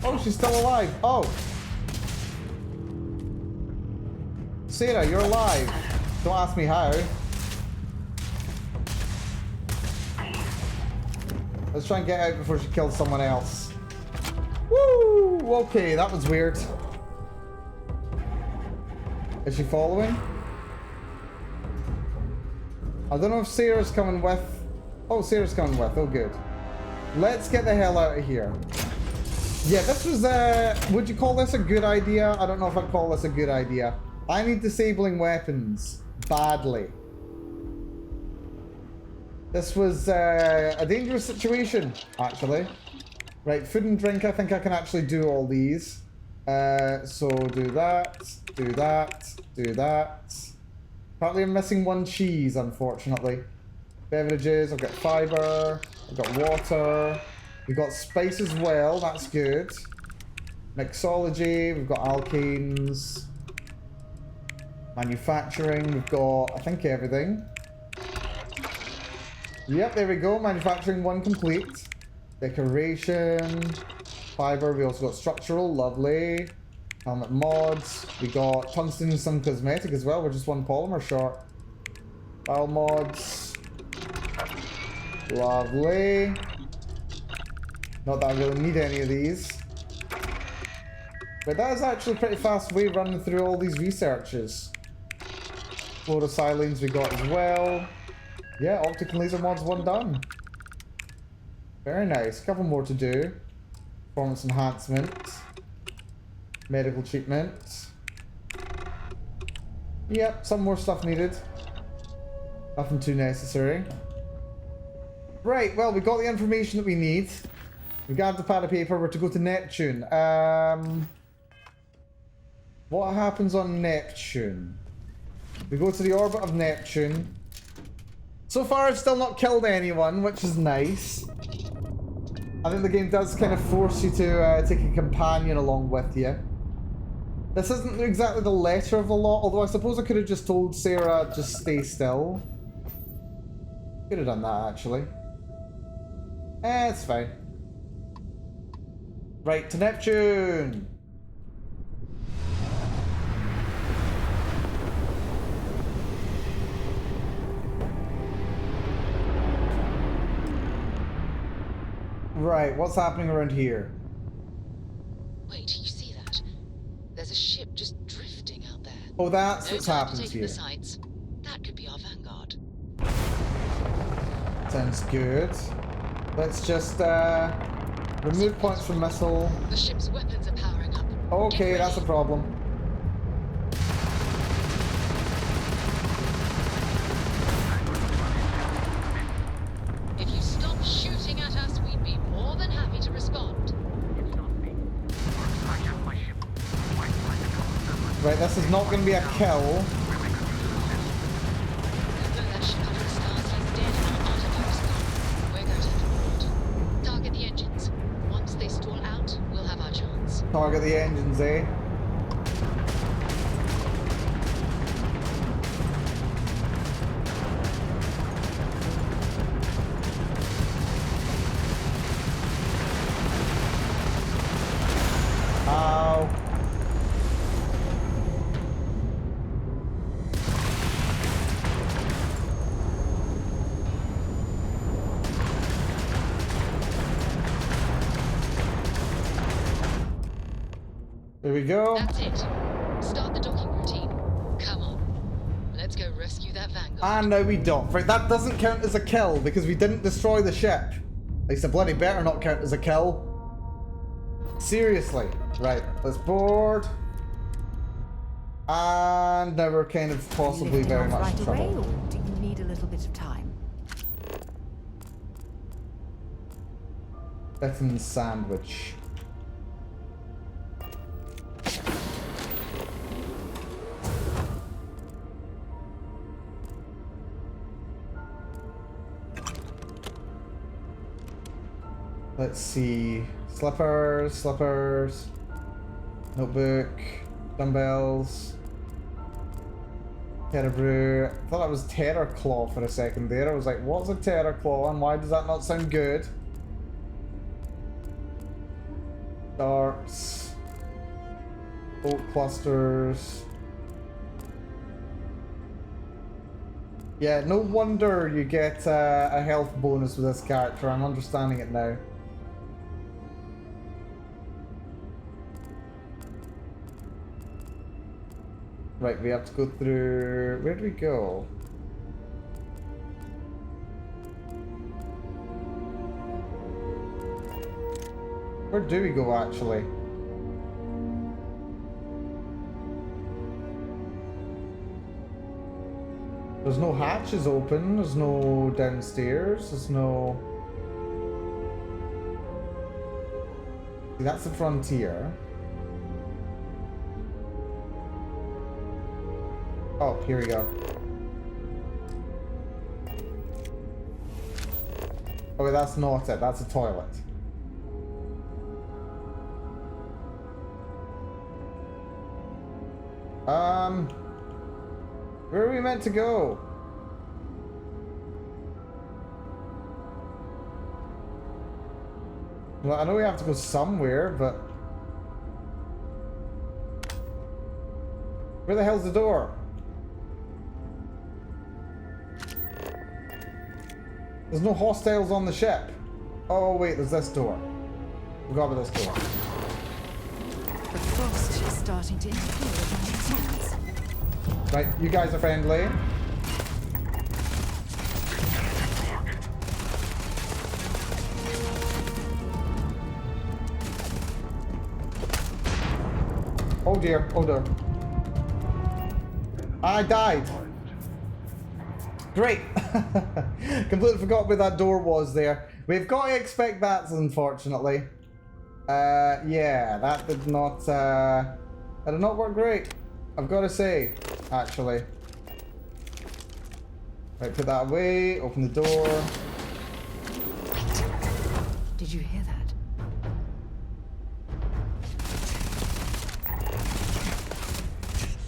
Oh, she's still alive. Oh. Sarah, you're alive. Don't ask me how. Let's try and get out before she kills someone else. Woo! Okay, that was weird. Is she following? I don't know if Sarah's coming with... Oh, Sarah's coming with. Oh, good. Let's get the hell out of here. Yeah, this was, would you call this a good idea? I don't know if I'd call this a good idea. I need disabling weapons. Badly. This was, a dangerous situation, actually. Right, food and drink, I think I can actually do all these. So do that, do that, do that. Apparently I'm missing one cheese, unfortunately. Beverages, I've got fiber, I've got water. We've got spice as well, that's good. Mixology, we've got alkanes. Manufacturing, we've got, I think, everything. Yep, there we go, manufacturing 1 complete. Decoration, fiber, we also got structural, lovely. Helmet mods, we got tungsten and some cosmetic as well, we're just 1 polymer short. File mods. Lovely. Not that I really need any of these. But that is actually a pretty fast way running through all these researches. Fluorosilines we got as well. Yeah, optic and laser mods 1 done. Very nice. A couple more to do. Performance enhancement. Medical treatment. Yep, some more stuff needed. Nothing too necessary. Right, well, we got the information that we need. We got the pad of paper. We're to go to Neptune. What happens on Neptune? We go to the orbit of Neptune. So far, I've still not killed anyone, which is nice. I think the game does kind of force you to take a companion along with you. This isn't exactly the letter of the law, although I suppose I could have just told Sarah, just stay still. Could have done that, actually. It's fine. Right, to Neptune! Right, what's happening around here? Wait, you see that? There's a ship just drifting out there. Oh, that's what's happened to here. the sights. That could be our vanguard. Sounds good. Let's just remove points from missile. The ship's weapons are powering up. Okay, that's a problem. Right, this is not going to be a kill. Target the engines. Once they stall out, we'll have our chance. Target the engines, eh? Ow. There we go. That's it. Start the docking routine. Come on. Let's go rescue that Vanguard. And now we dock. Right, that doesn't count as a kill because we didn't destroy the ship. At least it bloody better not count as a kill. Seriously. Right, let's board. And now we're kind of possibly very much in trouble. Away, or do you need a little bit of time? Biffin sandwich. Let's see. Slippers. Notebook. Dumbbells. Terror brew. I thought that was terror claw for a second there. I was like, what's a terror claw and why does that not sound good? Darts. Bolt clusters. Yeah, no wonder you get a health bonus with this character. I'm understanding it now. Right, we have to go through... Where do we go? Where do we go, actually? There's no hatches open, there's no downstairs, there's no... See, that's the frontier. Oh, here we go. Oh, wait, that's not it, that's a toilet. Where are we meant to go? Well, I know we have to go somewhere, but... Where the hell's the door? There's no hostiles on the ship. Oh, wait, there's this door. We'll go over this door. The frost is starting to interfere with my plans. Right, you guys are friendly. Oh dear, oh dear. I died. Great. Completely forgot where that door was there. We've got to expect that, unfortunately. Yeah, that did not work great. I've got to say, actually. Right, put that away, open the door. Wait. Did you hear that?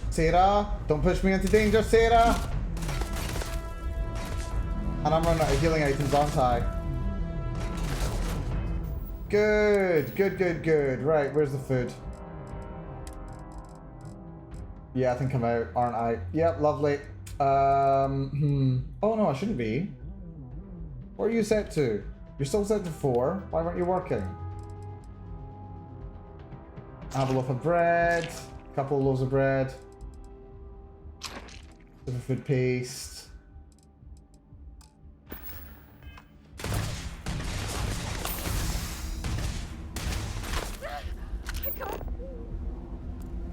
Sarah, don't push me into danger, Sarah! And I'm running out of healing items, aren't I? Good, good, good, good. Right, where's the food? Yeah, I think I'm out, aren't I? Yep, lovely. Oh no, I shouldn't be. What are you set to? You're still set to 4. Why weren't you working? I have a loaf of bread. A couple of loaves of bread. Superfood paste.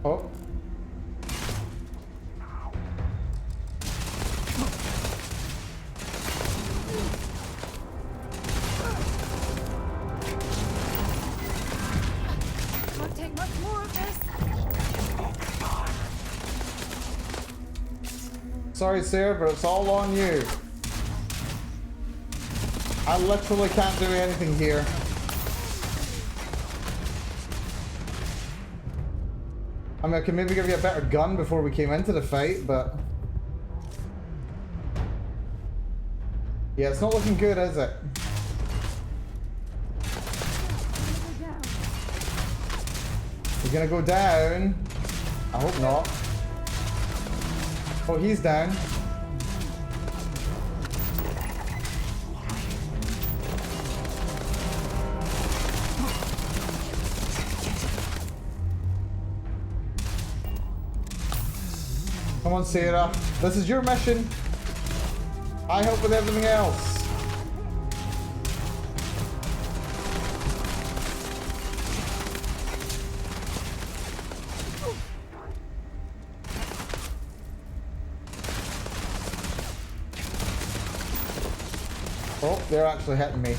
Oh. Can't take much more of this. Sorry, Sarah, but it's all on you. I literally can't do anything here. I mean, I could maybe give you a better gun before we came into the fight, but... yeah, it's not looking good, is it? He's gonna go down. I hope not. Oh, he's down. Come on, Sarah. This is your mission. I help with everything else. Oh, they're actually hitting me.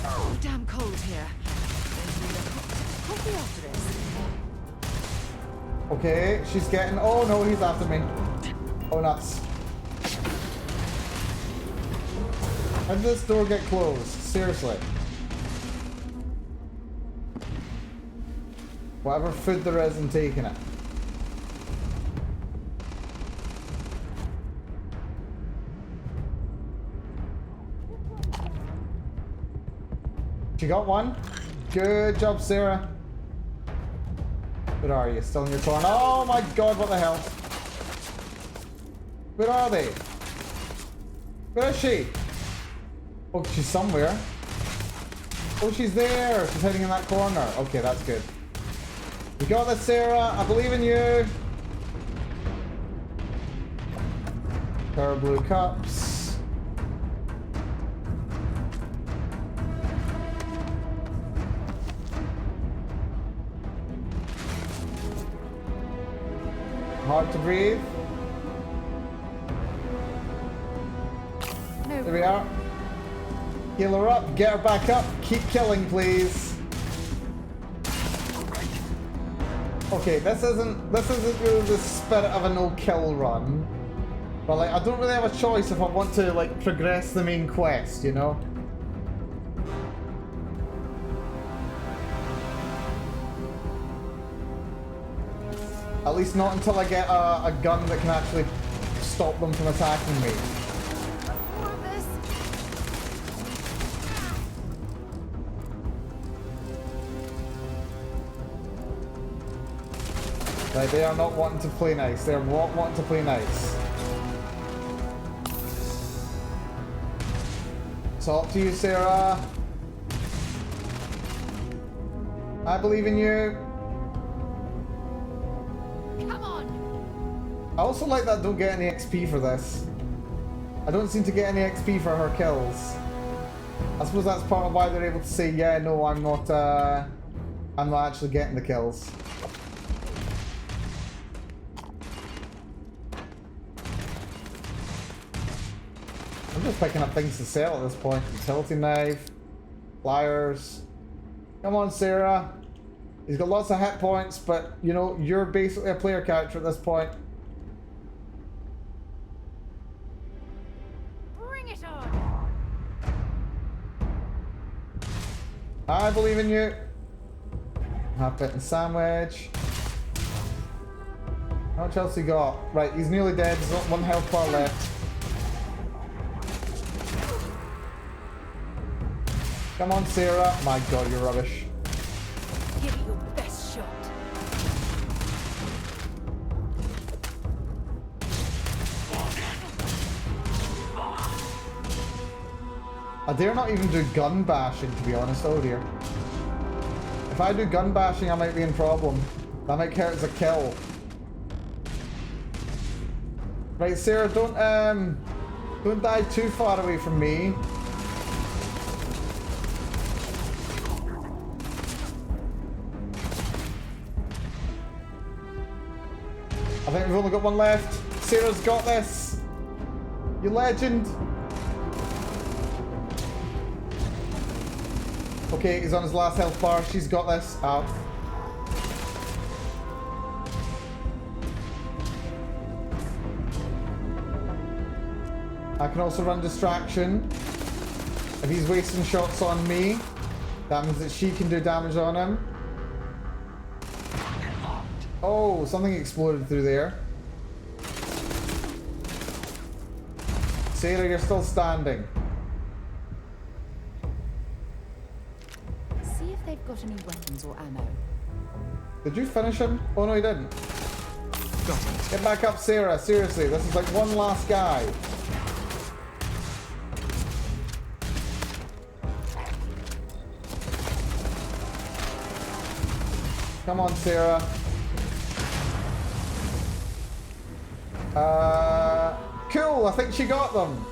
Oh, damn cold here. Coffee after this. Okay, she's getting... oh no, he's after me. Oh, nuts. How did this door get closed? Seriously. Whatever food there is, I'm taking it. She got one. Good job, Sarah. Where are you? Still in your corner? Oh my god, what the hell? Where are they? Where is she? Oh, she's somewhere. Oh, she's there. She's hiding in that corner. Okay, that's good. You got this, Sarah. I believe in you. Pair of blue cups. Hard to breathe. No. There we are. Heal her up, get her back up, keep killing, please. Okay, this isn't really the spirit of a no-kill run. But like, I don't really have a choice if I want to like progress the main quest, you know? At least not until I get a gun that can actually stop them from attacking me. More of this. Like, they are not wanting to play nice. They're not wanting to play nice. It's all up to you, Sarah. I believe in you. Come on. I also like that I don't get any XP for this. I don't seem to get any XP for her kills. I suppose that's part of why they're able to say, yeah, no, I'm not actually getting the kills. I'm just picking up things to sell at this point. Utility knife, pliers. Come on, Sarah. He's got lots of hit points, but, you know, you're basically a player character at this point. Bring it on. I believe in you. Half-bitten sandwich. How much else he got? Right, he's nearly dead. He's got 1 health bar left. Come on, Sarah. My god, you're rubbish. Give it your best shot. I dare not even do gun bashing, to be honest. Oh dear. If I do gun bashing, I might be in problem. That might count as a kill. Right, Sarah, don't die too far away from me. I think we've only got one left. Sarah's got this. You legend. Okay, he's on his last health bar. She's got this. I can also run distraction. If he's wasting shots on me, that means that she can do damage on him. Oh, something exploded through there. Sarah, you're still standing. See if they've got any weapons or ammo. Did you finish him? Oh no, he didn't. Got it. Get back up, Sarah. Seriously, this is like one last guy. Come on, Sarah. Cool, I think she got them.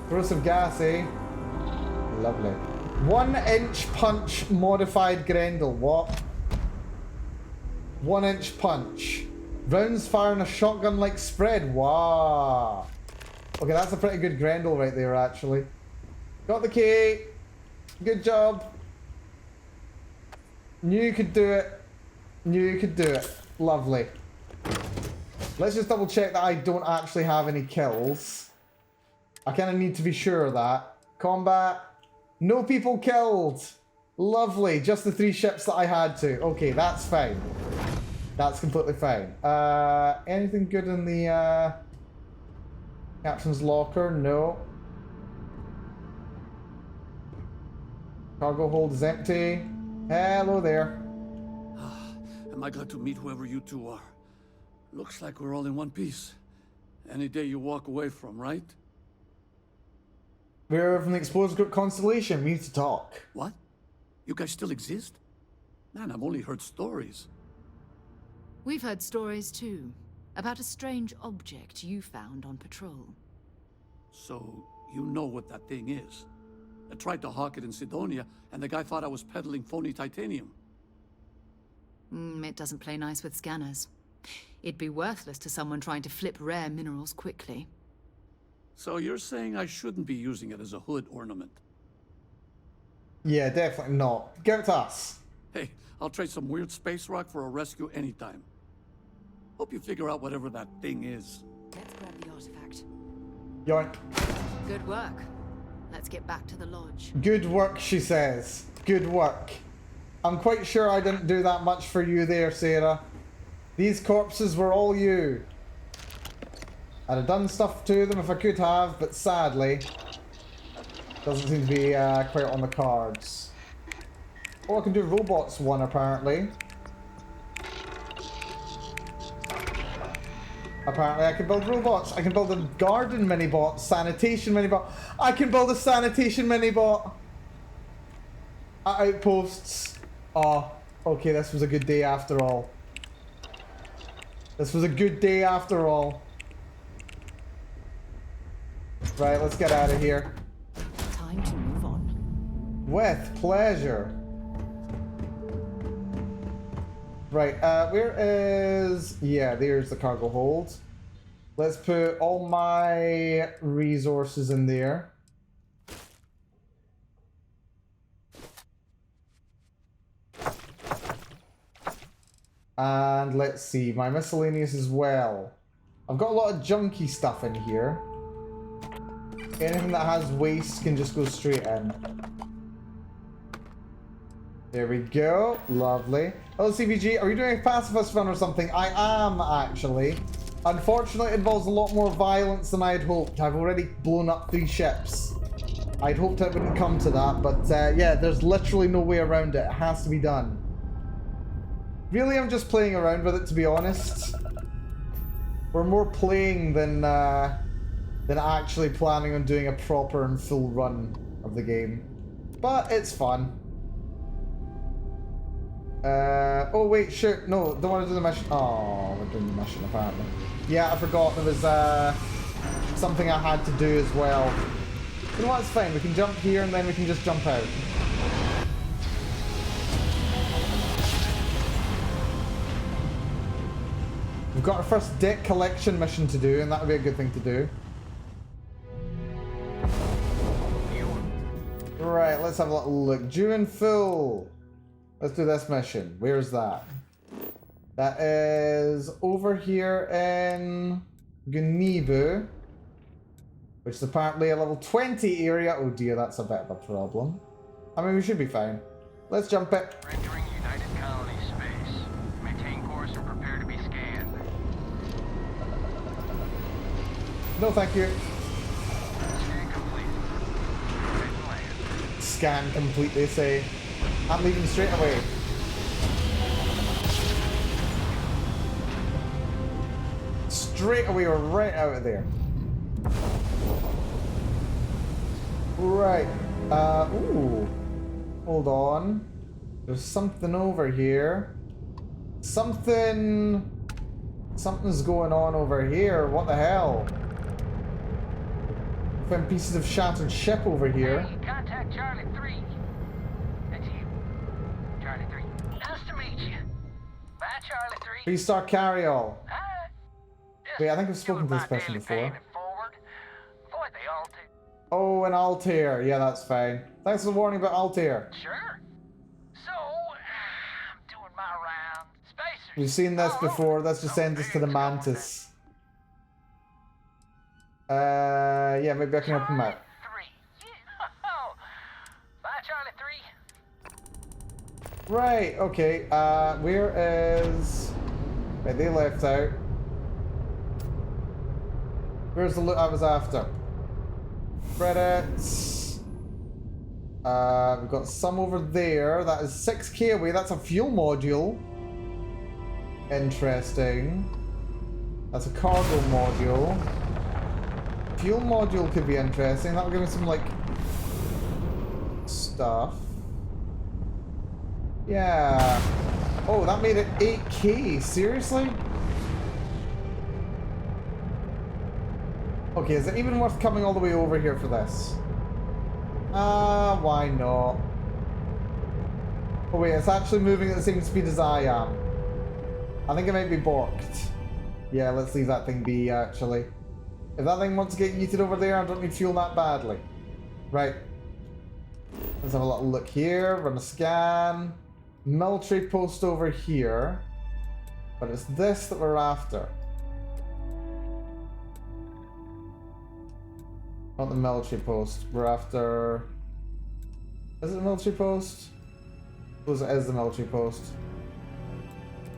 Throw some gas, eh? Lovely. 1-inch punch modified Grendel. What? 1-inch punch. Rounds fire in a shotgun-like spread. Wow. Okay, that's a pretty good Grendel right there, actually. Got the key. Good job. Knew you could do it. Knew you could do it. Lovely. Let's just double check that I don't actually have any kills. I kind of need to be sure of that. Combat. No people killed. Lovely. Just the 3 ships that I had to. Okay, that's fine. That's completely fine. Anything good in the captain's locker? No. Cargo hold is empty. Hello there. Am I glad to meet whoever you two are? Looks like we're all in one piece. Any day you walk away from, right? We're from the Exposed Group Constellation. We need to talk. What? You guys still exist? Man, I've only heard stories. We've heard stories too, about a strange object you found on patrol. So, you know what that thing is? I tried to hawk it in Sidonia, and the guy thought I was peddling phony titanium. It doesn't play nice with scanners. It'd be worthless to someone trying to flip rare minerals quickly. So you're saying I shouldn't be using it as a hood ornament? Yeah, definitely not. Give it to us. Hey, I'll trade some weird space rock for a rescue anytime. Hope you figure out whatever that thing is. Let's grab the artifact. Yoink. Good work. Let's get back to the lodge. Good work, she says. Good work. I'm quite sure I didn't do that much for you there, Sarah. These corpses were all you. I'd have done stuff to them if I could have, but sadly, doesn't seem to be quite on the cards. Oh, I can do robots one, apparently. Apparently I can build robots. I can build a garden mini-bot, sanitation mini-bot. I can build a sanitation mini-bot. At outposts. Oh, okay, this was a good day after all. This was a good day after all. Right, let's get out of here. Time to move on. With pleasure. Right, where is... Yeah, there's the cargo hold. Let's put all my resources in there. And let's see, my miscellaneous as well. I've got a lot of junky stuff in here. Anything that has waste can just go straight in. There we go. Lovely. Oh, CVG, are you doing a pacifist run or something? I am, actually. Unfortunately, it involves a lot more violence than I had hoped. I've already blown up 3 ships. I'd hoped it wouldn't come to that, but yeah, there's literally no way around it. It has to be done. Really, I'm just playing around with it, to be honest. We're more playing than actually planning on doing a proper and full run of the game. But it's fun. Oh wait, shoot, no, don't want to do the mission. Oh, we're doing the mission apparently. Yeah, I forgot there was something I had to do as well. You know what, it's fine, we can jump here and then we can just jump out. We've got our first deck collection mission to do, and that would be a good thing to do. Right, let's have a little look. Due in full. Let's do this mission. Where's that? That is over here in Gunibu. which is apparently a level 20 area. Oh dear, that's a bit of a problem. I mean, we should be fine. Let's jump it. Entering United Colony space. Maintain course and prepare to be scanned. No, thank you. Scan complete. Ready to land. Scan complete, they say. I'm leaving straight away. Straight away, we're right out of there. Right. Ooh. Hold on. There's something over here. Something's going on over here. What the hell? Found pieces of shattered ship over here. Hey, contact Charlie 3. That's you. Charlie 3. Nice to meet you. Bye, Charlie 3. 3-star carryall. Hi. Wait, I think I've spoken to this person before. Avoid the Altair. Oh, an Altair. Yeah, that's fine. Thanks for the warning about Altair. Sure. So, I'm doing my round. Spacers. We've seen this before. Let's just send this to the Mantis. Yeah, maybe I can help him out. Bye, Charlie 3. Right, okay. Where is... Wait, they left out. Where's the loot I was after? Credits. We've got some over there. That is 6k away. That's a fuel module. Interesting. That's a cargo module. Fuel module could be interesting. That'll give me some, like, stuff. Yeah. Oh, that made it 8k. Seriously? Okay, is it even worth coming all the way over here for this? Why not? Oh wait, it's actually moving at the same speed as I am. I think it might be borked. Yeah, let's leave that thing be, actually. If that thing wants to get yeeted over there, I don't need fuel that badly. Right. Let's have a little look here, run a scan. Military post over here. But it's this that we're after. Not the military post. We're after... Is it a military post? I suppose it is the military post.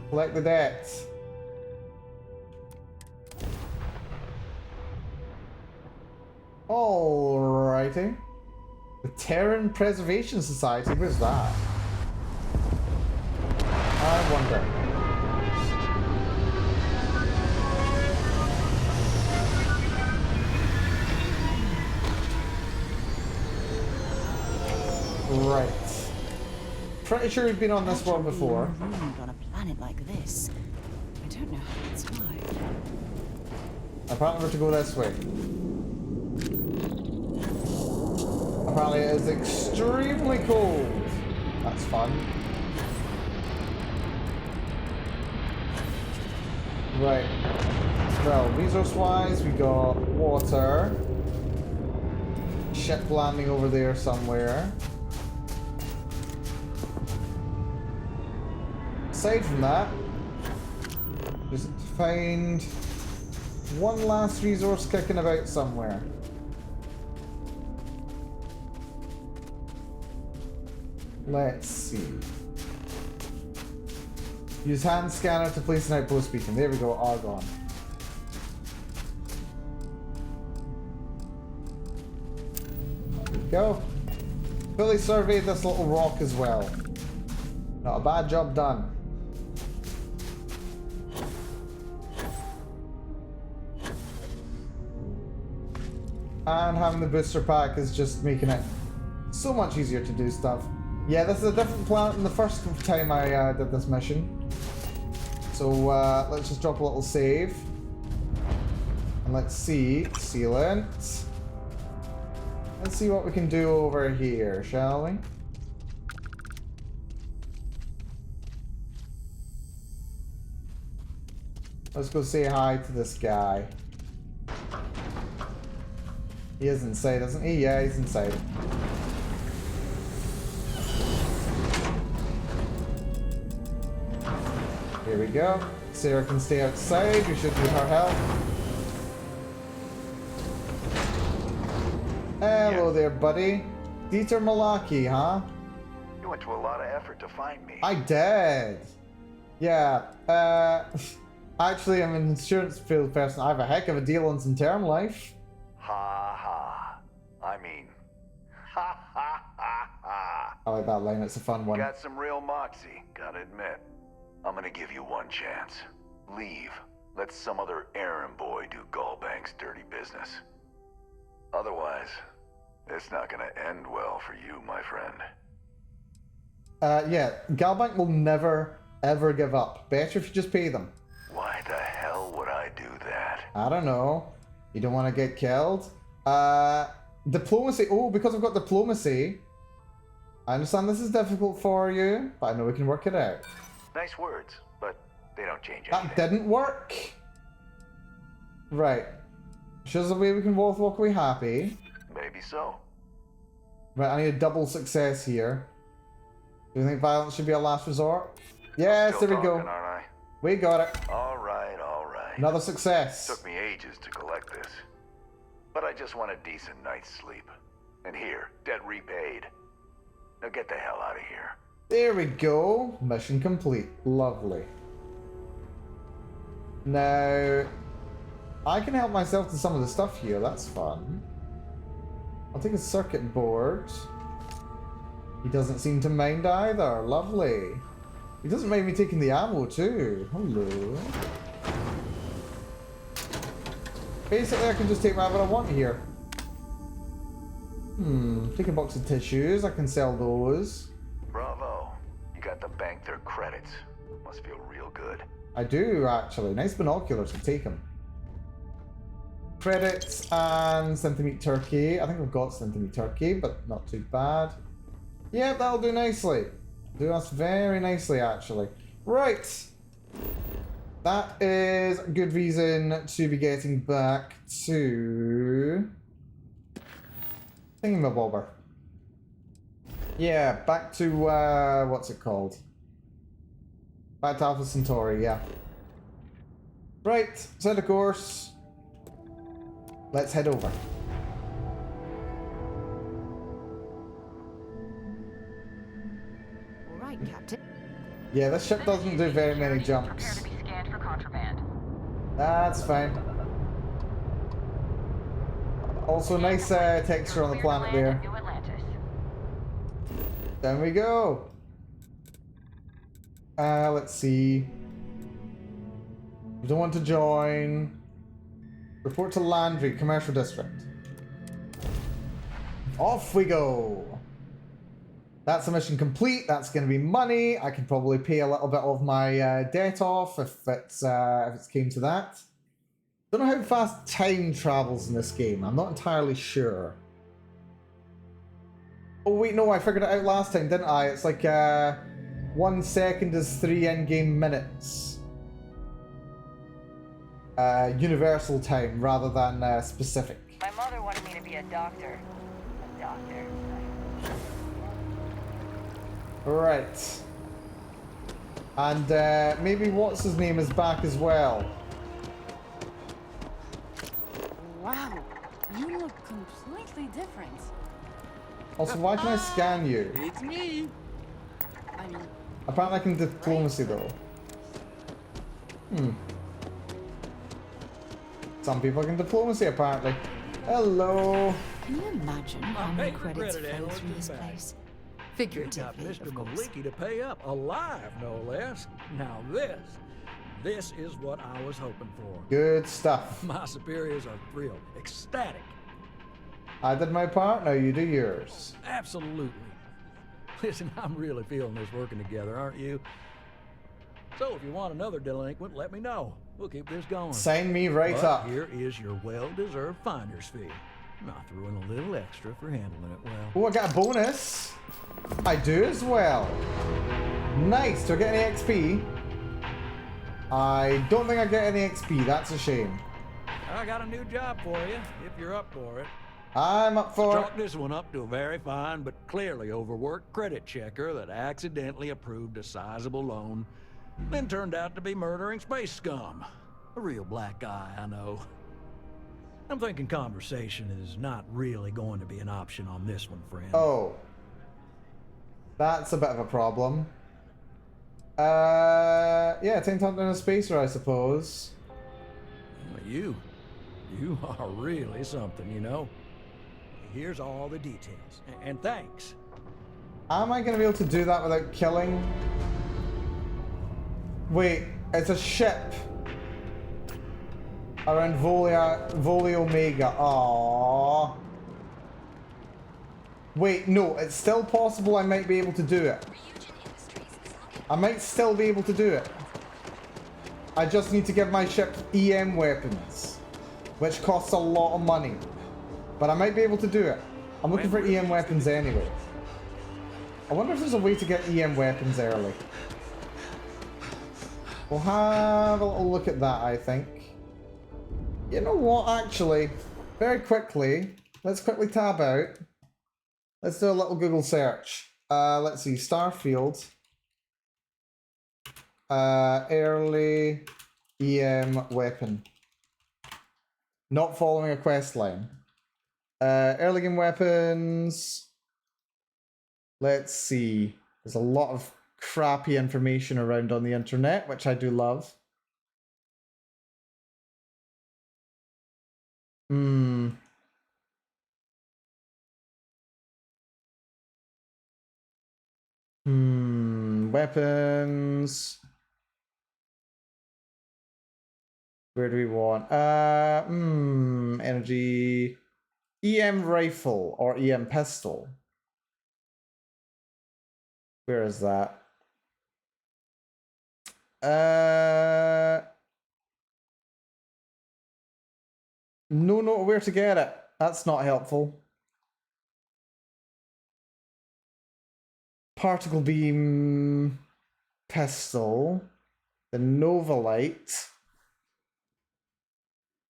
Collect the debt. Alrighty. The Terran Preservation Society. Where's that? I wonder. Right. Pretty sure we've been on this one before. On a planet like this, I don't know how it's survived. Apparently we're to go this way. Apparently it is extremely cold. That's fun. Right. Well, resource-wise, we got water. Ship landing over there somewhere. Aside from that, just find one last resource kicking about somewhere. Let's see. Use hand scanner to place an outpost beacon. There we go, Argon. There we go. Fully surveyed this little rock as well. Not a bad job done. And having the booster pack is just making it so much easier to do stuff. Yeah, this is a different planet than the first time I did this mission. So let's just drop a little save. And let's see. Sealant. Let's see what we can do over here, shall we? Let's go say hi to this guy. He is inside, isn't he? Yeah, he's inside. Here we go. Sarah can stay outside. We should do her health. Hello there, buddy. Dieter Malaki, huh? You went to a lot of effort to find me. I did. Yeah. Actually, I'm an insurance field person. I have a heck of a deal on some term life. Ha ha. I mean, ha ha ha ha. I like that line. It's a fun one. Got some real moxie, gotta admit. I'm gonna give you one chance. Leave. Let some other errand boy do Gallbank's dirty business. Otherwise, it's not gonna end well for you, my friend. Yeah, Galbank will never, ever give up. Better if you just pay them. Why the hell would I do that? I don't know. You don't want to get killed? Diplomacy. Oh, because I've got diplomacy. I understand this is difficult for you, but I know we can work it out. Nice words, but they don't change anything. That didn't work. Right. Shows a way we can both walk away happy. Maybe so. Right, I need a double success here. Do you think violence should be a last resort? Yes, there we go. Aren't I? We got it. All right, all right. Another success. Took me ages to collect this. But I just want a decent night's sleep. And here, debt repaid. Now get the hell out of here. There we go. Mission complete. Lovely. Now, I can help myself to some of the stuff here. That's fun. I'll take a circuit board. He doesn't seem to mind either. Lovely. He doesn't mind me taking the ammo too. Hello. Basically, I can just take whatever I want here. Take a box of tissues. I can sell those. Bravo. You got to bank their credits. Must feel real good. I do, actually. Nice binoculars. I'll take them. Credits and Synthemeat Turkey. I think we've got Synthemeat Turkey, but not too bad. Yeah, that'll do nicely. Do us very nicely, actually. Right. That is a good reason to be getting back to Thingamabobber. Yeah, back to, what's it called? Back to Alpha Centauri, yeah. Right, set a course. Let's head over. All right, Captain. Yeah, this ship doesn't do very many jumps. Prepare to be scanned for contraband. That's fine. Also, nice texture on the planet there. New Atlantis. There we go. Let's see. You don't want to join. Report to Landry, Commercial District. Off we go. That's a mission complete. That's going to be money. I can probably pay a little bit of my debt off if it's came to that. Don't know how fast time travels in this game. I'm not entirely sure. Oh wait, no, I figured it out last time, didn't I? It's like 1 second is 3 in-game minutes. Universal time rather than specific. My mother wanted me to be a doctor. A doctor. Right. And maybe what's his name is back as well. Wow, you look completely different. Also, why can I scan you? It's me. I mean, Apparently I can diplomacy though. Some people can diplomacy apparently. Hello. can you imagine how many credits flow through this place? Figuratively, Mr. of course. Maliki to pay up, alive no less. Now this is what I was hoping for. Good stuff. My superiors are thrilled, ecstatic. I did my part, now you do yours. Absolutely. Listen, I'm really feeling this working together, aren't you? So if you want another delinquent, let me know. We'll keep this going. Sign me right But up. Here is your well-deserved finder's fee. I threw in a little extra for handling it well. Oh, I got a bonus. I do as well. Nice. Do I get any XP? I don't think I get any XP. That's a shame. I got a new job for you, if you're up for it. I'm up for it. Chalk this one up to a very fine but clearly overworked credit checker that accidentally approved a sizable loan, then turned out to be murdering space scum. A real black guy, I know. I'm thinking conversation is not really going to be an option on this one, friend. Oh. That's a bit of a problem. Yeah, Tank Top in a spacer, I suppose. Well, you are really something, you know. Here's all the details, and thanks. Am I going to be able to do that without killing? Wait, it's a ship around Voli Omega. Aww. Wait, no, it's still possible I might be able to do it. I might still be able to do it. I just need to give my ship EM weapons, which costs a lot of money. But I might be able to do it. I'm looking for EM weapons anyway. I wonder if there's a way to get EM weapons early. We'll have a little look at that, I think. You know what, actually? Very quickly, let's quickly tab out. Let's do a little Google search. Let's see, Starfield. Early EM weapon. Not following a quest line. Early game weapons. Let's see. There's a lot of crappy information around on the internet, which I do love. Weapons. Where do we want? Energy. EM rifle or EM pistol. Where is that? No, where to get it. That's not helpful. Particle beam pistol. The Nova Light.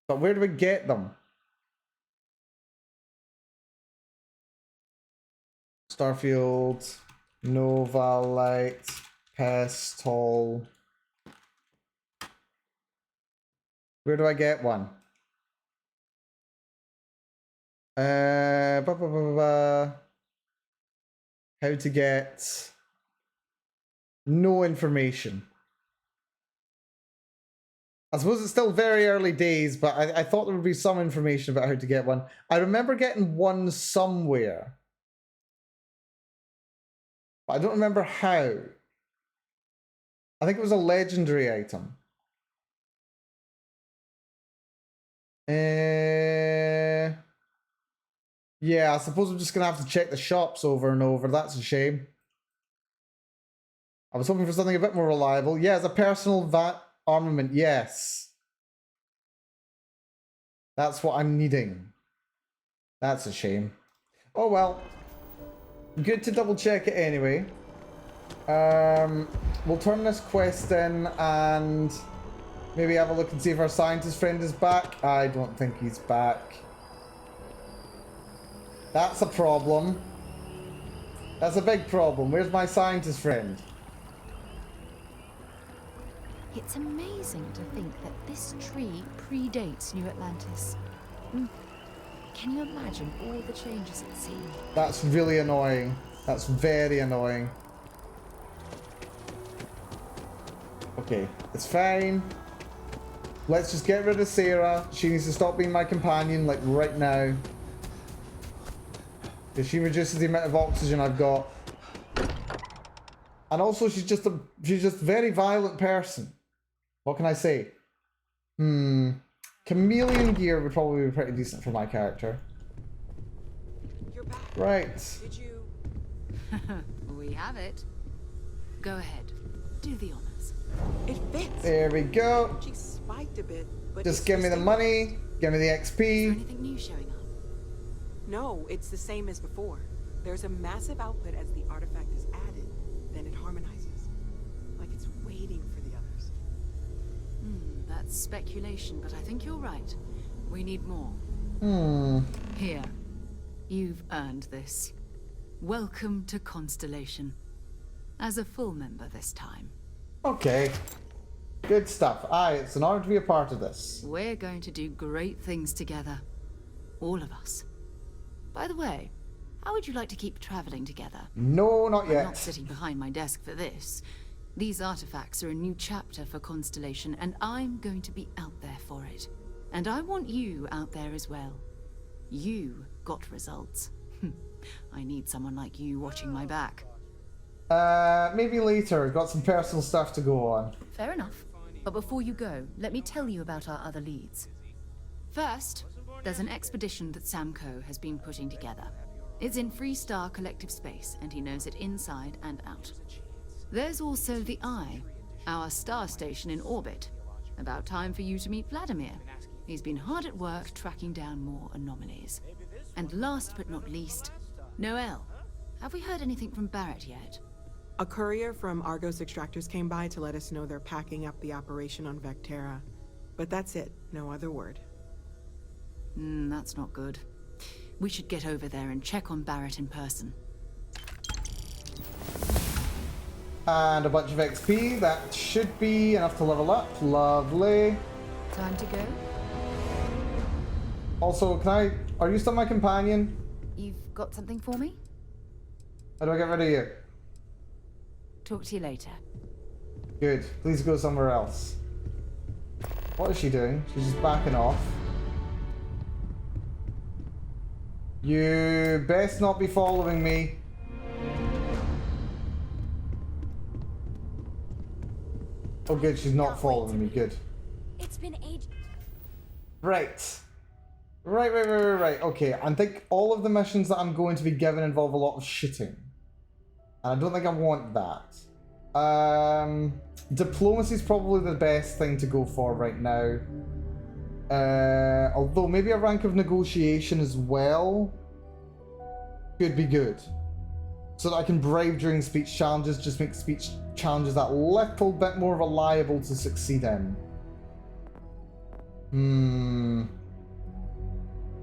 But where do we get them? Starfield, Nova Light, pistol. Where do I get one? How to get no information. I suppose it's still very early days, but I thought there would be some information about how to get one. I remember getting one somewhere. But I don't remember how. I think it was a legendary item. Yeah, I suppose I'm just going to have to check the shops over and over. That's a shame. I was hoping for something a bit more reliable. Yeah, it's a personal armament. Yes. That's what I'm needing. That's a shame. Oh well. Good to double check it anyway. We'll turn this quest in and maybe have a look and see if our scientist friend is back. I don't think he's back. That's a problem. That's a big problem. Where's my scientist friend? It's amazing to think that this tree predates New Atlantis. Can you imagine all the changes it's seen? That's really annoying. That's very annoying. Okay, it's fine. Let's just get rid of Sarah. She needs to stop being my companion, like right now. Because she reduces the amount of oxygen I've got. And also she's just a very violent person. What can I say? Chameleon gear would probably be pretty decent for my character. You're back. Right. Did you? We have it. Go ahead. Do the honors. It fits. There we go. She spiked a bit, but just give me the money. Give me the XP. Is there anything new showing up? No, it's the same as before. There's a massive output as the artifact is added. Then it harmonizes. Like it's waiting for the others. That's speculation, but I think you're right. We need more. Here. You've earned this. Welcome to Constellation. As a full member this time. Okay. Good stuff. Aye, it's an honor to be a part of this. We're going to do great things together. All of us. By the way, how would you like to keep traveling together? No, not yet. I'm not sitting behind my desk for this. These artifacts are a new chapter for Constellation, and I'm going to be out there for it. And I want you out there as well. You got results. I need someone like you watching my back. Maybe later. Got some personal stuff to go on. Fair enough. But before you go, let me tell you about our other leads. First, there's an expedition that Samco has been putting together. It's in Freestar Collective Space, and he knows it inside and out. There's also the Eye, our star station in orbit. About time for you to meet Vladimir. He's been hard at work tracking down more anomalies. And last but not least, Noel. Have we heard anything from Barrett yet? A courier from Argos Extractors came by to let us know they're packing up the operation on Vectera. But that's it, no other word. That's not good. We should get over there and check on Barrett in person. And a bunch of XP. That should be enough to level up. Lovely. Time to go? Also, are you still my companion? You've got something for me? How do I get rid of you? Talk to you later. Good. Please go somewhere else. What is she doing? She's just backing off. You best not be following me. Oh good, she's not following me. Good. It's been ages. Right. Right. Okay, I think all of the missions that I'm going to be given involve a lot of shitting. And I don't think I want that. Diplomacy is probably the best thing to go for right now. Although maybe a rank of negotiation as well could be good. So that I can brave during speech challenges, just make speech challenges that little bit more reliable to succeed in.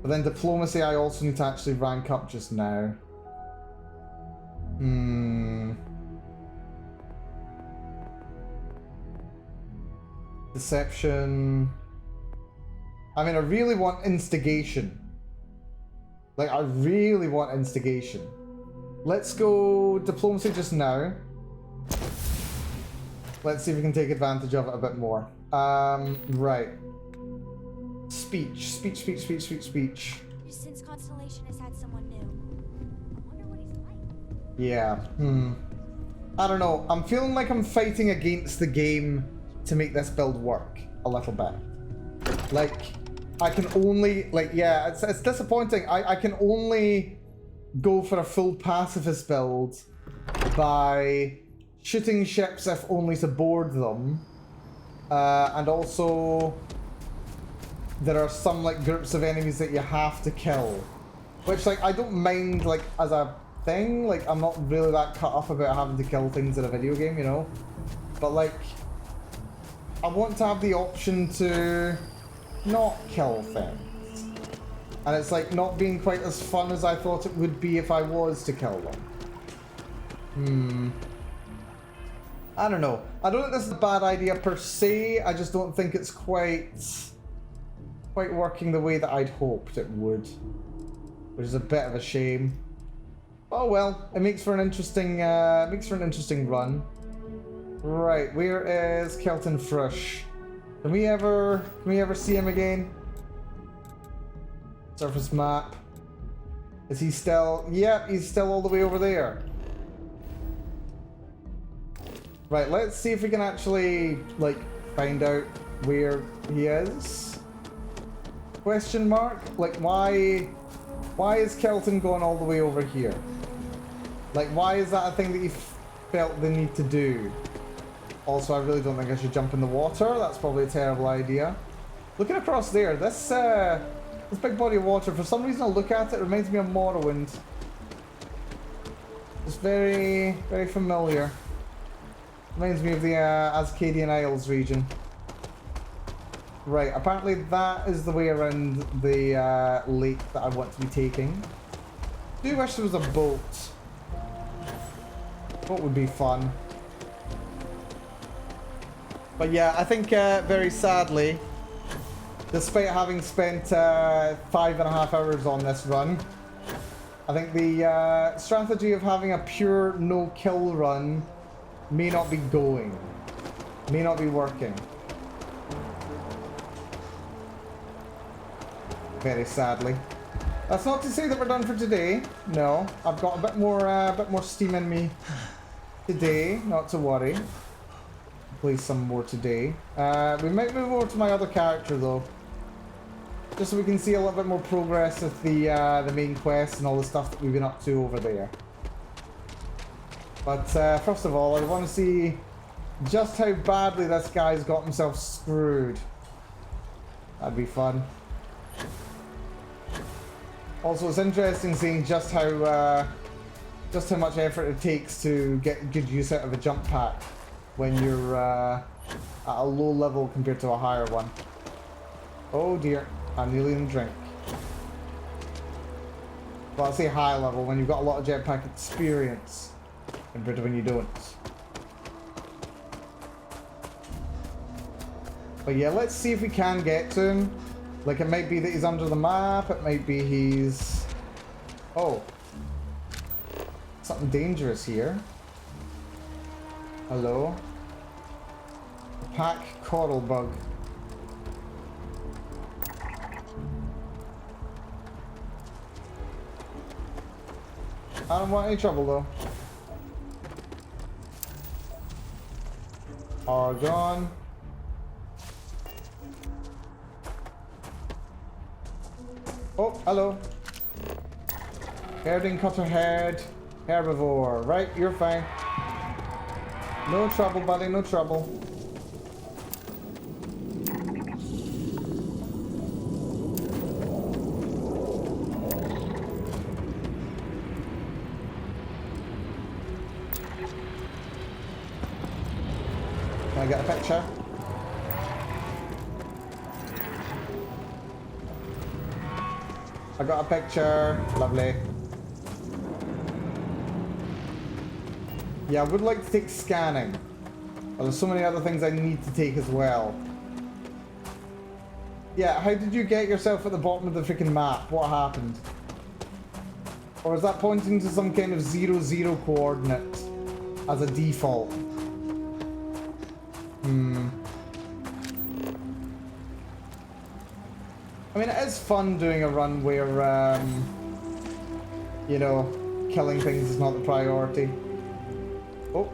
But then diplomacy I also need to actually rank up just now. Deception. I mean, I really want instigation. Like, I really want instigation. Let's go diplomacy just now. Let's see if we can take advantage of it a bit more. Right. Speech. Since Constellation has had someone new. I wonder what he's like. Yeah. I don't know. I'm feeling like I'm fighting against the game to make this build work a little bit. Like, I can only, like, yeah, it's disappointing. I can only go for a full pacifist build by shooting ships if only to board them. And also, there are some, like, groups of enemies that you have to kill. Which, like, I don't mind, like, as a thing. Like, I'm not really that cut up about having to kill things in a video game, you know? But, like, I want to have the option to not kill things. And it's like not being quite as fun as I thought it would be if I was to kill them. I don't know. I don't think this is a bad idea per se. I just don't think it's quite working the way that I'd hoped it would. Which is a bit of a shame. Oh well, it makes for an interesting run. Right, where is Kelton Frush? Can we ever see him again? Surface map. Is he still? Yep, he's still all the way over there. Right, let's see if we can actually, like, find out where he is. Question mark? Like, why is Kelton going all the way over here? Like, why is that a thing that you felt the need to do? Also, I really don't think I should jump in the water. That's probably a terrible idea. Looking across there, this big body of water, for some reason I look at it, it reminds me of Morrowind. It's very, very familiar. Reminds me of the Ascadian Isles region. Right, apparently that is the way around the lake that I want to be taking. I do wish there was a boat. Boat would be fun. But yeah, I think very sadly, Despite having spent 5.5 hours on this run, I think the strategy of having a pure no-kill run may not be going. May not be working. Very sadly. That's not to say that we're done for today. No, I've got a bit more steam in me today. Not to worry. Play some more today. We might move over to my other character though, just so we can see a little bit more progress with the main quest and all the stuff that we've been up to over there. But first of all, I want to see just how badly this guy's got himself screwed. That'd be fun. Also, it's interesting seeing just how much effort it takes to get good use out of a jump pack when you're at a low level compared to a higher one. Oh dear, I'm nearly in the drink. Well, I'll say high level when you've got a lot of jetpack experience compared to when you don't. But yeah, let's see if we can get to him. Like, it might be that he's under the map, it might be he's... Oh. Something dangerous here. Hello? Pack coral bug. I don't want any trouble though. Argon. Oh, hello. Herding cutter head. Herbivore. Right, you're fine. No trouble, buddy, no trouble. Can I get a picture? I got a picture. Lovely. Yeah, I would like to take scanning. But there's so many other things I need to take as well. Yeah, how did you get yourself at the bottom of the freaking map? What happened? Or is that pointing to some kind of 0-0 coordinate as a default? I mean, it is fun doing a run where, you know, killing things is not the priority. Oh.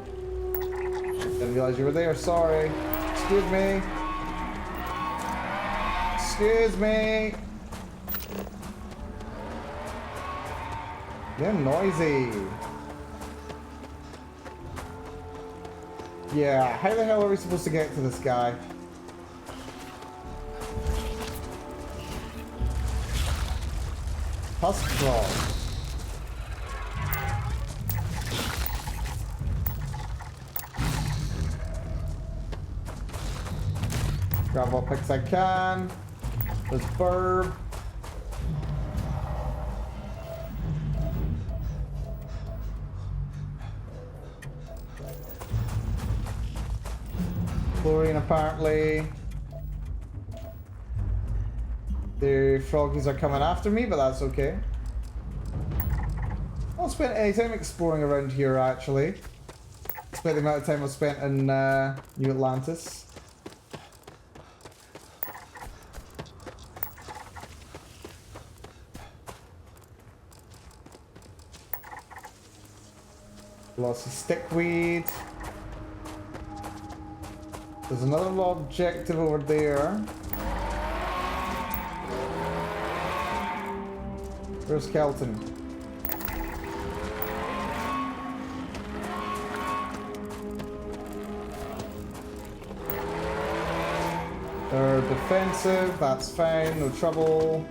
Didn't realize you were there, sorry. Excuse me. Excuse me. They're noisy. Yeah, how the hell are we supposed to get to this guy? Husk crawl. Grab what picks I can. There's burb. Chlorine apparently. The froggies are coming after me, but that's okay. I won't spend any time exploring around here, actually. Despite the amount of time I've spent in New Atlantis. Lots of stickweed. There's another objective over there. Where's Kelton? They're defensive, that's fine, no trouble.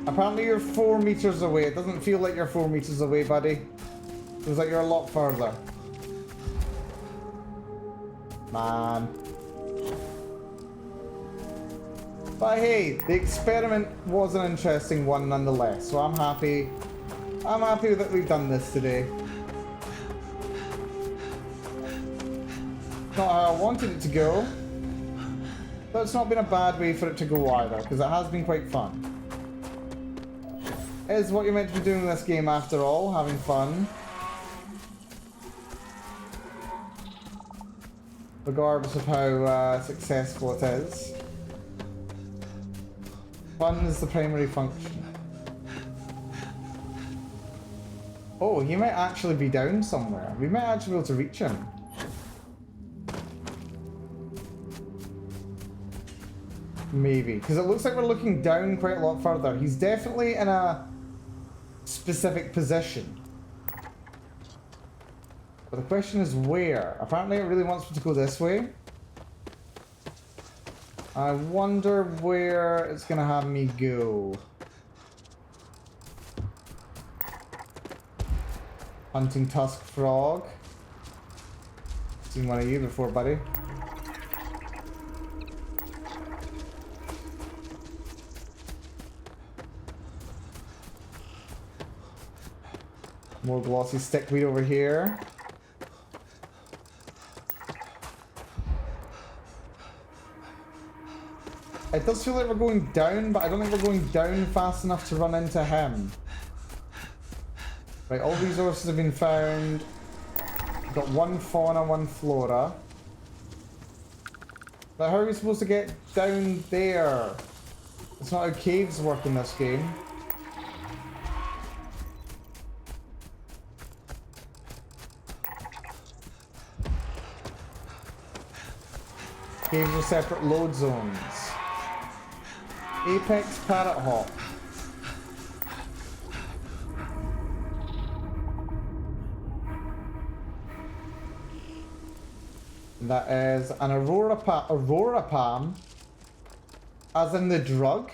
Apparently you're 4 meters away. It doesn't feel like you're 4 meters away, buddy. Feels like you're a lot further. Man. But hey, the experiment was an interesting one nonetheless, so I'm happy. I'm happy that we've done this today. Not how I wanted it to go, But it's not been a bad way for it to go either, because it has been quite fun. It is what you're meant to be doing in this game after all, having fun. Regardless of how successful it is. Fun is the primary function. Oh, he might actually be down somewhere. We might actually be able to reach him. Maybe, because it looks like we're looking down quite a lot further. He's definitely in a specific position. But the question is where? Apparently it really wants me to go this way. I wonder where it's going to have me go. Hunting tusk frog. Seen one of you before, buddy. More glossy stickweed over here. It does feel like we're going down, but I don't think we're going down fast enough to run into him. Right, all resources have been found. We've got one fauna, one flora. But how are we supposed to get down there? It's not how caves work in this game. Caves are separate load zones. Apex Parrot Hawk. That is an Aurora Palm, as in the drug.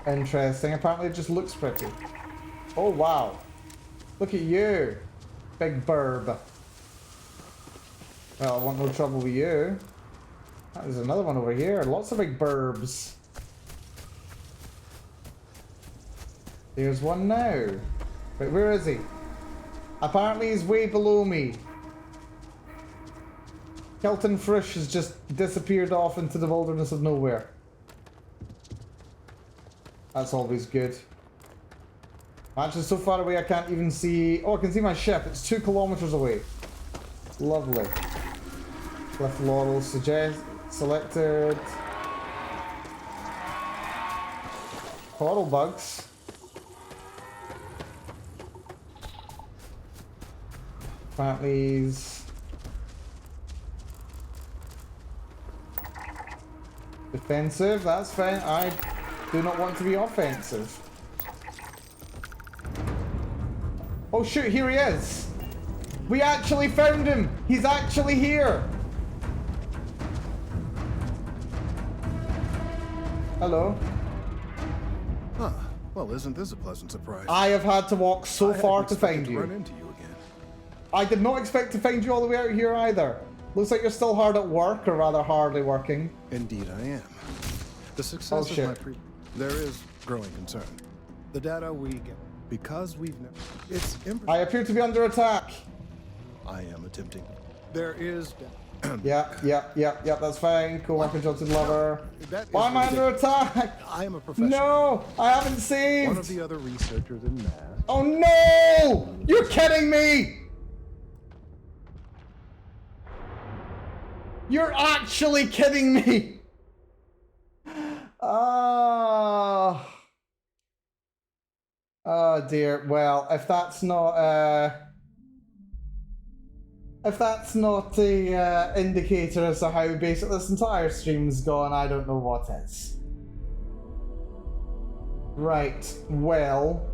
Interesting. Apparently it just looks pretty. Oh wow. Look at you, big burb. Well, I want no trouble with you. There's another one over here. Lots of big burbs. There's one now. Wait, where is he? Apparently he's way below me. Kelton Frisch has just disappeared off into the wilderness of nowhere. That's always good. I'm actually so far away I can't even see... Oh, I can see my ship. It's 2 kilometers away. Lovely. Cliff Laurel selected. Coral bugs. Apparently defensive, that's fine. I do not want to be offensive. Oh shoot, here he is! We actually found him! He's actually here! Hello. Huh. Well, isn't this a pleasant surprise? I have had to walk so far to find you. Run into you again. I did not expect to find you all the way out here either. Looks like you're still hard at work, or rather hardly working. Indeed I am. The success of my there is growing concern. The data we get, because we've never... It's I appear to be under attack. I am attempting. There is... Yep, that's fine. Co-worker jilted lover. Why am I under attack? I am a professional. No, I haven't saved. One of the other researchers in math. Oh no! You're kidding me! You're actually kidding me! Oh dear. Well, if that's not the indicator as to how basic this entire stream's gone, I don't know what is. Right, well...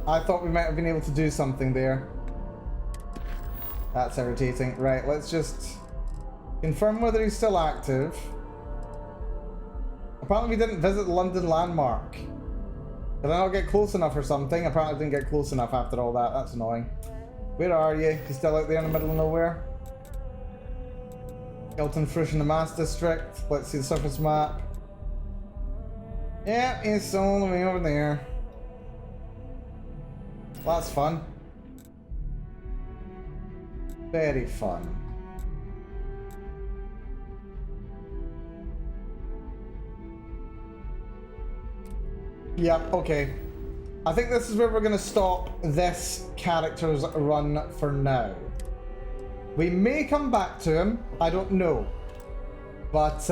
I thought we might have been able to do something there. That's irritating. Right, let's just confirm whether he's still active. Apparently we didn't visit the London landmark. Did I not get close enough or something? Apparently I didn't get close enough after all that. That's annoying. Where are you? You still out there in the middle of nowhere? Skeleton Fish in the Mass District. Let's see the surface map. Yeah, it's all the way over there. That's fun. Very fun. Yeah, okay. I think this is where we're gonna stop this character's run for now. We may come back to him, I don't know. But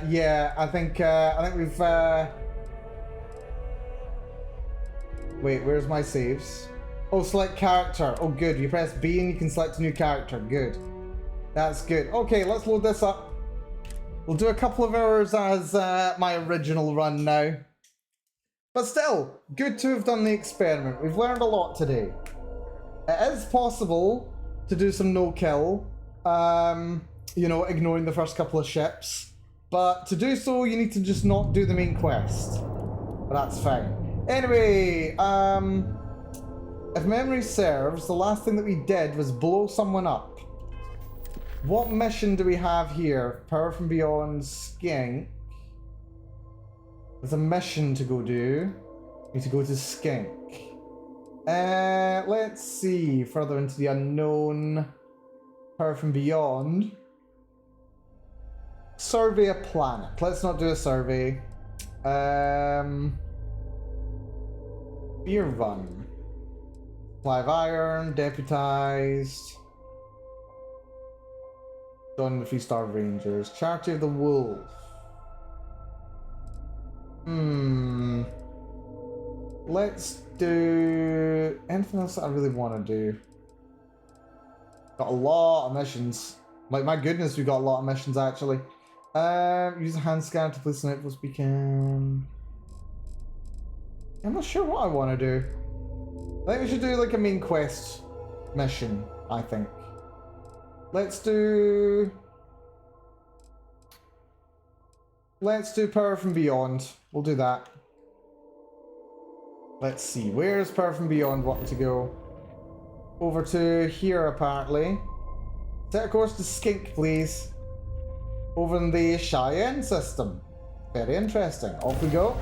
yeah, I think we've wait, where's my saves? Oh, select character. Oh good, you press B and you can select a new character. Good. That's good. Okay, let's load this up. We'll do a couple of hours as my original run now. But still, good to have done the experiment. We've learned a lot today. It is possible to do some no-kill, you know, ignoring the first couple of ships. But to do so, you need to just not do the main quest. But that's fine. Anyway, if memory serves, the last thing that we did was blow someone up. What mission do we have here? Power from Beyond, Skink. There's a mission to go do. Need to go to Skink. Let's see. Further into the unknown. Power from Beyond. Survey a planet. Let's not do a survey. Beer run. Supply of iron. Deputized. Join the 3-star Rangers. Charity of the Wolf. Let's do anything else that I really want to do. Got a lot of missions. Like, my goodness, we got a lot of missions actually. Use a hand scanner to place an outpost beacon. I'm not sure what I want to do. I think we should do like a main quest mission, I think. Let's do Power from Beyond. We'll do that. Let's see, where's Power from Beyond wanting to go? Over to here, apparently. Set a course to Skink, please. Over in the Cheyenne system. Very interesting. Off we go.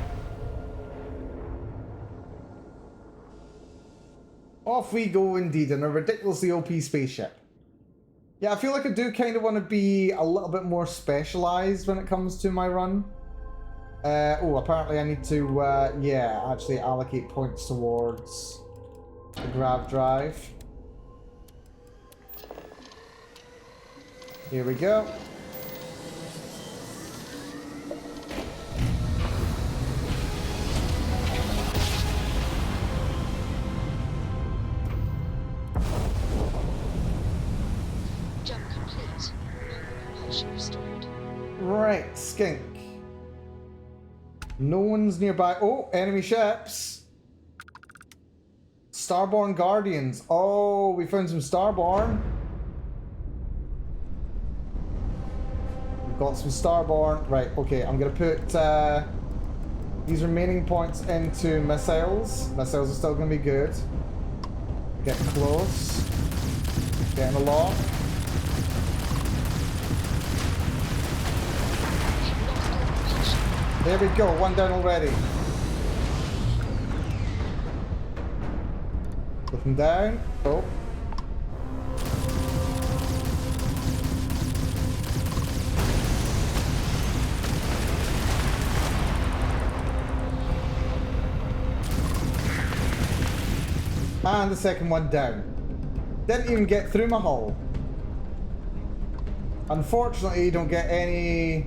Off we go indeed, in a ridiculously OP spaceship. Yeah, I feel like I do kind of want to be a little bit more specialized when it comes to my run. Oh, apparently I need to, yeah, actually allocate points towards the grav drive. Here we go. Jump complete. Propulsion restored. Right, Skink. No one's nearby. Oh, enemy ships. Starborn Guardians. Oh, we found some Starborn. We've got some Starborn. Right, okay, I'm going to put these remaining points into missiles. Missiles are still going to be good. Getting close. Getting a lot. There we go, one down already. Looking down. Oh. And the second one down. Didn't even get through my hull. Unfortunately, you don't get any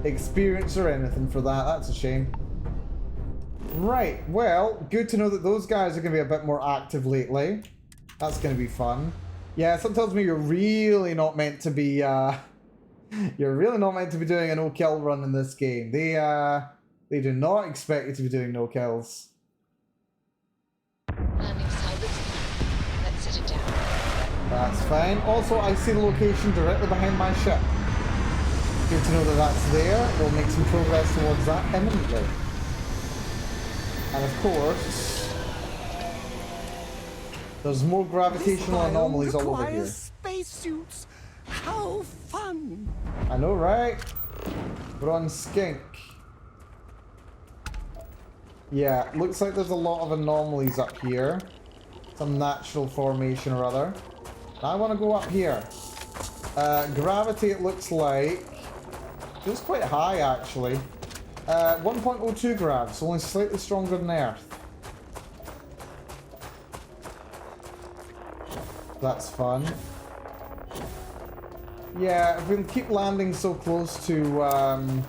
experience or anything for that. That's a shame. Right, well, good to know that those guys are going to be a bit more active lately. That's going to be fun. Yeah, something tells me you're really not meant to be, you're really not meant to be doing a no-kill run in this game. They do not expect you to be doing no-kills. Let's set it down. That's fine. Also, I see the location directly behind my ship. Good to know that that's there. We'll make some progress towards that imminently. And of course, there's more gravitational anomalies all over here. Spacesuits. How fun! I know, right? We're on Skink. Yeah, looks like there's a lot of anomalies up here. Some natural formation or other. I want to go up here. Gravity, it looks like. Feels quite high, actually. 1.02 grav, so only slightly stronger than Earth. That's fun. Yeah, if we can keep landing so close to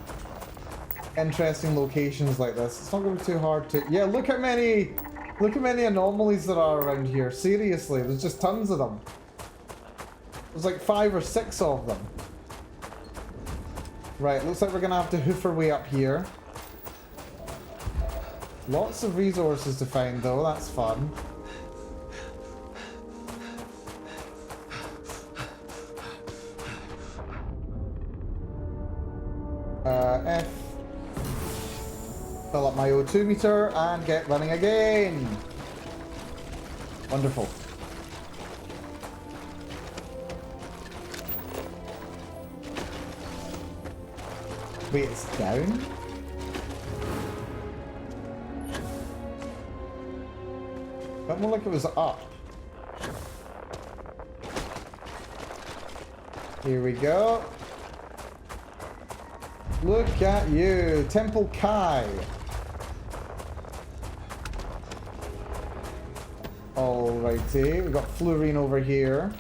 interesting locations like this, it's not going to be too hard to... Yeah, look how many anomalies there are around here. Seriously, there's just tons of them. There's like 5 or 6 of them. Right, looks like we're going to have to hoof our way up here. Lots of resources to find though, that's fun. F. Fill up my O2 meter and get running again. Wonderful. Wait, it's down? Felt more like it was up. Here we go. Look at you, Temple Kai. Alrighty, we've got fluorine over here.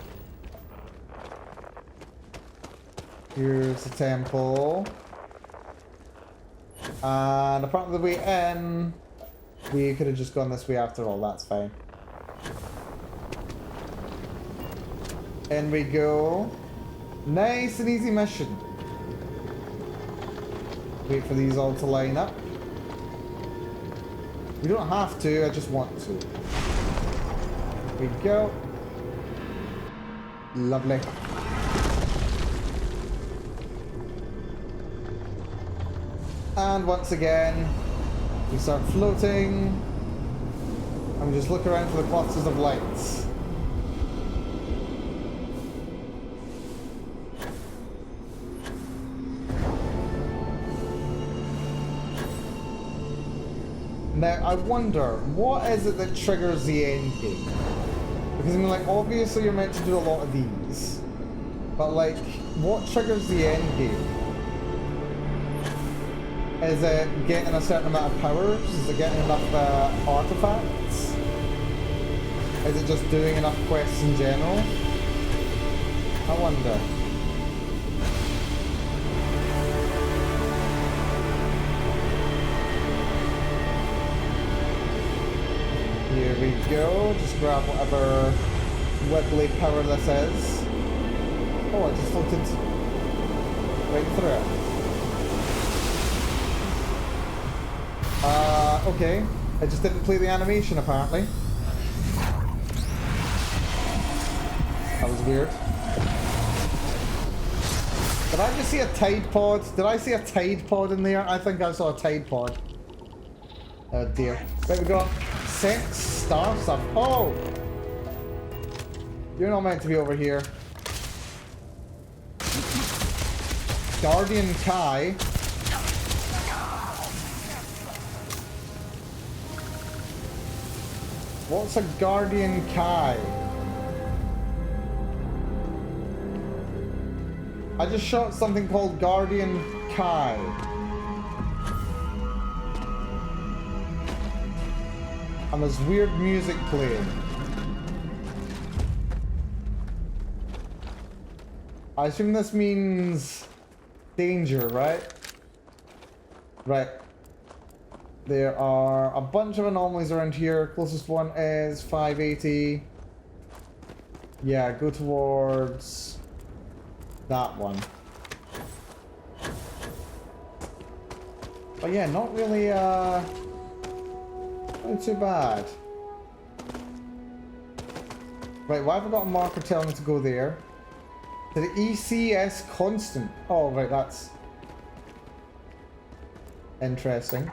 Here's the temple. And apart from the way in, we could have just gone this way after all, that's fine. In we go. Nice and easy mission. Wait for these all to line up. We don't have to, I just want to. Here we go. Lovely. And once again, we start floating. And we just look around for the clusters of lights. Now, I wonder, what is it that triggers the end game? Because, I mean, like, obviously you're meant to do a lot of these. But, like, what triggers the end game? Is it getting a certain amount of powers? Is it getting enough artifacts? Is it just doing enough quests in general? I wonder. Here we go, just grab whatever wibbly power this is. Oh, it just floated right through it. Okay. I just didn't play the animation apparently. That was weird. Did I just see a Tide Pod? Did I see a Tide Pod in there? I think I saw a Tide Pod. Oh dear. Right, we got Sex Star stuff. Oh! You're not meant to be over here. Guardian Kai. What's a Guardian Kai? I just shot something called Guardian Kai. And there's weird music playing. I assume this means danger, right? Right. There are a bunch of anomalies around here. Closest one is 580. Yeah, go towards that one. But yeah, not really, not too bad. Right, why have I got a marker telling me to go there? To the ECS constant. Oh, right, that's interesting.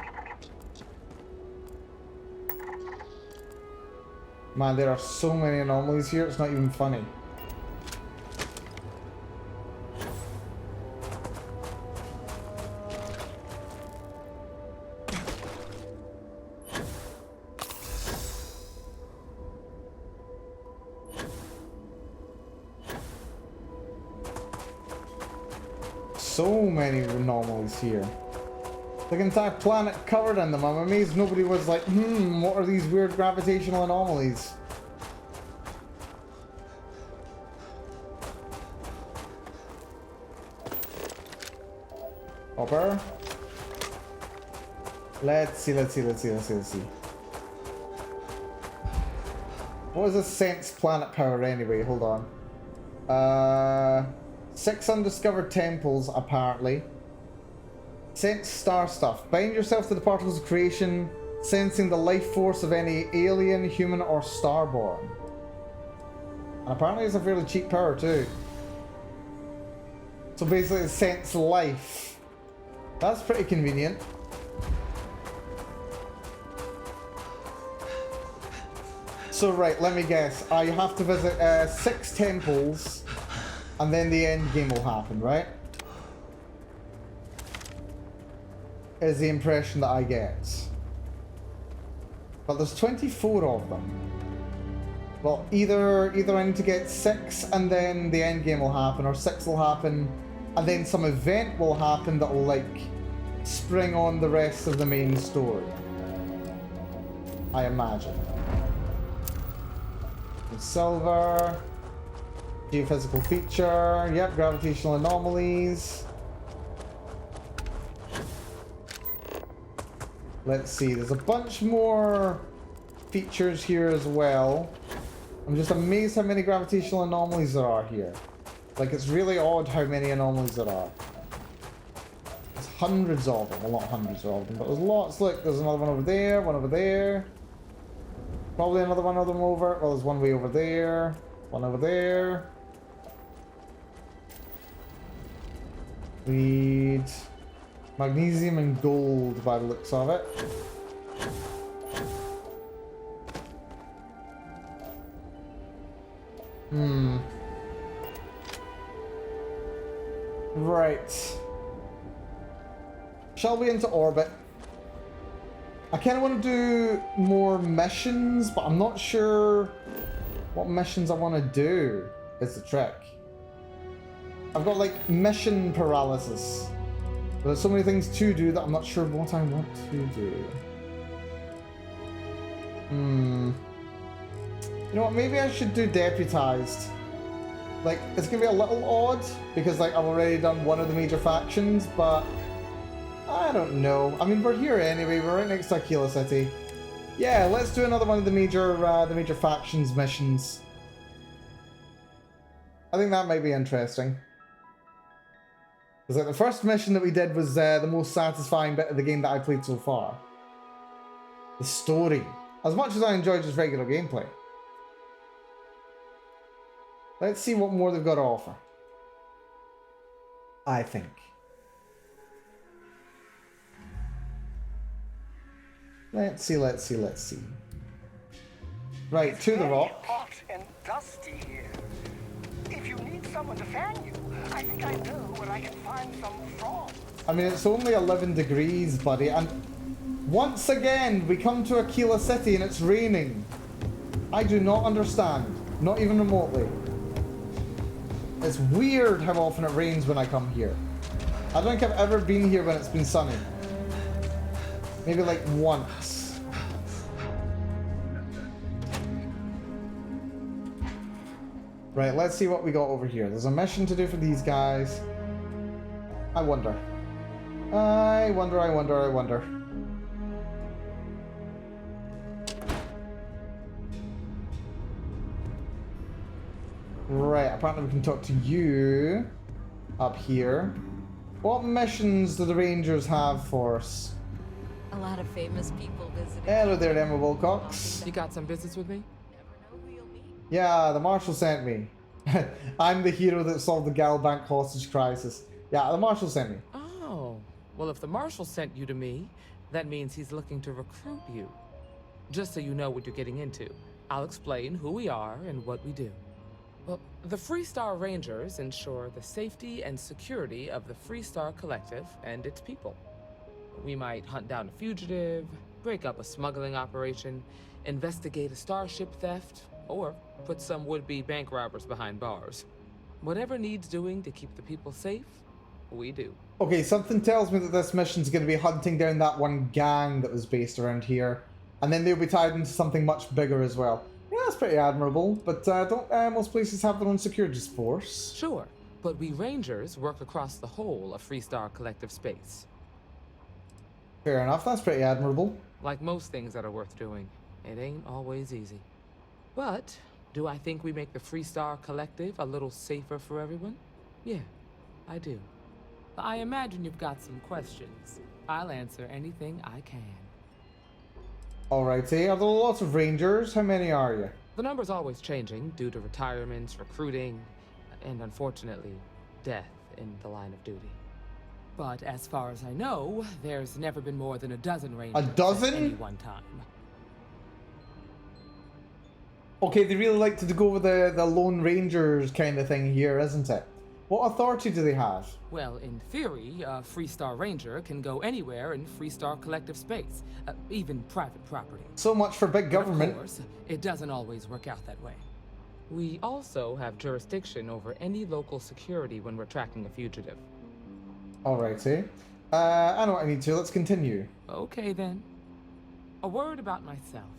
Man, there are so many anomalies here, it's not even funny. so many anomalies here. Like an entire planet covered in them. I'm amazed nobody was like, what are these weird gravitational anomalies? Hopper. Let's see. What is a sense planet power anyway? Hold on. 6 undiscovered temples, apparently. Sense star stuff. Bind yourself to the particles of creation, sensing the life force of any alien, human, or starborn. And apparently it's a fairly cheap power too. So basically it sense life. That's pretty convenient. So right, let me guess. I have to visit 6 temples, and then the end game will happen, right? Is the impression that I get. But there's 24 of them. Well, either I need to get 6 and then the end game will happen, or 6 will happen and then some event will happen that will like spring on the rest of the main story. I imagine. Silver. Geophysical feature. Yep, gravitational anomalies. Let's see, there's a bunch more features here as well. I'm just amazed how many gravitational anomalies there are here. Like, it's really odd how many anomalies there are. There's hundreds of them. Well, not hundreds of them, but there's lots. Look, there's another one over there, one over there. Probably another one of them over. Well, there's one way over there, one over there. Read. Magnesium and gold by the looks of it. Right. Shall we into orbit? I kind of want to do more missions, but I'm not sure what missions I want to do is the trick. I've got like mission paralysis. There's so many things to do that I'm not sure what I want to do. You know what, maybe I should do deputized. Like, it's gonna be a little odd, because like I've already done one of the major factions, but I don't know. I mean, we're here anyway, we're right next to Aquila City. Yeah, let's do another one of the major factions missions. I think that might be interesting. Because like the first mission that we did was the most satisfying bit of the game that I played so far. The story. As much as I enjoyed just regular gameplay. Let's see what more they've got to offer. I think. Let's see. Right, to the rock. Hot and dusty here. If you need someone to fan you, I think I know where I can find some frogs. I mean, it's only 11 degrees, buddy, and once again, we come to Aquila City and it's raining. I do not understand. Not even remotely. It's weird how often it rains when I come here. I don't think I've ever been here when it's been sunny. Maybe like once. Right, let's see what we got over here. There's a mission to do for these guys. I wonder. I wonder. Right, apparently we can talk to you up here. What missions do the Rangers have for us? A lot of famous people visiting. Hello there, Emma Wilcox. You got some business with me? Yeah, the Marshal sent me. I'm the hero that solved the Galbank hostage crisis. Yeah, the Marshal sent me. Oh, well, if the Marshal sent you to me, that means he's looking to recruit you. Just so you know what you're getting into, I'll explain who we are and what we do. Well, the Freestar Rangers ensure the safety and security of the Freestar Collective and its people. We might hunt down a fugitive, break up a smuggling operation, investigate a starship theft, or put some would-be bank robbers behind bars. Whatever needs doing to keep the people safe, We do. Okay, something tells me that this mission's going to be hunting down that one gang that was based around here. And then they'll be tied into something much bigger as well. Yeah, that's pretty admirable, but don't most places have their own security force? Sure, but we Rangers work across the whole of Freestar Collective space. Fair enough, that's pretty admirable. Like most things that are worth doing, it ain't always easy. But do I think we make the Freestar Collective a little safer for everyone? Yeah, I do. I imagine you've got some questions. I'll answer anything I can. Alrighty, are there lots of Rangers? How many are you? The number's always changing due to retirements, recruiting, and unfortunately, death in the line of duty. But as far as I know, there's never been more than a dozen Rangers A dozen? at any one time. Okay, they really like to go with the Lone Rangers kind of thing here, isn't it? What authority do they have? Well, in theory, a Freestar Ranger can go anywhere in Freestar Collective space, even private property. So much for big government. Of course, it doesn't always work out that way. We also have jurisdiction over any local security when we're tracking a fugitive. Alrighty. I know what I need to. Let's continue. Okay, then. A word about myself.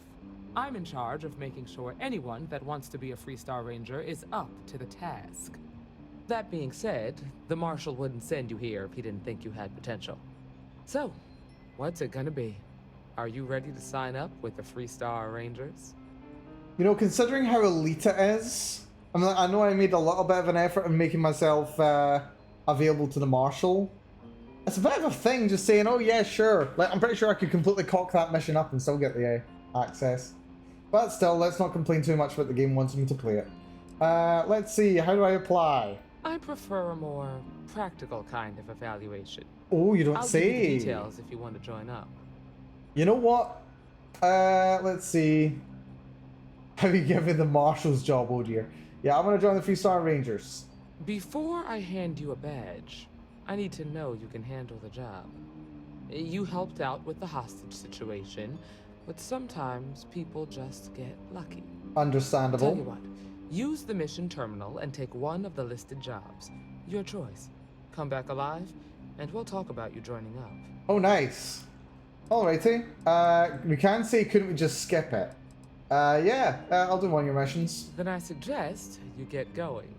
I'm in charge of making sure anyone that wants to be a Freestar Ranger is up to the task. That being said, the Marshal wouldn't send you here if he didn't think you had potential. So, what's it gonna be? Are you ready to sign up with the Freestar Rangers? You know, considering how elite it is, I know I made a little bit of an effort in making myself available to the Marshal. It's a bit of a thing just saying, oh yeah, sure. Like, I'm pretty sure I could completely cock that mission up and still get the access. But still, let's not complain too much about the game wanting me to play it. Let's see, how do I apply? I prefer a more practical kind of evaluation. Oh, you don't I'll say. give you the details if you want to join up. You know what? Let's see. How we give me the Marshal's job, oh dear. Yeah, I'm gonna join the Freestar Rangers. Before I hand you a badge, I need to know you can handle the job. You helped out with the hostage situation, but sometimes people just get lucky. Understandable. Tell you what, use the mission terminal and take one of the listed jobs. Your choice. Come back alive, and we'll talk about you joining up. Oh, nice. Alrighty. We can say, couldn't we just skip it? Yeah, I'll do one of your missions. Then I suggest you get going.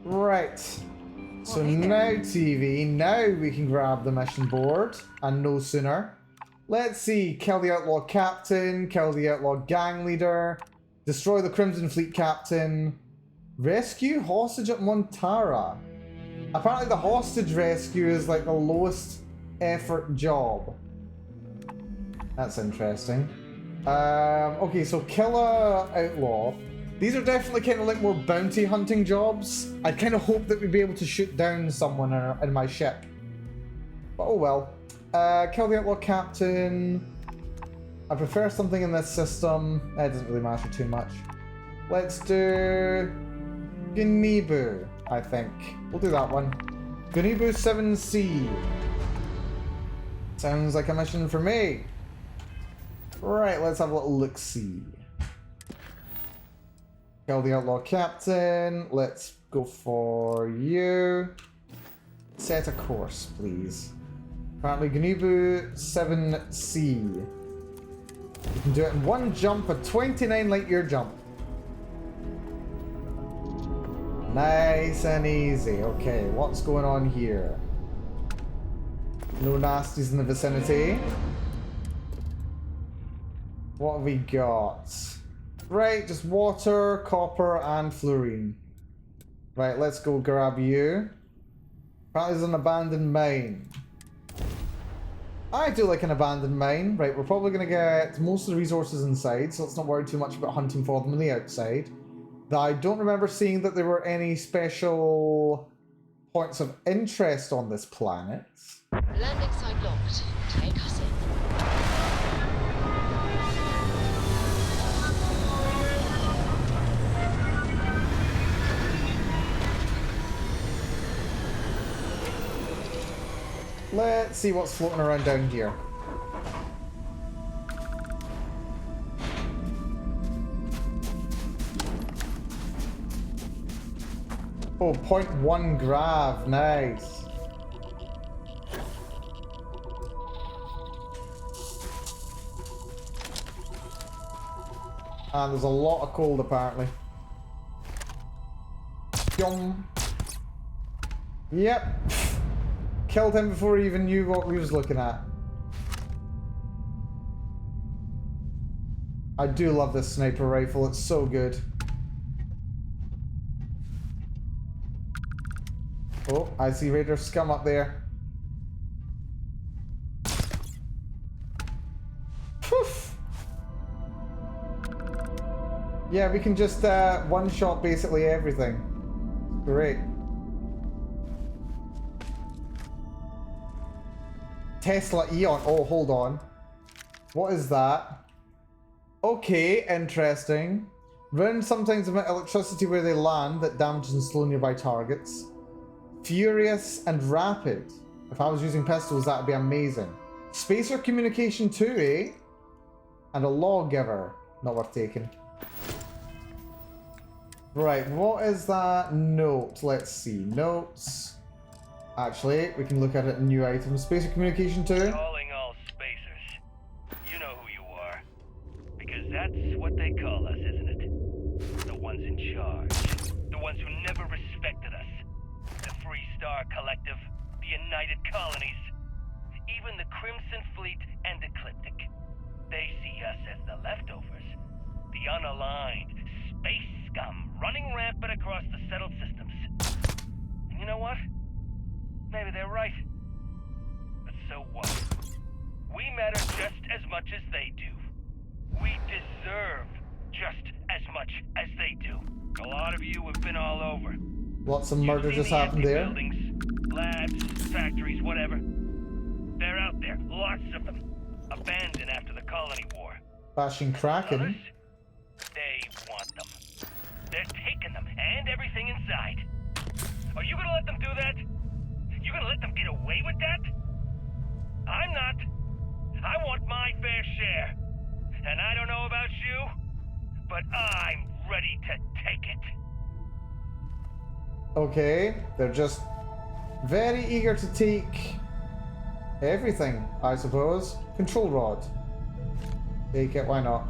Right. So now, TV, now we can grab the mission board, and no sooner. Let's see, kill the outlaw captain, kill the outlaw gang leader, destroy the Crimson Fleet captain, rescue hostage at Montara. Apparently the hostage rescue is like the lowest effort job. That's interesting. Okay, so kill a outlaw. These are definitely kind of like more bounty hunting jobs. I kind of hope that we'd be able to shoot down someone in my ship. But oh well. Kill the outlaw captain. I prefer something in this system. It doesn't really matter too much. Let's do Gunibu, I think. We'll do that one. Gunibu 7C. Sounds like a mission for me. Right, let's have a little look-see. Kill the outlaw captain. Let's go for you. Set a course, please. Apparently, Gunibu 7C. You can do it in one jump, a 29 light year jump. Nice and easy. Okay, what's going on here? No nasties in the vicinity. What have we got? Right, just water, copper, and fluorine. Right, let's go grab you. Apparently there's an abandoned mine. I do like an abandoned mine. Right, we're probably going to get most of the resources inside, so let's not worry too much about hunting for them on the outside. Though I don't remember seeing that there were any special points of interest on this planet. Landing site locked. Take us in. Let's see what's floating around down here. Oh, 0.1 grav, nice. And there's a lot of cold apparently. Yum. Yep. Killed him before he even knew what we was looking at. I do love this sniper rifle, it's so good. Oh, I see Raider scum up there. Poof. Yeah, we can just one-shot basically everything. Great. Tesla Eon. Oh, hold on. What is that? Okay, interesting. Rounds sometimes emit electricity where they land that damages and slow nearby targets. Furious and rapid. If I was using pistols, that would be amazing. Spacer communication too, eh? And a lawgiver. Not worth taking. Right, what is that note? Let's see. Notes. Actually, we can look at it in new items. Spacer communication too. Calling all spacers. You know who you are. Because that's what they call us, isn't it? The ones in charge. The ones who never respected us. The Free Star Collective. The United Colonies. Even the Crimson Fleet and Ecliptic. They see us as the leftovers. The unaligned space scum running rampant across the settled systems. And you know what? Maybe they're right. But so what? We matter just as much as they do. We deserve just as much as they do. A lot of you have been all over. Lots of murder just happened there. Buildings, labs, factories, whatever. They're out there, lots of them. Abandoned after the colony war. Bashing Kraken. Others, they want them. They're taking them and everything inside. Are you gonna let them do that? You gonna let them get away with that? I'm not. I want my fair share. And I don't know about you, but I'm ready to take it. Okay, they're just very eager to take everything, I suppose. Control rod. Take it, why not?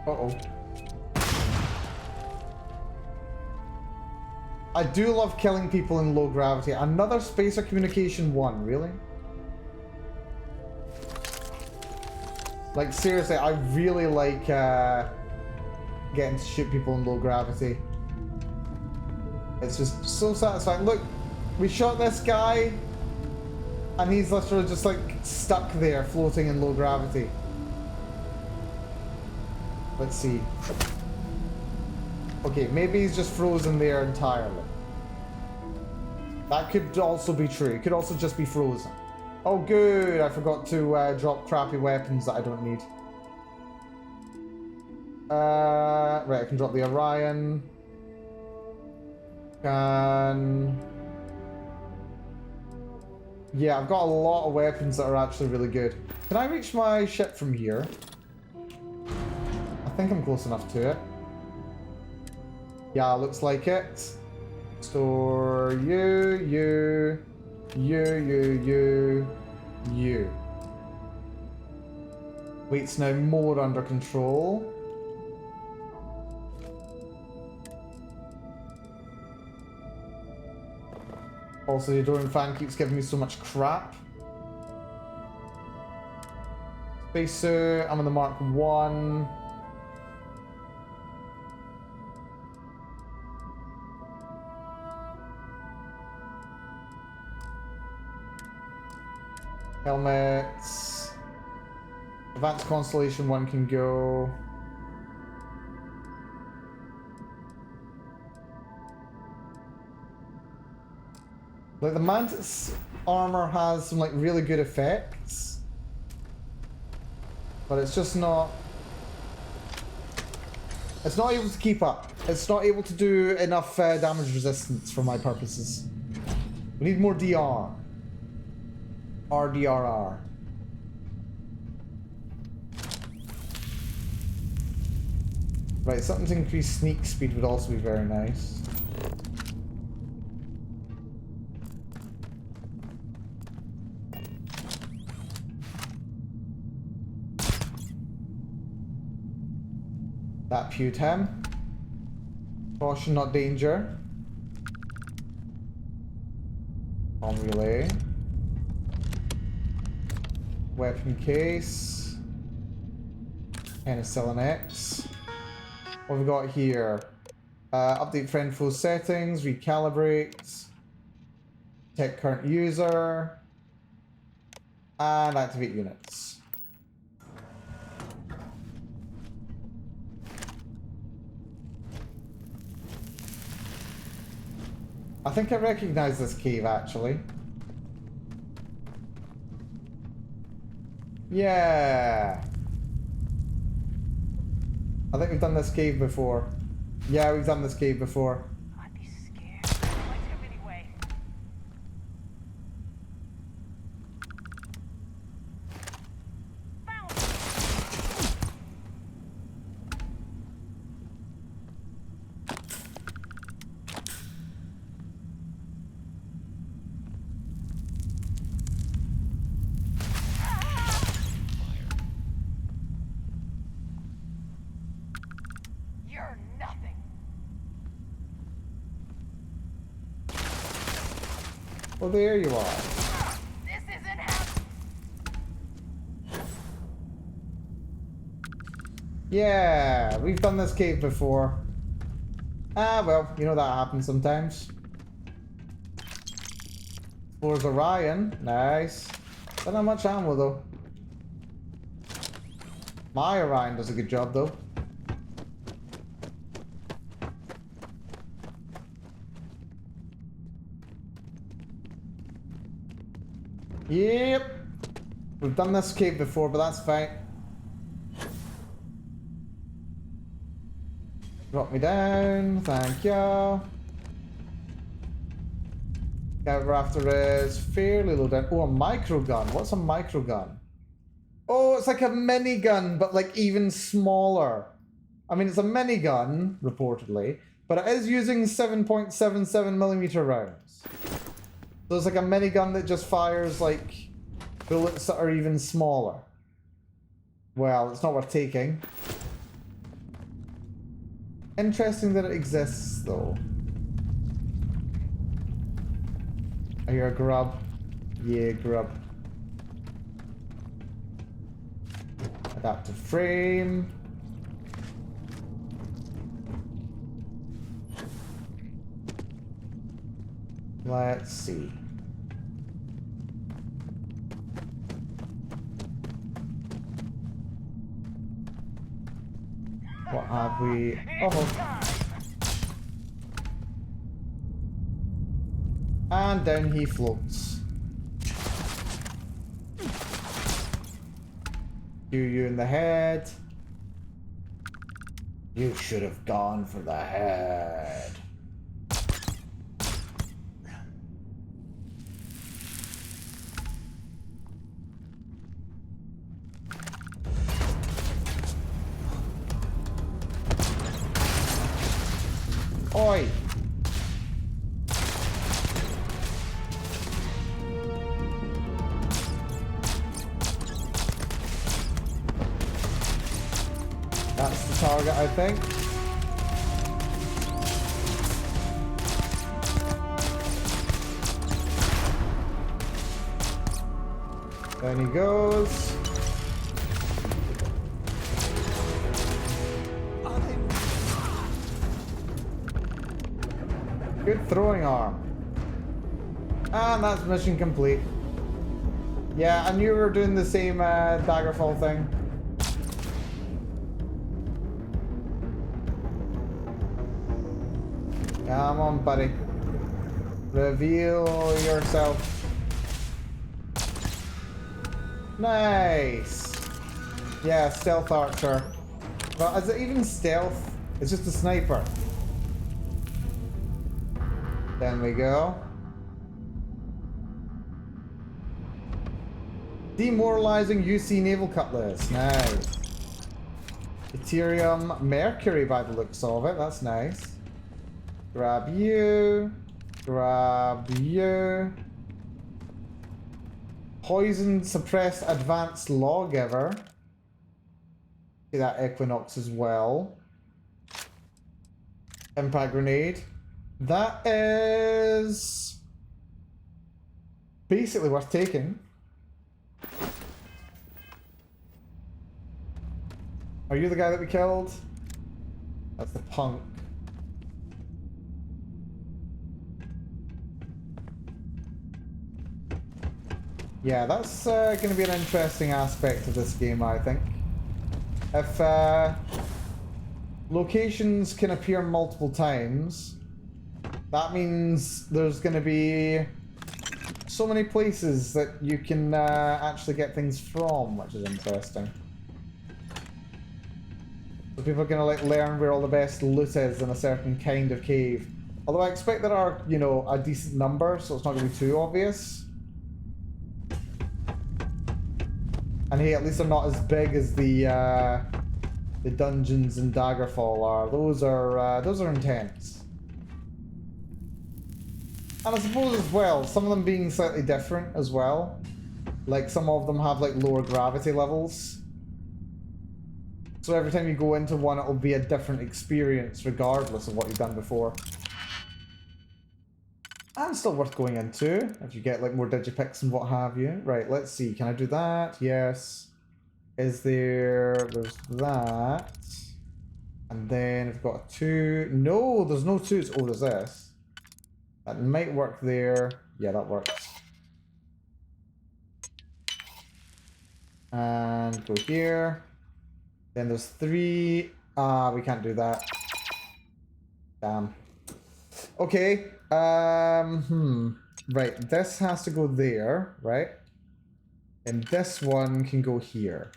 Uh-oh. I do love killing people in low gravity. Another spacer communication 1, really? Like, seriously, I really like getting to shoot people in low gravity. It's just so satisfying. Look, we shot this guy, and he's literally just like stuck there, floating in low gravity. Let's see. Okay, maybe he's just frozen there entirely. That could also be true. It could also just be frozen. Oh, good. I forgot to drop crappy weapons that I don't need. Right, I can drop the Orion. Yeah, I've got a lot of weapons that are actually really good. Can I reach my ship from here? I think I'm close enough to it. Yeah, looks like it. Store you. Weight's now more under control. Also, the Adoran fan keeps giving me so much crap. Spacesuit, I'm on the Mark 1. Helmets. Advanced Constellation 1 can go. Like, the Mantis armor has some, like, really good effects. But it's just not... It's not able to keep up. It's not able to do enough damage resistance for my purposes. We need more DR. RDRR. Right, something to increase sneak speed would also be very nice. That pewed him. Caution, not danger. On relay. Weapon case. Penicillin X. What have we got here? Update friend full settings, recalibrate, detect current user, and activate units. I think I recognize this cave actually. Yeah. I think we've done this cave before. Yeah, we've done this cave before. I'd be scared. What's him anyway? You're nothing. Well, there you are. This isn't how. Yeah, we've done this cave before. Ah, well, you know that happens sometimes. Explores Orion. Nice. Don't have much ammo, though. My Orion does a good job, though. Yep. We've done this cave before, but that's fine. Drop me down. Thank you. What we're after is fairly low down. Oh, a micro gun. What's a micro gun? Oh, it's like a minigun, but like even smaller. I mean, it's a minigun, reportedly, but it is using 7.77mm rounds. So it's like a minigun that just fires like bullets that are even smaller. Well, it's not worth taking. Interesting that it exists, though. I hear a grub. Yeah, grub. Adaptive frame. Let's see. What have we? Oh. And down he floats. You in the head. You should have gone for the head. Oi! That's the target, I think. Down he goes. Good throwing arm. And that's mission complete. Yeah, I knew we were doing the same daggerfall thing. Come on, buddy. Reveal yourself. Nice. Yeah, stealth archer. Well, is it even stealth? It's just a sniper. Then we go. Demoralizing UC naval cutlass. Nice. Deuterium, mercury by the looks of it. That's nice. Grab you. Grab you. Poison suppressed advanced lawgiver. See that Equinox as well. Impact grenade. That is basically worth taking. Are you the guy that we killed? That's the punk. Yeah, that's going to be an interesting aspect of this game, I think. If locations can appear multiple times, that means there's going to be so many places that you can actually get things from, which is interesting. So people are going to like learn where all the best loot is in a certain kind of cave. Although I expect there are, you know, a decent number, so it's not going to be too obvious. And hey, at least they're not as big as the dungeons in Daggerfall are. Those are intense. And I suppose as well, some of them being slightly different as well. Like some of them have like lower gravity levels. So every time you go into one, it'll be a different experience regardless of what you've done before. And still worth going into if you get like more digipicks and what have you. Right, let's see. Can I do that? Yes. Is there's that. And then I've got a 2. No, there's no 2s. Oh, there's this. That might work there. Yeah, that works. And go here. Then there's 3. Ah, we can't do that. Damn. Okay. Right, this has to go there, right? And this one can go here.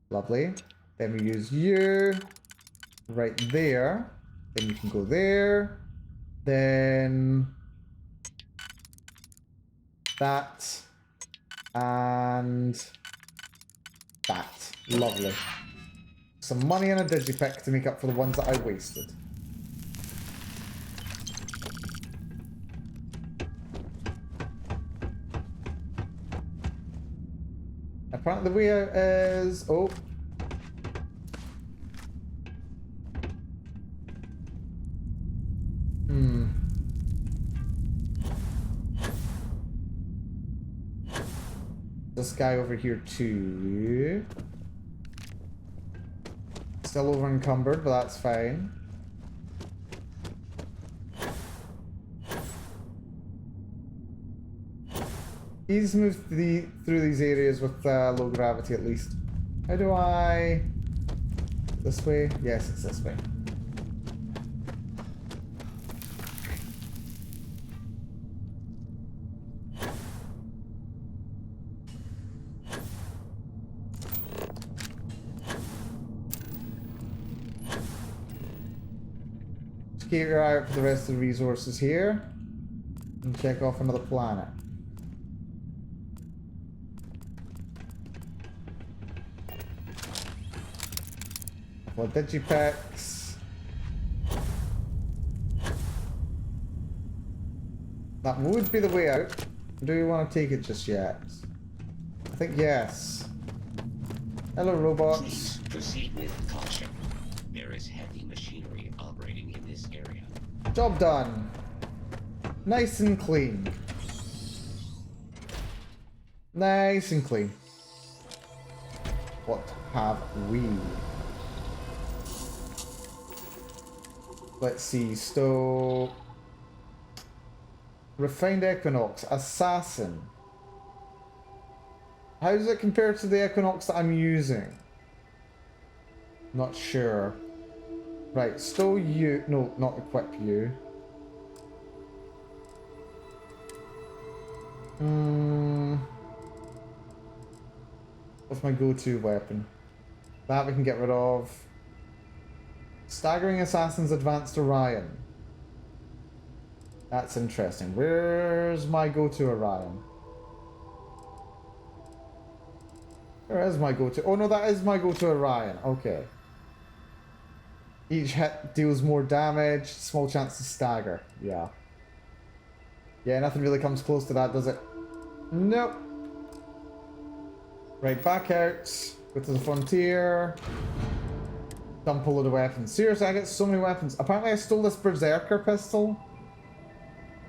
Lovely. Then we use you right there. Then you can go there. Then that and that. Lovely. Some money and a digipick to make up for the ones that I wasted. Apparently the way out is... Oh. This guy over here too. Still over encumbered, but that's fine. He's moved through these areas with low gravity at least. How do I... This way? Yes, it's this way. Just keep your eye out for the rest of the resources here. And check off another planet. Well, digipacks. That would be the way out. Do you want to take it just yet? I think yes. Hello, robots. Please proceed with caution. There is heavy machinery operating in this area. Job done. Nice and clean. Nice and clean. What have we? Let's see, so... Refined Equinox, Assassin. How does it compare to the Equinox that I'm using? Not sure. Right, stow you... No, not equip you. What's my go-to weapon? That we can get rid of. Staggering Assassin's Advanced Orion. That's interesting. Where's my go-to Orion? Where is my go-to? Oh no, that is my go-to Orion. Okay. Each hit deals more damage, small chance to stagger. Yeah. Yeah, nothing really comes close to that, does it? Nope. Right, back out. Go to the frontier. Dump a load of weapons. Seriously, I get so many weapons. Apparently I stole this Berserker pistol.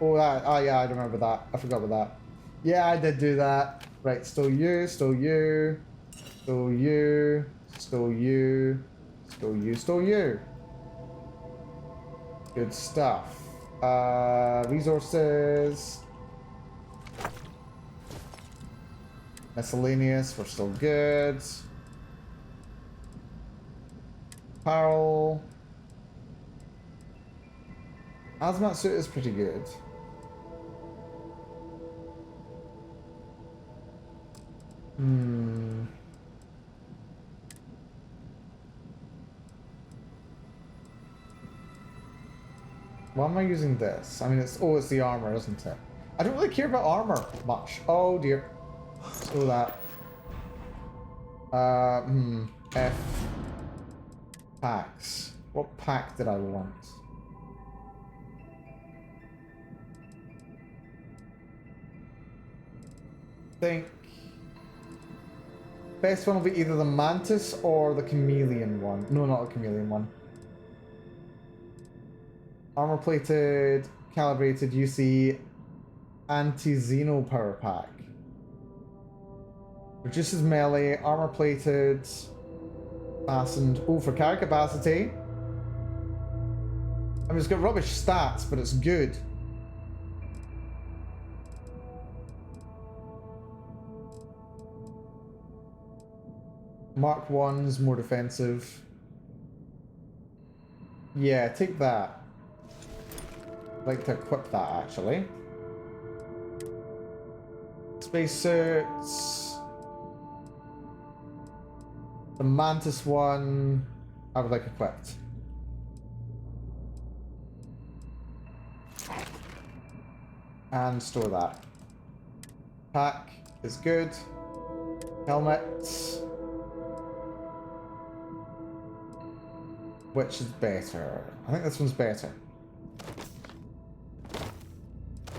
Oh, yeah, I remember that. I forgot about that. Yeah, I did do that. Right, stole you, stole you, stole you, stole you, stole you, stole you. Good stuff. Resources. Miscellaneous, we're still good. Apparel. Hazmat suit is pretty good. Why am I using this? I mean, it's the armor, isn't it? I don't really care about armor much. Oh dear. So that. F. Packs. What pack did I want? Think. Best one will be either the Mantis or the Chameleon one. No, not the Chameleon one. Armor plated, calibrated UC, anti-Xeno power pack. Reduces melee, armor plated, fastened. Oh, for carry capacity. I mean, it's got rubbish stats, but it's good. Mark 1's more defensive. Yeah, take that. I'd like to equip that, actually. Spacesuits. The Mantis one, I would like equipped. And store that. Pack is good. Helmet. Which is better? I think this one's better.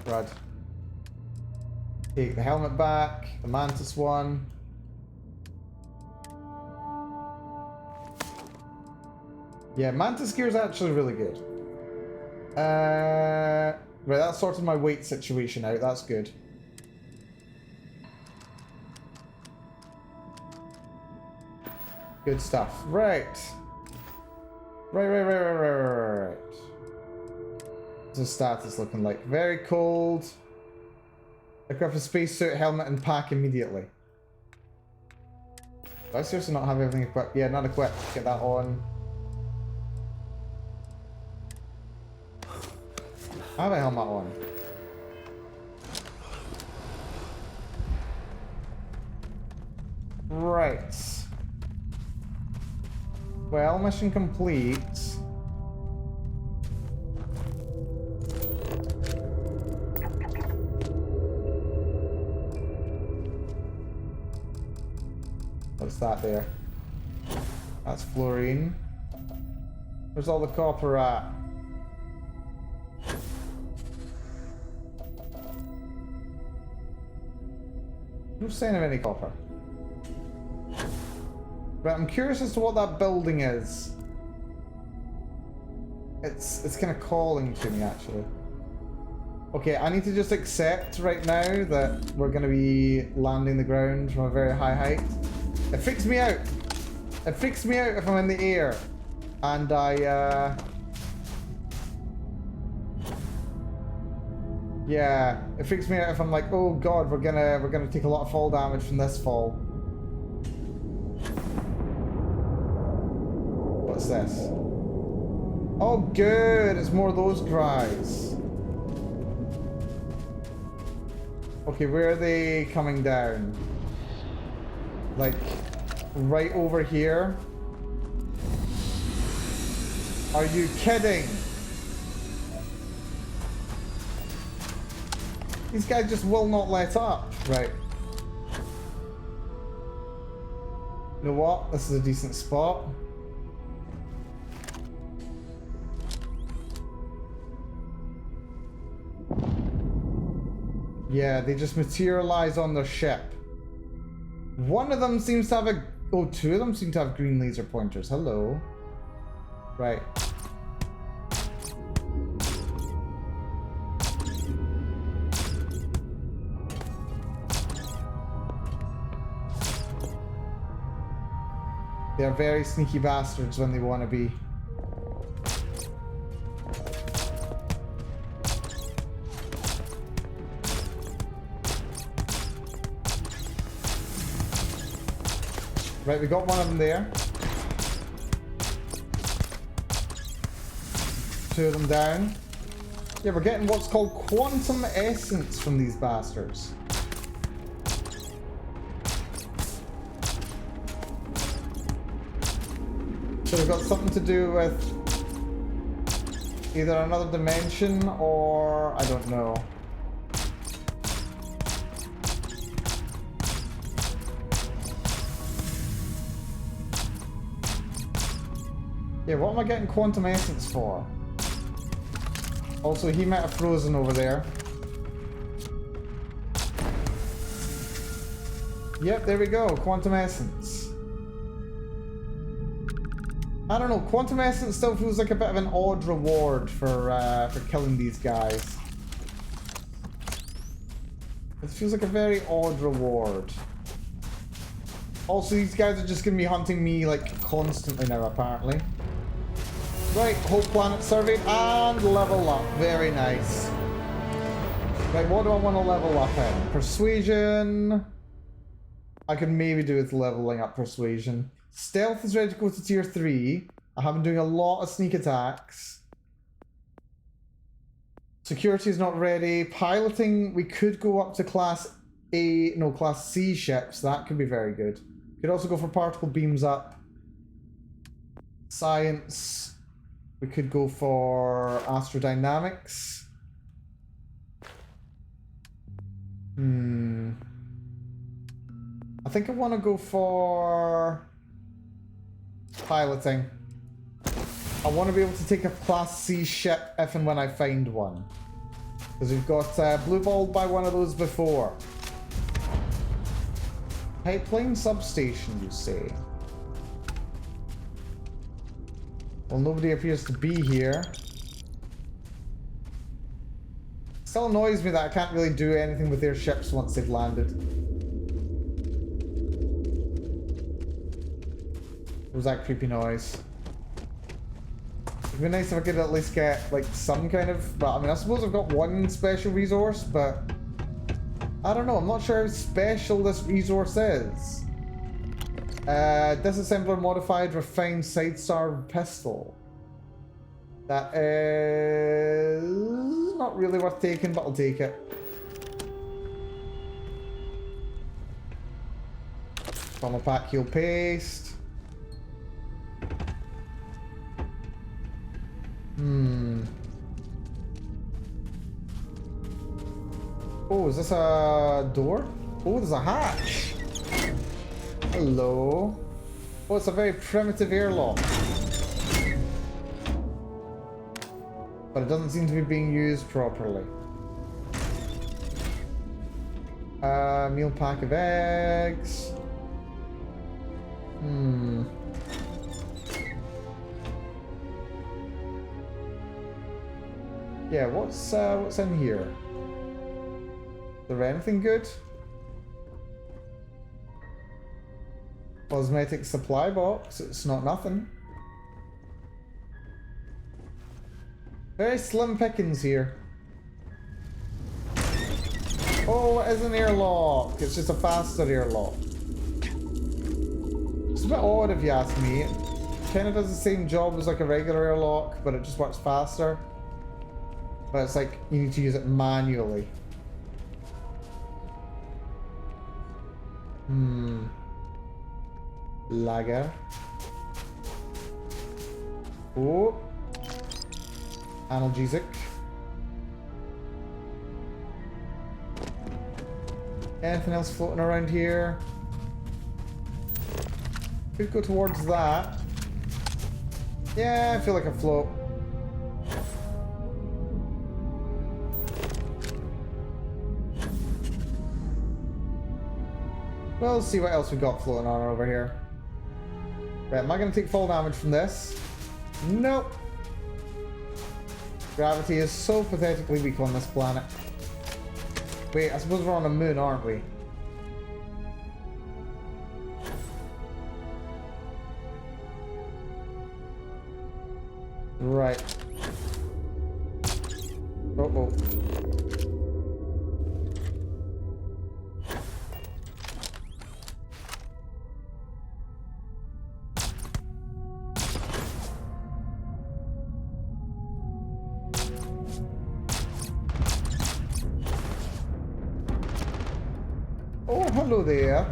Right. Take the helmet back, the Mantis one. Yeah, Mantis gear is actually really good. Right, that sorted my weight situation out. That's good. Good stuff. Right. Right. What's the status looking like? Very cold. Equip a spacesuit, helmet, and pack immediately. Do I seriously not have everything equipped? Yeah, not equipped. Get that on. I have a helmet on. Right. Well, mission complete. What's that there? That's fluorine. Where's all the copper at? No sign of any copper. But I'm curious as to what that building is. It's kind of calling to me, actually. Okay, I need to just accept right now that we're going to be landing the ground from a very high height. It freaks me out. It freaks me out if I'm in the air. And yeah, it freaks me out if I'm like, oh god, we're gonna take a lot of fall damage from this fall. What's this? Oh good, it's more of those cries. Okay, where are they coming down? Like, right over here? Are you kidding? These guys just will not let up. Right. You know what? This is a decent spot. Yeah, they just materialize on their ship. One of them seems to have a... Oh, two of them seem to have green laser pointers. Hello. Right. They're very sneaky bastards when they want to be. Right, we got one of them there. Two of them down. Yeah, we're getting what's called quantum essence from these bastards. So we've got something to do with either another dimension or I don't know. Yeah, what am I getting quantum essence for? Also, he might have frozen over there. Yep, there we go. Quantum essence. I don't know. Quantum essence still feels like a bit of an odd reward for killing these guys. It feels like a very odd reward. Also, these guys are just going to be hunting me like constantly now, apparently. Right, whole planet surveyed and level up. Very nice. Right, what do I want to level up in? Persuasion. I could maybe do with leveling up persuasion. Stealth is ready to go to tier 3. I have been doing a lot of sneak attacks. Security is not ready. Piloting, we could go up to class C ships. That could be very good. Could also go for particle beams up. Science. We could go for astrodynamics. I think I want to go for piloting. I want to be able to take a class C ship if and when I find one. Because we've got blue balled by one of those before. Pipeline substation, you say? Well, nobody appears to be here. Still annoys me that I can't really do anything with their ships once they've landed. What was that creepy noise? It'd be nice if I could at least get, like, some kind of... Well, I mean, I suppose I've got one special resource, but... I don't know, I'm not sure how special this resource is. Disassembler modified refined side star pistol. That is not really worth taking, but I'll take it. Trauma pack heal paste. Oh, is this a door? Oh, there's a hatch. Hello. Oh, it's a very primitive airlock. But it doesn't seem to be being used properly. Meal pack of eggs. Yeah, what's in here? Is there anything good? Cosmetic supply box. It's not nothing. Very slim pickings here. Oh, it is an airlock. It's just a faster airlock. It's a bit odd if you ask me. It kind of does the same job as like a regular airlock, but it just works faster. But it's like you need to use it manually. Lager. Oh. Analgesic. Anything else floating around here? Could go towards that. Yeah, I feel like a float. Well, let's see what else we got floating on over here. Right, am I going to take fall damage from this? Nope. Gravity is so pathetically weak on this planet. Wait, I suppose we're on a moon, aren't we? Right. Uh-oh. Oh, hello there.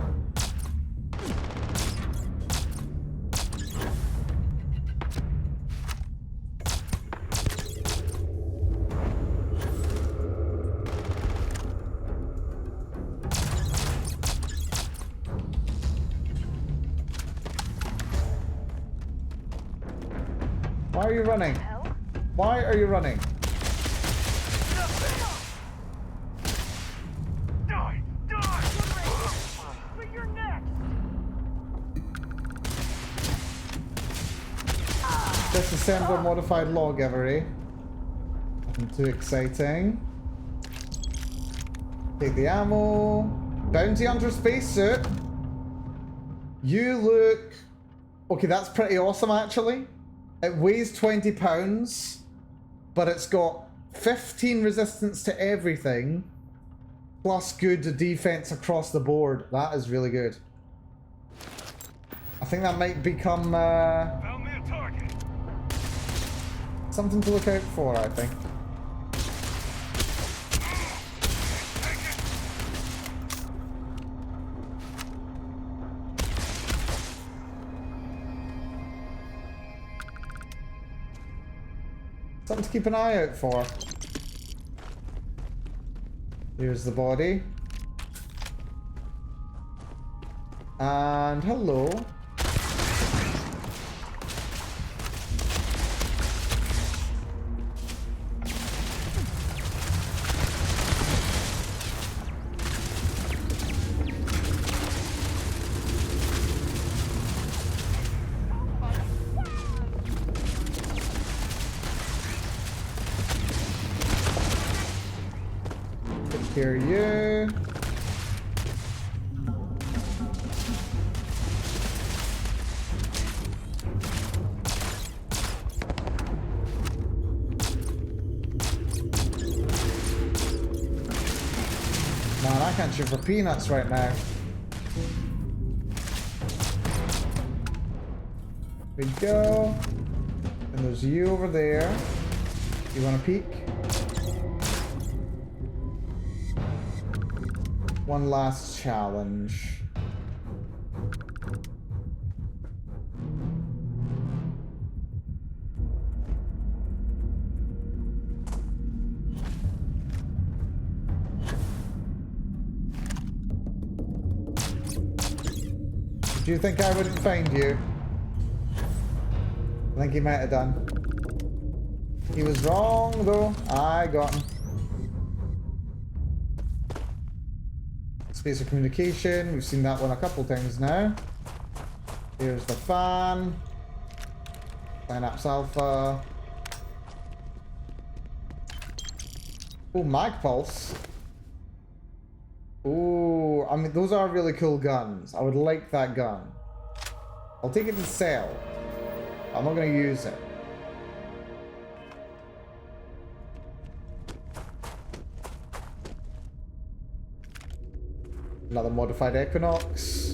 Why are you running? Why are you running? Disassemble modified log every. Nothing too exciting. Take the ammo. Bounty Hunter spacesuit. You look... Okay, that's pretty awesome actually. It weighs 20 pounds, but it's got 15 resistance to everything, plus good defense across the board. That is really good. I think that might become Found me a target. something to look out for, I think. Something to keep an eye out for. Here's the body. And hello. Here you. Man, I can't shoot for peanuts right now. There we go. And there's you over there. You want to peek? One last challenge. Do you think I wouldn't find you? I think he might have done. He was wrong though. I got him. Space of communication, we've seen that one a couple times now. Here's the fan. Synapse Alpha. Oh, Mag Pulse. Oh, I mean, those are really cool guns. I would like that gun. I'll take it to sell. I'm not going to use it. Another modified Equinox.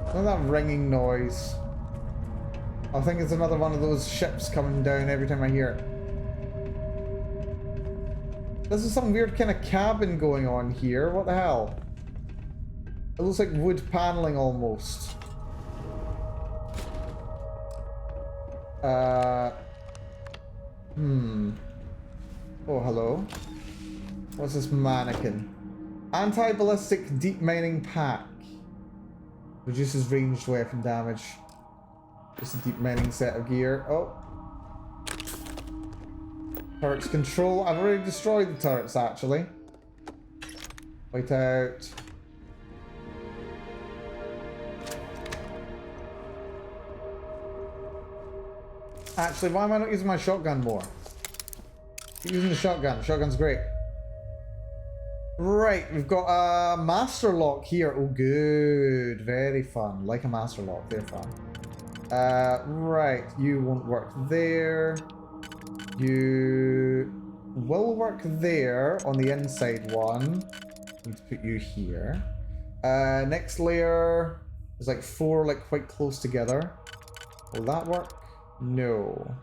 Look at that ringing noise. I think it's another one of those ships coming down every time I hear it. This is some weird kind of cabin going on here. What the hell? It looks like wood paneling almost. Oh, hello. What's this mannequin? Anti-ballistic deep mining pack. Reduces ranged weapon damage. Just a deep mining set of gear. Oh. Turrets control. I've already destroyed the turrets, actually. Wait out. Actually, why am I not using my shotgun more? Keep using the shotgun. The shotgun's great. Right, we've got a master lock here. Oh, good. Very fun. Like a master lock. They're fun. Right, you won't work there. You will work there on the inside one. Need to put you here. Next layer is like 4 like quite close together. Will that work? No.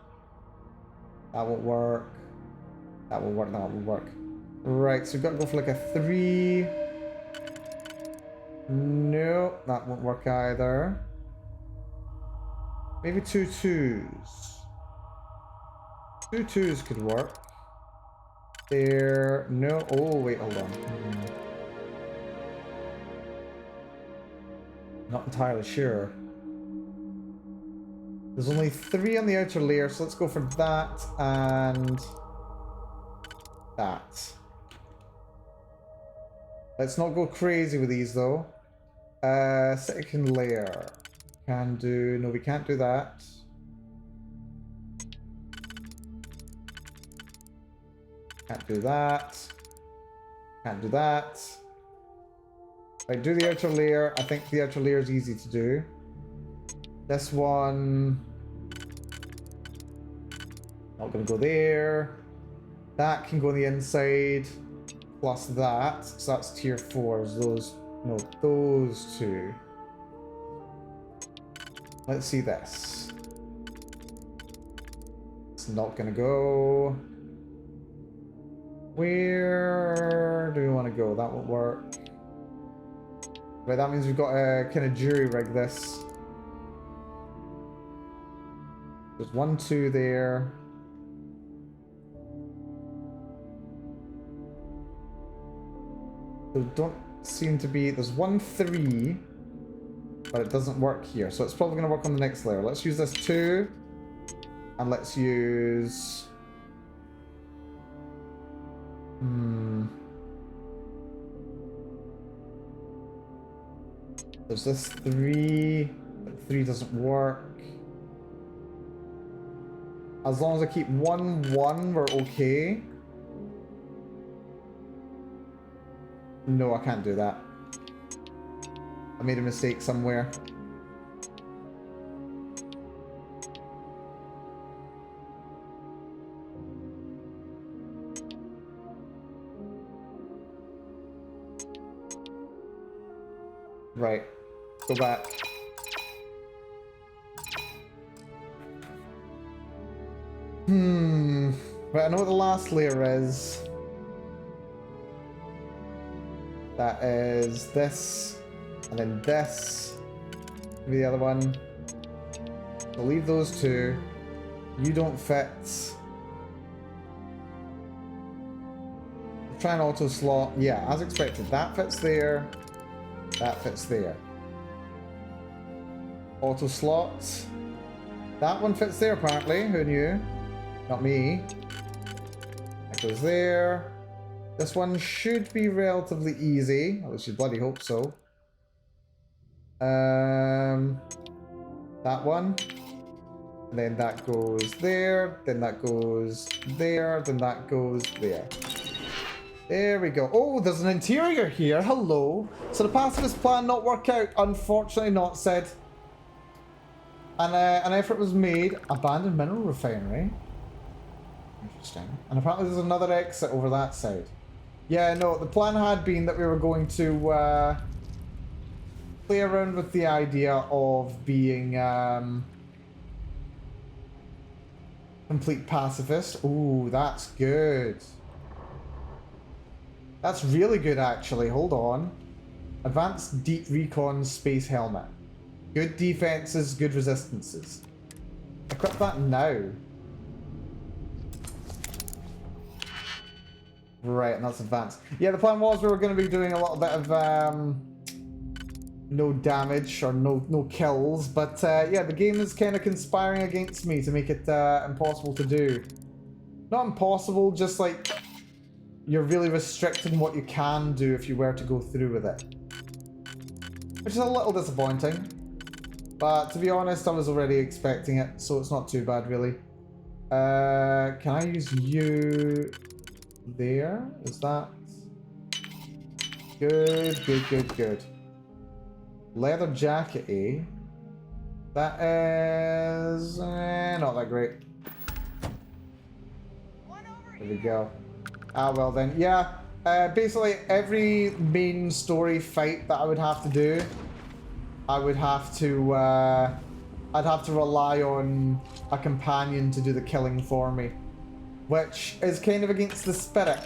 That won't work. That will work. That will work. Right, so we've got to go for like a 3. No, that won't work either. Maybe 2 2s. 2 2s could work. There. No. Oh, wait, hold on. Not entirely sure. There's only 3 on the outer layer, so let's go for that and that. Let's not go crazy with these though. Second layer. Can do. No, we can't do that. Can't do that. Can't do that. If I do the outer layer, I think the outer layer is easy to do. This one. Not gonna go there. That can go on the inside. Plus that. So that's tier 4s. Those. No, those 2. Let's see this. It's not gonna go. Where do we want to go? That won't work. Right, that means we've got to kind of jury rig this. There's 1 2 there. There don't seem to be. There's 1 3. But it doesn't work here, so it's probably going to work on the next layer. Let's use this 2, and let's use... There's this 3, but 3 doesn't work. As long as I keep 1 1, we're okay. No, I can't do that. I made a mistake somewhere. Right. Go back. Right, I know what the last layer is. That is this. And then this. Maybe the other one. I'll leave those 2. You don't fit. Try an auto slot. Yeah, as expected. That fits there. That fits there. Auto slots. That one fits there apparently. Who knew? Not me. That goes there. This one should be relatively easy. At least you bloody hope so. That one. And then that goes there. Then that goes there. Then that goes there. There we go. Oh, there's an interior here. Hello. So the pacifist plan not work out. Unfortunately not, said. And an effort was made. Abandoned mineral refinery. Interesting. And apparently there's another exit over that side. Yeah, no, the plan had been that we were going to play around with the idea of being complete pacifist. Ooh, that's good. That's really good, actually. Hold on. Advanced Deep Recon Space Helmet. Good defenses, good resistances. Equip that now. Right, and that's advanced. Yeah, the plan was we were going to be doing a little bit of no damage or no kills, but yeah, the game is kind of conspiring against me to make it impossible to do. Not impossible, just like you're really restricting what you can do if you were to go through with it. Which is a little disappointing. But to be honest, I was already expecting it, so it's not too bad really. Can I use you there? Is that good? Good, good, good. Leather jacket, eh? That is not that great. There we go. Ah, well then, yeah. Basically, every main story fight that I would have to do, I would have to, I'd have to rely on a companion to do the killing for me, which is kind of against the spirit.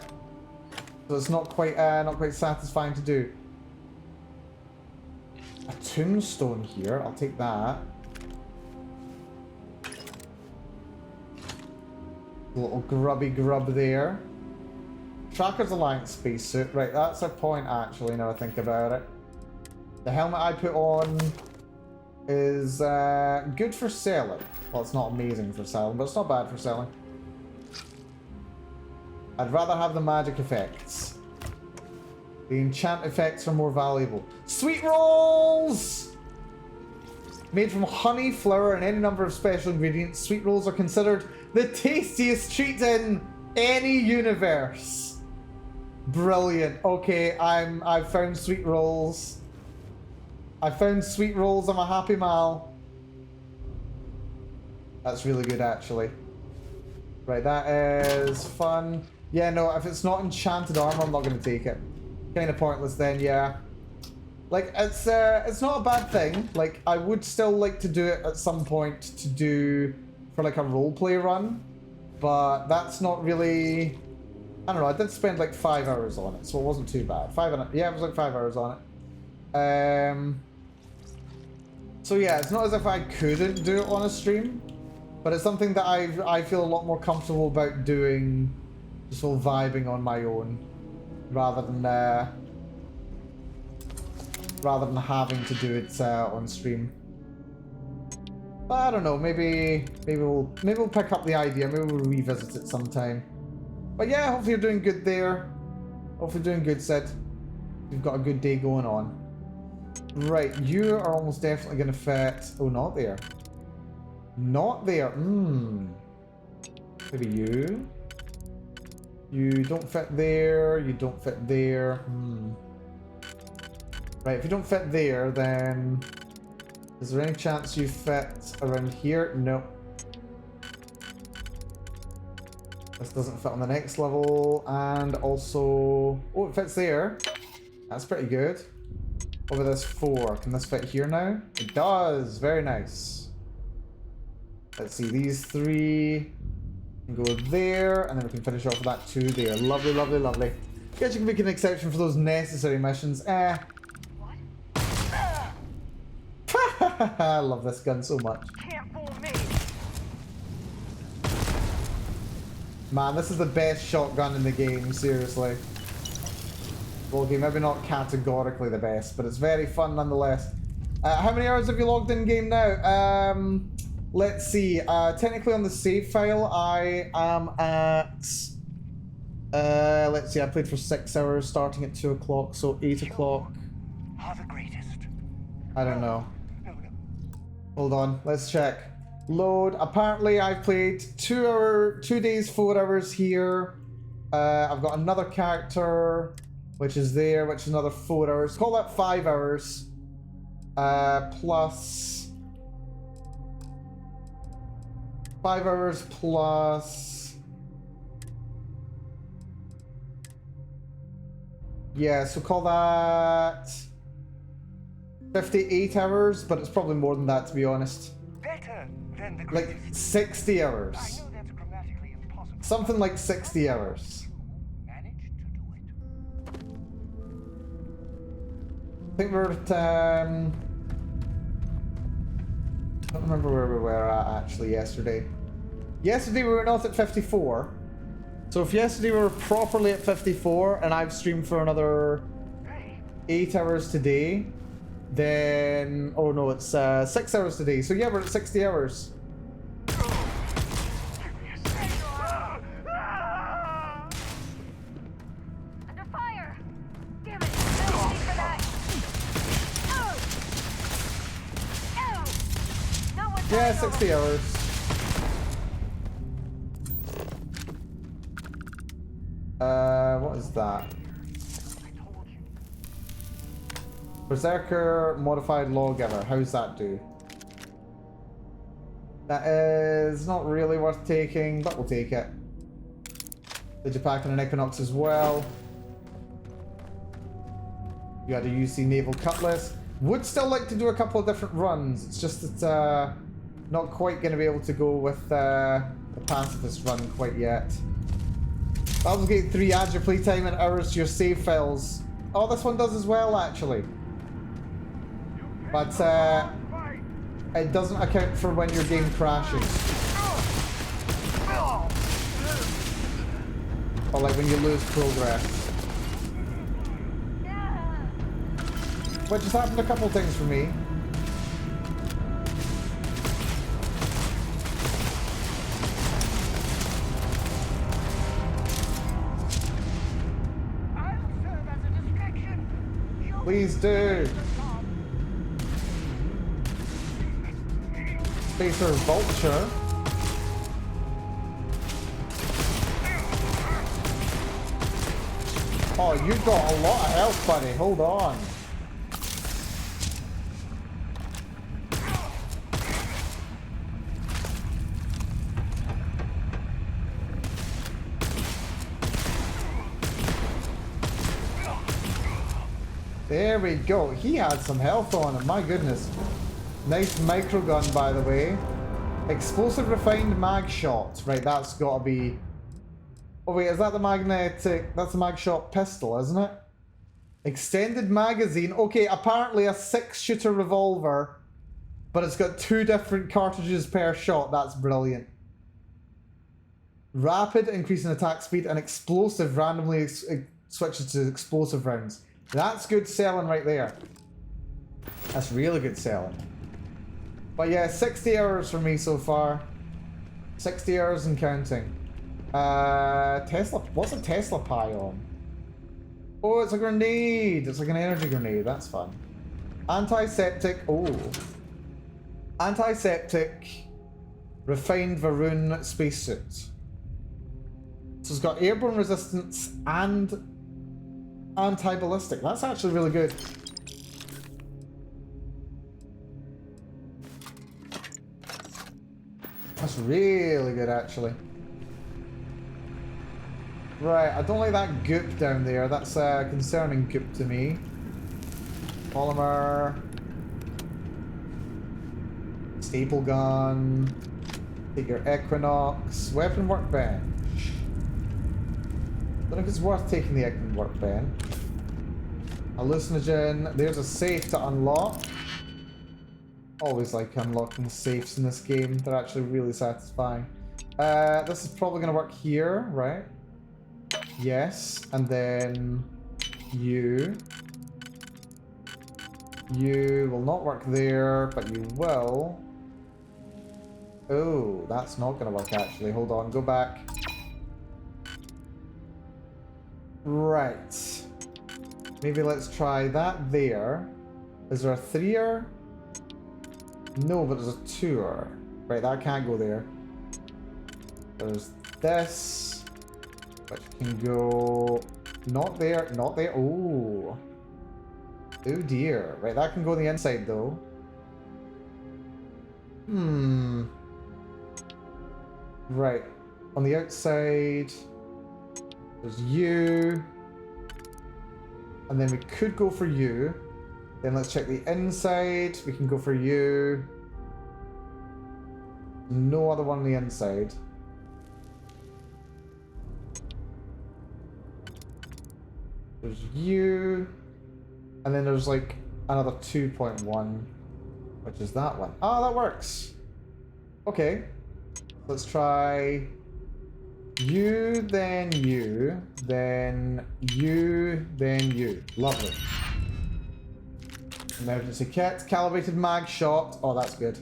So it's not quite satisfying to do. A tombstone here, I'll take that. A little grubby grub there. Tracker's Alliance spacesuit. Right, that's a point actually, now I think about it. The helmet I put on is good for selling. Well, it's not amazing for selling, but it's not bad for selling. I'd rather have the magic effects. The enchant effects are more valuable. Sweet rolls! Made from honey, flour, and any number of special ingredients, sweet rolls are considered the tastiest treat in any universe. Brilliant. Okay, I've found sweet rolls. I found sweet rolls. I'm a happy mal. That's really good, actually. Right, that is fun. Yeah, no, if it's not enchanted armor, I'm not going to take it. Kind of pointless then, yeah. Like, it's not a bad thing. Like, I would still like to do it at some point to do for like a roleplay run, but that's not really. I don't know. I did spend like 5 hours on it, so it wasn't too bad. Yeah, it was like 5 hours on it. So yeah, it's not as if I couldn't do it on a stream, but it's something that I feel a lot more comfortable about doing, just all vibing on my own, rather than having to do it on stream. But I don't know. Maybe we'll pick up the idea. Maybe we'll revisit it sometime. But yeah, hopefully you're doing good there. Hopefully you're doing good, Sid. You've got a good day going on. Right, you are almost definitely going to fit. Oh, not there. Not there. Maybe you. You don't fit there. You don't fit there. Right, if you don't fit there, then is there any chance you fit around here? No. This doesn't fit on the next level, and also, oh, it fits there. That's pretty good. Over this 4, can this fit here now? It does. Very nice. Let's see, these 3 can go there, and then we can finish off with that 2 there. Lovely, lovely, lovely. Guess you can make an exception for those necessary missions. I love this gun so much. Can't fool me. Man, this is the best shotgun in the game, seriously. Well, okay, maybe not categorically the best, but it's very fun nonetheless. How many hours have you logged in game now? Let's see. Technically on the save file, I am at... let's see, I played for 6 hours, starting at 2 o'clock, so 8 o'clock. Are the greatest. I don't know. Hold on, let's check. Load. Apparently, I've played 2 days, 4 hours here. I've got another character, which is there, which is another 4 hours. Call that 5 hours. Plus 5 hours plus. Yeah, so call that 58 hours, but it's probably more than that, to be honest. Better than the Like 60 hours. I know that's grammatically impossible. Something like 60 hours. I think we're at, I don't remember where we were at actually yesterday. Yesterday we were not at 54. So if yesterday we were properly at 54 and I've streamed for another 8 hours today, then... Oh no, it's 6 hours today. So yeah, we're at 60 hours. Under fire! Damn it! No need for that! No one's Yeah, 60 hours. What is that? Berserker Modified Lawgiver. How's that do? That is not really worth taking, but we'll take it. Digipack and an Equinox as well. You had a UC Naval Cutlass. Would still like to do a couple of different runs. It's just that not quite going to be able to go with the pacifist run quite yet. Baldur's Gate 3 adds your playtime and hours to your save files. Oh, this one does as well, actually. But it doesn't account for when your game crashes. Or like when you lose progress. Which has happened a couple things for me. Please do. Spacer Vulture. Oh, you got a lot of health, buddy. Hold on. There we go. He had some health on him. My goodness. Nice micro gun, by the way. Explosive refined mag shot. Right, that's got to be... Oh wait, is that the magnetic... That's the mag shot pistol, isn't it? Extended magazine. Okay, apparently a 6-shooter revolver, but it's got 2 different cartridges per shot. That's brilliant. Rapid, increase in attack speed, and explosive randomly switches to explosive rounds. That's good selling right there. That's really good selling. But yeah, 60 hours for me so far. 60 hours and counting. Tesla. What's a Tesla pie on? Oh, it's a grenade. It's like an energy grenade. That's fun. Antiseptic. Oh. Antiseptic. Refined Varun spacesuit. So it's got airborne resistance and anti-ballistic. That's actually really good. That's really good, actually. Right, I don't like that goop down there. That's concerning goop to me. Polymer. Staple gun. Take your Equinox. Weapon workbench. Don't know if it's worth taking the Equinox workbench. Hallucinogen. There's a safe to unlock. Always like unlocking safes in this game. They're actually really satisfying. This is probably going to work here, right? Yes. And then you. You will not work there, but you will. Oh, that's not going to work actually. Hold on, go back. Right. Maybe let's try that there. Is there a 3-er? No, but there's a 2-er. Right, that can't go there. There's this, which can go... Not there, not there. Oh. Oh dear. Right, that can go on the inside though. Right. On the outside, there's you. And then we could go for you. Then let's check the inside. We can go for you. No other one on the inside. There's you. And then there's like another 2.1, which is that one. Oh, that works. Okay. Let's try You, then you, then you, then you. Lovely. Emergency kit, calibrated mag shot. Oh, that's good.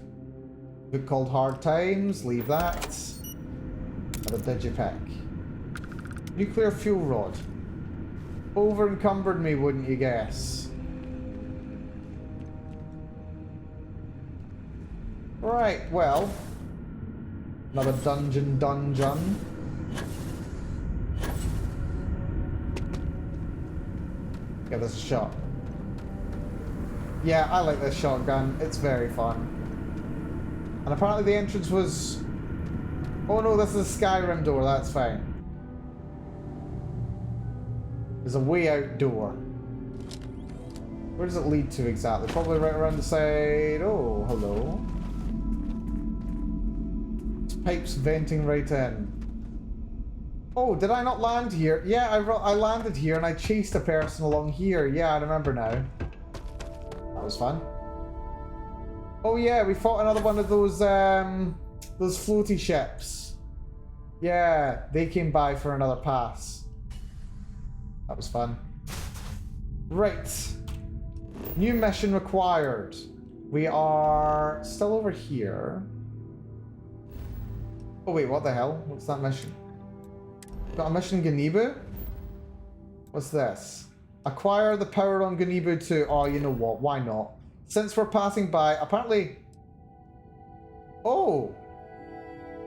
Book called Hard Times. Leave that. Another digipack. Nuclear fuel rod. Over encumbered me, wouldn't you guess? Right, well. Another dungeon. Give this a shot. Yeah, I like this shotgun. It's very fun. And apparently the entrance was... Oh no, this is a Skyrim door. That's fine. There's a way out door. Where does it lead to exactly? Probably right around the side. Oh, hello. This pipe's venting right in. Oh, did I not land here? Yeah, I landed here and I chased a person along here. Yeah, I remember now. That was fun. Oh yeah, we fought another one of those floaty ships. Yeah, they came by for another pass. That was fun. Right. New mission required. We are still over here. Oh wait, what the hell? What's that mission? Got a mission in Ganibu? What's this? Acquire the power on Ganibu 2. Oh, you know what? Why not? Since we're passing by, apparently... Oh!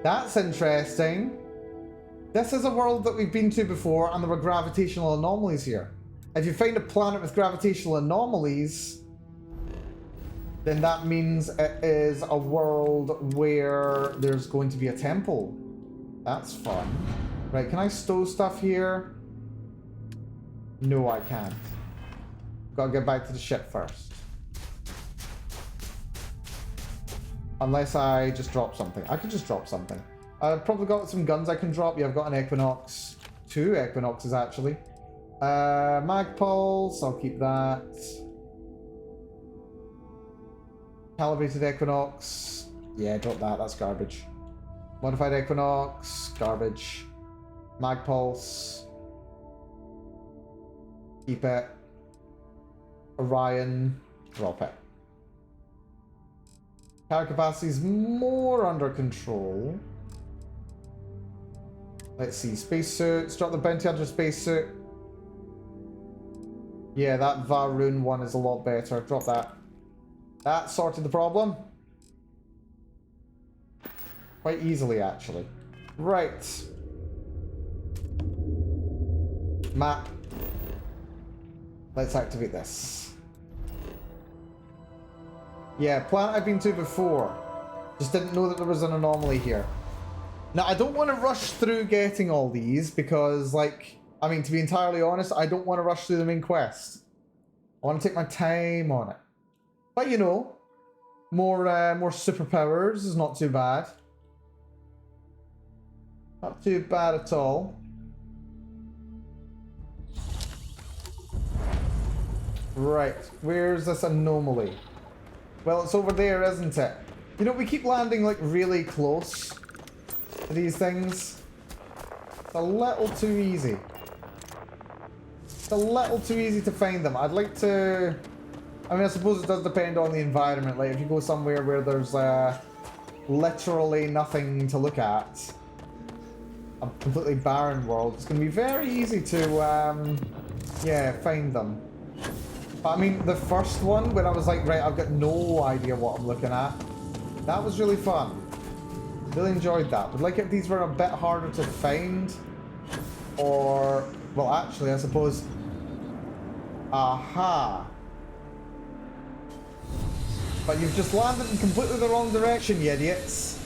That's interesting. This is a world that we've been to before, and there were gravitational anomalies here. If you find a planet with gravitational anomalies, then that means it is a world where there's going to be a temple. That's fun. Right, can I stow stuff here? No, I can't. Gotta get back to the ship first. Unless I just drop something. I could just drop something. I've probably got some guns I can drop. Yeah, I've got an Equinox. 2 Equinoxes, actually. Mag Pulse, I'll keep that. Calibrated Equinox. Yeah, drop that. That's garbage. Modified Equinox. Garbage. Mag Pulse. Keep it. Orion. Drop it. Power capacity is more under control. Let's see. Spacesuits. Drop the bounty hunter spacesuit. Yeah, that Varun one is a lot better. Drop that. That sorted the problem. Quite easily, actually. Right. Map. Let's activate this. Yeah, planet I've been to before. Just didn't know that there was an anomaly here. Now, I don't want to rush through getting all these because, like, I mean, to be entirely honest, I don't want to rush through the main quest. I want to take my time on it. But, you know, more superpowers is not too bad. Not too bad at all. Right, where's this anomaly? Well, it's over there, isn't it? You know, we keep landing, like, really close to these things. It's a little too easy. It's a little too easy to find them. I'd like to... I mean, I suppose it does depend on the environment. Like, if you go somewhere where there's literally nothing to look at, a completely barren world, it's going to be very easy to, yeah, find them. But, I mean, the first one, when I was like, right, I've got no idea what I'm looking at, that was really fun. Really enjoyed that. Would like if these were a bit harder to find, or, well, actually, I suppose, aha. But you've just landed in completely the wrong direction, you idiots.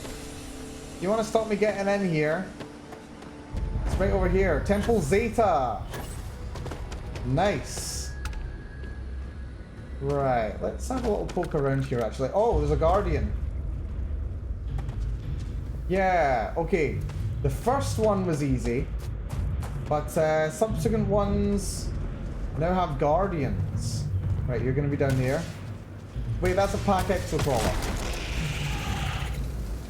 You want to stop me getting in here? It's right over here. Temple Zeta. Nice. Right, let's have a little poke around here, actually. Oh, there's a Guardian. Yeah, okay. The first one was easy, but subsequent ones now have Guardians. Right, you're going to be down here. Wait, that's a pack exocrawler.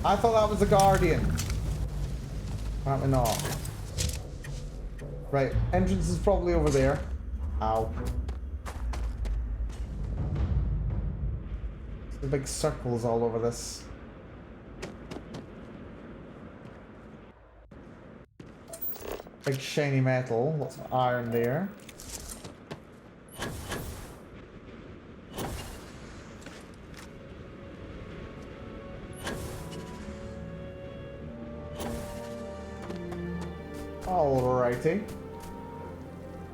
I thought that was a Guardian. Apparently not. Right, entrance is probably over there. Ow. The big circles all over this. Big shiny metal, lots of iron there. Alrighty.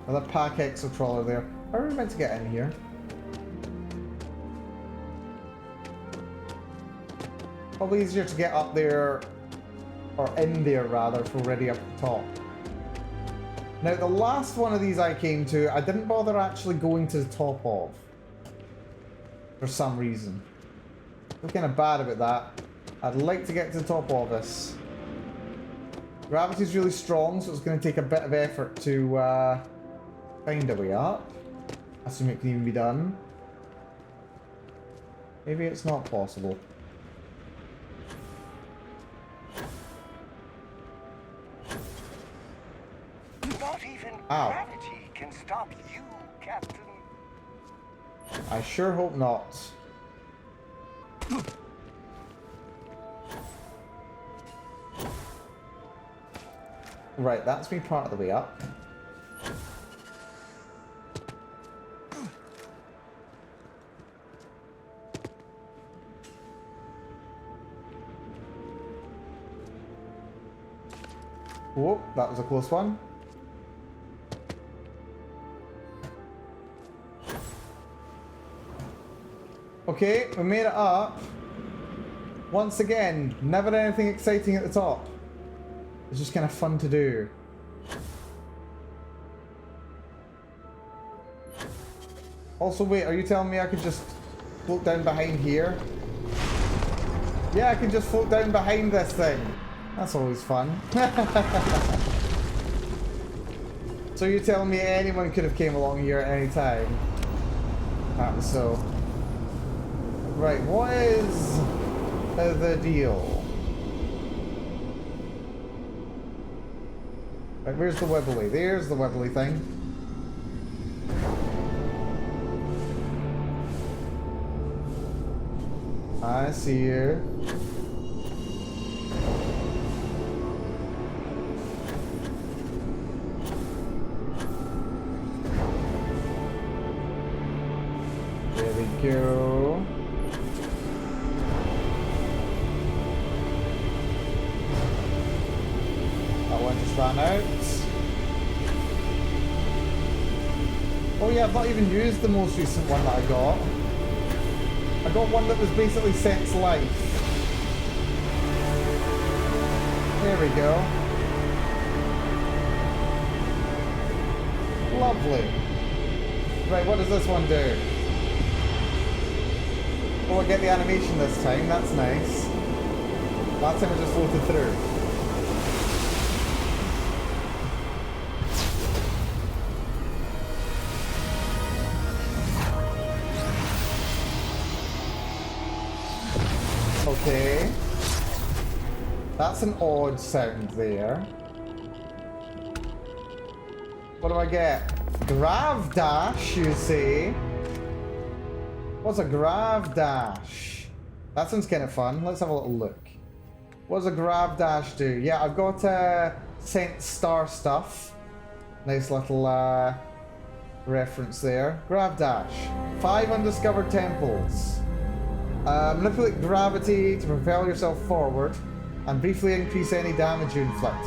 Another pack exo trawler there. How are we meant to get in here? Probably easier to get up there, or in there rather, if we're already up at the top. Now, the last one of these I came to, I didn't bother actually going to the top of. For some reason. I'm kind of bad about that. I'd like to get to the top of this. Gravity's really strong, so it's going to take a bit of effort to find a way up. I assume it can even be done. Maybe it's not possible. Not even Ow. gravity can stop you, Captain. I sure hope not. Right, that's me part of the way up. Whoa, that was a close one. Okay, we made it up. Once again, never anything exciting at the top. It's just kind of fun to do. Also, wait, are you telling me I could just float down behind here? Yeah, I can just float down behind this thing. That's always fun. So you're telling me anyone could have came along here at any time? Apparently so. Right, what is the deal? Right, where's the wibbly? There's the wibbly thing. I see you. There we go. That one just ran out. Oh yeah, I've not even used the most recent one that I got. I got one that was basically Sense Life. There we go. Lovely. Right, what does this one do? Oh, I get the animation this time, that's nice. Last time I just floated through. Okay. That's an odd sound there. What do I get? Grav dash, you see? What's a grav dash? That sounds kind of fun. Let's have a little look. What does a grav dash do? Yeah, I've got Sense Star stuff. Nice little reference there. Grav dash. 5 undiscovered temples. Manipulate gravity to propel yourself forward and briefly increase any damage you inflict.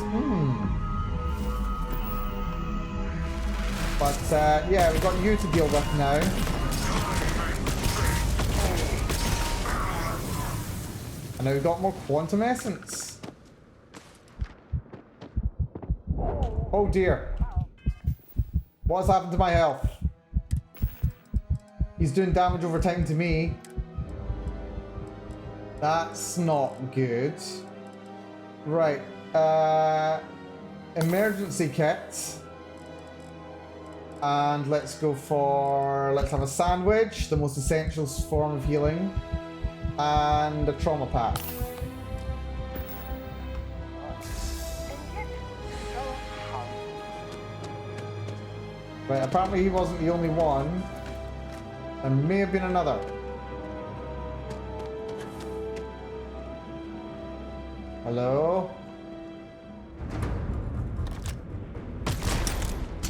But yeah, we've got you to deal with now. And now we've got more quantum essence. Oh dear. What has happened to my health? He's doing damage over time to me. That's not good. Right. Emergency kit. And let's go for... Let's have a sandwich, the most essential form of healing. And a trauma pack. Right, apparently he wasn't the only one. There may have been another. Hello?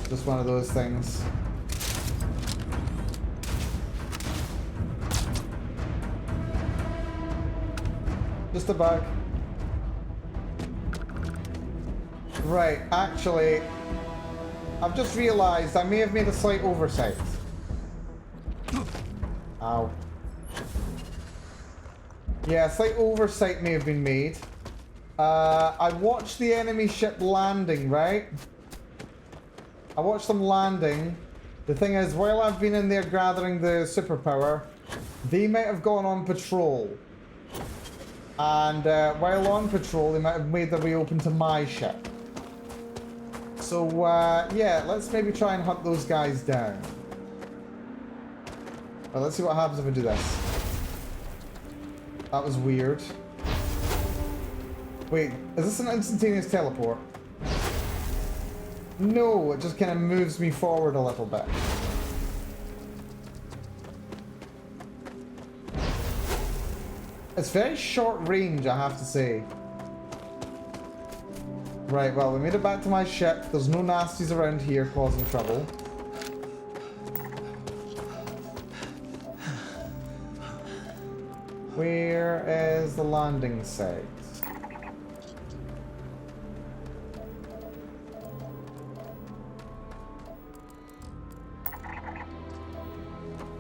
Just one of those things. Just a bug. Right, actually, I've just realized I may have made a slight oversight. Ow. Yeah, a slight oversight may have been made. I watched the enemy ship landing, right? I watched them landing. The thing is, while I've been in there gathering the superpower, they might have gone on patrol. And while on patrol, they might have made their way open to my ship. So, yeah, let's maybe try and hunt those guys down. Well, let's see what happens if I do this. That was weird. Wait, is this an instantaneous teleport? No, it just kind of moves me forward a little bit. It's very short range, I have to say. Right, well, we made it back to my ship. There's no nasties around here causing trouble. Where is the landing site?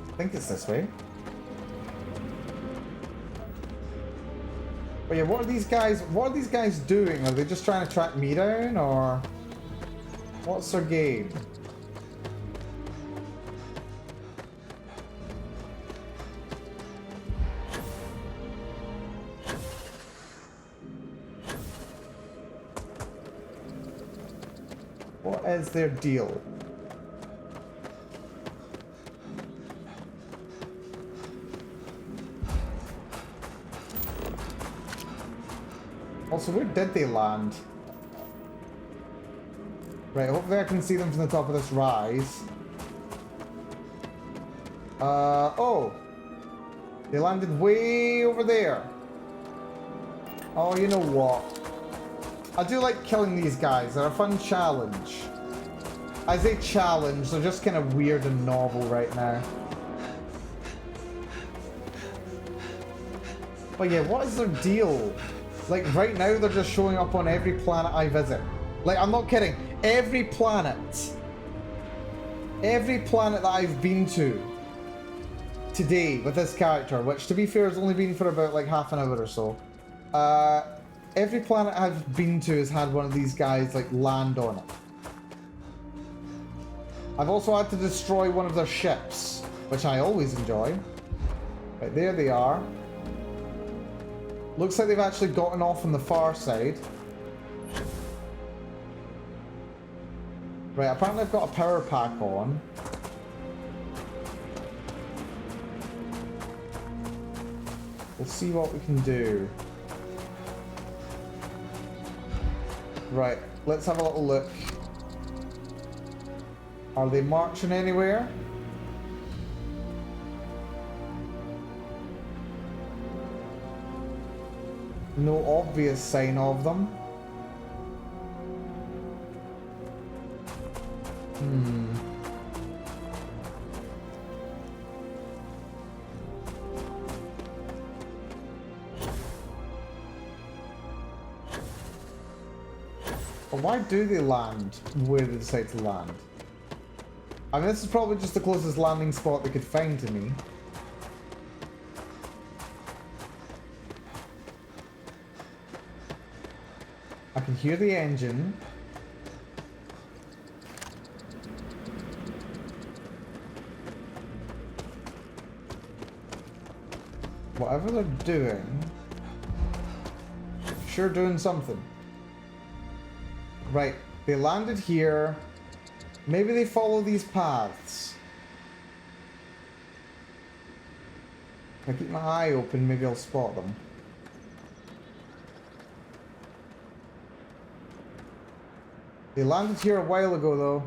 I think it's this way. But yeah, what are these guys doing? Are they just trying to track me down, or what's their game? What is their deal? Also, where did they land? Right, hopefully I can see them from the top of this rise. Oh! They landed way over there. Oh, you know what? I do like killing these guys. They're a fun challenge. I say challenge, they're just kind of weird and novel right now. But yeah, what is their deal? Like, right now they're just showing up on every planet I visit. Like, I'm not kidding. Every planet that I've been to today with this character, which to be fair has only been for about like half an hour or so. Every planet I've been to has had one of these guys like land on it. I've also had to destroy one of their ships, which I always enjoy. Right, there they are. Looks like they've actually gotten off on the far side. Right, apparently I've got a power pack on. We'll see what we can do. Right, let's have a little look. Are they marching anywhere? No obvious sign of them. But why do they land where they decide to land? I mean, this is probably just the closest landing spot they could find to me. I can hear the engine. Whatever they're doing, sure doing something. Right, they landed here. Maybe they follow these paths. If I keep my eye open, maybe I'll spot them. They landed here a while ago, though.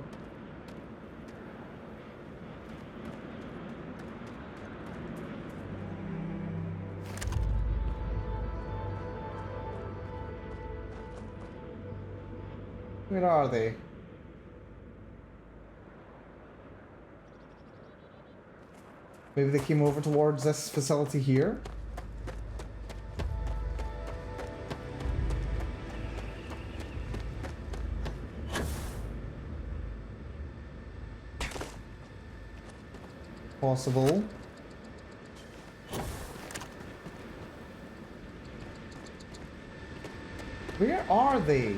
Where are they? Maybe they came over towards this facility here? Possible. Where are they?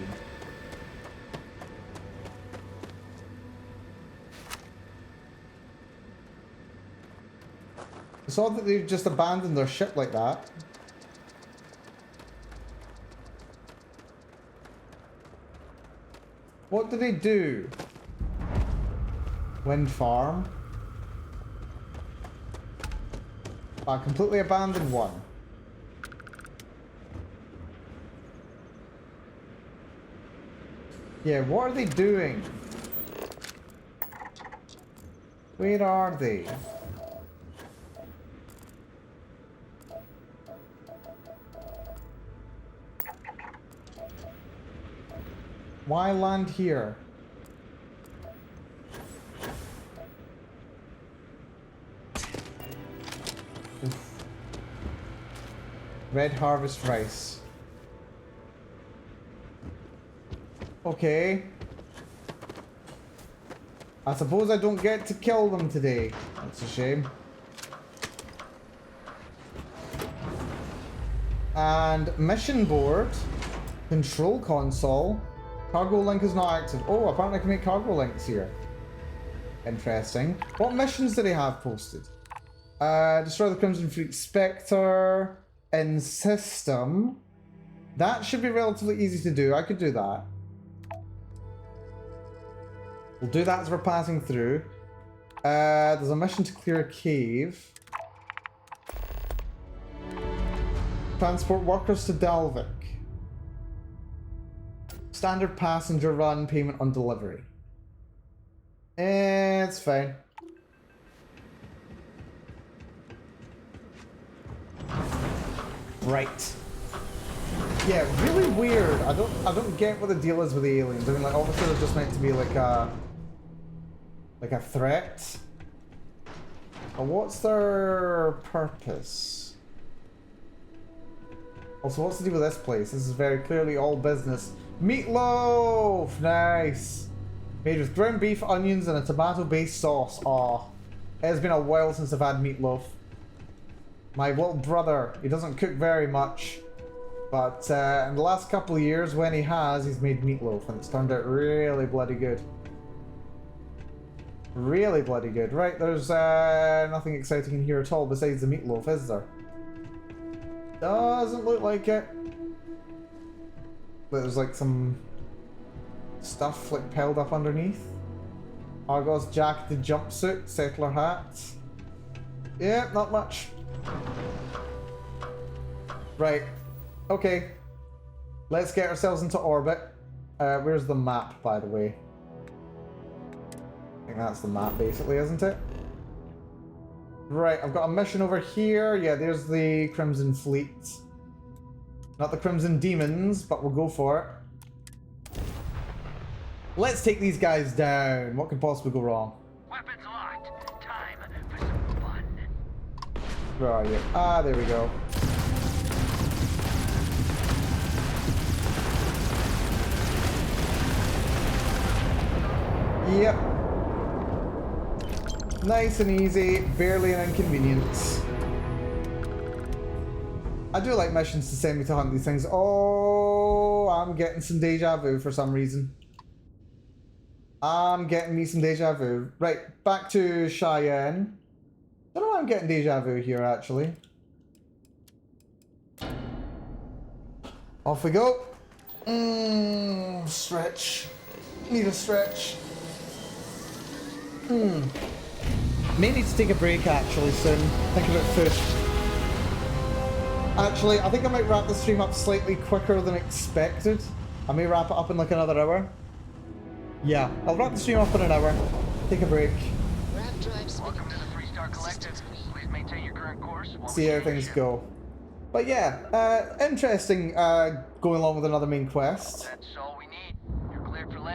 I saw that they just abandoned their ship like that. What do they do? Wind farm. I completely abandoned one. Yeah, what are they doing? Where are they? Why land here? Oof. Red harvest rice. Okay. I suppose I don't get to kill them today. That's a shame. And mission board. Control console. Cargo link is not active. Oh, apparently I can make cargo links here. Interesting. What missions do they have posted? Destroy the Crimson Fleet Spectre. In system. That should be relatively easy to do. I could do that. We'll do that as we're passing through. There's a mission to clear a cave. Transport workers to Dalvik. Standard passenger run, payment on delivery. It's fine. Right. Yeah, really weird. I don't get what the deal is with the aliens. I mean, like, obviously they're just meant to be like a threat. But what's their purpose? Also, what's the deal with this place? This is very clearly all business. Meatloaf! Nice! Made with ground beef, onions, and a tomato-based sauce. Aw. It has been a while since I've had meatloaf. My little brother, he doesn't cook very much. But in the last couple of years, when he has, he's made meatloaf, and it's turned out really bloody good. Really bloody good. Right, there's nothing exciting in here at all besides the meatloaf, is there? Doesn't look like it. There's like some stuff like piled up underneath. Argos jacketed jumpsuit, settler hat. Yeah, not much. Right. Okay. Let's get ourselves into orbit. Where's the map, by the way? I think that's the map, basically, isn't it? Right, I've got a mission over here. Yeah, there's the Crimson Fleet. Not the Crimson Demons, but we'll go for it. Let's take these guys down. What could possibly go wrong? Weapons locked. Time for some fun. Where are you? Ah, there we go. Yep. Nice and easy, barely an inconvenience. I do like missions to send me to hunt these things. Oh, I'm getting some deja vu for some reason. I'm getting me some deja vu. Right, back to Cheyenne. I don't know why I'm getting deja vu here, actually. Off we go. Stretch. Need a stretch. May need to take a break actually soon. Think about food. Actually, I think I might wrap the stream up slightly quicker than expected. I may wrap it up in like another hour. Yeah, I'll wrap the stream up in an hour. Take a break. Welcome to the Three-Star Collective. Please maintain your current course. See how things go. But yeah, interesting going along with another main quest. That's all we need. You're cleared for landing.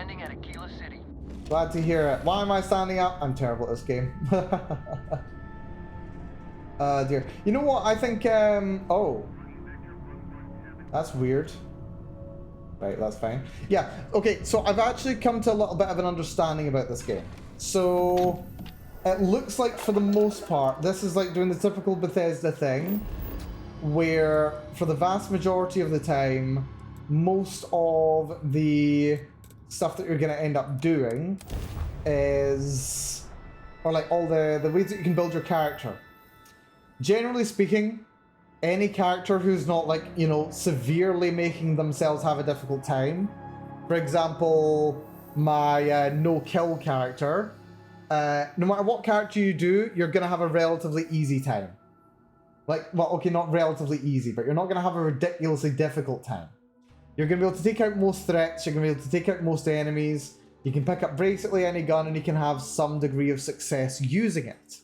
Glad to hear it. Why am I standing up? I'm terrible at this game. Dear. You know what? I think, oh. That's weird. Right, that's fine. Yeah, okay, so I've actually come to a little bit of an understanding about this game. So, it looks like for the most part, this is like doing the typical Bethesda thing, where for the vast majority of the time, most of the stuff that you're going to end up doing is, or like all the ways that you can build your character. Generally speaking, any character who's not like, you know, severely making themselves have a difficult time. For example, my no-kill character. No matter what character you do, you're going to have a relatively easy time. Like, well, okay, not relatively easy, but you're not going to have a ridiculously difficult time. You're going to be able to take out most threats, you're going to be able to take out most enemies, you can pick up basically any gun and you can have some degree of success using it.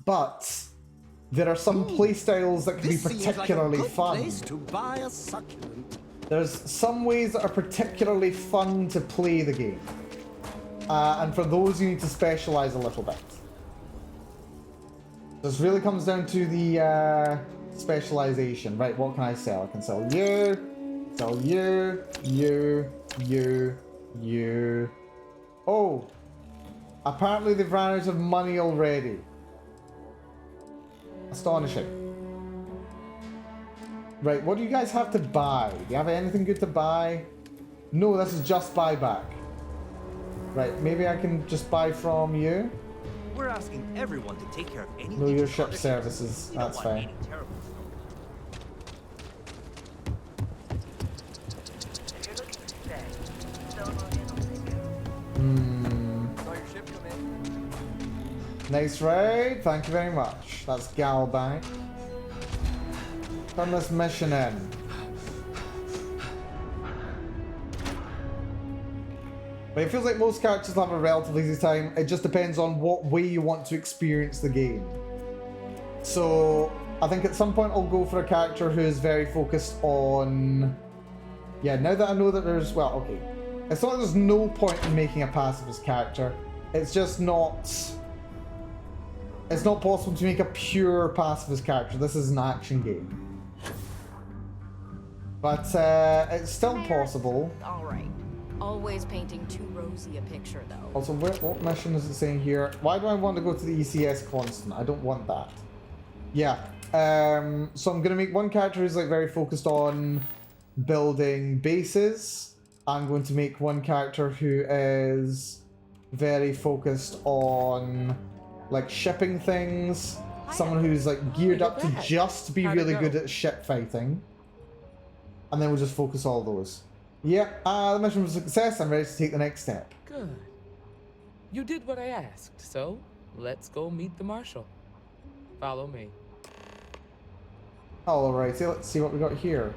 But there are some playstyles that can be particularly fun. Place to buy a succulent. There's some ways that are particularly fun to play the game. And for those you need to specialize a little bit. This really comes down to the specialization. Right, what can I sell? I can sell you, you. Oh, apparently they've ran out of money already. Astonishing. Right, what do you guys have to buy? Do you have anything good to buy? No, this is just buyback. Right, maybe I can just buy from you. We're asking everyone to take care of any No, your ship services. That's fine. Nice raid. Thank you very much. That's Galbank. Turn this mission in. But it feels like most characters have a relatively easy time. It just depends on what way you want to experience the game. So I think at some point I'll go for a character who is very focused on... Yeah, now that I know that there's... Well, okay. It's not that there's no point in making a pacifist character. It's just not... It's not possible to make a pure pacifist character. This is an action game. But it's still possible. All right. Always painting too rosy a picture, though. Also, what mission is it saying here? Why do I want to go to the ECS constant? I don't want that. Yeah. So I'm going to make one character who's like very focused on building bases. I'm going to make one character who is very focused on like shipping things. Someone who's like geared up to just be really good at ship fighting. And then we'll just focus all those. Yep, the mission was a success. I'm ready to take the next step. Good. You did what I asked, so let's go meet the Marshal. Follow me. Alright, so let's see what we got here.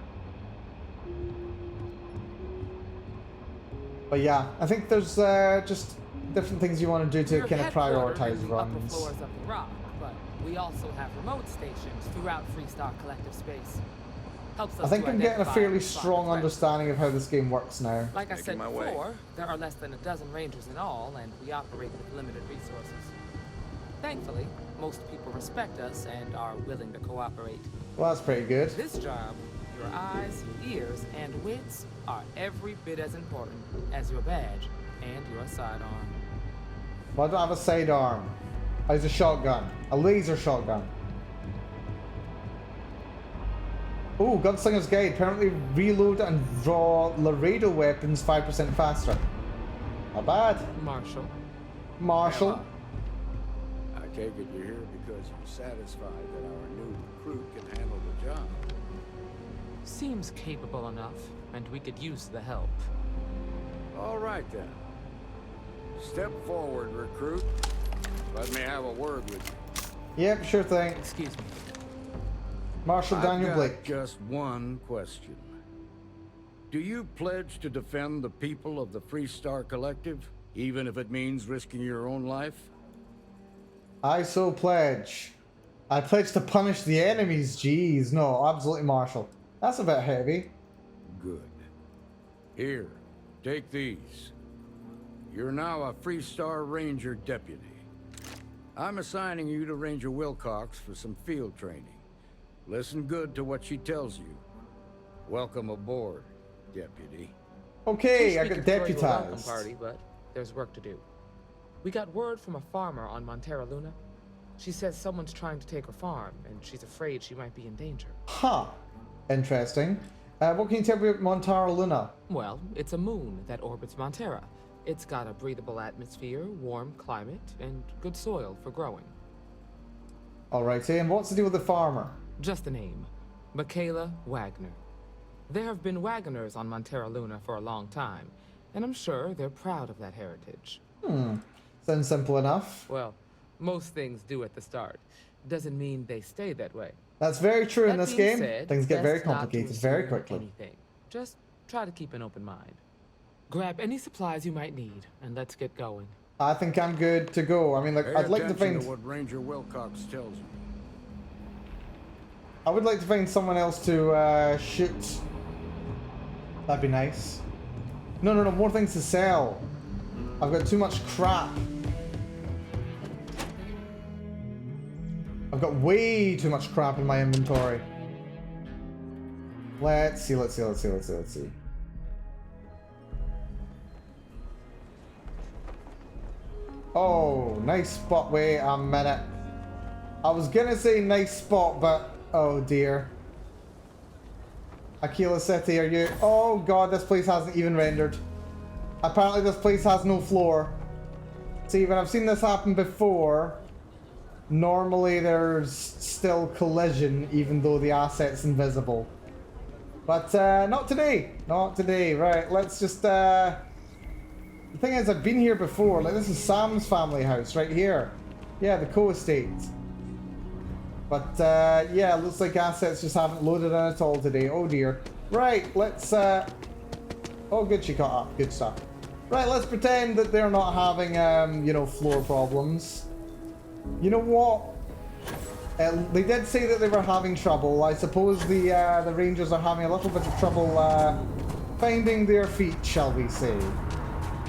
But yeah, I think there's just different things you want to do to kind of prioritize runs. Upper floors of the rock, but we also have remote stations throughout Freestar Collective space. I think I'm getting a fairly strong understanding of how this game works now. Like I said before, there are less than a dozen rangers in all, and we operate with limited resources. Thankfully, most people respect us and are willing to cooperate. Well, that's pretty good. This job, your eyes, ears, and wits are every bit as important as your badge and your sidearm. Well, I don't have a sidearm. I use a shotgun. A laser shotgun. Oh, Gunslinger's Guide. Apparently reload and draw Laredo weapons 5% faster. Not bad. Marshal. I take it you're here because you're satisfied that our new recruit can handle the job. Seems capable enough, and we could use the help. All right then. Step forward, recruit. Let me have a word with you. Yep, sure thing. Excuse me. Marshal Daniel I've Blake. Just one question. Do you pledge to defend the people of the Freestar Collective, even if it means risking your own life? I so pledge. I pledge to punish the enemies. Jeez, no, absolutely, Marshal. That's a bit heavy. Good. Here, take these. you're now a Freestar Ranger deputy. I'm assigning you to Ranger Wilcox for some field training. Listen good to what she tells you. Welcome aboard, deputy. Okay, I We got could throw you a welcome deputized. party, but there's work to do. We got word from a farmer on Montera Luna. She says someone's trying to take her farm, and she's afraid she might be in danger. Huh. Interesting. What can you tell me about Montara Luna? Well, it's a moon that orbits Montera. It's got a breathable atmosphere, warm climate, and good soil for growing. Alrighty, and what's the deal with the farmer? Just a name. Michaela Wagner. There have been Wagoners on Montera Luna for a long time, and I'm sure they're proud of that heritage. Sounds simple enough. Well, most things do at the start. Doesn't mean they stay that way. That's very true in That this being game. said, Things get very best not to complicated very assume quickly. anything. Just try to keep an open mind. Grab any supplies you might need, and let's get going. I think I'm good to go. I mean, like, Pay I'd like to attention find... to what Ranger Wilcox tells you. I would like to find someone else to shoot. That'd be nice. No, more things to sell. I've got too much crap. I've got way too much crap in my inventory. Let's see. Oh, nice spot. Wait a minute. I was gonna say nice spot, but oh dear. Aquila City, are you? Oh god, this place hasn't even rendered. Apparently this place has no floor. See, when I've seen this happen before, normally there's still collision even though the asset's invisible. But not today. Not today. Right, let's just... The thing is, I've been here before. Like, this is Sam's family house right here. Yeah, the co-estate. But yeah, looks like assets just haven't loaded in at all today. Oh dear. Right, let's... Oh, good, she caught up. Good stuff. Right, let's pretend that they're not having, you know, floor problems. You know what? They did say that they were having trouble. I suppose the Rangers are having a little bit of trouble finding their feet, shall we say.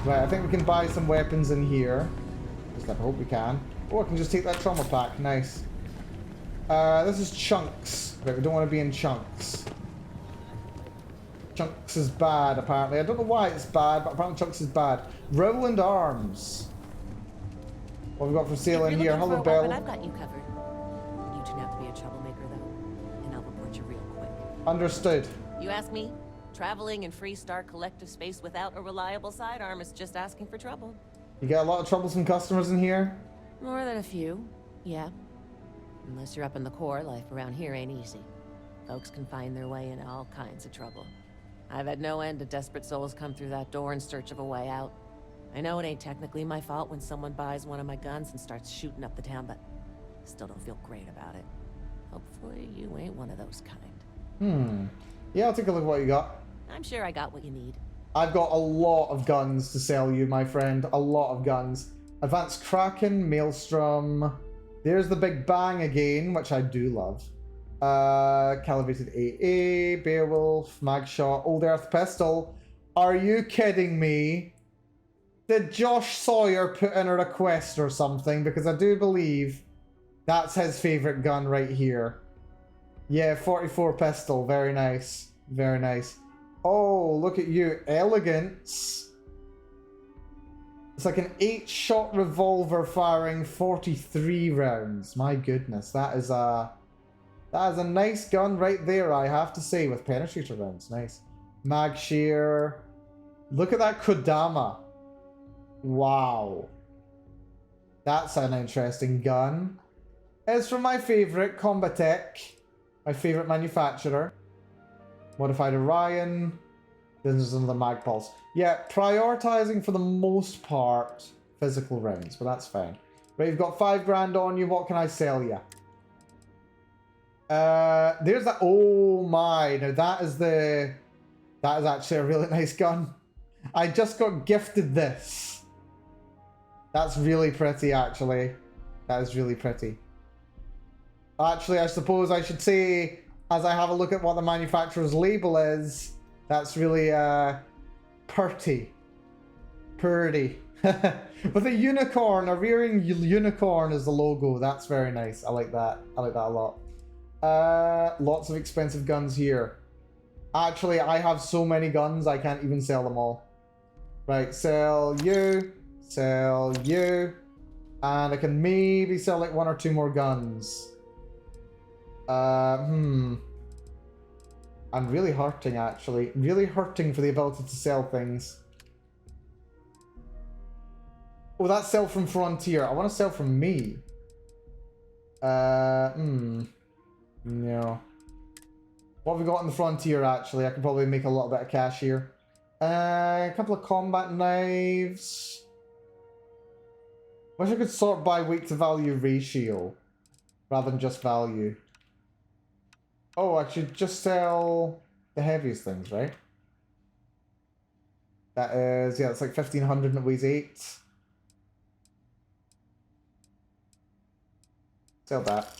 Right, I think we can buy some weapons in here. Just I hope we can. Oh, I can just take that trauma pack. Nice. This is chunks. Right, we don't want to be in chunks. Chunks is bad, apparently. I don't know why it's bad, but apparently chunks is bad. Roland Arms. What have we got for sale in here? Hello, Belle. I've got you covered. You turn out to be a troublemaker, though, and I'll report you real quick. Understood. You ask me? Traveling in Freestar collective space without a reliable sidearm is just asking for trouble. You get a lot of troublesome customers in here? More than a few, yeah. Unless you're up in the core, life around here ain't easy. Folks can find their way into all kinds of trouble. I've had no end of desperate souls come through that door in search of a way out. I know it ain't technically my fault when someone buys one of my guns and starts shooting up the town, but still don't feel great about it. Hopefully you ain't one of those kind. Yeah, I'll take a look at what you got. I'm sure I got what you need. I've got a lot of guns to sell you, my friend. A lot of guns. Advanced Kraken, Maelstrom. There's the Big Bang again, which I do love. Calibrated AA, Beowulf, Magshot, Old Earth Pistol. Are you kidding me? Did Josh Sawyer put in a request or something? Because I do believe that's his favorite gun right here. Yeah, 44 pistol. Very nice. Very nice. Oh, look at you. Elegance. It's like an 8-shot revolver firing 43 rounds. My goodness, that is a nice gun right there, I have to say, with penetrator rounds. Nice. Mag shear. Look at that Kodama. Wow. That's an interesting gun. It's from my favorite, Combatech. My favorite manufacturer. Modified Orion. Then there's another Mag Pulse. Yeah, prioritizing for the most part physical rounds, but that's fine. Right, you've got 5 grand on you. What can I sell you? There's that. Oh my! Now that is actually a really nice gun. I just got gifted this. That's really pretty, actually. That is really pretty. Actually, I suppose I should say, as I have a look at what the manufacturer's label is, that's really, pretty. Purdy. With a unicorn, a rearing unicorn is the logo. That's very nice. I like that. I like that a lot. Lots of expensive guns here. Actually, I have so many guns, I can't even sell them all. Right, sell you, and I can maybe sell like 1 or 2 more guns. I'm really hurting, actually. Really hurting for the ability to sell things. Oh, that's sell from Frontier. I want to sell from me. No. What have we got on the Frontier, actually? I can probably make a little bit of cash here. A couple of combat knives. Wish I could sort by weight to value ratio rather than just value. Oh, I should just sell the heaviest things, right? That is, yeah, it's like 1500 and it weighs 8. Sell that.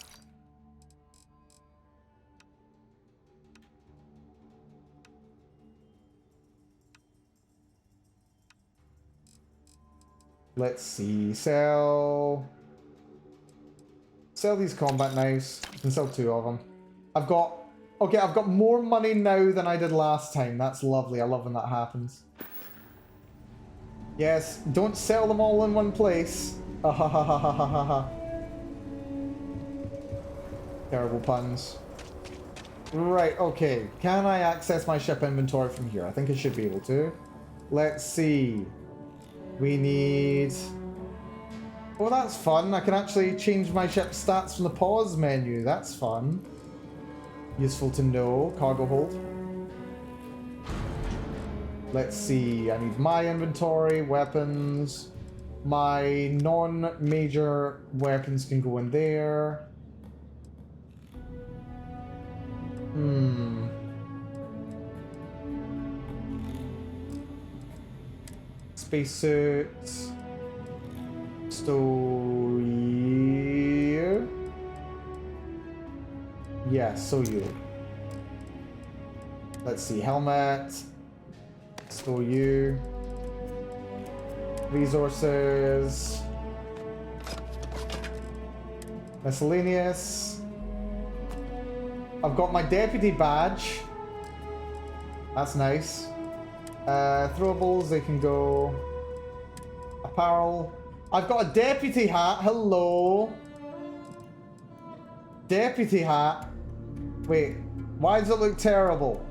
Let's see, sell these combat knives. I can sell 2 of them. I've got more money now than I did last time. That's lovely. I love when that happens. Yes, don't sell them all in one place. Terrible puns. Right, okay. Can I access my ship inventory from here? I think I should be able to. Let's see. We need... Oh, that's fun. I can actually change my ship stats from the pause menu. That's fun. Useful to know. Cargo hold. Let's see. I need my inventory, weapons. My non-major weapons can go in there. Spacesuit. So you. Yeah, so you. Let's see, helmet. So you. Resources. Miscellaneous. I've got my deputy badge. That's nice. Throwables, they can go. Apparel. I've got a deputy hat. Hello. Deputy hat. Wait, why does it look terrible?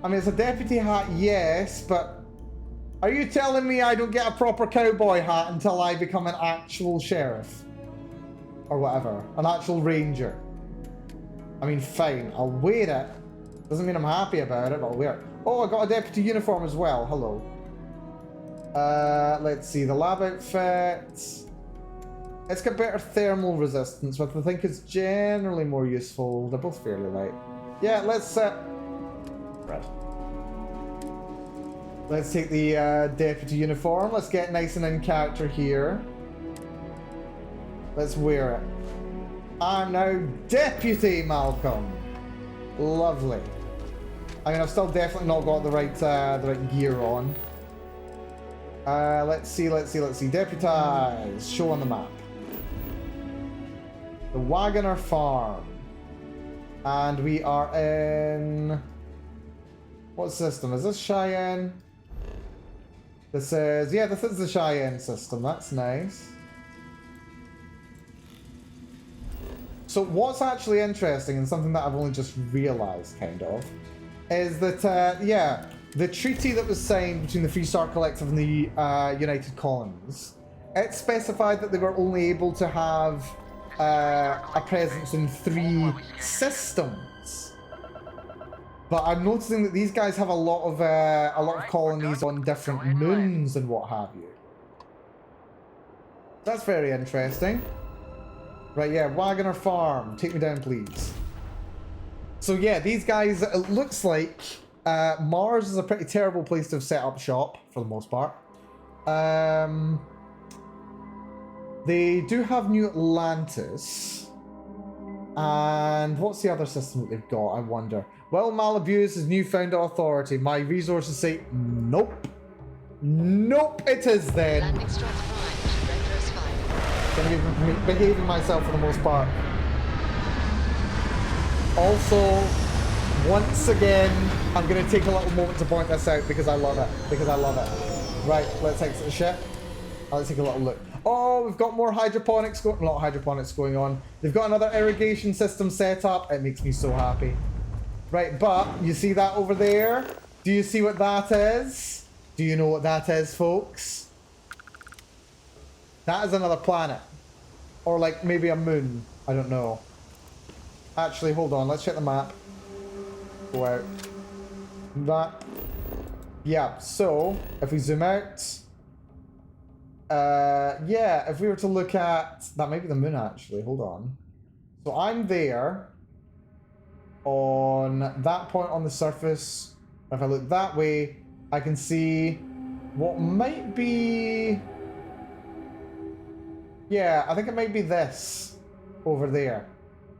I mean, it's a deputy hat, yes, but are you telling me I don't get a proper cowboy hat until I become an actual sheriff? Or whatever. An actual ranger. I mean, fine. I'll wear it. Doesn't mean I'm happy about it, but I'll wear it. Oh, I got a deputy uniform as well. Hello. Let's see. The lab outfit. It's got better thermal resistance, which I think is generally more useful. They're both fairly light. Yeah, let's... Right. Let's take the deputy uniform. Let's get nice and in character here. Let's wear it. I'm now Deputy Malcolm. Lovely. I mean, I've still definitely not got the right gear on. Let's see. Deputize. Show on the map. The Wagoner Farm. And we are in... What system? Is this Cheyenne? This is... Yeah, this is the Cheyenne system. That's nice. So what's actually interesting, and something that I've only just realized, kind of, is that, yeah, the treaty that was signed between the Freestar Collective and the United Colonies, it specified that they were only able to have a presence in 3 systems. But I'm noticing that these guys have a lot of colonies on different moons and what have you. That's very interesting. Right, yeah, Wagoner Farm. Take me down, please. So yeah, these guys, it looks like Mars is a pretty terrible place to have set up shop, for the most part. They do have New Atlantis. And what's the other system that they've got, I wonder? Well, Malabuse is newfound authority. My resources say nope. Nope, it is then. Landing struts primed. Retros fired. Gonna be behaving myself for the most part. Also, once again, I'm gonna take a little moment to point this out because I love it. Because I love it. Right, let's exit the ship. Let's take a little look. Oh, we've got more hydroponics going. Not hydroponics going on. They've got another irrigation system set up. It makes me so happy. Right, but you see that over there? Do you see what that is? Do you know what that is, folks? That is another planet. Or like maybe a moon. I don't know. Actually, hold on. Let's check the map. Go out. That. Yeah, so if we zoom out. Yeah, if we were to look at... That might be the moon, actually. Hold on. So I'm there. On that point on the surface. If I look that way, I can see what might be... Yeah, I think it might be this over there.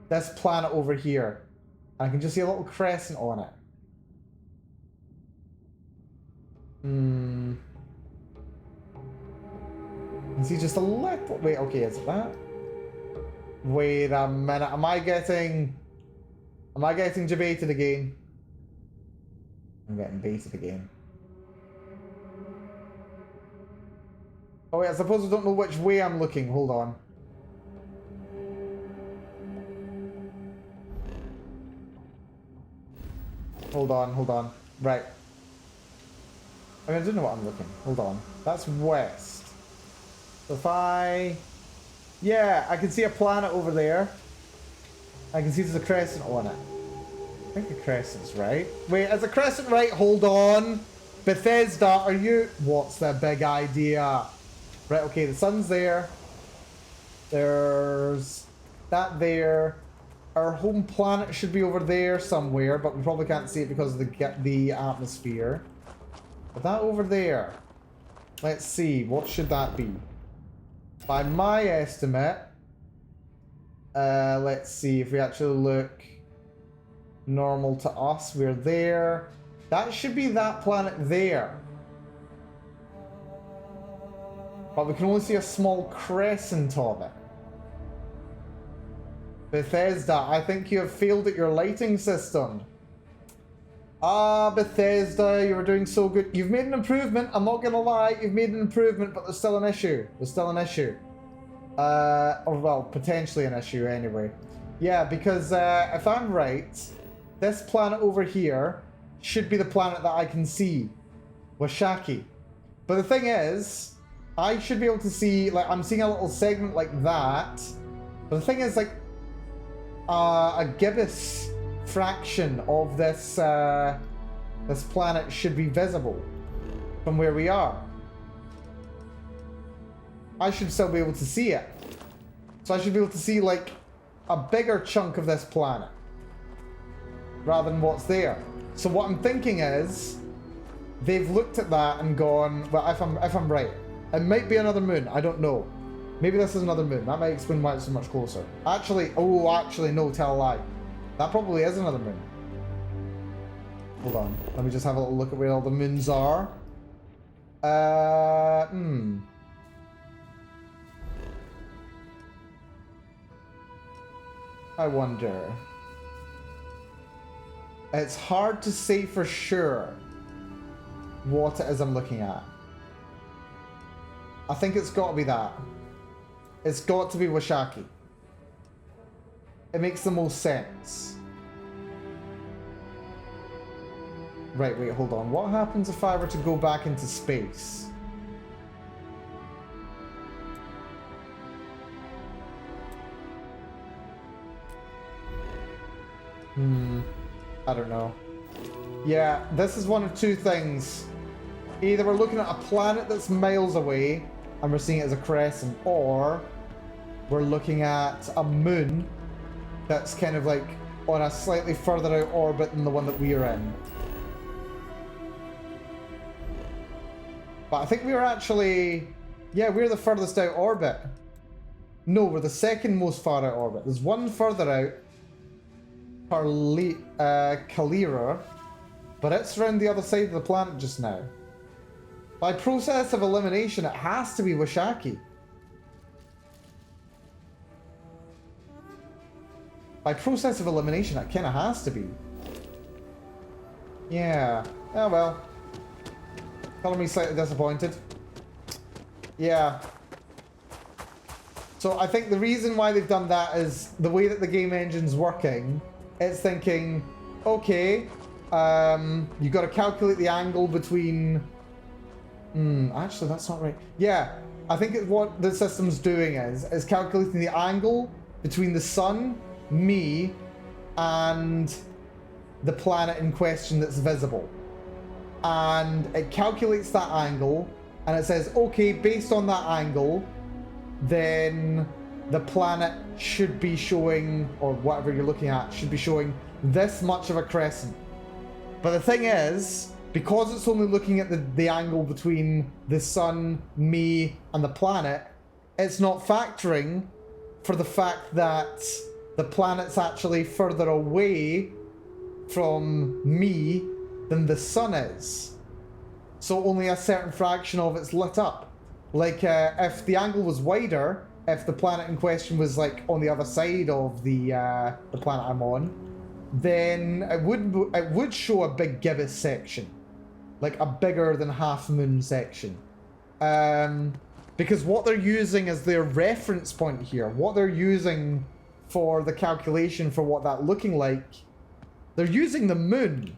This planet over here. And I can just see a little crescent on it. You can see just a little... Wait, okay, is it that? Wait a minute. Am I getting debated again? I'm getting baited again. Oh wait, I suppose I don't know which way I'm looking. Hold on. Hold on. Right. I mean, I don't know what I'm looking. Hold on. That's west. So if I... Yeah, I can see a planet over there. I can see there's a crescent on it. I think the crescent's right. Wait, is the crescent right? Hold on. Bethesda, are you... What's the big idea? Right, okay, the sun's there. There's that there. Our home planet should be over there somewhere, but we probably can't see it because of the atmosphere. But that over there. Let's see, what should that be? By my estimate, let's see if we actually look normal to us. We're there. That should be that planet there. But we can only see a small crescent of it. Bethesda, I think you have failed at your lighting system. Ah, Bethesda, you were doing so good. You've made an improvement, I'm not gonna lie. You've made an improvement, but there's still an issue. Or well, potentially an issue anyway. Yeah, because if I'm right, this planet over here should be the planet that I can see. Washaki. But the thing is, I should be able to see, like, I'm seeing a little segment like that. But the thing is, like, a gibbous fraction of this this planet should be visible from where we are. I should still be able to see it. So I should be able to see, like, a bigger chunk of this planet rather than what's there. So what I'm thinking is they've looked at that and gone, well, if I'm right, it might be another moon. I don't know. Maybe this is another moon. That might explain why it's so much closer. Actually, no, tell a lie. That probably is another moon. Hold on. Let me just have a little look at where all the moons are. I wonder. It's hard to say for sure what it is I'm looking at. I think it's got to be that. It's got to be Washaki. It makes the most sense. Right, wait, hold on. What happens if I were to go back into space? I don't know. Yeah, this is one of two things. Either we're looking at a planet that's miles away and we're seeing it as a crescent, or we're looking at a moon that's kind of like on a slightly further out orbit than the one that we are in. But I think we were actually... Yeah, we're the furthest out orbit. No, we're the second most far out orbit. There's one further out, Kalira, but it's around the other side of the planet just now. By process of elimination, it has to be Washaki. By process of elimination, it kind of has to be. Yeah. Oh well. Color me slightly disappointed. Yeah. So I think the reason why they've done that is the way that the game engine's working. It's thinking, okay, you got to calculate the angle between. Actually, that's not right. Yeah, I think what the system's doing is calculating the angle between the sun, me, and the planet in question that's visible. And it calculates that angle, and it says, okay, based on that angle, then the planet should be showing, or whatever you're looking at, should be showing this much of a crescent. But the thing is, because it's only looking at the angle between the sun, me, and the planet, it's not factoring for the fact that the planet's actually further away from me than the sun is. So only a certain fraction of it's lit up. Like, if the angle was wider, if the planet in question was, like, on the other side of the planet I'm on, then it would show a big gibbous section. Like a bigger than half moon section. Because what they're using as their reference point here, what they're using for the calculation for what that looking like, they're using the moon.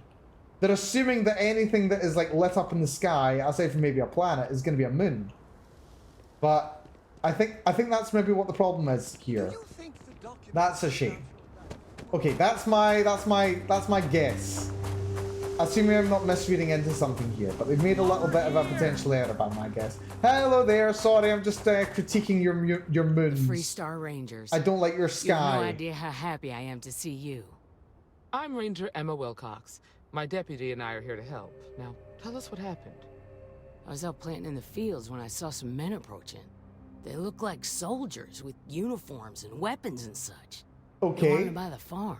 They're assuming that anything that is like lit up in the sky, aside from maybe a planet, is going to be a moon. But I think that's maybe what the problem is here. That's a shame. Okay, that's my guess. Assuming I'm not misreading into something here, but they've made a little bit of a potential error by my guess. Hello there, sorry, I'm just critiquing your moons. The Free Star Rangers. I don't like your sky. You have no idea how happy I am to see you. I'm Ranger Emma Wilcox. My deputy and I are here to help. Now, tell us what happened. I was out planting in the fields when I saw some men approaching. They looked like soldiers with uniforms and weapons and such. Okay. They wanted to buy the farm.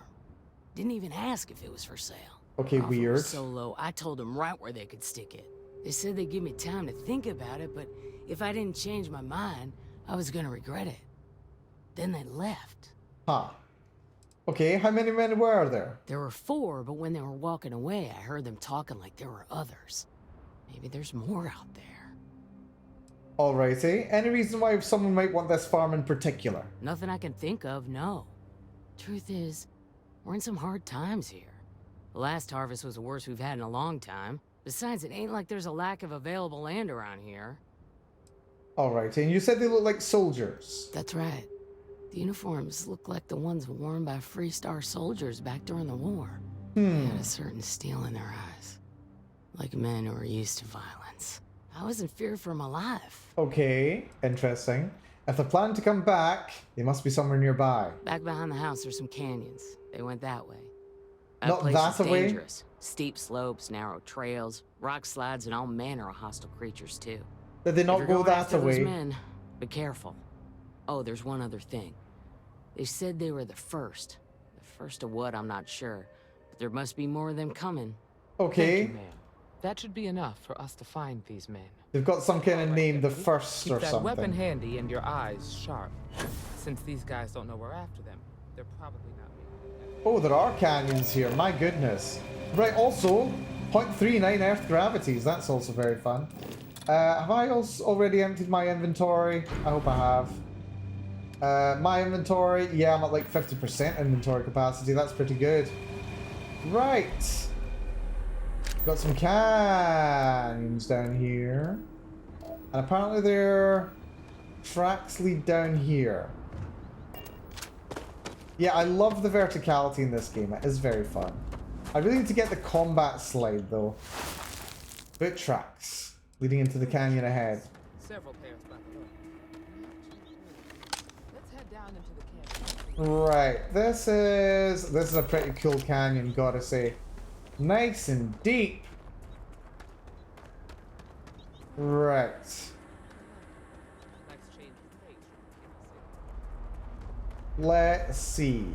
Didn't even ask if it was for sale. Okay, Offer weird. was so low, I told them right where they could stick it. They said they'd give me time to think about it, but if I didn't change my mind, I was gonna regret it. Then they left. Huh. Okay, how many men were there? There were 4, but when they were walking away, I heard them talking like there were others. Maybe there's more out there. Alrighty. Any reason why someone might want this farm in particular? Nothing I can think of, no. Truth is, we're in some hard times here. The last harvest was the worst we've had in a long time. Besides, it ain't like there's a lack of available land around here. Alright, and you said they look like soldiers. That's right. The uniforms look like the ones worn by Free Star soldiers back during the war. They had a certain steel in their eyes. Like men who are used to violence. I was in fear for my life. Okay, interesting. If they're planning to come back, they must be somewhere nearby. Back behind the house, there's some canyons. They went that way. Not place that is away? dangerous. Steep slopes, narrow trails, rock slides, and all manner of hostile creatures, too. Did they not If go you're going that after those away? men, be careful. Oh, there's one other thing. They said they were the first. The first of what, I'm not sure. But there must be more of them coming. Okay. Thank you, ma'am. That should be enough for us to find these men. They've got some kind of name, the first Keep or that something. weapon handy and your eyes sharp. Since these guys don't know we're after them, they're probably not. Oh, there are canyons here, my goodness. Right, also, 0.39 Earth gravities, that's also very fun. Have I also already emptied my inventory? I hope I have. My inventory, yeah, I'm at like 50% inventory capacity, that's pretty good. Right. Got some canyons down here. And apparently their tracks lead down here. Yeah, I love the verticality in this game. It is very fun. I really need to get the combat slide, though. Boot tracks leading into the canyon ahead. Several pairs back up. Let's head down into the canyon. Right, this is a pretty cool canyon, gotta say. Nice and deep. Right. Let's see.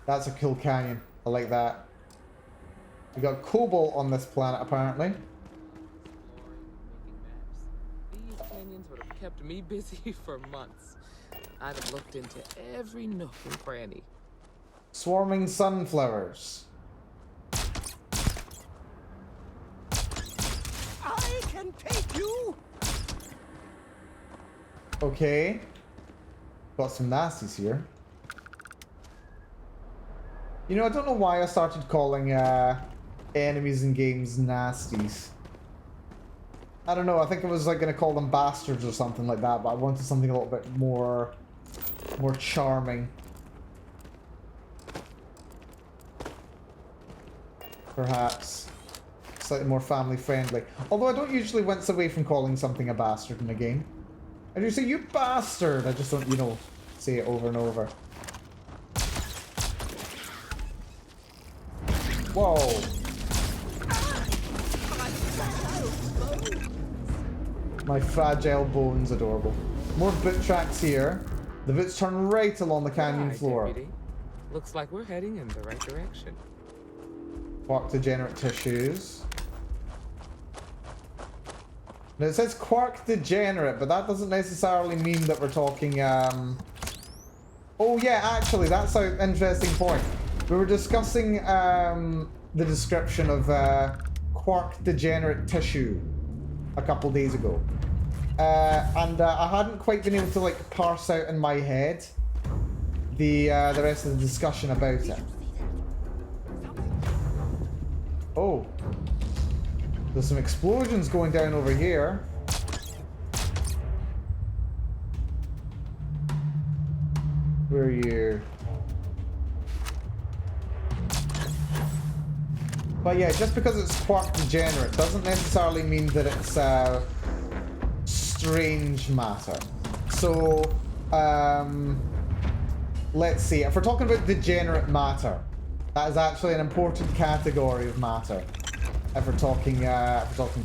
That's a cool canyon. I like that. We got cobalt on this planet, apparently. These canyons would have kept me busy for months. I'd have looked into every nook and cranny. Swarming sunflowers. I can take you. Okay. Got some nasties here. You know, I don't know why I started calling enemies in games nasties. I don't know, I think I was like gonna call them bastards or something like that, but I wanted something a little bit more charming. Perhaps. Slightly more family friendly. Although I don't usually wince away from calling something a bastard in a game. I do say, you bastard! I just don't, you know, say it over and over. Whoa! My fragile bones, adorable. More boot tracks here. The boots turn right along the canyon floor. Deputy. Looks like we're heading in the right direction. Quark degenerate tissues. Now it says quark degenerate, but that doesn't necessarily mean that we're talking, Oh yeah, actually, that's an interesting point. We were discussing, the description of, quark degenerate tissue a couple days ago. And I hadn't quite been able to, like, parse out in my head the rest of the discussion about it. Oh. There's some explosions going down over here. Where are you? But yeah, just because it's quark degenerate doesn't necessarily mean that it's strange matter. So, let's see. If we're talking about degenerate matter, that is actually an important category of matter. If we're talking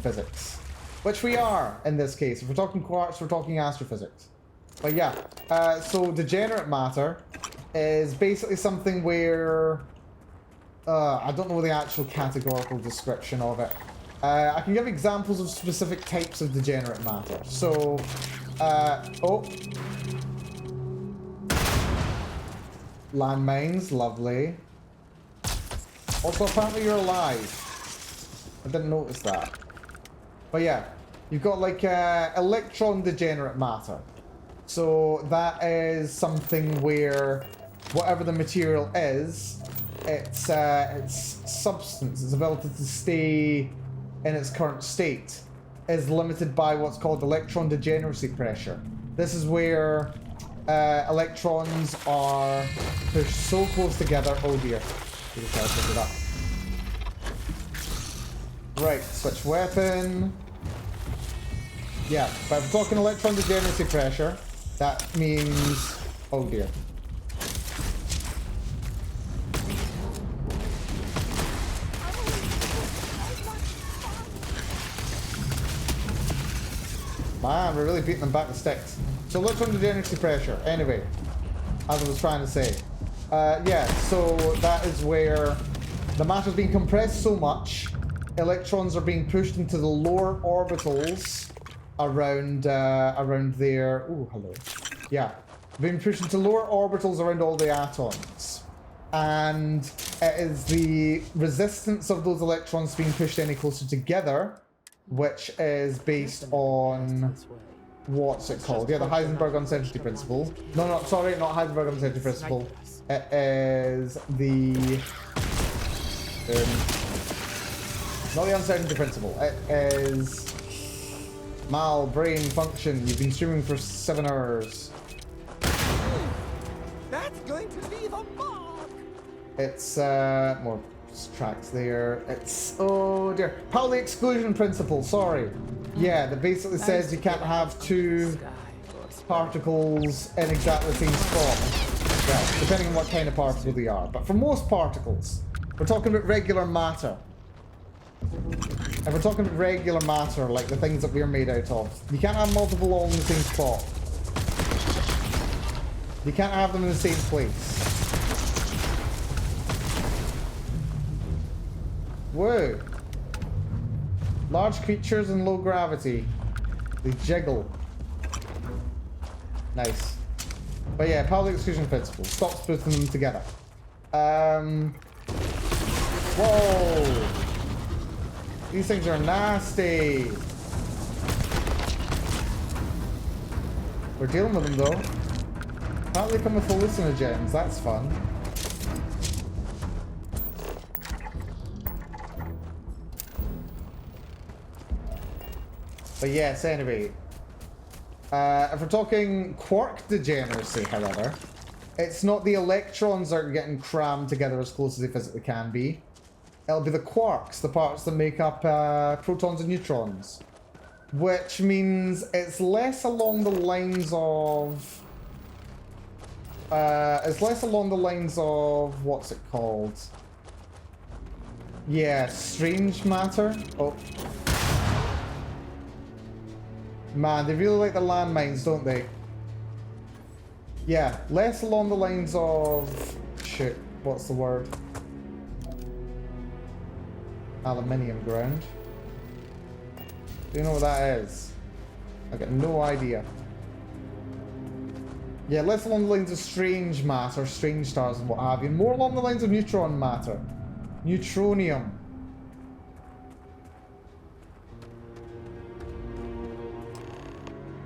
physics, which we are in this case. If we're talking quarks, we're talking astrophysics. But yeah, so degenerate matter is basically something where I don't know the actual categorical description of it. I can give examples of specific types of degenerate matter. So, oh, landmines, lovely. Also, apparently you're alive. I didn't notice that. But yeah, you've got like electron degenerate matter. So that is something where whatever the material is, its substance, its ability to stay in its current state, is limited by what's called electron degeneracy pressure. This is where electrons are pushed so close together. Oh dear. Right, switch weapon. Yeah, but if we're talking electron degeneracy pressure, that means... Oh dear. Man, we're really beating them back with sticks. So electron degeneracy pressure, anyway, as I was trying to say. Yeah, so that is where the matter's being compressed so much, electrons are being pushed into the lower orbitals around around there. Ooh, hello. Yeah, being pushed into lower orbitals around all the atoms, and it is the resistance of those electrons being pushed any closer together, which is based on what's it called? Yeah, the Heisenberg uncertainty principle. No, sorry, not Heisenberg uncertainty principle. It is the not the uncertainty principle. It is Mal brain function. You've been streaming for 7 hours. That's going to be the mark. It's more tracks there. It's oh dear. Pauli exclusion principle. Sorry. Yeah, that basically says you can't have two particles in exactly the same spot. Well, depending on what kind of particle they are. But for most particles, we're talking about regular matter. If we're talking about regular matter, like the things that we're made out of, you can't have multiple all in the same spot. You can't have them in the same place. Whoa. Large creatures and low gravity. They jiggle. Nice. But yeah, public exclusion principle. Stops putting them together. Whoa. These things are nasty. We're dealing with them though. Apparently they come with hallucinogens. That's fun. But yes, anyway. If we're talking quark degeneracy, however, it's not the electrons that are getting crammed together as close as they physically can be. It'll be the quarks, the parts that make up protons and neutrons. Which means it's less along the lines of... what's it called? Yeah, strange matter. Oh. Man, they really like the landmines, don't they? Yeah, less along the lines of... Shit, what's the word? Aluminium ground. Do you know what that is? I got no idea. Yeah, less along the lines of strange matter, strange stars and what have you. More along the lines of neutron matter. Neutronium.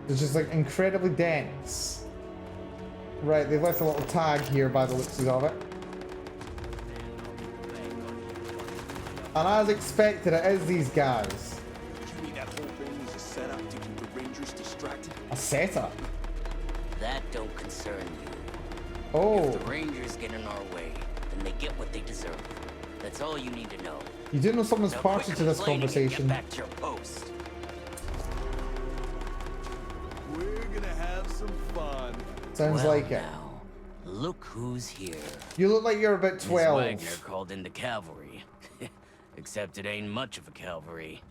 It's just like incredibly dense. Right, they've left a little tag here by the looks of it. And as expected, it is these guys. You mean that whole thing was a setup to keep the Rangers distracted? A setup? That don't concern you. Oh. If the Rangers get in our way, then they get what they deserve. That's all you need to know. You do know something's Now partial quit to this complaining and conversation. Get back to your post. We're gonna have some fun. Sounds Well, like it. now, look who's here. You look like you're about Miss 12. Wagner called in the cavalry. Except it ain't much of a cavalry.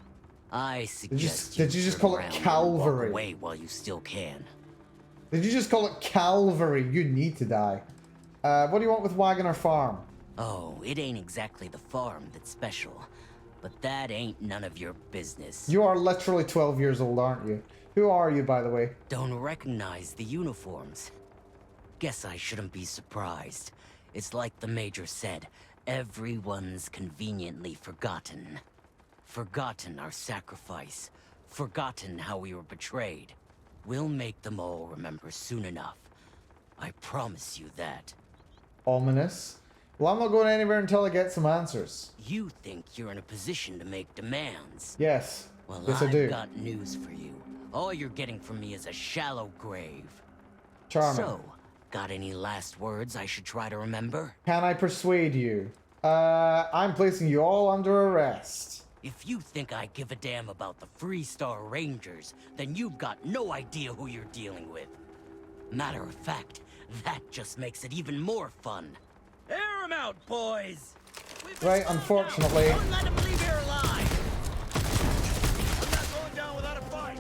I suggest Did you just call it turn around and cavalry? walk away while you still can. Did you just call it cavalry? You need to die. What do you want with Wagner Farm? Oh, it ain't exactly the farm that's special. But that ain't none of your business. You are literally 12 years old, aren't you? Who are you, by the way? Don't recognize the uniforms. Guess I shouldn't be surprised. It's like the Major said, everyone's conveniently forgotten. Forgotten our sacrifice. Forgotten how we were betrayed. We'll make them all remember soon enough. I promise you that. Ominous. Well, I'm not going anywhere until I get some answers. You think you're in a position to make demands? Yes. Well, Yes, I I've do. got news for you. All you're getting from me is a shallow grave. Charming. So, got any last words I should try to remember? Can I persuade you? I'm placing you all under arrest. If you think I give a damn about the Freestar Rangers, then you've got no idea who you're dealing with. Matter of fact, that just makes it even more fun. Air 'em out, boys! Right, unfortunately. Don't let 'em leave here alive! I'm not going down without a fight!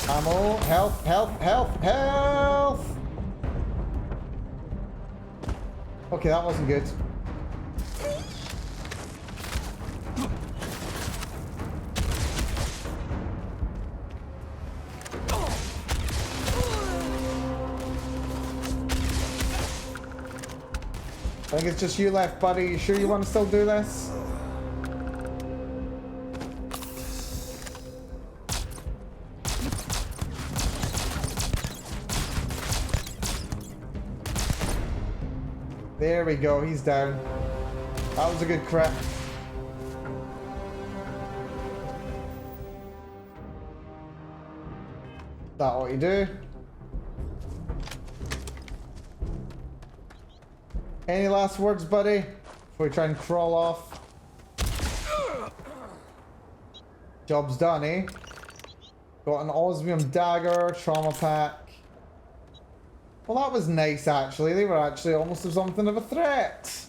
Ammo, health, health, health, health! Okay, that wasn't good. I think it's just you left, buddy. You sure you want to still do this? There we go, he's down. That was a good crit. That what you do? Any last words, buddy? Before we try and crawl off. Job's done, eh? Got an osmium dagger, trauma pack. Well, that was nice, actually. They were actually almost something of a threat.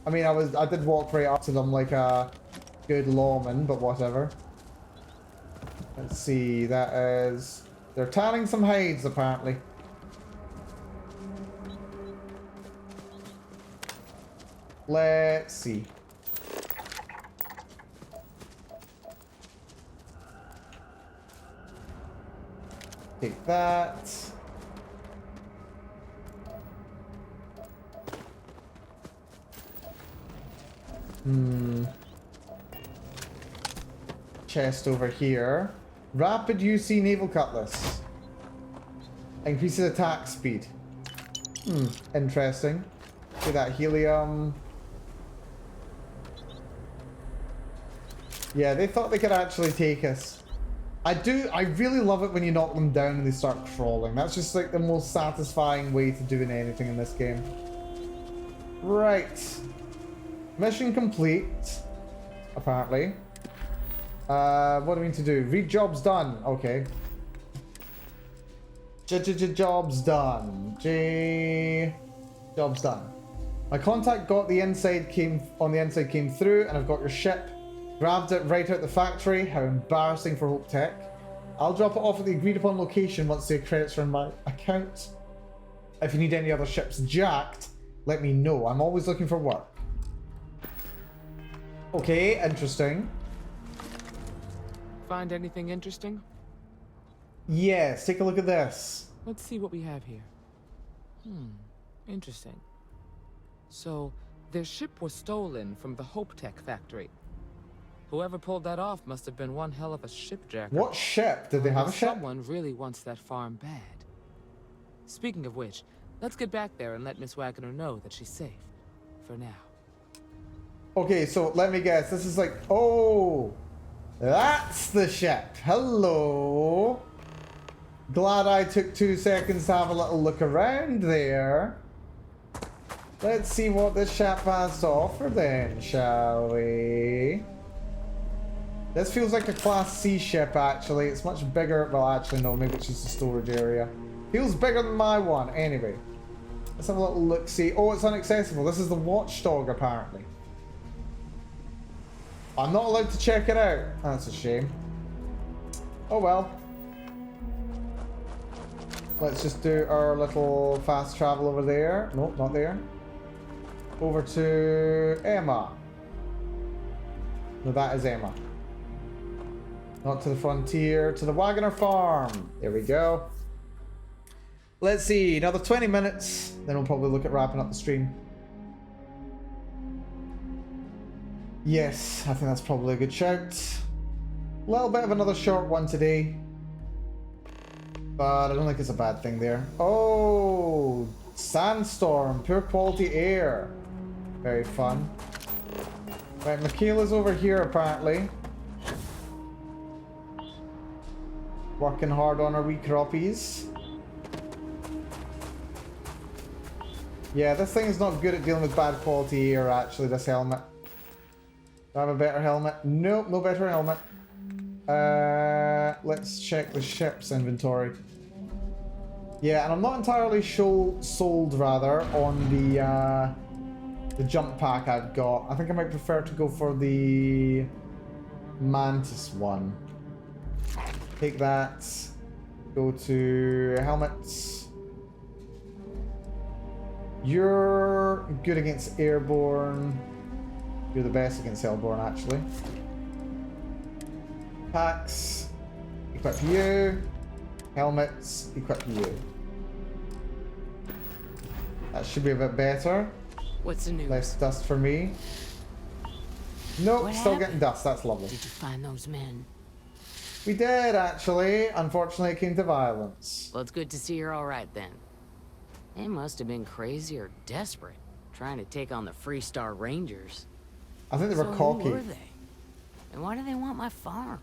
I mean, I did walk right up to them like a good lawman, but whatever. Let's see, that is They're tanning some hides, apparently. Let's see. Take that. Chest over here. Rapid UC naval cutlass. Increases attack speed. Interesting. See that helium. Yeah, they thought they could actually take us. I really love it when you knock them down and they start crawling. That's just like the most satisfying way to doing anything in this game. Right. Mission complete. Apparently. What do we need to do? Read jobs done. Okay. Jobs done. Jobs done. My contact got the inside came through, and I've got your ship. Grabbed it right out the factory. How embarrassing for Hope Tech. I'll drop it off at the agreed upon location once the credits are in my account. If you need any other ships jacked, let me know. I'm always looking for work. Okay, interesting. Find anything interesting? Yes, take a look at this. Let's see what we have here. Interesting. So, their ship was stolen from the Hope Tech factory. Whoever pulled that off must have been one hell of a shipjacker. What ship? Did they have a ship? Someone really wants that farm bad. Speaking of which, let's get back there and let Miss Wagner know that she's safe. For now. Okay, so let me guess. This is like... Oh! That's the ship. Hello. Glad I took 2 seconds to have a little look around there. Let's see what this ship has to offer then, shall we? This feels like a Class C ship, actually. It's much bigger. Well, actually, no. Maybe it's just a storage area. Feels bigger than my one. Anyway. Let's have a little look-see. Oh, it's inaccessible. This is the Watchdog, apparently. I'm not allowed to check it out. That's a shame. Oh, well. Let's just do our little fast travel over there. Nope, not there. Over to Emma. No, that is Emma. Not to the frontier, to the Wagner farm. There we go. Let's see, another 20 minutes. Then we'll probably look at wrapping up the stream. Yes, I think that's probably a good shout. A little bit of another short one today. But I don't think it's a bad thing there. Oh, sandstorm, poor quality air. Very fun. Right, Michaela's over here apparently. Working hard on our wee croppies. Yeah, this thing is not good at dealing with bad quality air actually, this helmet. Do I have a better helmet? Nope, no better helmet. Let's check the ship's inventory. Yeah, and I'm not entirely sold rather on the jump pack I've got. I think I might prefer to go for the Mantis one. Take that. Go to helmets. You're good against airborne. You're the best against airborne, actually. Packs. Equip you. Helmets. Equip you. That should be a bit better. What's the news? Less dust for me. Nope, What still happened? getting dust. That's lovely. Did you find those men? We did, actually. Unfortunately, it came to violence. Well, it's good to see you're all right then. They must have been crazy or desperate, trying to take on the Freestar Rangers. I think they were So cocky. who were they? And why do they want my farm?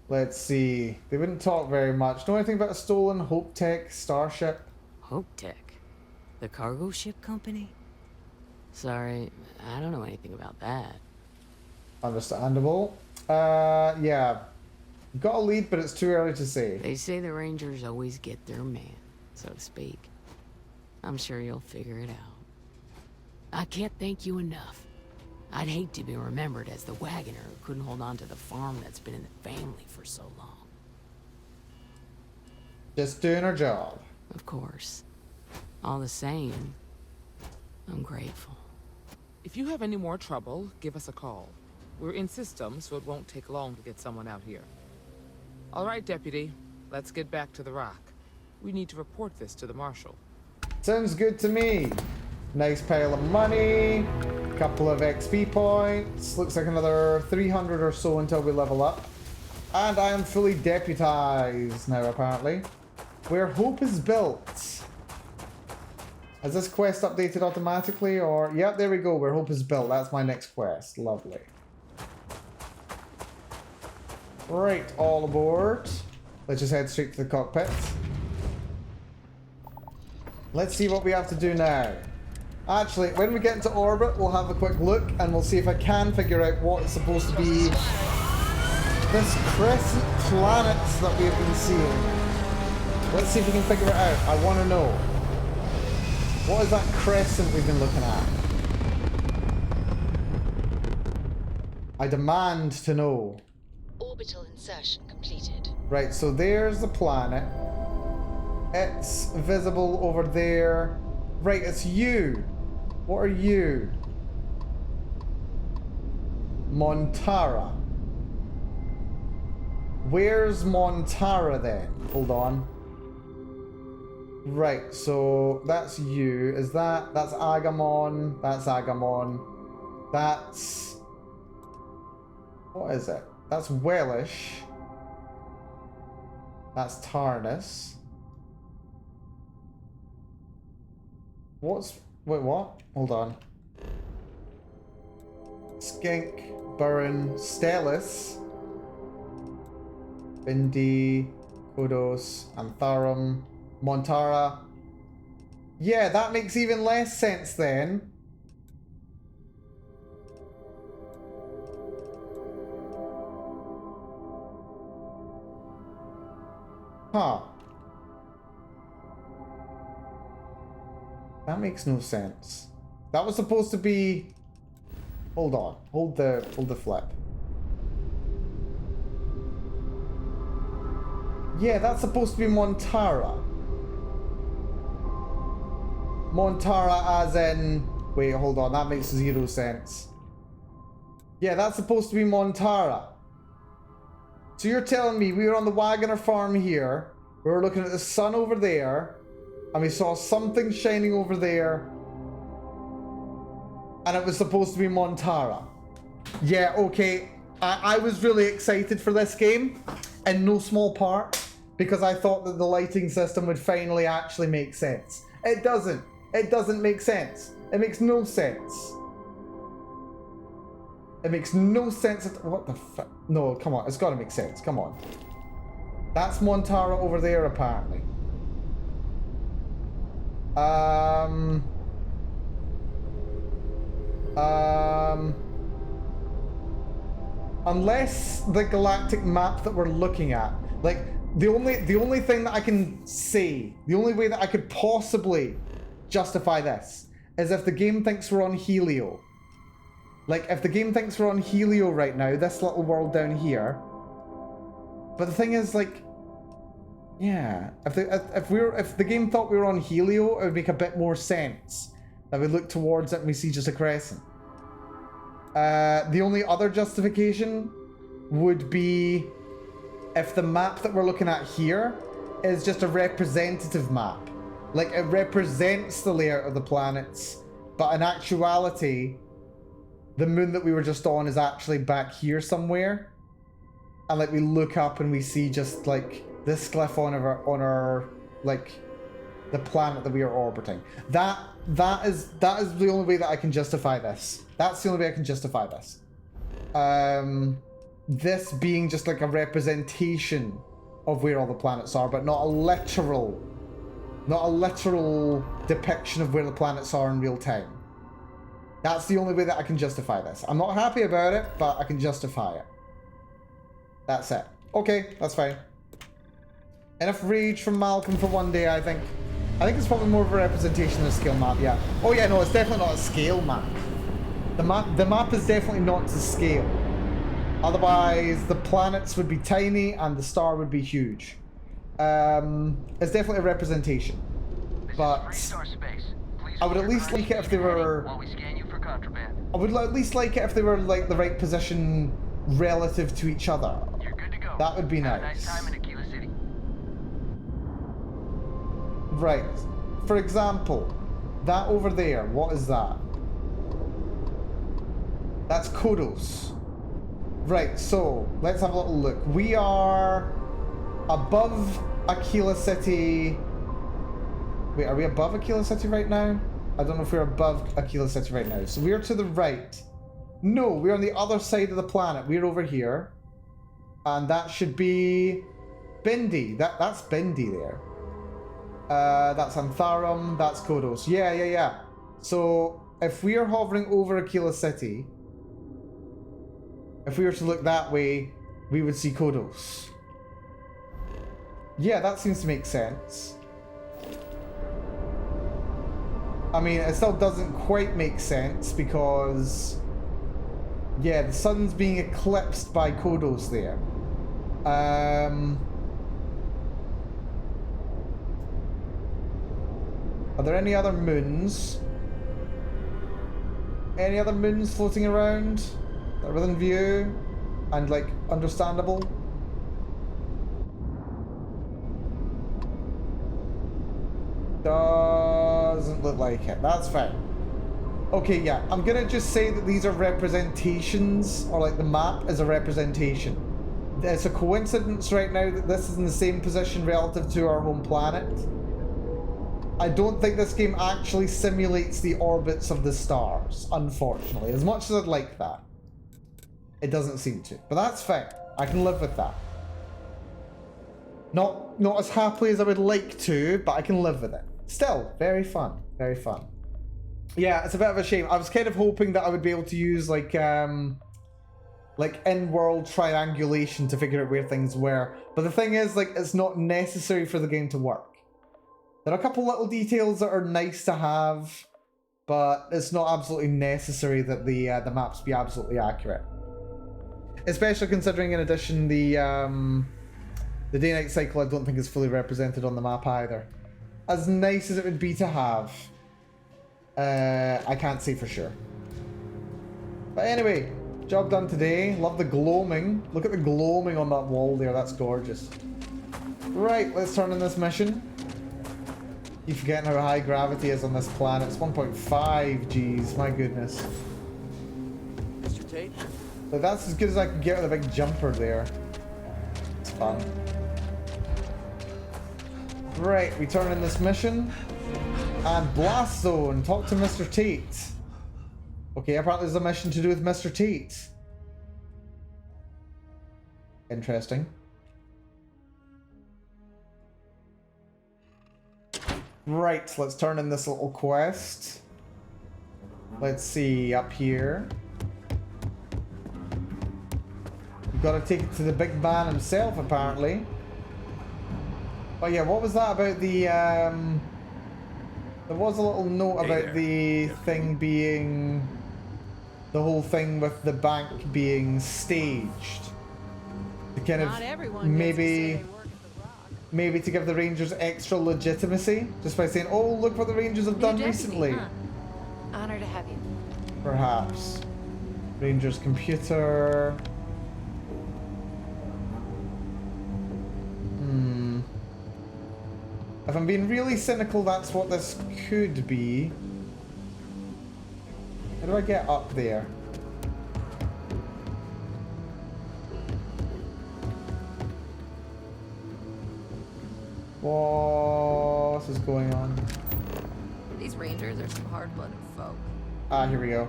Let's see. They wouldn't talk very much. Know anything about a stolen Hope Tech starship? Hope Tech? The cargo ship company? Sorry, I don't know anything about that. Understandable. Yeah. Got a lead, but it's too early to say. They say the Rangers always get their man, so to speak. I'm sure you'll figure it out. I can't thank you enough. I'd hate to be remembered as the wagoner who couldn't hold on to the farm that's been in the family for so long. Just doing her job. Of course. All the same, I'm grateful. If you have any more trouble, give us a call. We're in system, so it won't take long to get someone out here. All right, Deputy. Let's get back to the rock. We need to report this to the Marshal. Sounds good to me. Nice pile of money. Couple of XP points. Looks like another 300 or so until we level up. And I am fully deputized now, apparently. Where hope is built. Has this quest updated automatically, or... Yep, there we go. Where hope is built. That's my next quest. Lovely. Right, all aboard. Let's just head straight to the cockpit. Let's see what we have to do now. Actually, when we get into orbit, we'll have a quick look, and we'll see if I can figure out what it's supposed to be. This crescent planet that we've been seeing. Let's see if we can figure it out. I want to know. What is that crescent we've been looking at? I demand to know. Orbital insertion completed. Right, so there's the planet. It's visible over there. Right, it's you. What are you? Montara. Where's Montara then? Hold on. Right, so that's you. Is that... That's Agamon. That's Agamon. That's... What is it? That's Wellish. That's Tarnus. What's... Wait, what? Hold on. Skink, Burren, Stellis, Bindi, Kodos, Antharum, Montara. Yeah, that makes even less sense then. Huh. That makes no sense. That was supposed to be... Hold on. Hold the flip. Yeah, that's supposed to be Montara. Montara as in... Wait, hold on. That makes zero sense. Yeah, that's supposed to be Montara. So you're telling me we were on the Wagoner farm here, we were looking at the sun over there, and we saw something shining over there, and it was supposed to be Montara. Yeah, okay. I was really excited for this game, in no small part, because I thought that the lighting system would finally actually make sense. It doesn't. It doesn't make sense. It makes no sense. It makes no sense at... What the fuck? No, come on. It's got to make sense. Come on. That's Montara over there, apparently. Unless the galactic map that we're looking at, like, the only thing that I can say, the only way that I could possibly justify this is if the game thinks we're on Helio. Like, if the game thinks we're on Helio right now, this little world down here. But the thing is, like, yeah, if the game thought we were on Helio, it would make a bit more sense that we look towards it and we see just a crescent. The only other justification would be if the map that we're looking at here is just a representative map. Like, it represents the layout of the planets, but in actuality, the moon that we were just on is actually back here somewhere. And, like, we look up and we see just, like, this glyph on our, like, the planet that we are orbiting. That is the only way that I can justify this. That's the only way I can justify this. This being just like a representation of where all the planets are, but not a literal depiction of where the planets are in real time. That's the only way that I can justify this. I'm not happy about it, but I can justify it. That's it. Okay, that's fine. Enough rage from Malcolm for one day, I think. I think it's probably more of a representation of a scale map, yeah. Oh yeah, no, it's definitely not a scale map. The map is definitely not to scale. Otherwise, the planets would be tiny and the star would be huge. It's definitely a representation. But I would at least like it if they were. I would at least like it if they were like the right position relative to each other. That would be nice. Right. For example, that over there, what is that? That's Kodos. Right, so let's have a little look. We are above Aquila City. Wait, are we above Aquila City right now? I don't know if we're above Aquila City right now. So we're to the right. No, we're on the other side of the planet. We're over here. And that should be Bindi. That's Bindi there. That's Antharum. That's Kodos. Yeah. So if we are hovering over Aquila City, if we were to look that way, we would see Kodos. Yeah, that seems to make sense. I mean, it still doesn't quite make sense because, yeah, the sun's being eclipsed by Kodos there. Are there any other moons? Any other moons floating around that are within view and, like, understandable? Doesn't look like it. That's fine. Okay, yeah. I'm gonna just say that these are representations, or like the map is a representation. It's a coincidence right now that this is in the same position relative to our home planet. I don't think this game actually simulates the orbits of the stars, unfortunately. As much as I'd like that, it doesn't seem to. But that's fine. I can live with that. Not as happily as I would like to, but I can live with it. Still, very fun. Very fun. Yeah, it's a bit of a shame. I was kind of hoping that I would be able to use like in-world triangulation to figure out where things were. But the thing is, like, it's not necessary for the game to work. There are a couple little details that are nice to have, but it's not absolutely necessary that the maps be absolutely accurate. Especially considering, in addition, the day-night cycle I don't think is fully represented on the map either. As nice as it would be to have, I can't say for sure. But anyway, job done today. Love the gloaming. Look at the gloaming on that wall there. That's gorgeous. Right, let's turn in this mission. Keep forgetting how high gravity is on this planet. It's 1.5 Gs. My goodness. Mr. Tate? But that's as good as I can get with a big jumper there. It's fun. Right, we turn in this mission. And Blast Zone. Talk to Mr. Tate. Okay, apparently there's a mission to do with Mr. Tate. Interesting. Right, let's turn in this little quest. Let's see, up here. We've got to take it to the big man himself, apparently. Oh yeah, what was that about the, there was a little note about the thing being... The whole thing with the bank being staged. To kind of maybe to give the Rangers extra legitimacy, just by saying, "Oh, look what the Rangers have done recently." Huh? Honor to have you. Perhaps. Rangers computer. If I'm being really cynical, that's what this could be. How do I get up there? What is going on? These Rangers are some hard-blooded folk. Ah, here we go.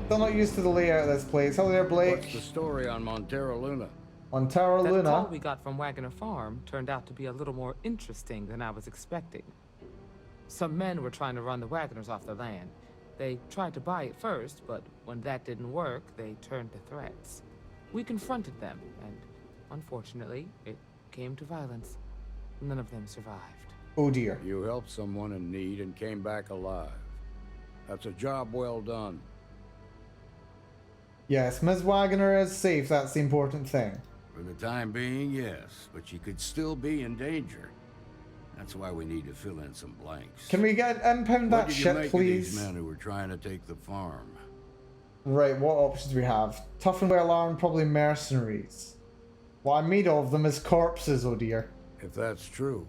Still not used to the layout of this place. Hello there, Blake. What's the story on Montero Luna? Montero Luna? That call we got from Wagoner Farm turned out to be a little more interesting than I was expecting. Some men were trying to run the Wagoners off the land. They tried to buy it first, but when that didn't work, they turned to threats. We confronted them, and unfortunately, it came to violence. None of them survived. Oh dear. You helped someone in need and came back alive. That's a job well done. Yes, Ms. Wagoner is safe. That's the important thing. For the time being, yes, but she could still be in danger. That's why we need to fill in some blanks. Can we get impound that ship, What did you make please? of these men who were trying to take the farm? Right, what options do we have? Tough and well armed, probably mercenaries. What I made of them is corpses, oh dear. If that's true,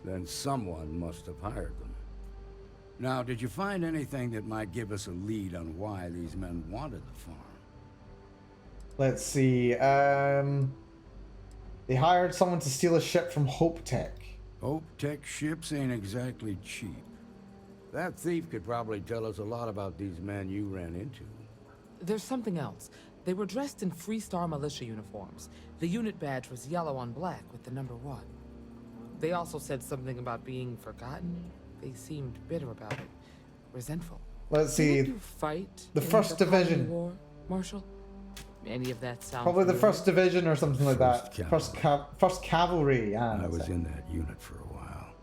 then someone must have hired them. Now, did you find anything that might give us a lead on why these men wanted the farm? Let's see. They hired someone to steal a ship from Hope Tech. Hope Tech ships ain't exactly cheap. That thief could probably tell us a lot about these men you ran into. There's something else. They were dressed in Freestar militia uniforms. The unit badge was yellow on black with the number 1. They also said something about being forgotten. They seemed bitter about it, resentful. Let's see. Did you fight the in First the Colony Division. War, Marshal? Any of that sound Probably the familiar? 1st Division or something like that. First Cavalry. Yeah, I was in that unit for a while.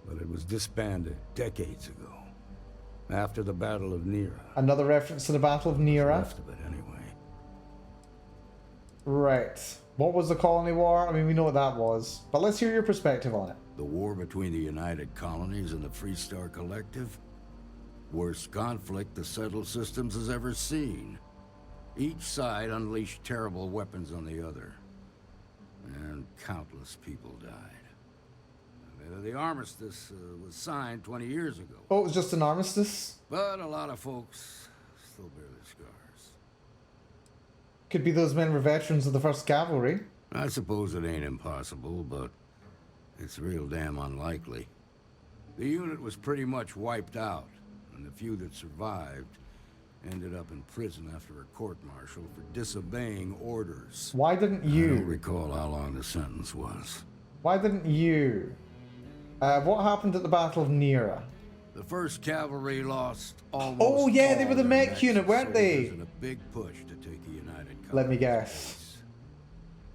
But it was disbanded decades ago. After the Battle of Nera. Another reference to the Battle of Nera. Left of it anyway. Right. What was the Colony War? I mean, we know what that was. But let's hear your perspective on it. The war between the United Colonies and the Freestar Collective? Worst conflict the settled systems has ever seen. Each side unleashed terrible weapons on the other. And countless people died. The armistice was signed 20 years ago. Oh, it was just an armistice? But a lot of folks still bear their scars. Could be those men were veterans of the 1st Cavalry. I suppose it ain't impossible, but it's real damn unlikely. The unit was pretty much wiped out, and the few that survived ended up in prison after a court-martial for disobeying orders. Why didn't you? I don't recall how long the sentence was. Why didn't you? What happened at the Battle of Nera? The 1st Cavalry lost almost. Oh yeah, they were the all mech their unit, weren't they? in a big push to take the United Colonies. Let me guess.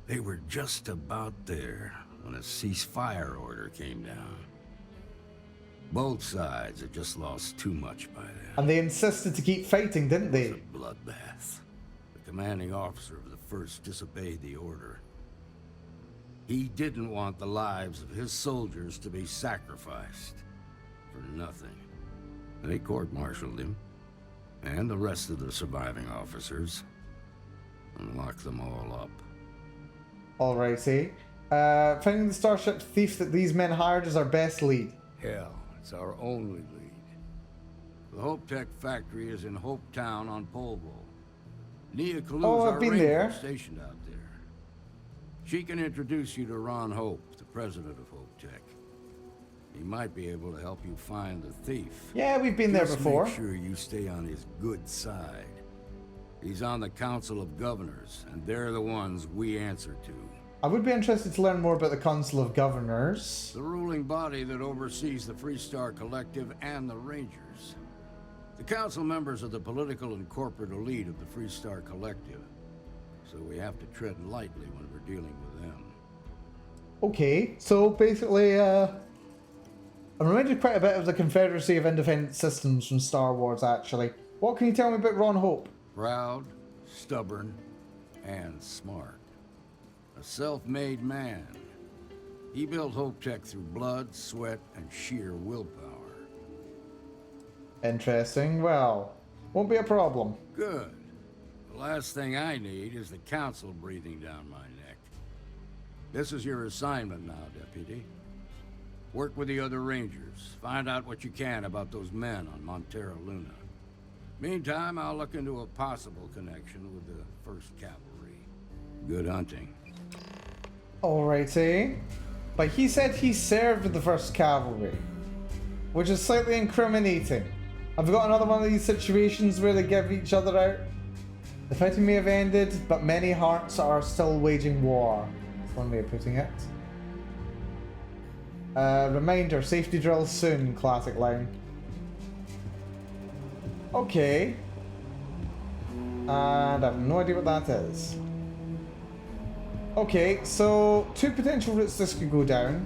They were just about there when a ceasefire order came down. Both sides had just lost too much by then. And they insisted to keep fighting, didn't they? It was a bloodbath. The commanding officer of the 1st disobeyed the order. He didn't want the lives of his soldiers to be sacrificed for nothing. They court-martialed him, and the rest of the surviving officers, and locked them all up. Alrighty. Finding the Starship thief that these men hired is our best lead. Hell, it's our only lead. The Hope Tech factory is in Hope Town on Polvo. Nia Kalu's our ranger stationed out there. She can introduce you to Ron Hope, the president of Hope Tech. He might be able to help you find the thief. Yeah, we've been there before. Make sure you stay on his good side. He's on the Council of Governors, and they're the ones we answer to. I would be interested to learn more about the Council of Governors. The ruling body that oversees the Freestar Collective and the Rangers. The council members are the political and corporate elite of the Freestar Collective, so we have to tread lightly when we're dealing with them. Okay, so basically, I'm reminded quite a bit of the Confederacy of Independent Systems from Star Wars, actually. What can you tell me about Ron Hope? Proud, stubborn, and smart. A self-made man. He built Hope Tech through blood, sweat, and sheer willpower. Interesting. Well, won't be a problem. Good. The last thing I need is the council breathing down my neck. This is your assignment now, Deputy. Work with the other Rangers. Find out what you can about those men on Montera Luna. Meantime, I'll look into a possible connection with the 1st Cavalry. Good hunting. Alrighty. But he said he served with the 1st Cavalry, which is slightly incriminating. Have we got another one of these situations where they give each other out? The fighting may have ended, but many hearts are still waging war. That's one way of putting it. Reminder, safety drill soon, classic line. Okay. And I have no idea what that is. Okay, so 2 potential routes this could go down.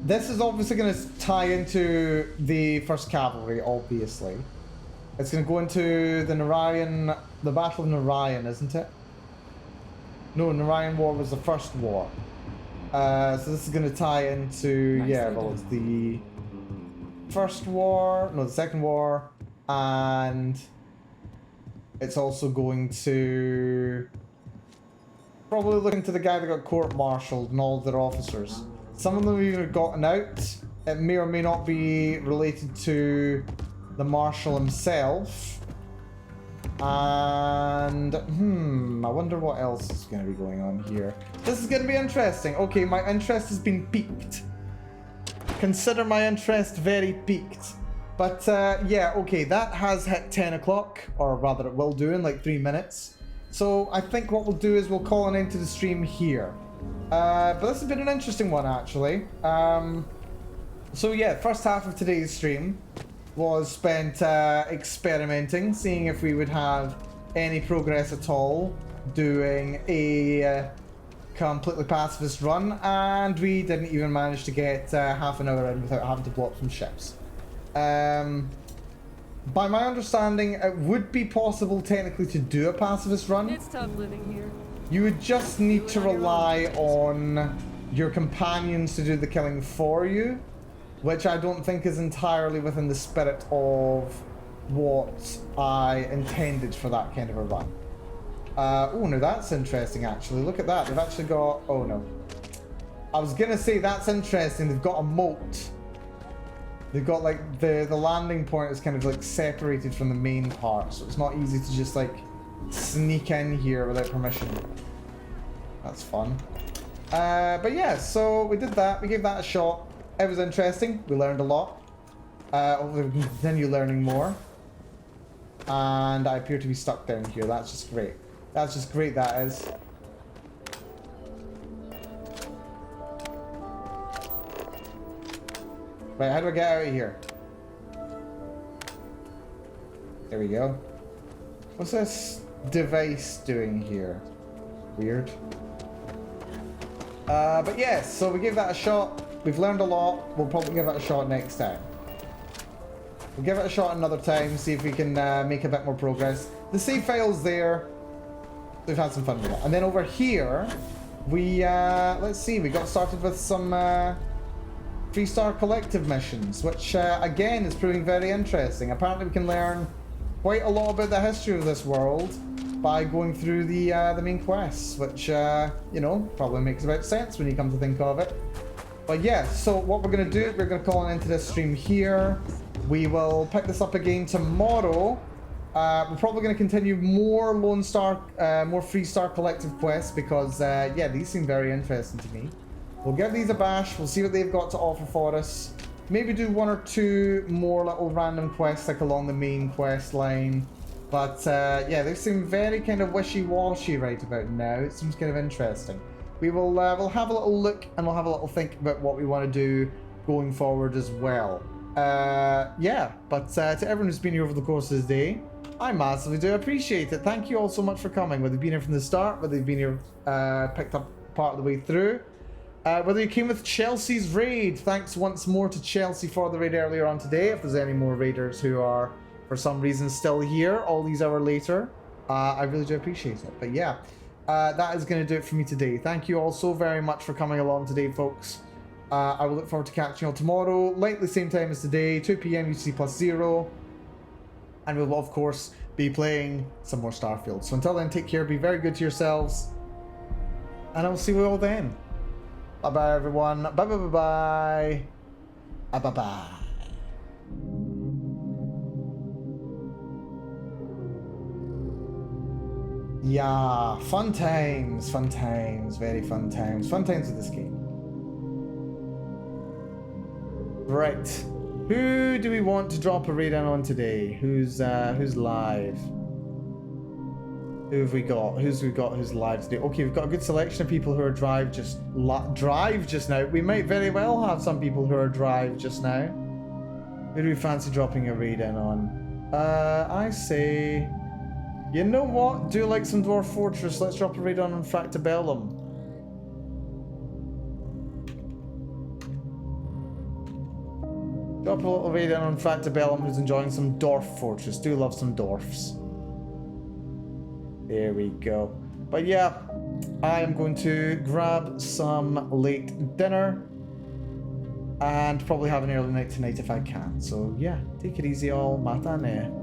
This is obviously going to tie into the 1st Cavalry, obviously. It's going to go into the Narayan, the Battle of Narayan, isn't it? No, Narayan War was the first war. So this is going to tie into, yeah, well, it's the first war, no, the second war, and it's also going to probably look into the guy that got court-martialed and all of their officers. Some of them have even gotten out. It may or may not be related to the marshal himself. And, I wonder what else is going to be going on here. This is going to be interesting. Okay, my interest has been piqued. Consider my interest very piqued. But, yeah, okay, that has hit 10 o'clock, or rather it will do in like 3 minutes. So I think what we'll do is we'll call an end to the stream here. But this has been an interesting one, actually. So yeah, first half of today's stream was spent experimenting, seeing if we would have any progress at all doing a completely pacifist run, and we didn't even manage to get half an hour in without having to blow up some ships. By my understanding, it would be possible technically to do a pacifist run. It's tough living here. You would just need to rely on your companions to do the killing for you, which I don't think is entirely within the spirit of what I intended for that kind of a run. Oh no, that's interesting actually. Look at that. They've actually got... Oh no. I was gonna say that's interesting. They've got a moat. They've got like the landing point is kind of like separated from the main part, so it's not easy to just like sneak in here without permission. That's fun. But yeah, so we did that. We gave that a shot. It was interesting. We learned a lot. Hopefully we can continue learning more. And I appear to be stuck down here. That's just great. That's just great, that is. Right, how do I get out of here? There we go. What's this device doing here? Weird. But yes, so we gave that a shot. We've learned a lot. We'll probably give it a shot next time. We'll give it a shot another time, see if we can make a bit more progress. The save file's there. We've had some fun with it. And then over here, we, let's see, we got started with some 3-star collective missions, which, again, is proving very interesting. Apparently we can learn quite a lot about the history of this world by going through the main quests, which, you know, probably makes about sense when you come to think of it. But yeah, so what we're going to do, we're going to call an end to this stream here. We will pick this up again tomorrow. We're probably going to continue more Lone Star, more 3-star collective quests because, yeah, these seem very interesting to me. We'll give these a bash. We'll see what they've got to offer for us. Maybe do 1 or 2 more little random quests like along the main quest line. But, yeah, they seem very kind of wishy-washy right about now. It seems kind of interesting. We will we'll have a little look and we'll have a little think about what we want to do going forward as well. Yeah, but to everyone who's been here over the course of the day, I massively do appreciate it. Thank you all so much for coming, whether you've been here from the start, whether you've been here picked up part of the way through, whether you came with Chelsea's raid. Thanks once more to Chelsea for the raid earlier on today. If there's any more raiders who are for some reason still here all these hours later, I really do appreciate it. But yeah, that is going to do it for me today. Thank you all so very much for coming along today, folks. I will look forward to catching you all tomorrow, likely same time as today, 2 p.m. UTC+0. And we will, of course, be playing some more Starfield. So until then, take care, be very good to yourselves, and I will see you all then. Bye-bye, everyone. Bye-bye-bye-bye. Bye-bye-bye. Yeah, fun times, very fun times with this game. Right, who do we want to drop a raid in on today? Who's live? Who have we got? Who's live today? Okay, we've got a good selection of people who are drive just now. We might very well have some people who are drive just now. Who do we fancy dropping a raid in on? I say, you know what? Do like some Dwarf Fortress. Let's drop a raid on Fractabellum. Drop a little raid in on Fractabellum who's enjoying some Dwarf Fortress. Do love some dwarfs. There we go. But yeah, I am going to grab some late dinner and probably have an early night tonight if I can. So yeah, take it easy all. Matane.